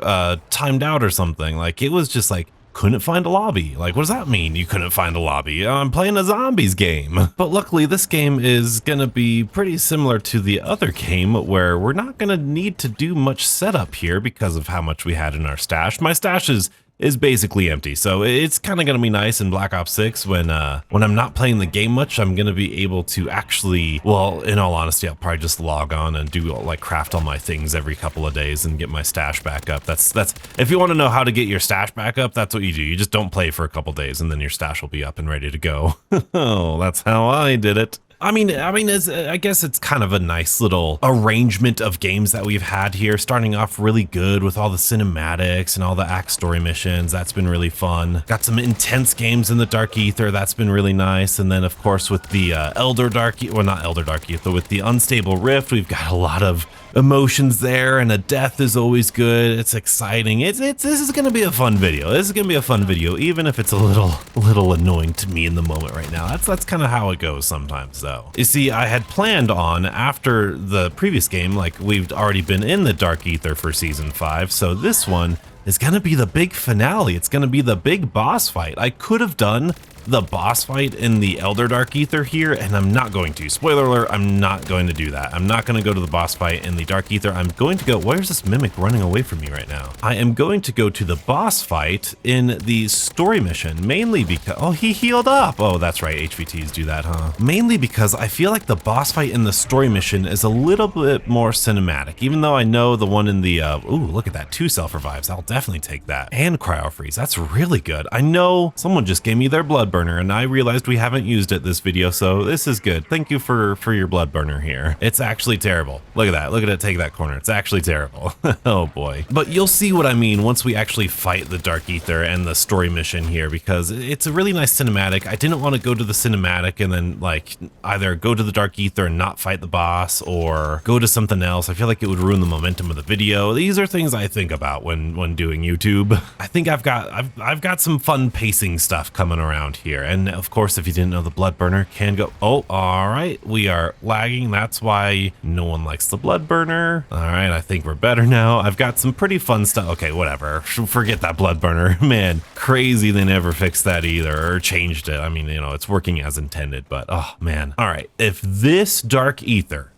timed out or something. Like, it was just like, couldn't find a lobby. Like, what does that mean? You couldn't find a lobby? I'm playing a zombies game. But luckily this game is gonna be pretty similar to the other game where we're not gonna need to do much setup here because of how much we had in our stash. My stash is basically empty. So it's kind of going to be nice in Black Ops 6 when I'm not playing the game much, I'm going to be able to actually, well, in all honesty, I'll probably just log on and do like craft all my things every couple of days and get my stash back up. That's if you want to know how to get your stash back up, that's what you do. You just don't play for a couple days and then your stash will be up and ready to go. Oh, that's how I did it. I guess it's kind of a nice little arrangement of games that we've had here, starting off really good with all the cinematics and all the act story missions. That's been really fun. Got some intense games in the Dark Aether. That's been really nice. And then of course with the with the Unstable Rift, we've got a lot of emotions there, and a death is always good. It's exciting. This is gonna be a fun video. This is gonna be a fun video, even if it's a little annoying to me in the moment right now. That's kind of how it goes sometimes, though. You see, I had planned on, after the previous game, like we've already been in the Dark Aether for season 5, so this one is gonna be the big finale. It's gonna be the big boss fight. I could have done the boss fight in the Elder Dark Aether here, and I'm not going to. Spoiler alert, I'm not going to do that. I'm not going to go to the boss fight in the Dark Aether. I'm going to go, where's this mimic running away from me right now? I am going to go to the boss fight in the story mission, mainly because, oh, he healed up. Oh, that's right, HVTs do that, huh? Mainly because I feel like the boss fight in the story mission is a little bit more cinematic, even though I know the one in the, ooh, look at that, 2 self-revives. I'll definitely take that. And cryo freeze, that's really good. I know someone just gave me their blood burner, and I realized we haven't used it this video, so this is good. Thank you for your blood burner here. It's actually terrible. Look at that. Look at it take that corner. It's actually terrible. Oh boy. But you'll see what I mean once we actually fight the Dark Aether and the story mission here, because it's a really nice cinematic. I didn't want to go to the cinematic and then like either go to the Dark Aether and not fight the boss or go to something else. I feel like it would ruin the momentum of the video. These are things I think about when doing YouTube. I think I've got some fun pacing stuff coming around here. And of course, if you didn't know, the blood burner can go, oh, all right, we are lagging. That's why no one likes the blood burner. All right, I think we're better now. I've got some pretty fun stuff. Okay, whatever, forget that blood burner. Man, crazy they never fixed that either or changed it. I mean, you know, it's working as intended, but oh man. All right, if this Dark Aether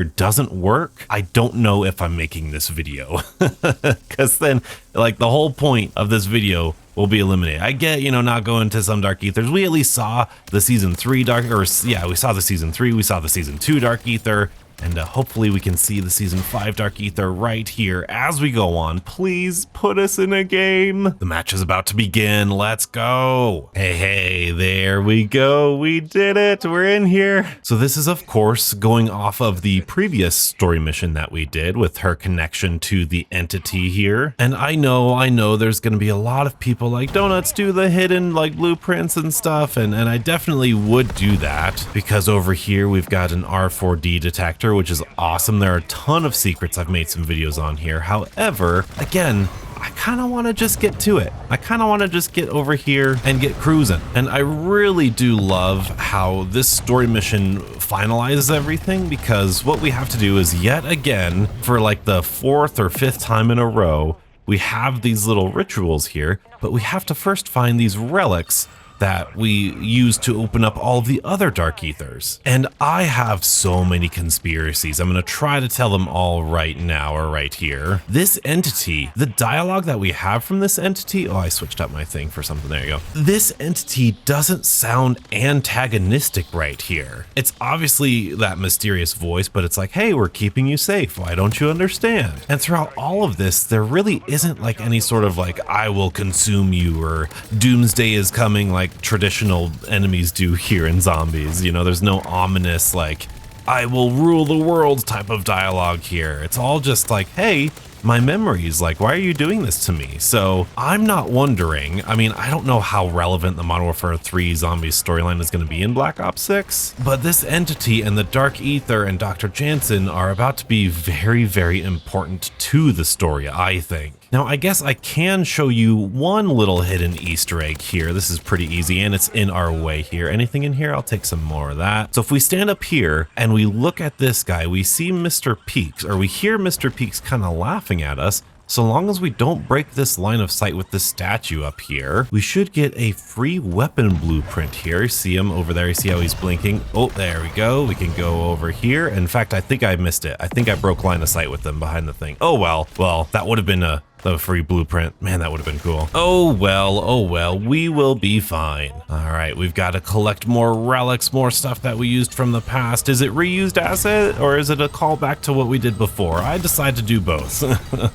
doesn't work, I don't know if I'm making this video, because then like the whole point of this video will be eliminated. I get, you know, not going to some Dark Aethers. We at least saw the season 3 we saw the season 3, we saw the season 2 Dark Aether, and hopefully we can see the season 5 Dark Aether right here as we go on. Please put us in a game. The match is about to begin. Let's go. Hey, there we go. We did it. We're in here. So this is, of course, going off of the previous story mission that we did with her connection to the entity here. And I know there's going to be a lot of people like, Donuts, do the hidden like blueprints and stuff. And I definitely would do that, because over here we've got an R4D detector character, which is awesome. There are a ton of secrets I've made some videos on here. However, again, I kind of want to just get to it. I kind of want to just get over here and get cruising. And I really do love how this story mission finalizes everything, because what we have to do is, yet again, for like the 4th or 5th time in a row, we have these little rituals here, but we have to first find these relics that we use to open up all of the other dark ethers. And I have so many conspiracies. I'm going to try to tell them all right now, or right here. This entity, the dialogue that we have from this entity, oh, I switched up my thing for something, there you go. This entity doesn't sound antagonistic right here. It's obviously that mysterious voice, but it's like, hey, we're keeping you safe. Why don't you understand? And throughout all of this, there really isn't like any sort of like, I will consume you, or doomsday is coming, like traditional enemies do here in Zombies. You know, there's no ominous like, I will rule the world type of dialogue here. It's all just like, hey, my memories, like, why are you doing this to me? So I'm not wondering, I mean, I don't know how relevant the Modern Warfare 3 Zombies storyline is going to be in Black Ops 6, but this entity and the Dark Aether and Dr. Jansen are about to be very, very important to the story, I think. Now, I guess I can show you one little hidden Easter egg here. This is pretty easy, and it's in our way here. Anything in here? I'll take some more of that. So if we stand up here and we look at this guy, we see Mr. Peaks, or we hear Mr. Peaks kind of laughing at us. So long as we don't break this line of sight with this statue up here, we should get a free weapon blueprint here. You see him over there? You see how he's blinking? Oh, there we go. We can go over here. In fact, I think I missed it. I think I broke line of sight with them behind the thing. Oh, well, that would have been the free blueprint. Man, that would have been cool. Oh well, we will be fine. All right, we've got to collect more relics, more stuff that we used from the past. Is it reused asset, or is it a callback to what we did before? I decide to do both.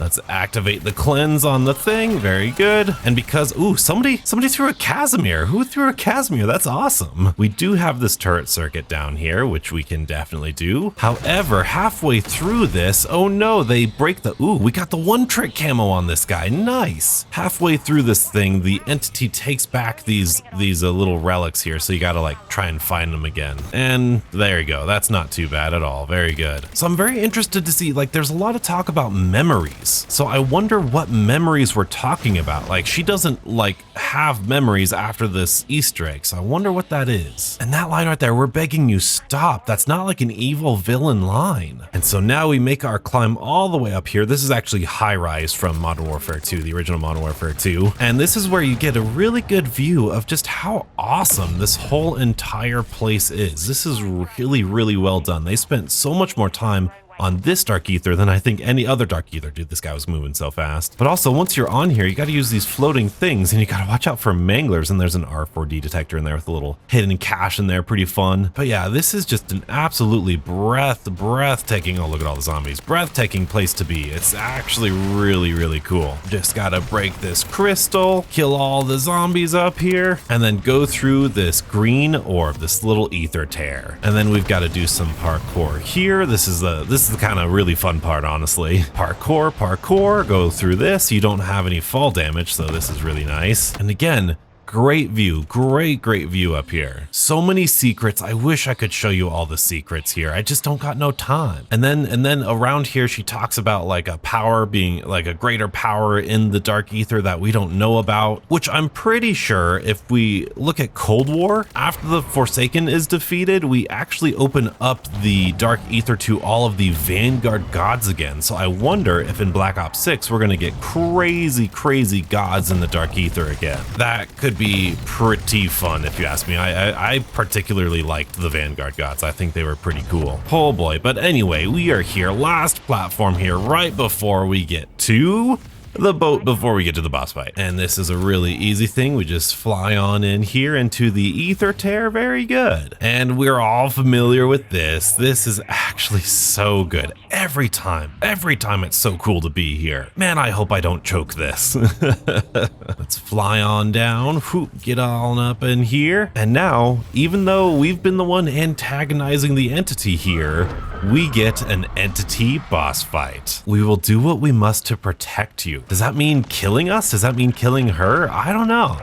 Let's activate the cleanse on the thing. Very good. And because, ooh, somebody threw a Casimir. Who threw a Casimir? That's awesome. We do have this turret circuit down here, which we can definitely do. However, halfway through this, oh no, they break the, ooh, we got the one trick camo on this guy. Nice. Halfway through this thing, the entity takes back these little relics here, so you gotta like try and find them again. And there you go. That's not too bad at all. Very good. So I'm very interested to see, like, there's a lot of talk about memories. So I wonder what memories we're talking about. Like, she doesn't like have memories after this Easter egg, so I wonder what that is. And that line right there, we're begging you stop. That's not like an evil villain line. And so now we make our climb all the way up here. This is actually high rise from Modern Warfare 2, the original Modern Warfare 2. And this is where you get a really good view of just how awesome this whole entire place is. This is really, really well done. They spent so much more time on this Dark Aether than I think any other Dark Aether. Dude, this guy was moving so fast. But also, once you're on here, you got to use these floating things, and you got to watch out for manglers. And there's an R4D detector in there with a little hidden cache in there. Pretty fun. But yeah, this is just an absolutely breathtaking, oh, look at all the zombies, breathtaking place to be. It's actually really, really cool. Just got to break this crystal, kill all the zombies up here, and then go through this green orb, this little ether tear. And then we've got to do some parkour here. This is the kind of really fun part, honestly. Parkour, go through this. You don't have any fall damage, so this is really nice. And again, great view, great view up here. So many secrets. I wish I could show you all the secrets here. I just don't got no time. And then around here, she talks about like a power being like a greater power in the Dark Aether that we don't know about, which I'm pretty sure if we look at Cold War, after the Forsaken is defeated, we actually open up the Dark Aether to all of the Vanguard gods again. So I wonder if in Black Ops 6, we're gonna get crazy gods in the Dark Aether again. That could be pretty fun if you ask me. I particularly liked the Vanguard gods. I think they were pretty cool. Oh boy, but anyway, we are here, last platform here, right before we get to the boat, before we get to the boss fight. And this is a really easy thing. We just fly on in here into the ether tear. Very good. And we're all familiar with this. This is actually so good. Every time it's so cool to be here. Man, I hope I don't choke this. Let's fly on down. Whew, get on up in here. And now, even though we've been the one antagonizing the entity here, we get an entity boss fight. We will do what we must to protect you. Does that mean killing us? Does that mean killing her? I don't know.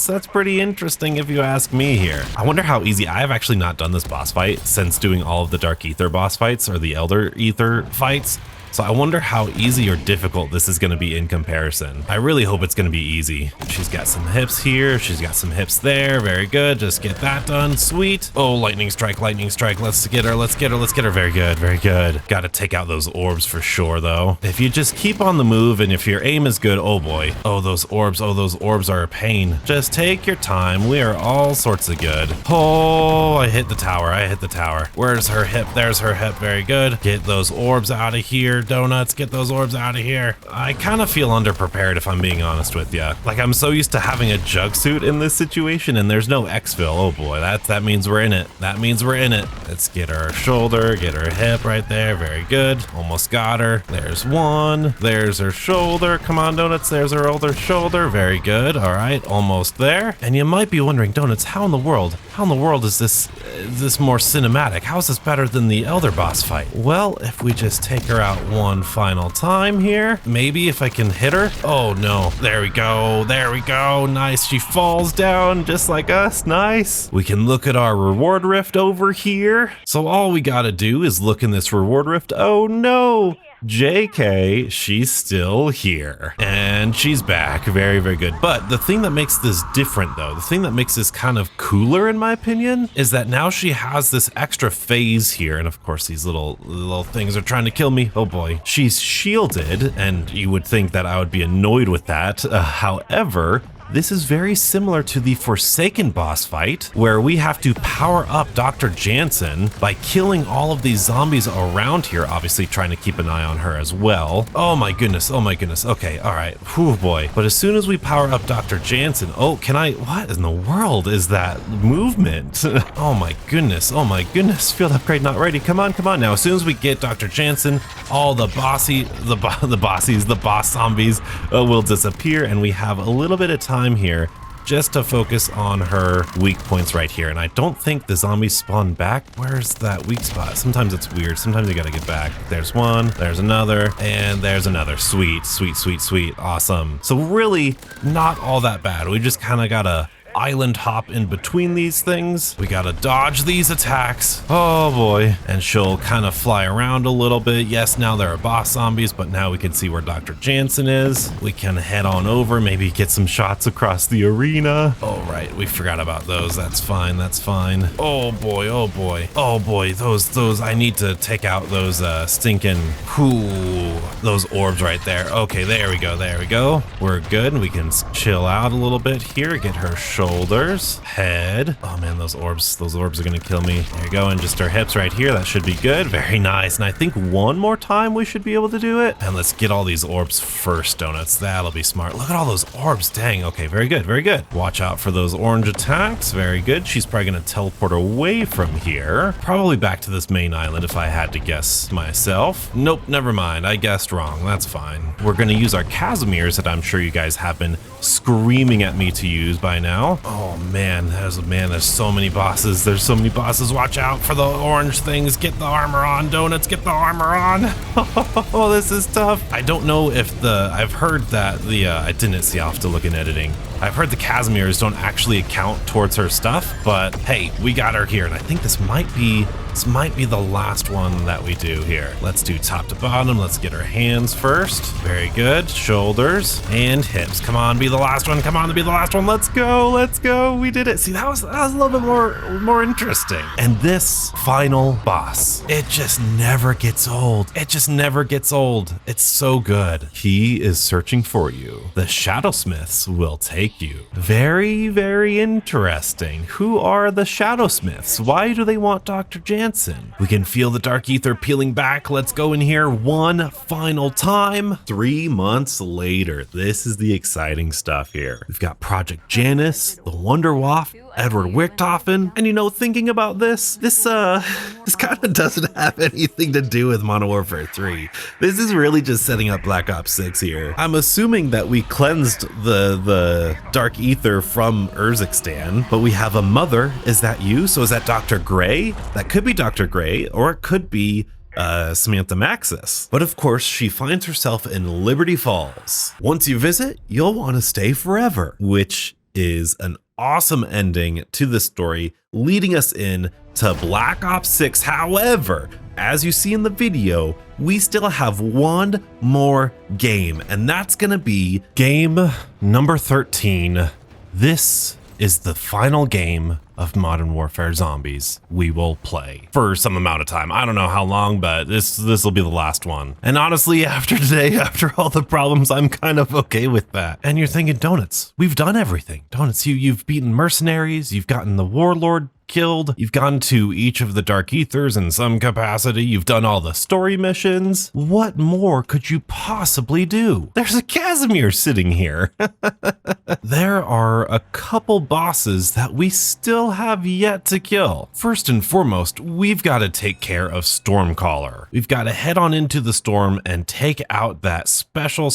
That's pretty interesting if you ask me here. I wonder how easy. I have actually not done this boss fight since doing all of the Dark Aether boss fights or the Elder Aether fights. So I wonder how easy or difficult this is going to be in comparison. I really hope it's going to be easy. She's got some hips here. She's got some hips there. Very good. Just get that done. Sweet. Oh, lightning strike, lightning strike. Let's get her. Let's get her. Let's get her. Very good. Very good. Got to take out those orbs for sure, though. If you just keep on the move and if your aim is good, oh boy. Oh, those orbs. Oh, those orbs are a pain. Just take your time. We are all sorts of good. Oh, I hit the tower. I hit the tower. Where's her hip? There's her hip. Very good. Get those orbs out of here. Donuts, get those orbs out of here. I kind of feel underprepared if I'm being honest with you. Like I'm so used to having a jug suit in this situation and there's no Exfil. Oh boy, that means we're in it. That means we're in it. Let's get her shoulder, get her hip right there. Very good. Almost got her. There's one. There's her shoulder. Come on, Donuts. There's her other shoulder. Very good. All right, almost there. And you might be wondering, Donuts, how in the world is this more cinematic? How is this better than the Elder boss fight? Well, if we just take her out one final time here, maybe if I can hit her. Oh no, there we go. There we go. Nice. She falls down just like us. Nice. We can look at our reward rift over here. So all we gotta do is look in this reward rift. Oh no. JK, she's still here and she's back. Very, very good. But the thing that makes this different though, the thing that makes this kind of cooler in my opinion, is that now she has this extra phase here. And of course these little things are trying to kill me. Oh boy. She's shielded and you would think that I would be annoyed with that. However, this is very similar to the Forsaken boss fight, where we have to power up Dr. Jansen by killing all of these zombies around here, obviously trying to keep an eye on her as well. Oh my goodness, oh my goodness. Okay, all right, whew boy. But as soon as we power up Dr. Jansen, oh, what in the world is that movement? Oh my goodness, field upgrade not ready. Come on, come on. Now, as soon as we get Dr. Jansen, all the boss zombies will disappear, and we have a little bit of time here just to focus on her weak points right here. And I don't think the zombies spawn back. Where's that weak spot? Sometimes it's weird. Sometimes you gotta get back. There's one, there's another, and there's another. Sweet, sweet, sweet, sweet. Awesome. So really not all that bad. We just kind of gotta island hop in between these things. We gotta dodge these attacks. Oh boy. And she'll kind of fly around a little bit. Yes, now there are boss zombies, but now we can see where Dr. Jansen is. We can head on over, maybe get some shots across the arena. Oh right, we forgot about those. That's fine, that's fine. Oh boy, oh boy. Oh boy, those, I need to take out those stinking, those orbs right there. Okay, there we go, there we go. We're good, we can chill out a little bit here, get her shoulders, head. Oh man, those orbs are gonna kill me. There you go, and just our hips right here. That should be good. Very nice. And I think one more time we should be able to do it. And let's get all these orbs first, Donuts. That'll be smart. Look at all those orbs. Dang. Okay, very good, very good. Watch out for those orange attacks. Very good. She's probably gonna teleport away from here. Probably back to this main island if I had to guess myself. Nope, never mind. I guessed wrong. That's fine. We're gonna use our Casimirs that I'm sure you guys have been screaming at me to use by now. Oh man, there's so many bosses. There's so many bosses. Watch out for the orange things. Get the armor on, Donuts. Get the armor on. Oh, this is tough. I don't know if I've heard that I didn't see. I'll have to look in editing. I've heard the Casimirs don't actually account towards her stuff, but hey, we got her here, and I think this might be the last one that we do here. Let's do top to bottom. Let's get her hands first. Very good. Shoulders and hips. Come on, be the last one. Come on, be the last one. Let's go. Let's go. We did it. See, that was a little bit more interesting. And this final boss, it just never gets old. It just never gets old. It's so good. He is searching for you. The Shadowsmiths will take you. Very, very interesting. Who are the Shadowsmiths? Why do they want Dr. Jansen? We can feel the Dark Aether peeling back. Let's go in here one final time. 3 months later. This is the exciting stuff here. We've got Project Janus, the Wonder Waft, Edward Wichthofen. And you know, thinking about this kind of doesn't have anything to do with Modern Warfare 3. This is really just setting up Black Ops 6 here. I'm assuming that we cleansed the Dark Aether from Urzikstan, but we have a mother. Is that you? So is that Dr. Gray? That could be Dr. Gray, or it could be Samantha Maxis. But of course, she finds herself in Liberty Falls. Once you visit, you'll want to stay forever, which is an awesome ending to the story, leading us in to Black Ops 6. However, as you see in the video, we still have one more game, and that's gonna be game number 13. This is the final game of Modern Warfare Zombies we will play for some amount of time. I don't know how long, but this will be the last one. And honestly, after today, after all the problems, I'm kind of okay with that. And you're thinking, Donuts, we've done everything. Donuts, you've beaten mercenaries, you've gotten the warlord killed, you've gone to each of the Dark Aethers in some capacity, you've done all the story missions. What more could you possibly do? There's a Casimir sitting here. There are a couple bosses that we still have yet to kill. First and foremost, we've got to take care of Stormcaller. We've got to head on into the storm and take out that special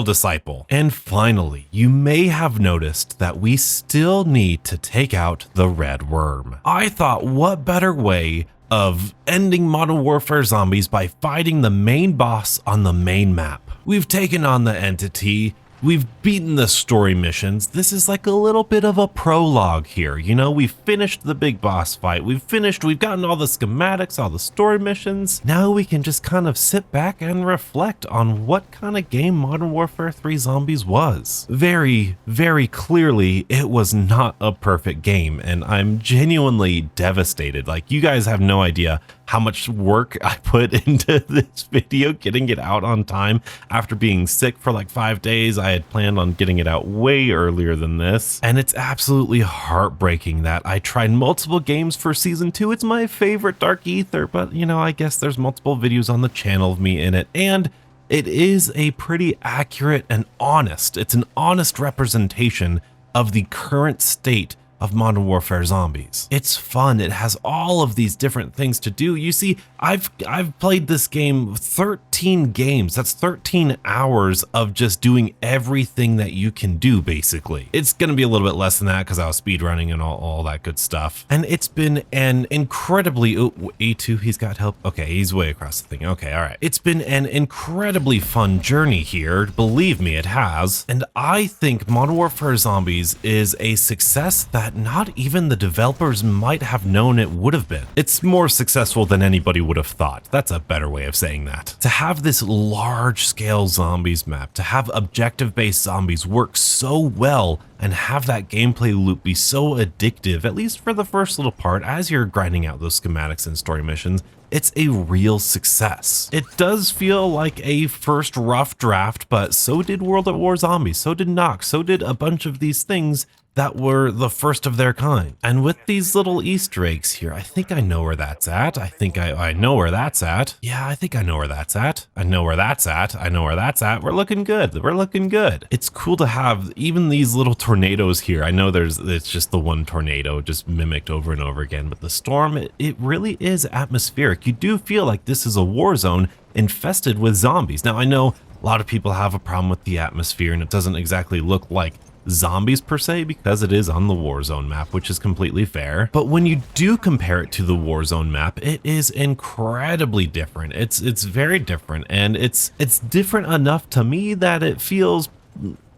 disciple. And finally, you may have noticed that we still need to take out the Red Worm. I thought, what better way of ending Modern Warfare Zombies by fighting the main boss on the main map. We've taken on the entity, we've beaten the story missions. This is like a little bit of a prologue here. You know, we've finished the big boss fight. We've gotten all the schematics, all the story missions. Now we can just kind of sit back and reflect on what kind of game Modern Warfare 3 Zombies was. Very, very clearly, it was not a perfect game, and I'm genuinely devastated. Like, you guys have no idea how much work I put into this video, getting it out on time after being sick for like 5 days. I had planned on getting it out way earlier than this, and it's absolutely heartbreaking that I tried multiple games for season 2. It's my favorite Dark Aether, but you know, I guess there's multiple videos on the channel of me in it, and it is a pretty accurate and it's an honest representation of the current state of Modern Warfare Zombies. It's fun. It has all of these different things to do. You see, I've played this game 13 games. That's 13 hours of just doing everything that you can do, basically. It's gonna be a little bit less than that because I was speedrunning and all that good stuff. And it's been an incredibly, A2, he's got help. Okay, he's way across the thing. Okay, all right. It's been an incredibly fun journey here. Believe me, it has. And I think Modern Warfare Zombies is a success that not even the developers might have known it would have been. It's more successful than anybody would have thought. That's a better way of saying that. To have this large-scale zombies map, to have objective-based zombies work so well and have that gameplay loop be so addictive, at least for the first little part, as you're grinding out those schematics and story missions, it's a real success. It does feel like a first rough draft, but so did World at War Zombies, so did Nox, so did a bunch of these things that were the first of their kind. And with these little Easter eggs here, I think I know where that's at. I think I know where that's at. Yeah, I think I know where that's at. I know where that's at. I know where that's at. We're looking good. We're looking good. It's cool to have even these little tornadoes here. I know it's just the one tornado just mimicked over and over again, but the storm, it really is atmospheric. You do feel like this is a war zone infested with zombies. Now, I know a lot of people have a problem with the atmosphere and it doesn't exactly look like zombies per se because it is on the Warzone map, which is completely fair. But when you do compare it to the Warzone map, it is incredibly different. It's very different, and it's different enough to me that it feels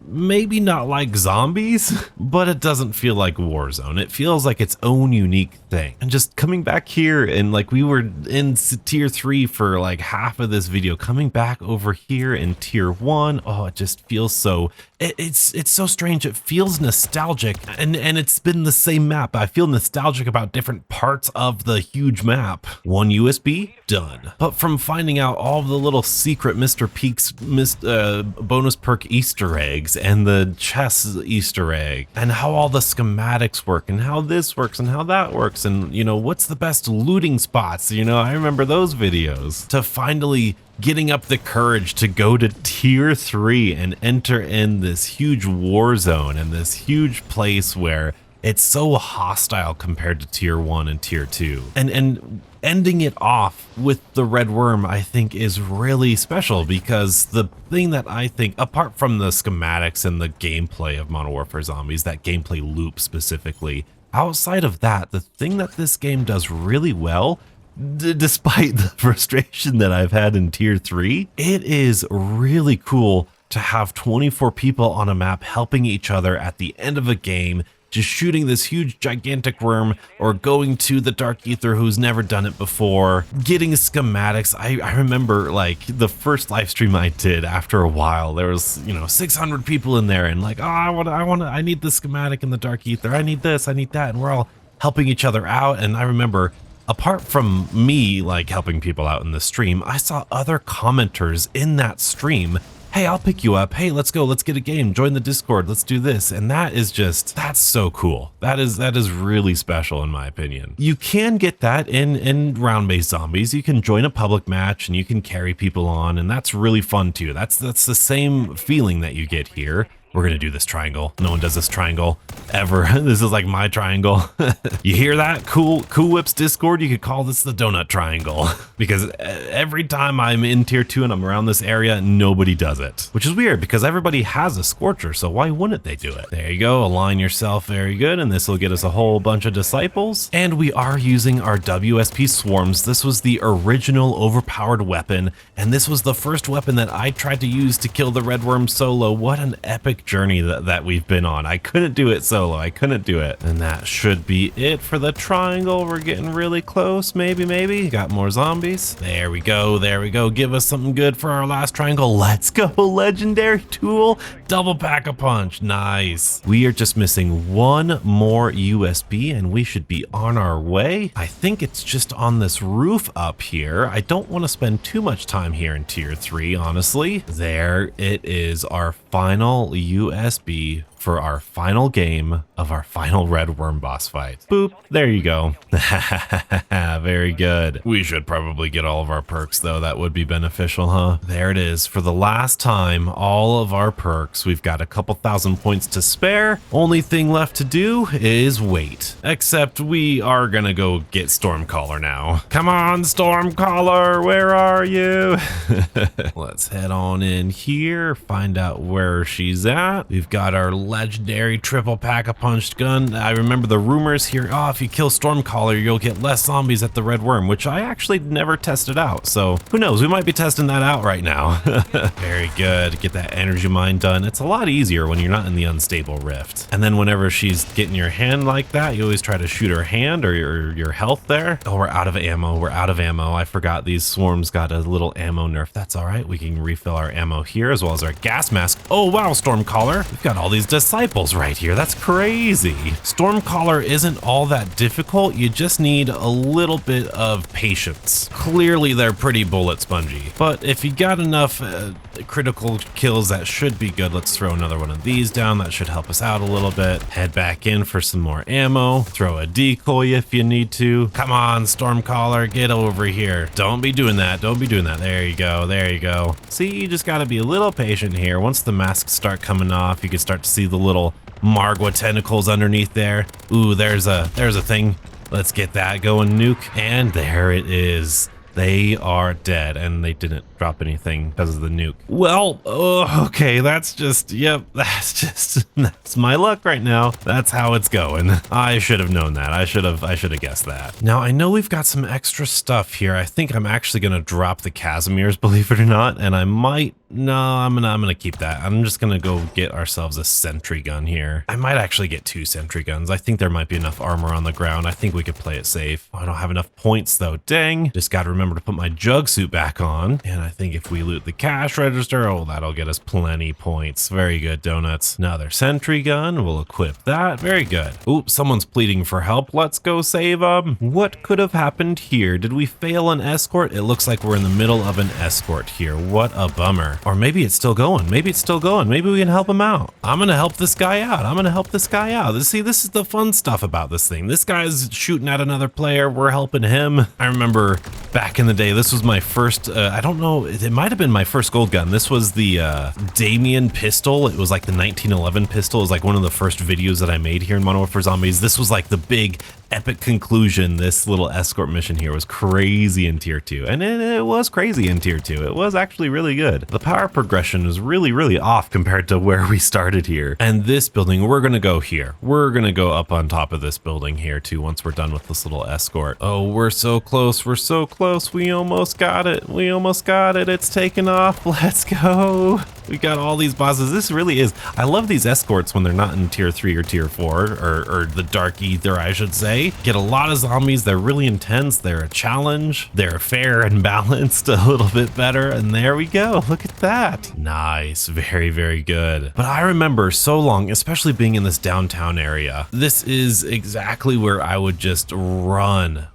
maybe not like zombies, but it doesn't feel like Warzone. It feels like its own unique thing. And just coming back here, and like we were in tier 3 for like half of this video, coming back over here in tier 1, oh, it just feels so, it's so strange. It feels nostalgic, and it's been the same map. I feel nostalgic about different parts of the huge map. One USB, done. But from finding out all the little secret Mr. Peaks bonus perk Easter eggs, and the chess Easter egg, and how all the schematics work, and how this works, and how that works, and you know, what's the best looting spots, you know, I remember those videos, to finally getting up the courage to go to tier 3 and enter in this huge war zone and this huge place where It's so hostile compared to tier 1 and tier 2. And ending it off with the red worm, I think, is really special, because the thing that I think, apart from the schematics and the gameplay of Modern Warfare Zombies, that gameplay loop specifically, outside of that, the thing that this game does really well, despite the frustration that I've had in tier 3, it is really cool to have 24 people on a map helping each other at the end of a game, just shooting this huge gigantic worm, or going to the Dark Aether who's never done it before, getting schematics. I remember like the first live stream I did, after a while, there was, 600 people in there, and like, oh, I need the schematic in the Dark Aether. I need this, I need that. And we're all helping each other out. And I remember, apart from me like helping people out in the stream, I saw other commenters in that stream. Hey, I'll pick you up. Hey, let's go. Let's get a game. Join the Discord. Let's do this. And that is just, that's so cool. That is really special in my opinion. You can get that in round-based zombies. You can join a public match and you can carry people on, and that's really fun too. That's the same feeling that you get here. We're gonna do this triangle. No one does this triangle ever. This is like my triangle. You hear that? Cool Whips Discord, you could call this the donut triangle. Because every time I'm in tier 2 and I'm around this area, nobody does it. Which is weird, because everybody has a Scorcher, so why wouldn't they do it? There you go, align yourself, very good, and this will get us a whole bunch of disciples. And we are using our WSP swarms. This was the original overpowered weapon, and this was the first weapon that I tried to use to kill the red worm solo. What an epic journey that we've been on. I couldn't do it solo. I couldn't do it. And that should be it for the triangle. We're getting really close. Maybe. Got more zombies. There we go. Give us something good for our last triangle. Let's go. Legendary tool. Double pack-a-punch. Nice. We are just missing one more USB and we should be on our way. I think it's just on this roof up here. I don't want to spend too much time here in tier 3, honestly. There it is, our final USB for our final game of our final red worm boss fight. Boop, there you go. Very good. We should probably get all of our perks though. That would be beneficial, huh? There it is. For the last time, all of our perks. We've got a couple thousand points to spare. Only thing left to do is wait. Except we are gonna go get Stormcaller now. Come on, Stormcaller, where are you? Let's head on in here, find out where she's at. We've got our legendary triple pack-a-punched gun. I remember the rumors here, oh, if you kill Stormcaller, you'll get less zombies at the red worm, which I actually never tested out. So who knows? We might be testing that out right now. Very good. Get that energy mine done. It's a lot easier when you're not in the unstable rift. And then whenever she's getting your hand like that, you always try to shoot her hand or your health there. Oh, we're out of ammo. We're out of ammo. I forgot these swarms got a little ammo nerf. That's all right. We can refill our ammo here as well as our gas mask. Oh, wow, Stormcaller. We've got all these disciples right here. That's crazy. Stormcaller isn't all that difficult. You just need a little bit of patience. Clearly, they're pretty bullet spongy, but if you got enough critical kills, that should be good. Let's throw another one of these down. That should help us out a little bit. Head back in for some more ammo. Throw a decoy if you need to. Come on, Stormcaller, get over here. Don't be doing that. Don't be doing that. There you go. There you go. See, you just got to be a little patient here. Once the masks start coming off, you can start to see the little Margwa tentacles underneath there. Ooh, there's a thing. Let's get that going, nuke. And there it is. They are dead, and they didn't drop anything because of the nuke. Well, okay, that's my luck right now. That's how it's going. I should have known that. I should have guessed that. Now, I know we've got some extra stuff here. I think I'm actually gonna drop the Casimirs, believe it or not, and I might. No, I'm gonna keep that. I'm just gonna go get ourselves a sentry gun here. I might actually get 2 sentry guns. I think there might be enough armor on the ground. I think we could play it safe. I don't have enough points though. Dang. Just gotta remember to put my jug suit back on. And I think if we loot the cash register, oh, that'll get us plenty points. Very good, donuts. Another sentry gun. We'll equip that. Very good. Oops, someone's pleading for help. Let's go save them. What could have happened here? Did we fail an escort? It looks like we're in the middle of an escort here. What a bummer. Or maybe it's still going. Maybe it's still going. Maybe we can help him out. I'm gonna help this guy out. I'm gonna help this guy out. See, this is the fun stuff about this thing. This guy's shooting at another player. We're helping him. I remember back in the day, this was my first, I don't know, it might have been my first gold gun. This was the Damien pistol. It was like the 1911 pistol. It was like one of the first videos that I made here in Modern Warfare Zombies. This was like the big epic conclusion. This little escort mission here was crazy in tier 2, and it was crazy in tier 2. It was actually really good. The power progression was really off compared to where we started here. And this building, we're gonna go here. We're gonna go up on top of this building here too once we're done with this little escort. Oh, we're so close. We're so close. We almost got it. We almost got it. It's taken off. Let's go. We got all these bosses. This really is. I love these escorts when they're not in tier 3 or tier 4 or the dark Aether, I should say. Get a lot of zombies. They're really intense. They're a challenge. They're fair and balanced a little bit better. And there we go. Look at that. Nice. Very good. But I remember so long, especially being in this downtown area, this is exactly where I would just run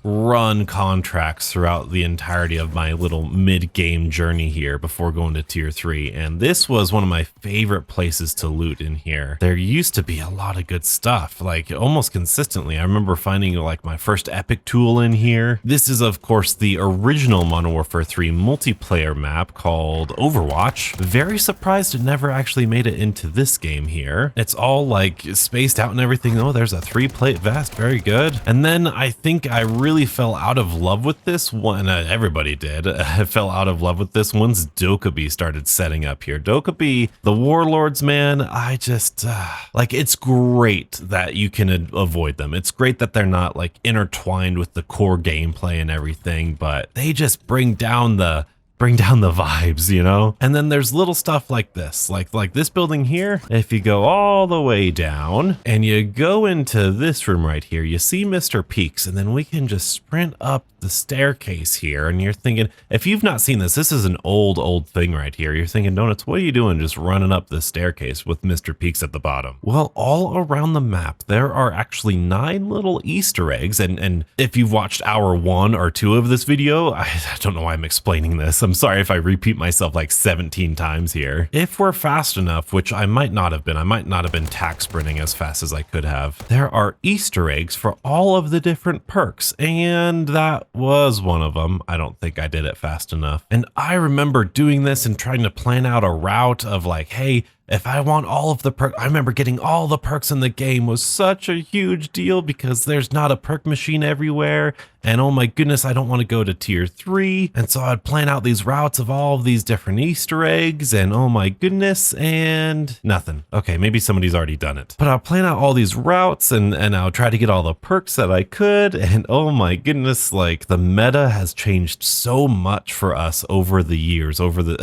contracts throughout the entirety of my little mid-game journey here before going to tier 3. And this was one of my favorite places to loot in here. There used to be a lot of good stuff, like almost consistently. I remember finding like my first epic tool in here. This is of course the original Modern Warfare 3 multiplayer map called Overwatch. Very surprised it never actually made it into this game here. It's all like spaced out and everything. Oh, there's a 3-plate vest. Very good. And then I think I really fell out of love with this one. Everybody did. I fell out of love with this once Dokkaebi started setting up here. Dokkaebi, the warlords, man, I just like, it's great that you can avoid them. It's great that they're not like intertwined with the core gameplay and everything, but they just bring down the vibes, you know? And then there's little stuff like this, like this building here. If you go all the way down and you go into this room right here, you see Mr. Peaks, and then we can just sprint up the staircase here. And you're thinking, if you've not seen this is an old thing right here. You're thinking, Donuts, what are you doing just running up the staircase with Mr. Peaks at the bottom? Well, all around the map, there are actually 9 little Easter eggs. And if you've watched hour 1 or 2 of this video, I don't know why I'm explaining this. I'm sorry if I repeat myself like 17 times here. If we're fast enough, which I might not have been tack sprinting as fast as I could have, there are Easter eggs for all of the different perks, and that was one of them. I don't think I did it fast enough. And I remember doing this and trying to plan out a route of like, hey, if I want all of the perks, I remember getting all the perks in the game was such a huge deal because there's not a perk machine everywhere. And oh my goodness, I don't want to go to tier 3. And so I'd plan out these routes of all of these different Easter eggs, and oh my goodness, and nothing. Okay, maybe somebody's already done it. But I'll plan out all these routes and I'll try to get all the perks that I could. And oh my goodness, like the meta has changed so much for us over the years, over the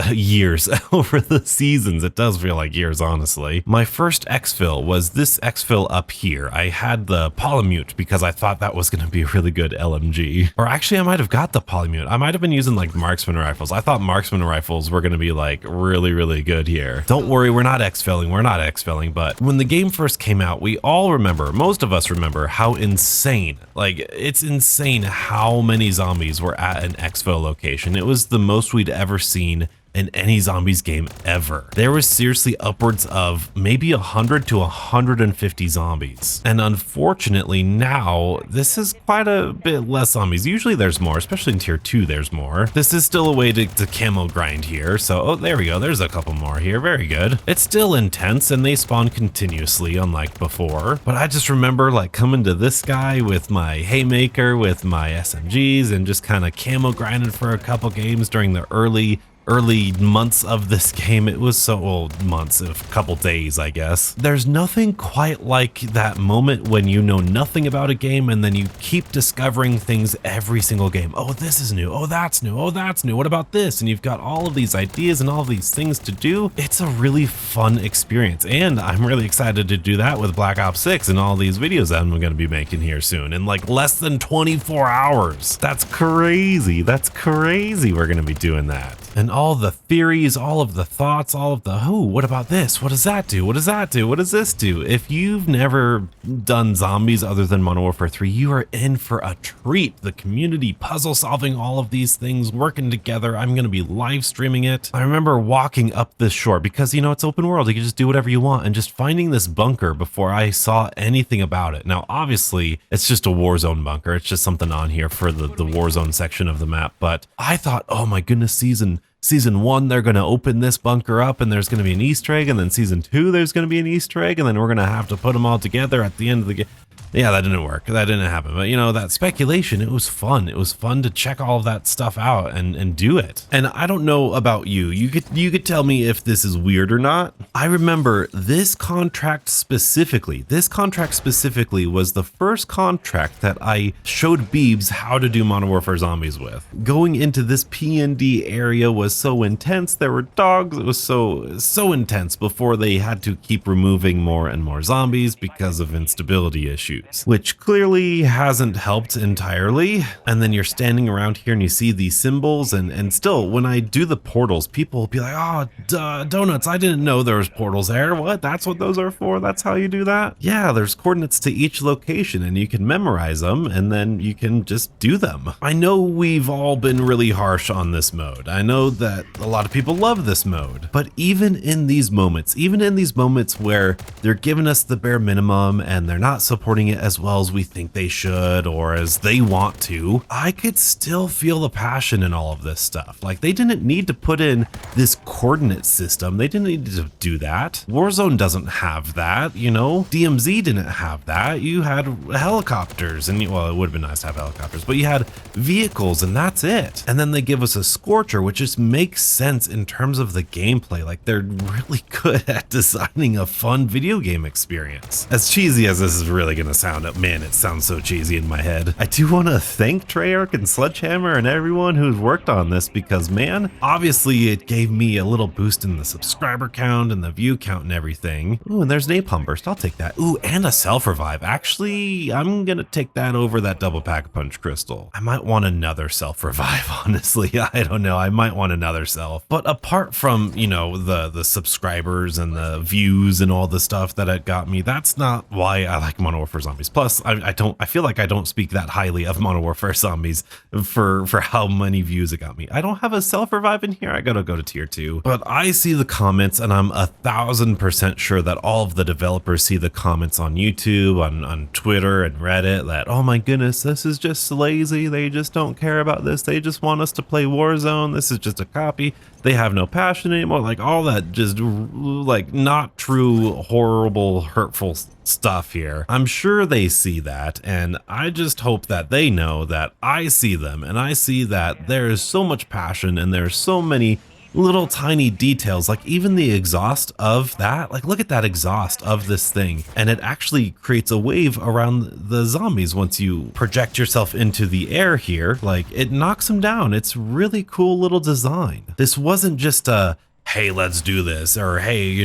over the seasons. It does feel like years, honestly. My first Exfil was this Exfil up here. I had the Polymute because I thought that was going to be a really good LMG. Or actually, I might have got the Polymute. I might have been using like marksman rifles. I thought marksman rifles were going to be like really good here. Don't worry, we're not Exfilling, but when the game first came out, we all remember, most of us remember how insane, like it's insane how many zombies were at an Exfil location. It was the most we'd ever seen in any zombies game ever. There was seriously upwards of maybe 100 to 150 zombies. And unfortunately now, this is quite a bit less zombies. Usually there's more, especially in tier 2 there's more. This is still a way to camo grind here. So, oh, there we go. There's a couple more here. Very good. It's still intense and they spawn continuously unlike before. But I just remember like coming to this guy with my Haymaker, with my SMGs, and just kind of camo grinding for a couple games during the early months of this game. It was so old, months, a couple days, I guess. There's nothing quite like that moment when you know nothing about a game and then you keep discovering things every single game. Oh, this is new. Oh, that's new. Oh, that's new. What about this? And you've got all of these ideas and all of these things to do. It's a really fun experience. And I'm really excited to do that with Black Ops 6 and all these videos that I'm going to be making here soon in like less than 24 hours. That's crazy. That's crazy. We're going to be doing that. And all the theories, all of the thoughts, all of the, oh, what about this? What does that do? What does that do? What does this do? If you've never done zombies other than Modern Warfare 3, you are in for a treat. The community puzzle solving, all of these things working together. I'm going to be live streaming it. I remember walking up this shore because, it's open world. You can just do whatever you want, and just finding this bunker before I saw anything about it. Now, obviously, it's just a Warzone bunker. It's just something on here for the Warzone section of the map. But I thought, oh my goodness, Season 1, they're going to open this bunker up and there's going to be an Easter egg. And then Season 2, there's going to be an Easter egg. And then we're going to have to put them all together at the end of the game. Yeah, that didn't work. That didn't happen. But that speculation, it was fun. It was fun to check all of that stuff out and do it. And I don't know about you. You could tell me if this is weird or not. I remember this contract specifically was the first contract that I showed Beebs how to do Modern Warfare Zombies with. Going into this P&D area was so intense. There were dogs. It was so intense before they had to keep removing more and more zombies because of instability issues, which clearly hasn't helped entirely. And then you're standing around here and you see these symbols, and still, when I do the portals, people will be like, oh, donuts, I didn't know there was portals there. What? That's what those are for? That's how you do that? Yeah, there's coordinates to each location and you can memorize them and then you can just do them. I know we've all been really harsh on this mode. I know that a lot of people love this mode, but even in these moments where they're giving us the bare minimum and they're not supporting it as well as we think they should or as they want to, I could still feel the passion in all of this stuff. Like, they didn't need to put in this coordinate system. They didn't need to do that. Warzone doesn't have that, DMZ didn't have that. You had helicopters and, well, it would have been nice to have helicopters, but you had vehicles and that's it. And then they give us a Scorcher, which just makes sense in terms of the gameplay. Like, they're really good at designing a fun video game experience. As cheesy as this is really gonna sound, man, it sounds so cheesy in my head. I do want to thank Treyarch and Sledgehammer and everyone who's worked on this because, man, obviously it gave me a little boost in the subscriber count and the view count and everything. Ooh, and there's Napalm Burst. I'll take that. Ooh, and a self-revive. Actually, I'm gonna take that over that double pack punch crystal. I might want another self-revive, honestly. I don't know. I might want another self. But apart from, the subscribers and the views and all the stuff that it got me, that's not why I like Modern Warfare Zombies. Plus, I feel like I don't speak that highly of Modern Warfare Zombies for how many views it got me. I don't have a self-revive in here. I gotta go to tier 2. But I see the comments and I'm 1000% sure that all of the developers see the comments on YouTube, on Twitter and Reddit that, oh my goodness, this is just lazy. They just don't care about this. They just want us to play Warzone. This is just a copy. They have no passion anymore. Like, all that just like not true, horrible, hurtful stuff here. I'm sure they see that, and I just hope that they know that I see them and I see that there is so much passion and there's so many little tiny details, like even the exhaust of that, like look at that exhaust of this thing, and it actually creates a wave around the zombies once you project yourself into the air here. Like, it knocks them down. It's really cool little design. This wasn't just a, hey, let's do this, or hey,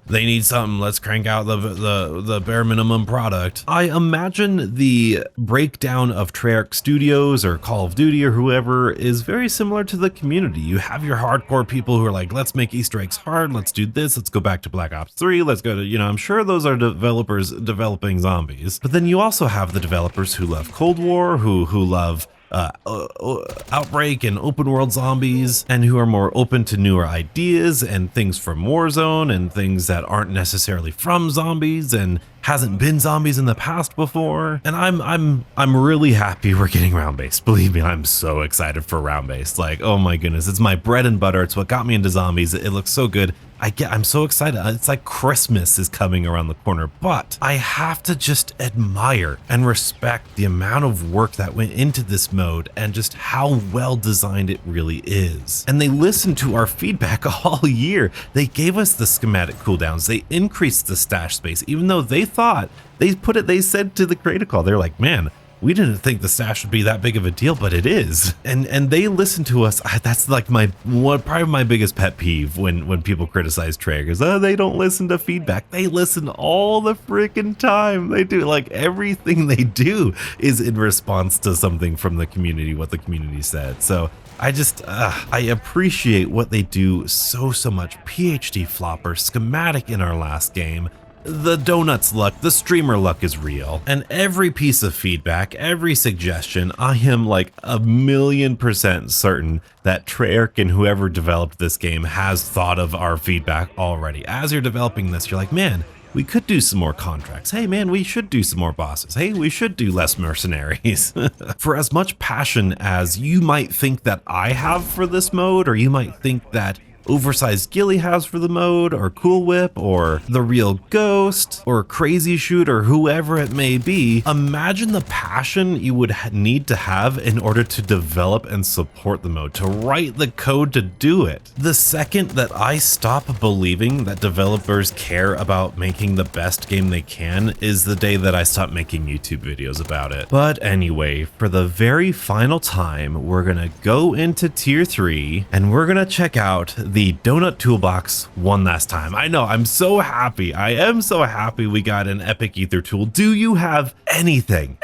they need something, let's crank out the bare minimum product. I imagine the breakdown of Treyarch Studios or Call of Duty or whoever is very similar to the community. You have your hardcore people who are like, let's make Easter eggs hard, let's do this, let's go back to Black Ops 3, let's go to, I'm sure those are developers developing zombies. But then you also have the developers who love Cold War, who love Outbreak and open world zombies, and who are more open to newer ideas and things from Warzone and things that aren't necessarily from zombies and hasn't been zombies in the past before. And I'm really happy we're getting round based. Believe me, I'm so excited for round based. Like, oh my goodness, it's my bread and butter. It's what got me into zombies. It looks so good. I'm so excited. It's like Christmas is coming around the corner, but I have to just admire and respect the amount of work that went into this mode and just how well designed it really is. And they listened to our feedback all year. They gave us the schematic cooldowns. They increased the stash space, even though they thought, they said to the creator call, they're like, man, we didn't think the stash would be that big of a deal, but it is. And they listen to us. That's like probably my biggest pet peeve when people criticize Treyarch is, oh, they don't listen to feedback. They listen all the freaking time. They do, like, everything they do is in response to something from the community, what the community said. So I appreciate what they do so much. PhD flopper, schematic in our last game. The donuts luck, the streamer luck is real. And every piece of feedback, every suggestion, I am like 1,000,000% certain that Treyarch and whoever developed this game has thought of our feedback already. As you're developing this, you're like, man, we could do some more contracts. Hey man, we should do some more bosses. Hey, we should do less mercenaries. For as much passion as you might think that I have for this mode, or you might think that Oversized Gilly has for the mode, or Cool Whip, or The Real Ghost, or Crazy Shoot, or whoever it may be, imagine the passion you would need to have in order to develop and support the mode, to write the code to do it. The second that I stop believing that developers care about making the best game they can is the day that I stop making YouTube videos about it. But anyway, for the very final time, we're gonna go into Tier 3, and we're gonna check out the Donut Toolbox one last time. I know, I'm so happy. I am so happy we got an epic Aether tool. Do you have anything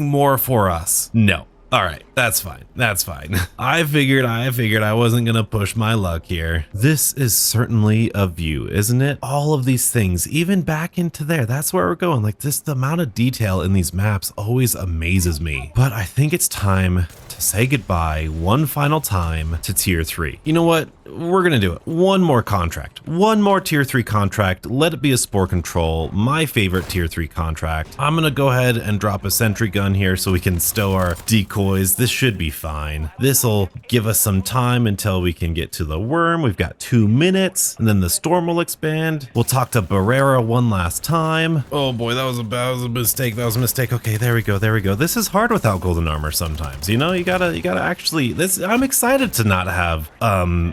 more for us? No. All right, that's fine. That's fine. I figured I wasn't gonna push my luck here. This is certainly a view, isn't it? All of these things, even back into there, that's where we're going. Like this, the amount of detail in these maps always amazes me. But I think it's time to say goodbye one final time to Tier 3. You know what? We're gonna do it. One more contract. One more Tier 3 contract. Let it be a Spore Control, my favorite Tier 3 contract. I'm gonna go ahead and drop a sentry gun here so we can stow our decoys. This should be fine. This'll give us some time until we can get to the worm. We've got 2 minutes, and then the storm will expand. We'll talk to Barrera one last time. Oh boy, that was a mistake. That was a mistake. Okay, there we go. There we go. This is hard without golden armor sometimes. You know, you gotta actually. I'm excited to not have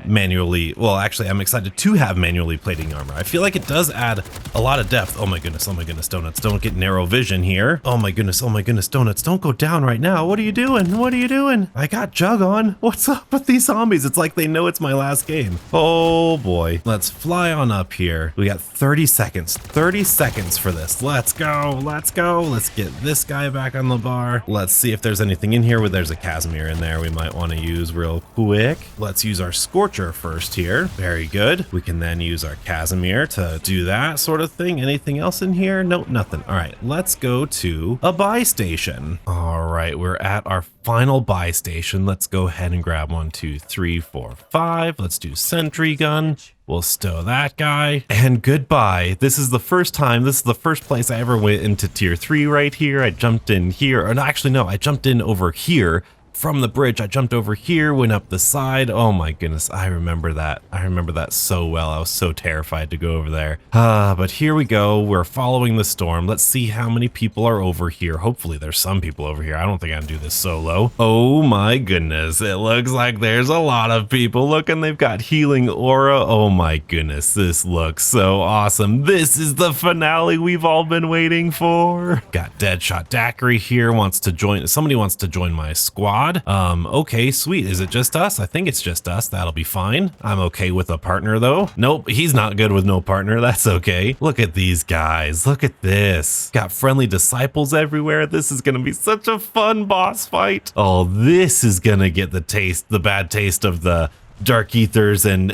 manually. Well, actually, I'm excited to have manually plating armor. I feel like it does add a lot of depth. Oh my goodness. Oh my goodness. Donuts, don't get narrow vision here. Oh my goodness. Oh my goodness. Donuts, don't go down right now. What are you doing? What are you doing? I got Jug on. What's up with these zombies? It's like they know it's my last game. Oh boy. Let's fly on up here. We got 30 seconds. 30 seconds for this. Let's go. Let's go. Let's get this guy back on the bar. Let's see if there's anything in here where there's a Casimir in there we might want to use real quick. Let's use our Scorcher first here. Very good. We can then use our Casimir to do that sort of thing. Anything else in here? Nope, nothing. All right, let's go to a buy station. All right, we're at our final buy station. Let's go ahead and grab 1, 2, 3, 4, 5. Let's do sentry gun. We'll stow that guy, and goodbye. This is the first time, this is the first place I ever went into Tier 3 right here. I jumped in here, or no, actually no, I jumped in over here. From the bridge, I jumped over here, went up the side. Oh my goodness, I remember that. I remember that so well. I was so terrified to go over there. But here we go. We're following the storm. Let's see how many people are over here. Hopefully there's some people over here. I don't think I can do this solo. Oh my goodness. It looks like there's a lot of people. Look, and they've got healing aura. Oh my goodness, this looks so awesome. This is the finale we've all been waiting for. Got Deadshot Daiquiri here, wants to join. Somebody wants to join my squad. Okay, sweet. Is it just us? I think it's just us. That'll be fine. I'm okay with a partner though. Nope, he's not good with no partner. That's okay. Look at these guys. Look at this. Got friendly disciples everywhere. This is gonna be such a fun boss fight. Oh, this is gonna get the bad taste of the Dark Ethers and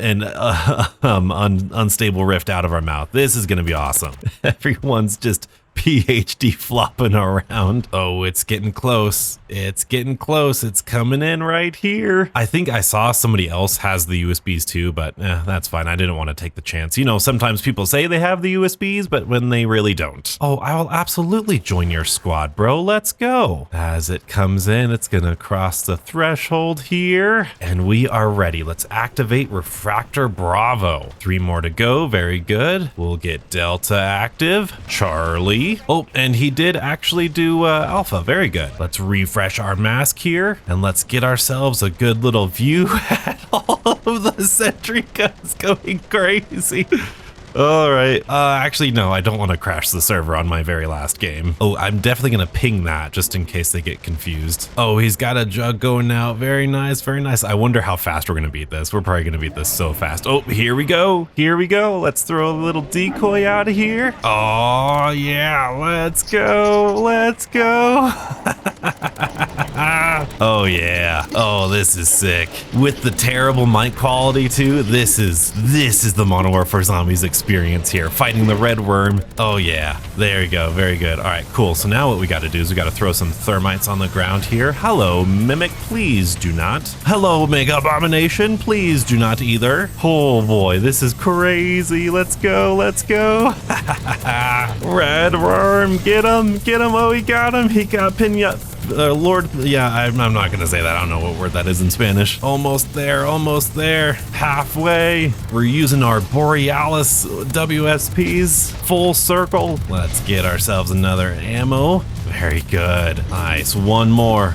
Unstable Rift out of our mouth. This is gonna be awesome. Everyone's just PhD flopping around. Oh, it's getting close. It's getting close. It's coming in right here. I think I saw somebody else has the USBs too, but that's fine. I didn't want to take the chance. You know, sometimes people say they have the USBs, but when they really don't. Oh, I will absolutely join your squad, bro. Let's go. As it comes in, it's gonna cross the threshold here, and we are ready. Let's activate Refractor Bravo. 3 more to go. Very good. We'll get Delta active. Charlie. Oh, and he did actually do Alpha. Very good. Let's refresh our mask here, and let's get ourselves a good little view at all of the sentry guns going crazy. All right. Actually, no, I don't want to crash the server on my very last game. Oh, I'm definitely going to ping that just in case they get confused. Oh, he's got a Jug going now. Very nice. Very nice. I wonder how fast we're going to beat this. We're probably going to beat this so fast. Oh, here we go. Here we go. Let's throw a little decoy out of here. Oh, yeah. Let's go. Let's go. Oh yeah. Oh, this is sick. With the terrible mic quality too, this is the Modern Warfare Zombies experience here. Fighting the red worm. Oh yeah. There you go. Very good. All right, cool. So now what we got to do is we got to throw some thermites on the ground here. Hello, Mimic. Please do not. Hello, Mega Abomination. Please do not either. Oh boy, this is crazy. Let's go. Let's go. Red worm. Get him. Get him. Oh, he got him. He got Pinata. Lord, yeah, I'm not gonna say that. I don't know what word that is in Spanish. Almost there, halfway. We're using our Borealis WSPs, full circle. Let's get ourselves another ammo. Very good. Nice. One more.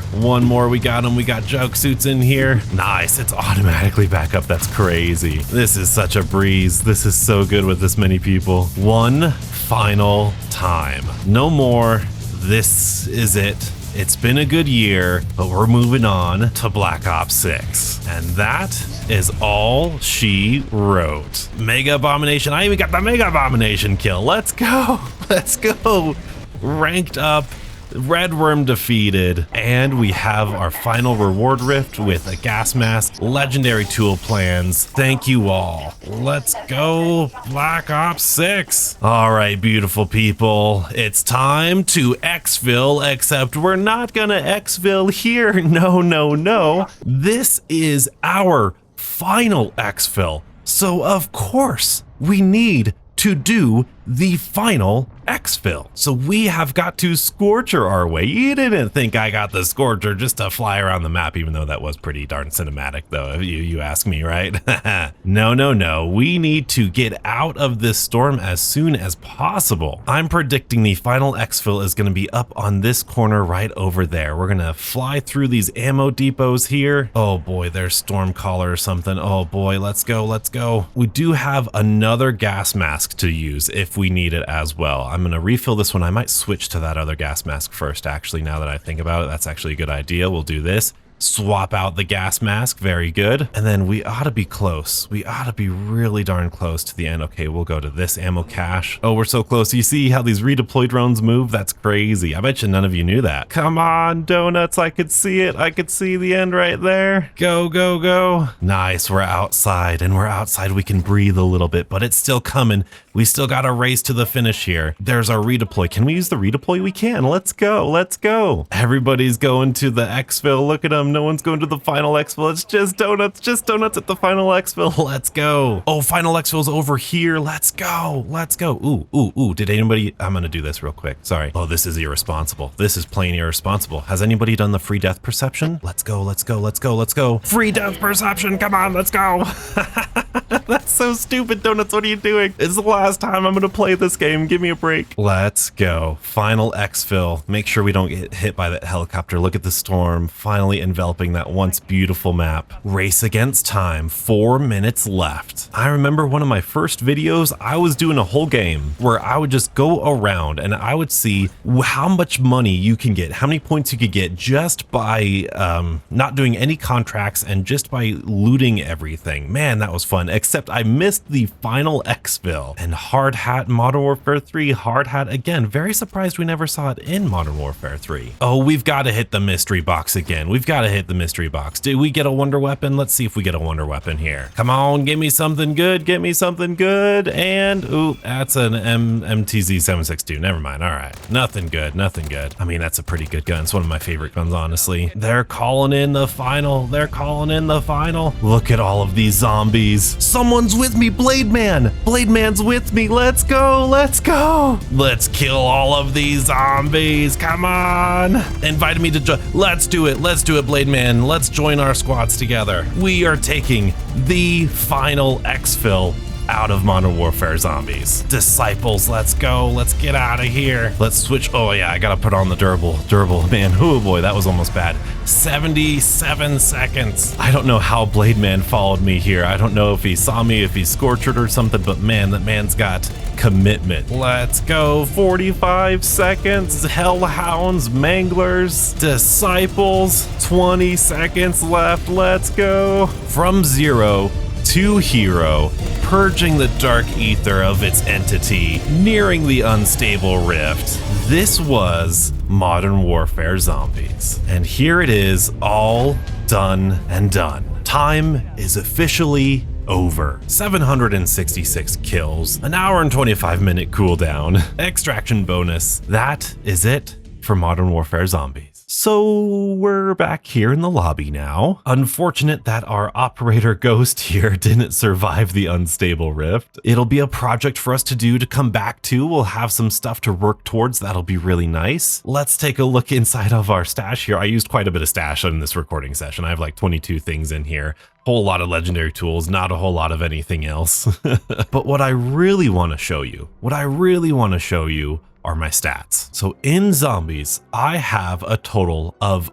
We got him. We got jug suits in here. Nice. It's automatically back up. That's crazy. This is such a breeze. This is so good with this many people. One final time. No more. This is it. It's been a good year, but we're moving on to Black Ops 6. And that is all she wrote. Mega Abomination. I even got the Mega Abomination kill. Let's go. Let's go. Ranked up. Red worm defeated, and we have our final reward rift with a gas mask, legendary tool plans. Thank you all. Let's go Black Ops 6. All right, beautiful people, it's time to exfil, except we're not gonna exfil here. No. This is our final exfil. So of course we need to do the final exfil. So we have got to Scorcher our way. You didn't think I got the Scorcher just to fly around the map, even though that was pretty darn cinematic though, if you ask me, right? No. We need to get out of this storm as soon as possible. I'm predicting the final exfil is going to be up on this corner right over there. We're going to fly through these ammo depots here. Oh boy, there's Stormcaller or something. Oh boy, let's go. We do have another gas mask to use if we need it as well. I'm gonna refill this one. I might switch to that other gas mask first, actually, now that I think about it. That's actually a good idea. We'll do this. Swap out the gas mask. Very good. And then we ought to be close. We ought to be really darn close to the end. Okay, we'll go to this ammo cache. Oh, we're so close. You see how these redeploy drones move? That's crazy. I bet you none of you knew that. Come on, donuts. I could see it. I could see the end right there. Go. Nice. We're outside, and we're outside. We can breathe a little bit, but it's still coming. We still got to race to the finish here. There's our redeploy. Can we use the redeploy? We can. Let's go. Everybody's going to the exfil. Look at them. No one's going to the final exfil. It's just donuts at the final exfil. Let's go. Oh, final exfil's over here. Let's go. Ooh. Did anybody? I'm gonna do this real quick. Sorry. Oh, this is irresponsible. This is plain irresponsible. Has anybody done the free death perception? Let's go. Free death perception. Come on, let's go. That's so stupid, donuts. What are you doing? It's the last time I'm gonna play this game. Give me a break. Let's go. Final exfil. Make sure we don't get hit by that helicopter. Look at the storm finally enveloping that once beautiful map. Race against time. 4 minutes left. I remember one of my first videos, I was doing a whole game where I would just go around and I would see how much money you can get, how many points you could get just by not doing any contracts and just by looting everything. Man, that was fun, except I missed the final exfil. And Hard Hat Modern Warfare 3, Hard Hat again. Very surprised we never saw it in Modern Warfare 3. Oh, we've got to hit the mystery box again. We've got to hit the mystery box. Did we get a wonder weapon? Let's see if we get a wonder weapon here. Come on, give me something good. And ooh, that's an MWZ 762. Never mind. All right, nothing good. I mean, that's a pretty good gun. It's one of my favorite guns, honestly. They're calling in the final. Look at all of these zombies. Someone's with me. Blade Man's with me. Let's go. Let's kill all of these zombies. Come on. Invited me to join. Let's do it, Blade Man. Let's join our squads together. We are taking the final exfil out of Modern Warfare Zombies. Disciples, let's go. Let's get out of here. Let's switch. Oh yeah, I gotta put on the durable. Man, oh boy, that was almost bad. 77 seconds. I don't know how Blade Man followed me here. I don't know if he saw me, if he scorched or something, but man, that man's got commitment. Let's go. 45 seconds. Hellhounds, Manglers, Disciples. 20 seconds left. Let's go. From 0 to hero, purging the dark ether of its entity, nearing the unstable rift. This was Modern Warfare Zombies. And here it is, all done and done. Time is officially over. 766 kills, an hour and 25-minute cooldown, extraction bonus. That is it for Modern Warfare Zombies. So we're back here in the lobby now. Unfortunate that our operator ghost here didn't survive the unstable rift. It'll be a project for us to do to come back to. We'll have some stuff to work towards. That'll be really nice. Let's take a look inside of our stash here. I used quite a bit of stash in this recording session. I have like 22 things in here. Whole lot of legendary tools, not a whole lot of anything else. But what I really want to show you, are my stats. So in Zombies, I have a total of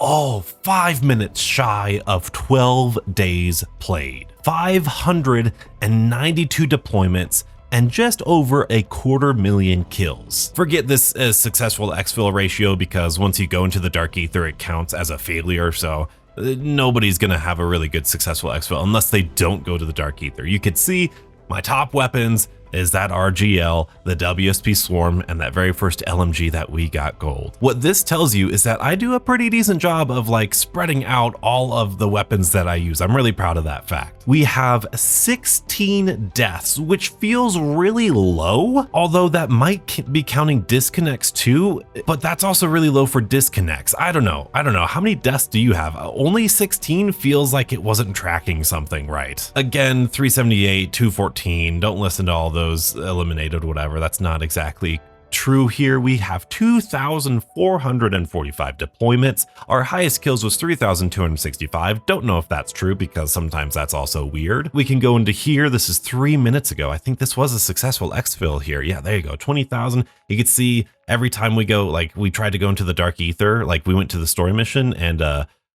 5 minutes shy of 12 days played, 592 deployments, and just over 250,000 kills. Forget this as successful exfil ratio, because once you go into the dark ether, it counts as a failure. So nobody's gonna have a really good successful exfil unless they don't go to the dark ether. You could see my top weapons is that RGL, the WSP Swarm, and that very first LMG that we got gold. What this tells you is that I do a pretty decent job of like spreading out all of the weapons that I use. I'm really proud of that fact. We have 16 deaths, which feels really low, although that might be counting disconnects too, but that's also really low for disconnects. I don't know. How many deaths do you have? Only 16 feels like it wasn't tracking something right. Again, 378, 214, don't listen to all those eliminated, whatever. That's not exactly true here. We have 2,445 deployments. Our highest kills was 3,265. Don't know if that's true, because sometimes that's also weird. We can go into here. This is 3 minutes ago. I think this was a successful exfil here. Yeah, there you go. 20,000. You can see every time we go, like we tried to go into the dark ether, like we went to the story mission and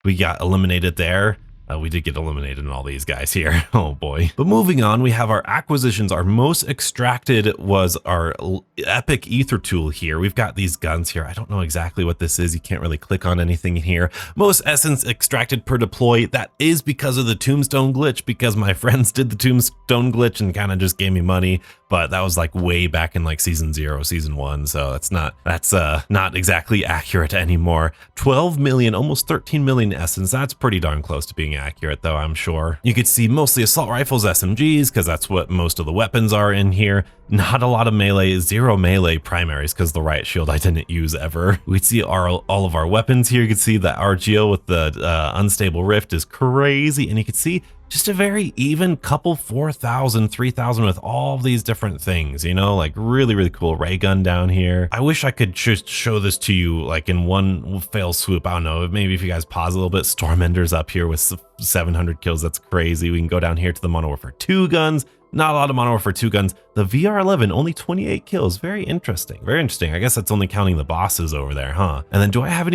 we got eliminated there. We did get eliminated in all these guys here. Oh boy. But moving on, we have our acquisitions. Our most extracted was our epic ether tool here. We've got these guns here. I don't know exactly what this is. You can't really click on anything here. Most essence extracted per deploy. That is because of the tombstone glitch, because my friends did the tombstone glitch and kind of just gave me money. But that was like way back in like season 0, season 1. So that's not exactly accurate anymore. 12 million, almost 13 million essence. That's pretty darn close to being accurate though, I'm sure. You could see mostly assault rifles, SMGs, because that's what most of the weapons are in here. Not a lot of melee, 0 melee primaries, because the riot shield I didn't use ever. We see all of our weapons here. You can see the RGO with the unstable rift is crazy, and you can see just a very even couple 4,000, 3,000 with all these different things, you know, like really, really cool ray gun down here. I wish I could just show this to you like in one fell swoop. I don't know, maybe if you guys pause a little bit. Stormender's up here with 700 kills. That's crazy. We can go down here to the Modern Warfare 2 guns. Not a lot of Modern Warfare 2 guns. The VR11, only 28 kills. Very interesting. Very interesting. I guess that's only counting the bosses over there, huh? And then do I have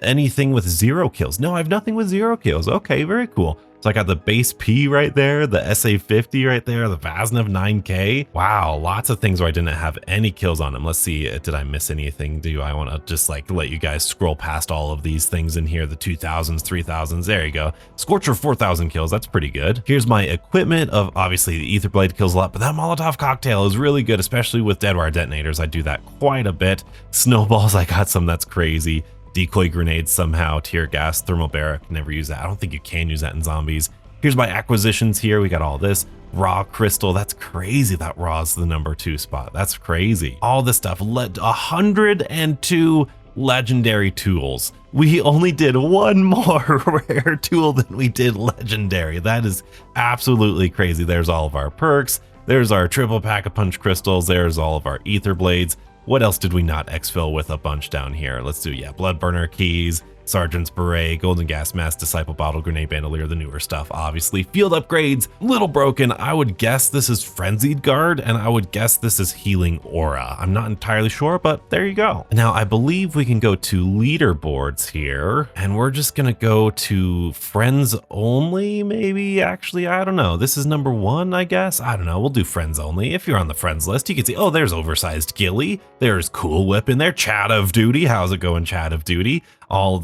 anything with 0 kills? No, I have nothing with 0 kills. Okay, very cool. So I got the base P right there, the SA50 right there, the Vaznev 9K. Wow, lots of things where I didn't have any kills on them. Let's see, did I miss anything? Do I want to just like let you guys scroll past all of these things in here? The 2000s, 3000s, there you go. Scorcher 4,000 kills, that's pretty good. Here's my equipment of, obviously the Aether blade kills a lot, but that Molotov cocktail is really good, especially with deadwire detonators. I do that quite a bit. Snowballs, I got some, that's crazy. Decoy grenades somehow, tear gas, thermal barrack, never use that. I don't think you can use that in Zombies. Here's my acquisitions here. We got all this. Raw crystal, that's crazy that raw's the number 2 spot. That's crazy. All this stuff, 102 legendary tools. We only did one more rare tool than we did legendary. That is absolutely crazy. There's all of our perks. There's our triple pack of punch crystals. There's all of our ether blades. What else did we not exfil with a bunch down here? Let's do, yeah, blood burner keys, Sergeant's Beret, Golden Gas Mask, Disciple Bottle, Grenade Bandolier, the newer stuff, obviously. Field upgrades, little broken. I would guess this is Frenzied Guard, and I would guess this is Healing Aura. I'm not entirely sure, but there you go. Now, I believe we can go to leaderboards here, and we're just gonna go to friends only, maybe? Actually, I don't know. This is number 1, I guess? I don't know. We'll do friends only. If you're on the friends list, you can see, oh, there's Oversized Gilly. There's Cool Whip in there. Chat of Duty. How's it going, Chat of Duty? all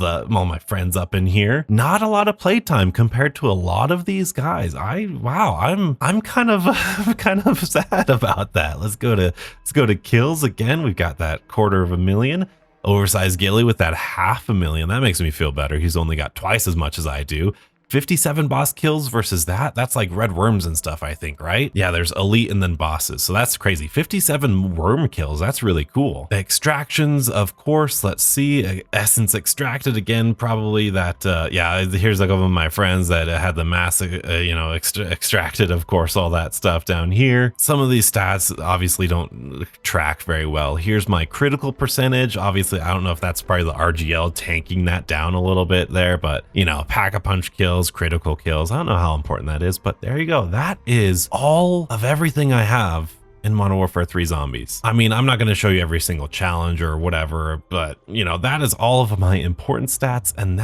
my friends up in here. Not a lot of playtime compared to a lot of these guys. Wow, I'm kind of kind of sad about that. Let's go to kills again. We've got that 250,000. Oversized Gilly with that 500,000. That makes me feel better. He's only got twice as much as I do. 57 boss kills versus that's like red worms and stuff, I think, right? Yeah, there's elite and then bosses. So that's crazy. 57 worm kills. That's really cool. The extractions, of course. Let's see. Essence extracted again, probably that. Yeah, here's like one of my friends that had the mass, extracted, of course, all that stuff down here. Some of these stats obviously don't track very well. Here's my critical percentage. Obviously, I don't know if that's probably the RGL tanking that down a little bit there, but pack-a-punch kills, critical kills. I don't know how important that is, but there you go. That is all of everything I have in Modern Warfare 3 Zombies. I mean, I'm not going to show you every single challenge or whatever, but that is all of my important stats, and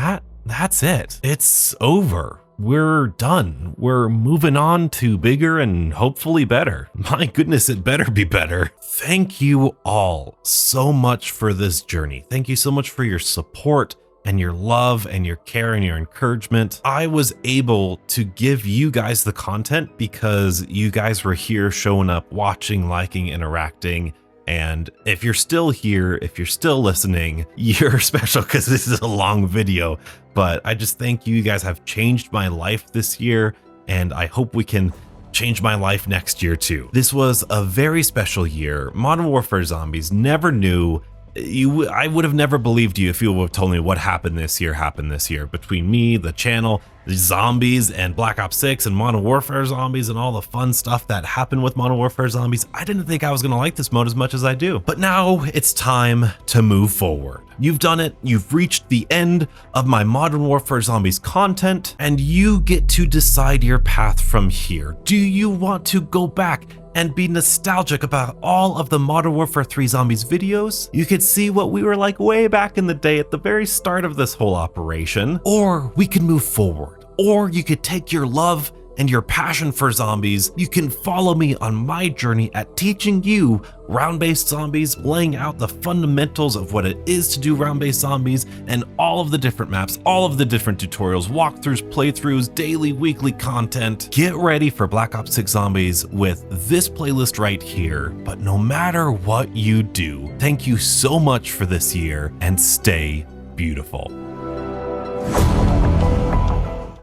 that's it. It's over. We're done. We're moving on to bigger and hopefully better. My goodness, it better be better. Thank you all so much for this journey. Thank you so much for your support and your love and your care and your encouragement. I was able to give you guys the content because you guys were here showing up, watching, liking, interacting. And if you're still here, if you're still listening, you're special because this is a long video. But I just think you guys have changed my life this year, and I hope we can change my life next year too. This was a very special year. Modern Warfare Zombies never knew. I would have never believed you if you would have told me what happened this year between me, the channel, the zombies, and Black Ops 6 and Modern Warfare Zombies and all the fun stuff that happened with Modern Warfare Zombies. I didn't think I was gonna like this mode as much as I do. But now it's time to move forward. You've done it. You've reached the end of my Modern Warfare Zombies content, and you get to decide your path from here. Do you want to go back and be nostalgic about all of the Modern Warfare 3 Zombies videos? You could see what we were like way back in the day at the very start of this whole operation, or we can move forward, or you could take your love and your passion for zombies. You can follow me on my journey at teaching you round-based zombies, laying out the fundamentals of what it is to do round-based zombies and all of the different maps, all of the different tutorials, walkthroughs, playthroughs, daily, weekly content. Get ready for Black Ops 6 Zombies with this playlist right here. But no matter what you do, thank you so much for this year and stay beautiful.